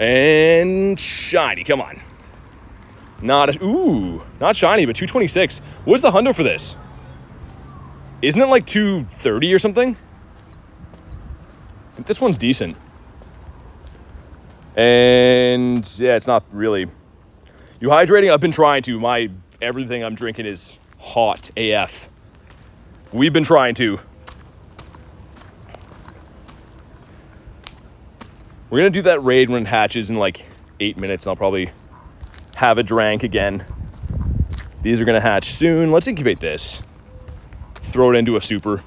And shiny, come on. Not shiny, but 226. What's the hundo for this? Isn't it like 230 or something? I think this one's decent. And yeah, it's not really. You hydrating? I've been trying to. Everything I'm drinking is hot AF. We've been trying to. We're going to do that raid when it hatches in like 8 minutes. And I'll probably have a drank again. These are going to hatch soon. Let's incubate this. Throw it into a super.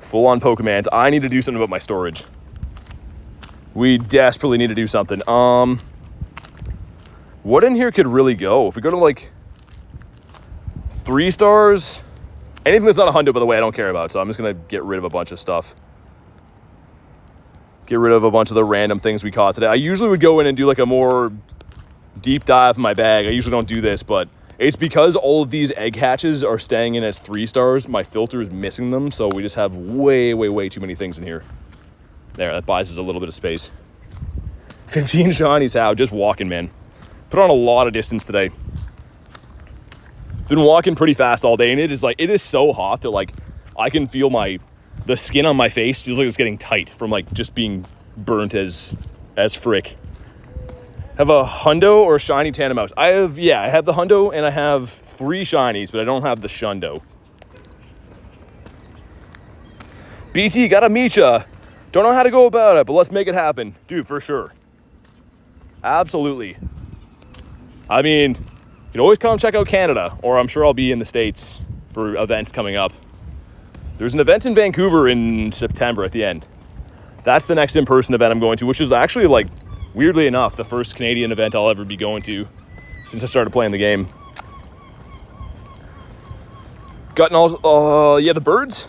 Full on Pokemons. I need to do something about my storage. We desperately need to do something. What in here could really go? If we go to like 3 stars, anything that's not a hundo, by the way, I don't care about. So I'm just going to get rid of a bunch of stuff. Get rid of a bunch of the random things we caught today. I usually would go in and do like a more deep dive in my bag. I usually don't do this, but it's because all of these egg hatches are staying in as 3 stars. My filter is missing them, so we just have way, way, way too many things in here. There, that buys us a little bit of space. 15 shinies out, just walking, man. Put on a lot of distance today. Been walking pretty fast all day, and it is so hot that like I can feel the skin on my face feels like it's getting tight from like just being burnt as frick. Have a hundo or a shiny Tandemaus? I have the hundo and I have 3 shinies, but I don't have the shundo. BT, gotta meet ya. Don't know how to go about it, but let's make it happen. Dude, for sure. Absolutely. I mean, you can always come check out Canada, or I'm sure I'll be in the States for events coming up. There's an event in Vancouver in September at the end. That's the next in-person event I'm going to, which is actually, like, weirdly enough, the first Canadian event I'll ever be going to since I started playing the game. Gotten all, yeah, the birds.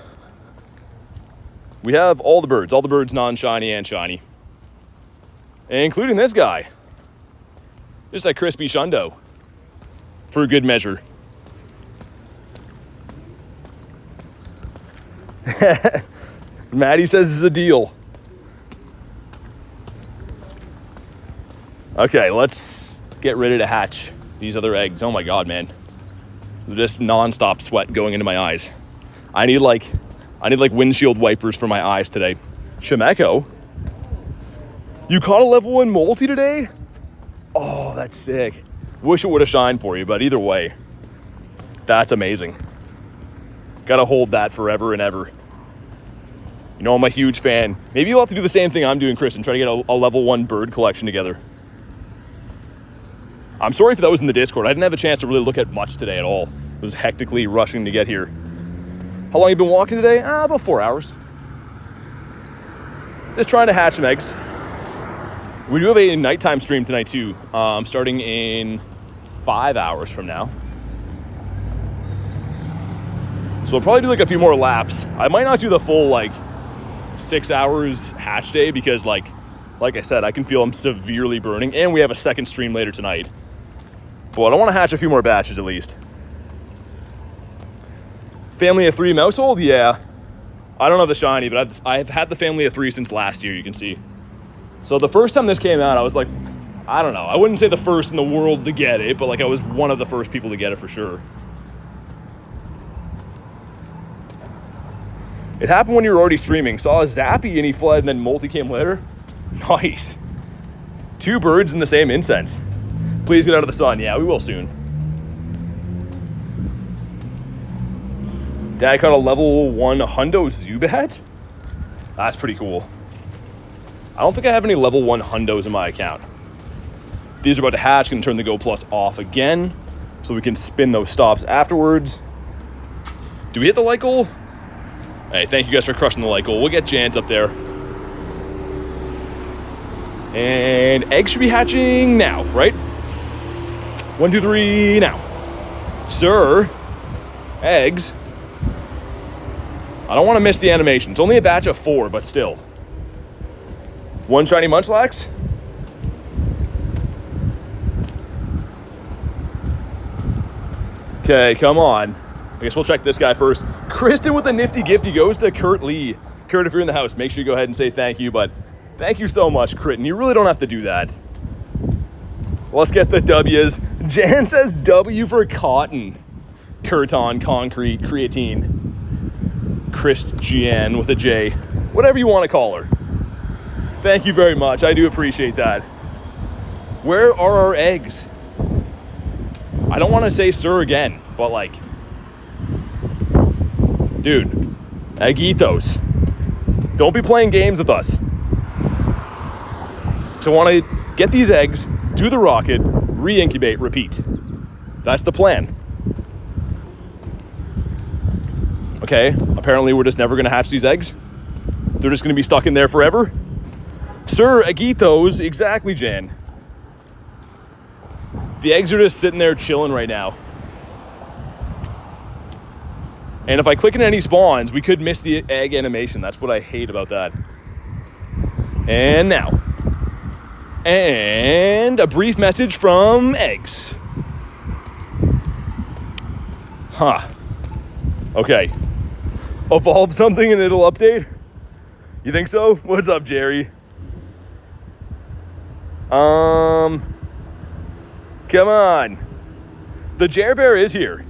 We have all the birds non-shiny and shiny. Including this guy. Just a crispy shundo. For good measure. Maddie says it's a deal. Okay, let's get ready to hatch these other eggs. Oh my god, man. Just non-stop sweat going into my eyes. I need like windshield wipers for my eyes today. Shimeko, you caught a level 1 multi today? Oh, that's sick. Wish it would have shined for you, but either way, that's amazing. Gotta hold that forever and ever. You know, I'm a huge fan. Maybe you'll have to do the same thing I'm doing, Chris, and try to get a level 1 bird collection together. I'm sorry if that was in the Discord. I didn't have a chance to really look at much today at all. I was hectically rushing to get here. How long have you been walking today? About 4 hours. Just trying to hatch some eggs. We do have a nighttime stream tonight too, starting in 5 hours from now. So we'll probably do like a few more laps. I might not do the full like 6 hours hatch day because like I said, I can feel I'm severely burning, and we have a second stream later tonight. But I want to hatch a few more batches at least. Family of 3 mousehold? Yeah. I don't have the shiny, but I've had the family of 3 since last year, you can see. So the first time this came out, I was like, I don't know. I wouldn't say the first in the world to get it, but like I was one of the first people to get it for sure. It happened when you were already streaming. Saw a Zappy and he fled, and then Multi came later. Nice. 2 birds in the same incense. Please get out of the sun. Yeah, we will soon. Dad caught a level 1 Hundo Zubat? That's pretty cool. I don't think I have any level 1 Hundos in my account. These are about to hatch. Gonna turn the Go Plus off again so we can spin those stops afterwards. Do we hit the light goal? Hey, thank you guys for crushing the light goal. We'll get Jans up there. And eggs should be hatching now, right? 1, 2, 3, now. Sir, eggs. I don't want to miss the animation. It's only a batch of 4, but still. 1 shiny Munchlax. Okay, come on. I guess we'll check this guy first. Kristen with the nifty gift. He goes to Kurt Lee. Kurt, if you're in the house, make sure you go ahead and say thank you, but thank you so much, Kritten. You really don't have to do that. Let's get the W's. Jan says W for cotton. Curton, concrete, creatine. Christian with a J. Whatever you want to call her. Thank you very much. I do appreciate that. Where are our eggs? I don't want to say sir again, but like, dude, eggitos. Don't be playing games with us. So I want to get these eggs, do the rocket, re-incubate, repeat. That's the plan. Okay, apparently we're just never going to hatch these eggs. They're just going to be stuck in there forever. Sir, eggitos, exactly, Jan. The eggs are just sitting there chilling right now. And if I click in any spawns, we could miss the egg animation. That's what I hate about that. And now. And a brief message from eggs. Huh. Okay. Evolve something and it'll update? You think so? What's up, Jerry? Come on. The Jer Bear is here.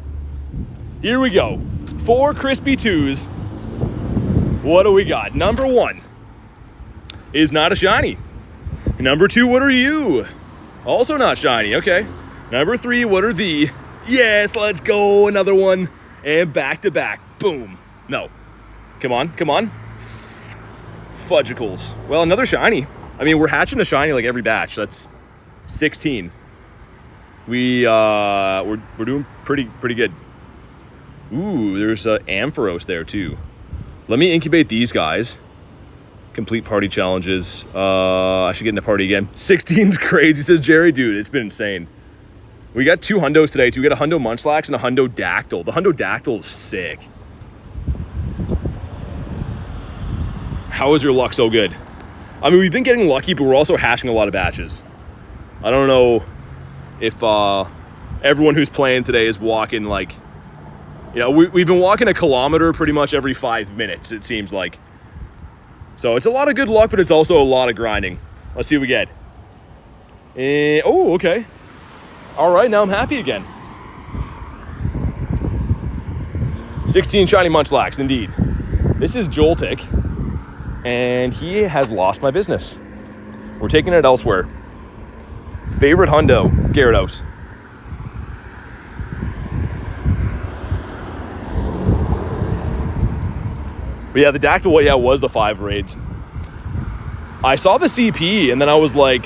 Here we go. 4 crispy 2s. What do we got? Number 1 is not a shiny. Number 2, what are you? Also not shiny, okay. Number 3, what are thee? Yes, let's go, another one. And back to back, boom. No, come on, come on. Fudgicles. Well, another shiny. I mean, we're hatching a shiny like every batch. That's 16. We're doing pretty good. Ooh, there's Ampharos there too. Let me incubate these guys. Complete party challenges. I should get in the party again. 16's crazy, says Jerry. Dude, it's been insane. We got 2 hundos today too. We got a hundo Munchlax and a hundo Dactyl. The hundo Dactyl is sick. How is your luck so good? I mean, we've been getting lucky, but we're also hashing a lot of batches. I don't know if everyone who's playing today is walking like, you know, we've been walking a kilometer pretty much every 5 minutes, it seems like. So it's a lot of good luck, but it's also a lot of grinding. Let's see what we get. Oh, okay. All right, now I'm happy again. 16 shiny Munchlax, indeed. This is Joltik, and he has lost my business. We're taking it elsewhere. Favorite hundo, Gyarados. But yeah, the Dactyl, yeah, was the 5 raids. I saw the CP, and then I was like,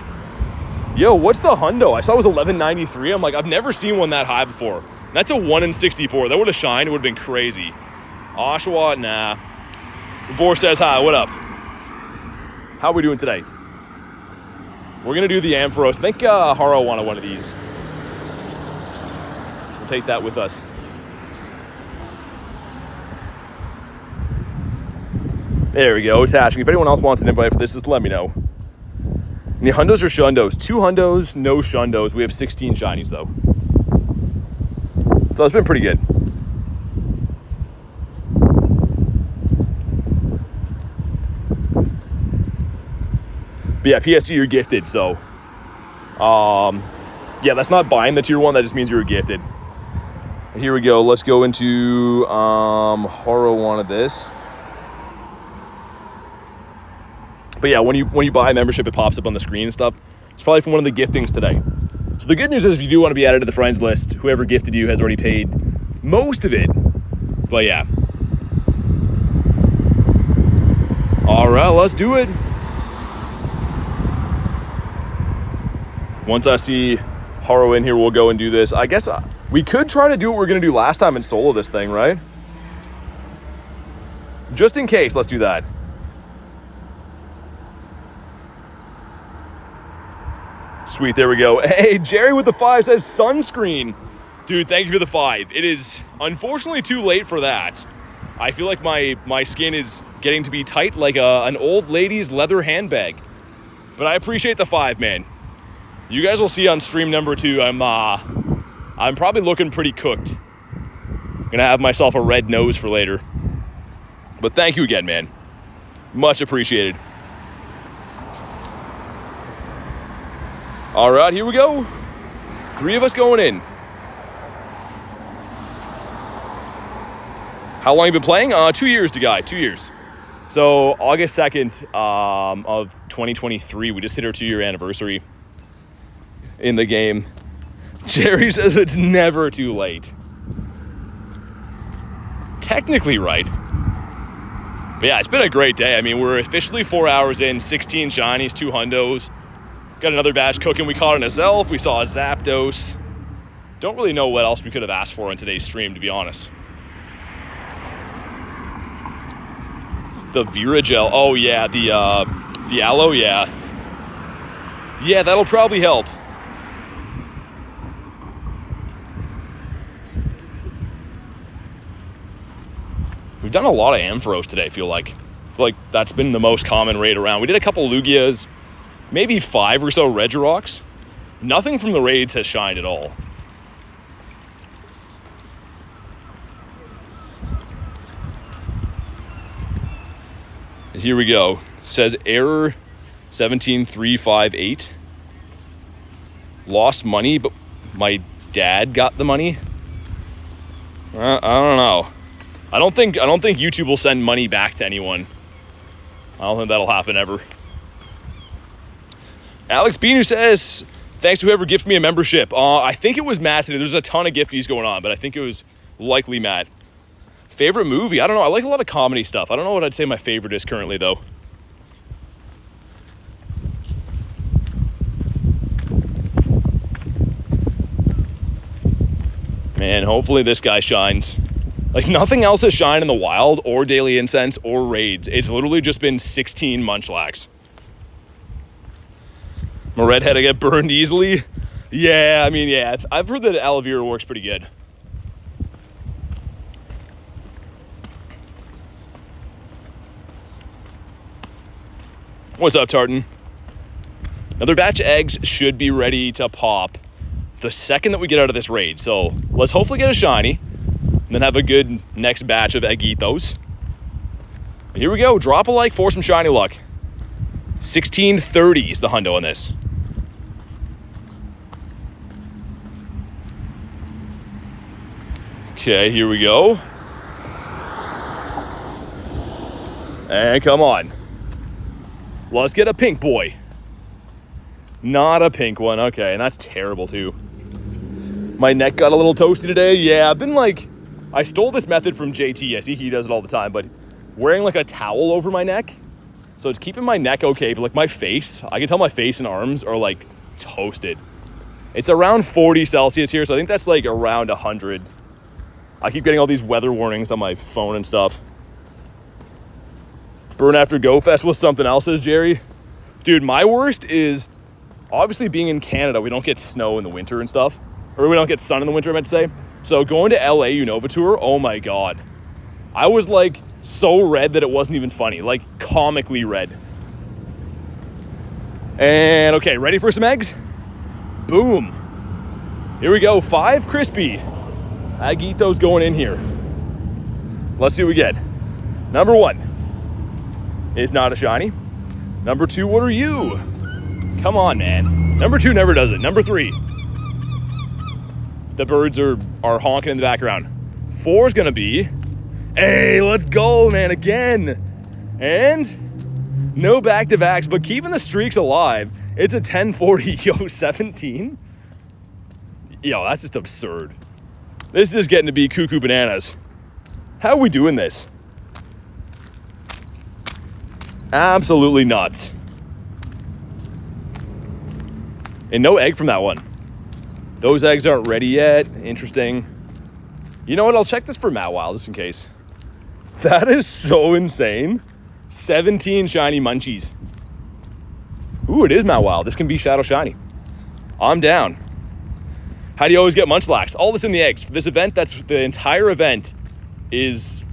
yo, what's the hundo? I saw it was 1193. I'm like, I've never seen one that high before. And that's a 1 in 64. That would have shined. It would have been crazy. Oshawa, nah. Vor says hi. What up? How are we doing today? We're going to do the Ampharos. I think Haro wanted one of these. We'll take that with us. There we go. It's hashing. If anyone else wants an invite for this, just let me know. And the hundos or shundos? 2 hundos, no shundos. We have 16 shinies, though. So it's been pretty good. But yeah, PSG, you're gifted, so... yeah, that's not buying the tier 1. That just means you were gifted. Here we go. Let's go into... Horo wanted this. But yeah, when you buy a membership, it pops up on the screen and stuff. It's probably from one of the giftings today. So the good news is if you do want to be added to the friends list, whoever gifted you has already paid most of it. But yeah. All right, let's do it. Once I see Haro in here, we'll go and do this. I guess we could try to do what we were going to do last time and solo this thing, right? Just in case, let's do that. Sweet, there we go. Hey, Jerry with the 5 says sunscreen. Dude, thank you for the 5. It is unfortunately too late for that. I feel like my skin is getting to be tight like an old lady's leather handbag. But I appreciate the 5, man. You guys will see on stream number 2, I'm probably looking pretty cooked. Gonna have myself a red nose for later. But thank you again, man. Much appreciated. All right, here we go. 3 of us going in. How long have you been playing? 2 years, guy, 2 years. So August 2nd of 2023, we just hit our 2-year anniversary in the game. Jerry says it's never too late. Technically right. But yeah, it's been a great day. I mean, we're officially 4 hours in, 16 shinies, 2 hundos. Got another batch cooking. We caught an Azelf. We saw a Zapdos. Don't really know what else we could have asked for in today's stream, to be honest. The Viragel. Oh, yeah. The Aloe, yeah. Yeah, that'll probably help. We've done a lot of Ampharos today, I feel like. That's been the most common raid around. We did a couple Lugias. Maybe 5 or so Regiroks. Nothing from the raids has shined at all. Here we go. It says error 17358. Lost money, but my dad got the money. I don't know. I don't think YouTube will send money back to anyone. I don't think that'll happen ever. Alex Beanu says, thanks to whoever gifted me a membership. I think it was Matt today. There's a ton of gifties going on, but I think it was likely Matt. Favorite movie? I don't know. I like a lot of comedy stuff. I don't know what I'd say my favorite is currently, though. Man, hopefully this guy shines. Like, nothing else has shined in the wild or daily incense or raids. It's literally just been 16 Munchlax. My redhead, I get burned easily. Yeah, I mean, yeah. I've heard that aloe vera works pretty good. What's up, Tartan? Another batch of eggs should be ready to pop the second that we get out of this raid. So let's hopefully get a shiny and then have a good next batch of eggitos. Here we go. Drop a like for some shiny luck. 1630 is the hundo on this. Okay, here we go. And come on. Let's get a pink boy. Not a pink one. Okay, and that's terrible too. My neck got a little toasty today. Yeah, I've been like, I stole this method from JT. I see he does it all the time, but wearing like a towel over my neck. So it's keeping my neck okay, but like my face, I can tell my face and arms are like toasted. It's around 40 Celsius here, so I think that's like around 100. I keep getting all these weather warnings on my phone and stuff. Burn after Go Fest was something else, says Jerry. Dude, my worst is obviously being in Canada. We don't get snow in the winter and stuff. Or we don't get sun in the winter, I meant to say. So going to LA Unova Tour, oh my God. I was like so red that it wasn't even funny. Like comically red. And okay, ready for some eggs? Boom. Here we go, 5 crispy. Agito's going in here. Let's see what we get. Number 1 is not a shiny. Number 2, what are you? Come on, man. Number 2 never does it. Number 3. The birds are honking in the background. 4 is gonna be, hey, let's go, man, again. And no back-to-backs, but keeping the streaks alive. It's a 1040, yo, 17? Yo, that's just absurd. This is getting to be cuckoo bananas. How are we doing this? Absolutely nuts. And no egg from that one. Those eggs aren't ready yet. Interesting. You know what? I'll check this for Mawile just in case. That is so insane. 17 shiny munchies. Ooh, it is Mawile. This can be Shadow Shiny. I'm down. How do you always get Munchlax? All this in the eggs. For this event, that's the entire event is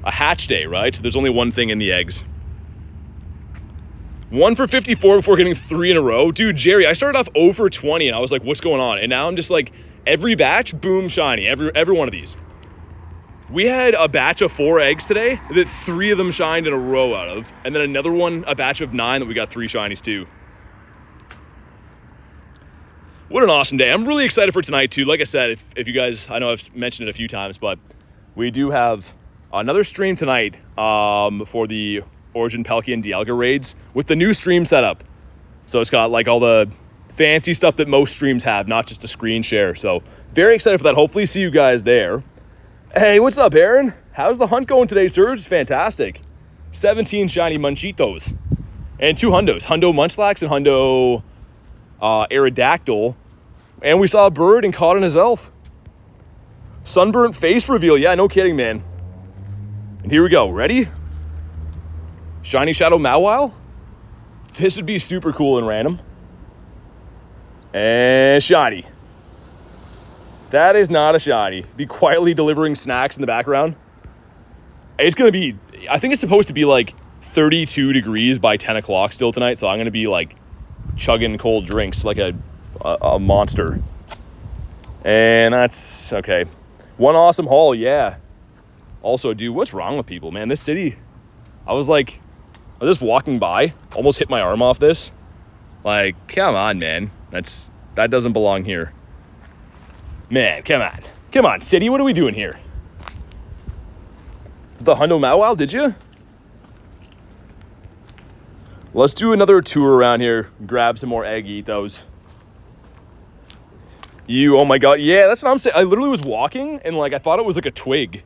a hatch day, right? So there's only one thing in the eggs. 1 for 54 before getting 3 in a row. Dude, Jerry, I started off 0 for 20 and I was like, what's going on? And now I'm just like, every batch, boom, shiny. Every one of these. We had a batch of 4 eggs today that 3 of them shined in a row out of. And then another one, a batch of 9 that we got 3 shinies too. What an awesome day. I'm really excited for tonight too. Like I said, if you guys, I know I've mentioned it a few times, but we do have another stream tonight for the Origin Pelkey and Dialga raids with the new stream setup. So it's got like all the fancy stuff that most streams have, not just a screen share. So very excited for that. Hopefully see you guys there. Hey, what's up, Aaron? How's the hunt going today, sir? It's fantastic. 17 shiny Munchitos and 2 hundos. Hundo Munchlax and Hundo Aerodactyl. And we saw a bird and caught in his elf. Sunburnt face reveal. Yeah, no kidding, man. And here we go. Ready? Shiny Shadow Mawile. This would be super cool and random. And shiny. That is not a shiny. Be quietly delivering snacks in the background. It's going to be, I think it's supposed to be like 32 degrees by 10 o'clock still tonight. So I'm going to be like chugging cold drinks like a monster. And that's okay. One awesome haul, yeah. Also, dude, what's wrong with people, man? This city, I was just walking by, almost hit my arm off this. Like, come on, man. That doesn't belong here. Man, come on. Come on, city, what are we doing here? The Hundo Mawile, did you? Let's do another tour around here. Grab some more egg, eat those. Oh my God, yeah, that's what I'm saying. I literally was walking and like I thought it was like a twig.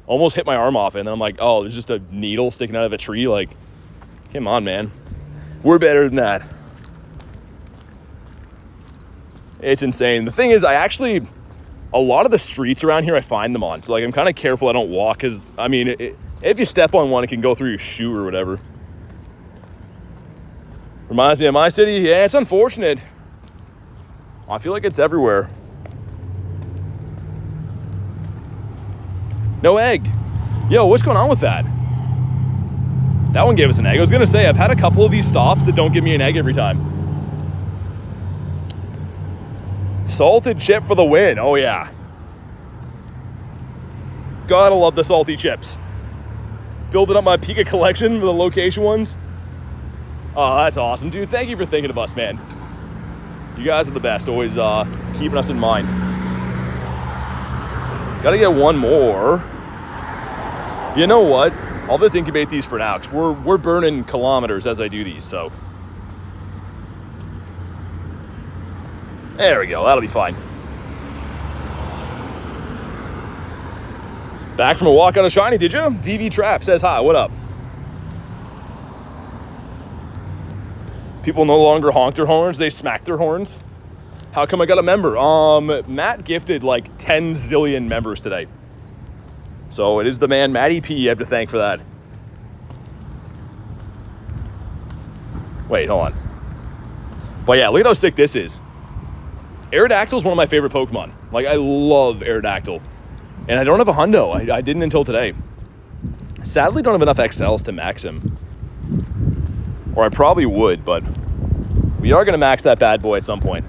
Almost hit my arm off, and then I'm like, oh, there's just a needle sticking out of a tree. Like, come on, man. We're better than that. It's insane. The thing is, I actually a lot of the streets around here I find them on. So like I'm kind of careful I don't walk because, I mean, if you step on one, it can go through your shoe or whatever. Reminds me of my city. Yeah, it's unfortunate. I feel like it's everywhere. No egg. Yo, what's going on with that? That one gave us an egg. I was gonna say, I've had a couple of these stops that don't give me an egg every time. Salted chip for the win. Oh yeah. Gotta love the salty chips. Building up my Pika collection with the location ones. Oh, that's awesome, dude. Thank you for thinking of us, man. You guys are the best, always keeping us in mind. Gotta get one more. You know what? I'll just incubate these for now, because we're burning kilometers as I do these, so. There we go, that'll be fine. Back from a walk out of Shiny, did you? VV Trap says hi, what up? People no longer honk their horns, they smack their horns. How come I got a member? Matt gifted like 10 zillion members today. So it is the man, Matty P, you have to thank for that. Wait, hold on. But yeah, look at how sick this is. Aerodactyl is one of my favorite Pokemon. Like, I love Aerodactyl. And I don't have a hundo. I didn't until today. Sadly, don't have enough XLs to max him. Or I probably would, but we are going to max that bad boy at some point.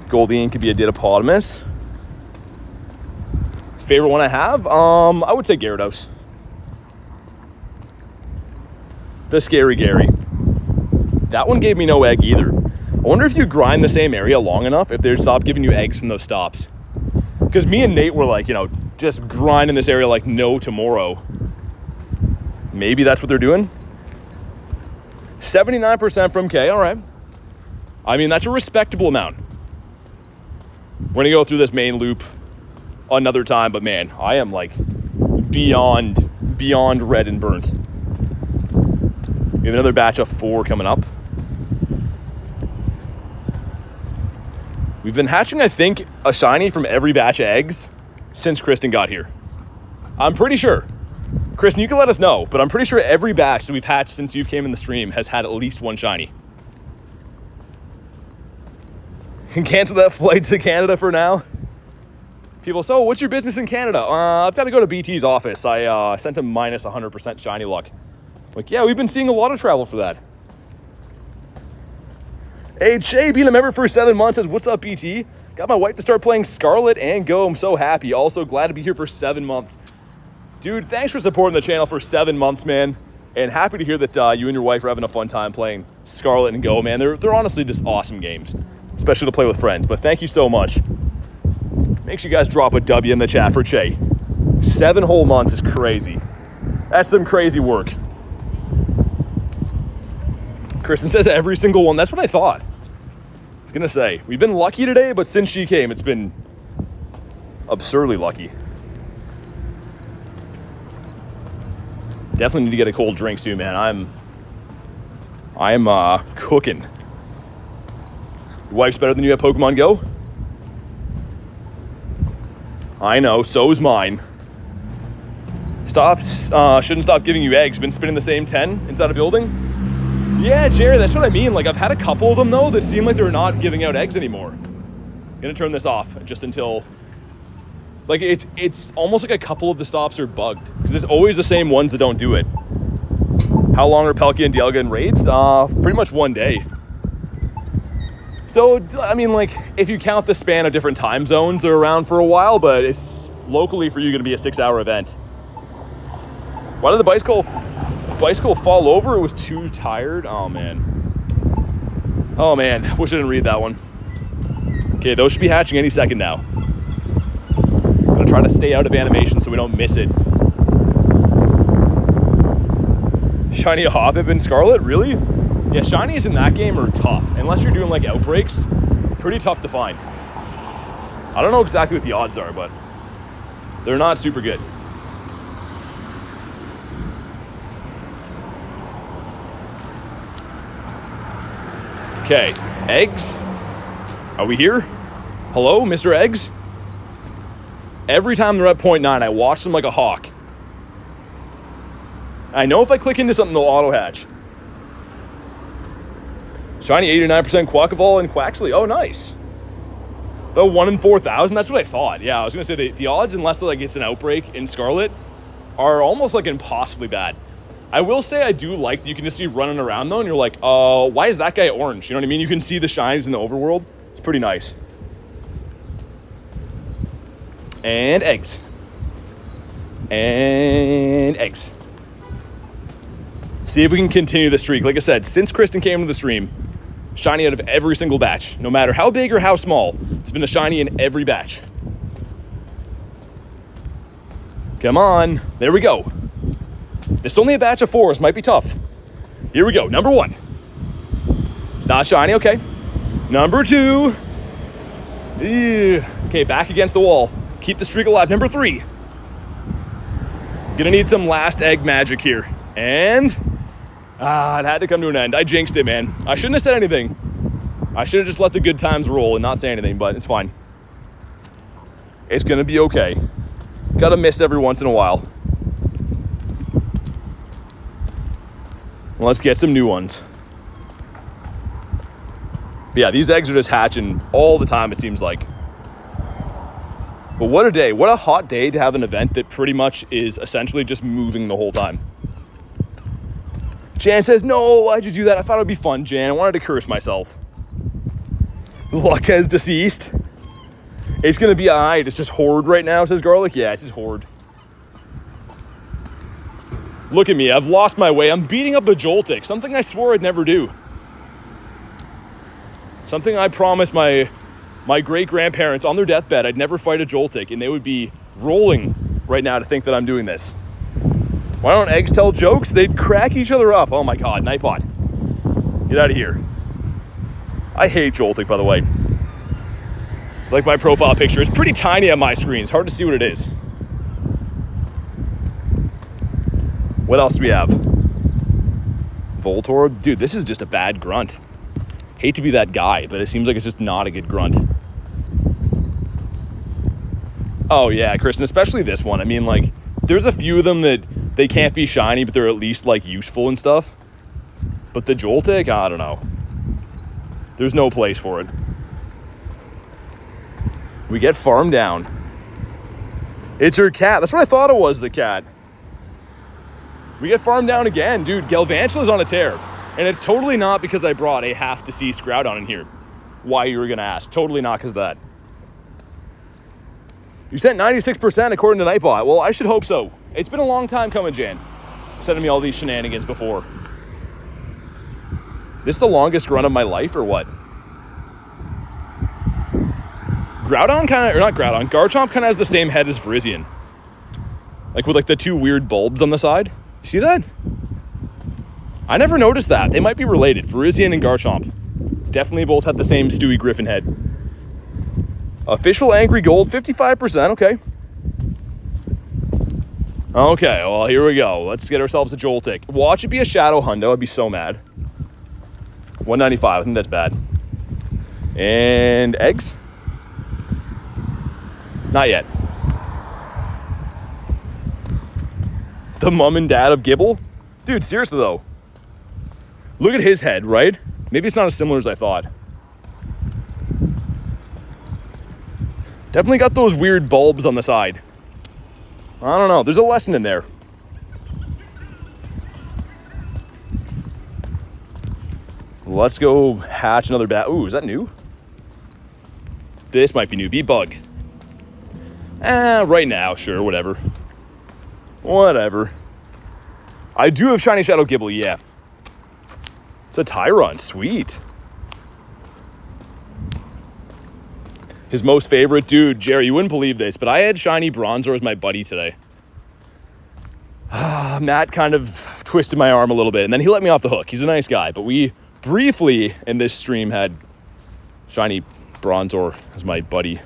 Goldeen could be a Didapodimus. Favorite one I have? I would say Gyarados. The Scary Gary. That one gave me no egg either. I wonder if you grind the same area long enough, if they stop giving you eggs from those stops. Because me and Nate were like, you know, just grinding this area like no tomorrow. Maybe that's what they're doing. 79% from K, all right. I mean, that's a respectable amount. We're gonna go through this main loop another time, but man, I am like beyond red and burnt. We have another batch of 4 coming up. We've been hatching, I think, a shiny from every batch of eggs since Kristen got here. I'm pretty sure. Kristen, you can let us know, but I'm pretty sure every batch that we've hatched since you came in the stream has had at least one shiny. Cancel that flight to Canada for now. People, so what's your business in Canada? I've got to go to BT's office. I sent him minus 100% shiny luck. Like, yeah, we've been seeing a lot of travel for that. Hey, Shay, being a member for 7 months says, what's up, BT? Got my wife to start playing Scarlet and Go. I'm so happy. Also glad to be here for 7 months. Dude, thanks for supporting the channel for 7 months, man. And happy to hear that you and your wife are having a fun time playing Scarlet and Go, man. They're honestly just awesome games, especially to play with friends. But thank you so much. Make sure you guys drop a W in the chat for Che. 7 whole months is crazy. That's some crazy work. Kristen says every single one. That's what I thought. I was gonna say, we've been lucky today, but since she came, it's been absurdly lucky. Definitely need to get a cold drink soon, man. I'm cooking. Your wife's better than you at Pokemon Go? I know, so's mine. Shouldn't stop giving you eggs. Been spinning the same 10 inside a building? Yeah, Jared, that's what I mean. Like, I've had a couple of them, though, that seem like they're not giving out eggs anymore. I'm gonna turn this off just until... Like, it's almost like a couple of the stops are bugged. Because it's always the same ones that don't do it. How long are Pelkey and Dialga in raids? Pretty much 1 day. So, I mean, like, if you count the span of different time zones, they're around for a while, but it's locally for you gonna be a 6-hour event. Why did the bicycle fall over? It was too tired. Oh man, wish I didn't read that one. Okay, those should be hatching any second now. I'm gonna try to stay out of animation so we don't miss it. Shiny Hoppip and Scarlet, really? Yeah, shinies in that game are tough. Unless you're doing like outbreaks, pretty tough to find. I don't know exactly what the odds are, but they're not super good. Okay, eggs. Are we here? Hello, Mr. Eggs? Every time they're at 0.9, I watch them like a hawk. I know if I click into something, they'll auto hatch. Shiny 89% Quackaball and Quaxley. Oh, nice. About 1 in 4,000. That's what I thought. Yeah, I was gonna say the odds, unless like it's an outbreak in Scarlet, are almost like impossibly bad. I will say I do like that you can just be running around though, and you're like, why is that guy orange? You know what I mean? You can see the shines in the overworld. It's pretty nice. And eggs. And eggs. See if we can continue the streak. Like I said, since Kristen came to the stream, shiny out of every single batch. No matter how big or how small, it's been a shiny in every batch. Come on. There we go. This is only a batch of 4s. Might be tough. Here we go. Number 1. It's not shiny. Okay. Number 2. Ew. Okay, back against the wall. Keep the streak alive. Number 3. Gonna need some last egg magic here. And it had to come to an end. I jinxed it, man. I shouldn't have said anything. I should have just let the good times roll and not say anything, but it's fine. It's gonna be okay. Gotta miss every once in a while. Let's get some new ones. But yeah, these eggs are just hatching all the time, it seems like. But what a day. What a hot day to have an event that pretty much is essentially just moving the whole time. Jan says, no, why'd you do that? I thought it would be fun, Jan. I wanted to curse myself. Lucca is deceased. It's going to be all right. It's just Horde right now, says Garlic. Yeah, it's just Horde. Look at me. I've lost my way. I'm beating up a Joltik, something I swore I'd never do. Something I promised my great-grandparents on their deathbed I'd never fight a Joltik, and they would be rolling right now to think that I'm doing this. Why don't eggs tell jokes? They'd crack each other up. Oh my god, Nightbot. Get out of here. I hate Joltik, by the way. It's like my profile picture. It's pretty tiny on my screen. It's hard to see what it is. What else do we have? Voltorb? Dude, this is just a bad grunt. Hate to be that guy, but it seems like it's just not a good grunt. Oh yeah, Kristen, especially this one. I mean, like, there's a few of them that they can't be shiny, but they're at least, like, useful and stuff. But the Joltik, I don't know. There's no place for it. We get farmed down. It's her cat. That's what I thought it was, the cat. We get farmed down again. Dude, Galvantula's on a tear. And it's totally not because I brought a half-deceased Groudon in here. Why you were going to ask. Totally not because of that. You sent 96% according to Nightbot. Well, I should hope so. It's been a long time coming, Jan. Sending me all these shenanigans before. This the longest run of my life or what? Groudon kind of, or not Groudon, Garchomp kind of has the same head as Virizion. Like with like the 2 weird bulbs on the side. You see that? I never noticed that. They might be related. Virizion and Garchomp. Definitely both have the same Stewie Griffin head. Official Angry Gold, 55%. Okay. Okay, well, here we go. Let's get ourselves a Joltik. Watch it be a Shadow Hundo. I'd be so mad. 195. I think that's bad. And eggs? Not yet. The mom and dad of Gibble? Dude, seriously, though. Look at his head, right? Maybe it's not as similar as I thought. Definitely got those weird bulbs on the side. I don't know. There's a lesson in there. Let's go hatch another bat. Ooh, is that new? This might be new. B-Bug. Right now, sure, whatever. Whatever. I do have Shiny Shadow Gibble, yeah. It's a Tyrant, sweet. His most favorite, dude, Jerry, you wouldn't believe this, but I had Shiny Bronzor as my buddy today. Matt kind of twisted my arm a little bit, and then he let me off the hook. He's a nice guy, but we briefly in this stream had Shiny Bronzor as my buddy,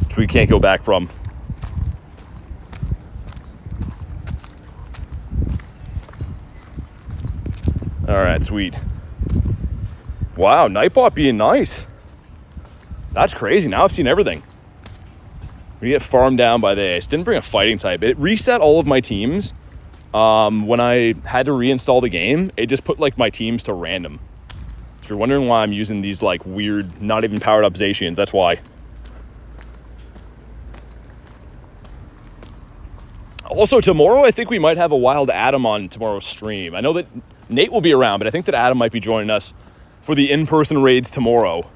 which we can't go back from. All right, sweet. Wow, Nightbot being nice. That's crazy. Now I've seen everything. We get farmed down by the ace. Didn't bring a fighting type. It reset all of my teams. When I had to reinstall the game, it just put like my teams to random. If you're wondering why I'm using these like weird, not even powered up Zacians, that's why. Also, tomorrow, I think we might have a wild Adam on tomorrow's stream. I know that Nate will be around, but I think that Adam might be joining us for the in-person raids tomorrow.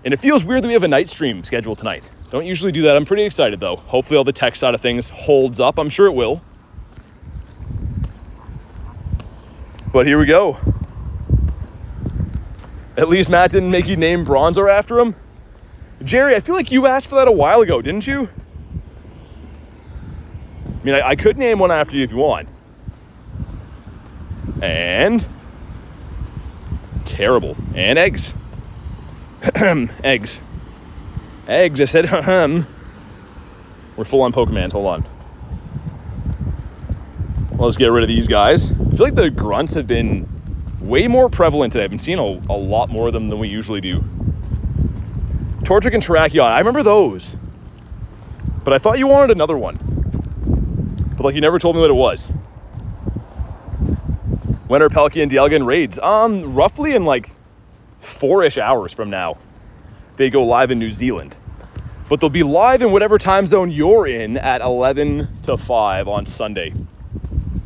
And it feels weird that we have a night stream scheduled tonight. Don't usually do that. I'm pretty excited, though. Hopefully all the tech side of things holds up. I'm sure it will. But here we go. At least Matt didn't make you name Bronzor after him. Jerry, I feel like you asked for that a while ago, didn't you? I mean, I could name one after you if you want. And terrible. And eggs. Eggs. Eggs, I said, We're full on Pokemon, hold on. Well, let's get rid of these guys. I feel like the grunts have been way more prevalent today. I've been seeing a lot more of them than we usually do. Torchic and Terrakion, I remember those. But I thought you wanted another one. But like you never told me what it was. When are Pelkey and Dialga in raids? Roughly in like 4-ish hours from now. They go live in New Zealand. But they'll be live in whatever time zone you're in at 11 to 5 on Sunday.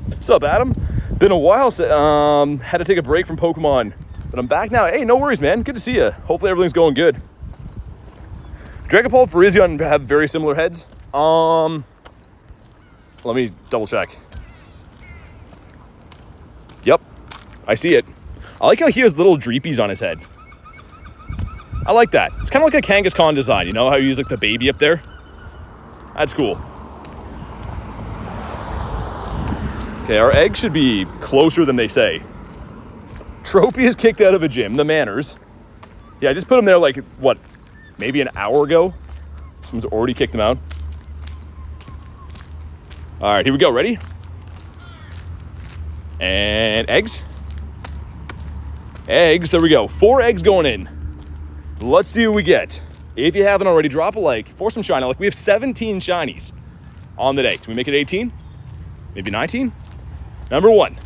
What's up, Adam? Been a while, had to take a break from Pokemon, but I'm back now. Hey, no worries, man. Good to see you. Hopefully everything's going good. Dragapult and Virizion have very similar heads. Let me double check. Yep, I see it. I like how he has little dreepies on his head. I like that. It's kind of like a Kangaskhan design, you know how you use like the baby up there? That's cool. Okay, our eggs should be closer than they say. Tropy is kicked out of a gym, the manners. Yeah, I just put him there like, what, maybe an hour ago? Someone's already kicked him out. All right, here we go, ready? And eggs. Eggs, there we go. 4 eggs going in. Let's see what we get. If you haven't already, drop a like for some shiny. Like we have 17 shinies on the day. Can we make it 18? Maybe 19? Number 1.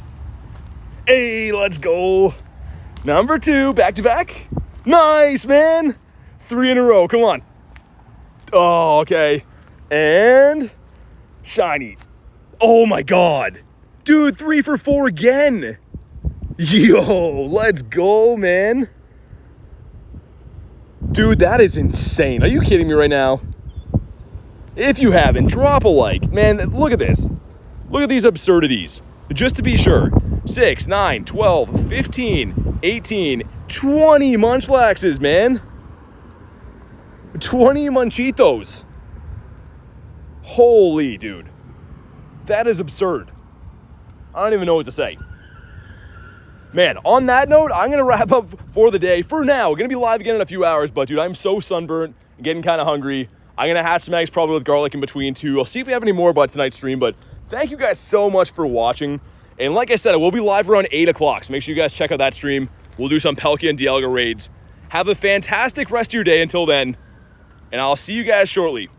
Hey, let's go. Number 2, back to back. Nice, man. 3 in a row, come on. Oh, okay. And shiny. Oh my God. Dude, 3 for 4 again. Yo, let's go, man. Dude, that is insane. Are you kidding me right now? If you haven't, drop a like. Man, look at this. Look at these absurdities. Just to be sure. 6, 9, 12, 15, 18, 20 Munchlaxes, man. 20 Munchitos. Holy, dude. That is absurd. I don't even know what to say. Man, on that note, I'm going to wrap up for the day. For now, we're going to be live again in a few hours, but dude, I'm so sunburnt and getting kind of hungry. I'm going to hatch some eggs probably with garlic in between too. I'll see if we have any more by tonight's stream, but thank you guys so much for watching. And like I said, I will be live around 8 o'clock, so make sure you guys check out that stream. We'll do some Pelkey and Dialga raids. Have a fantastic rest of your day until then, and I'll see you guys shortly.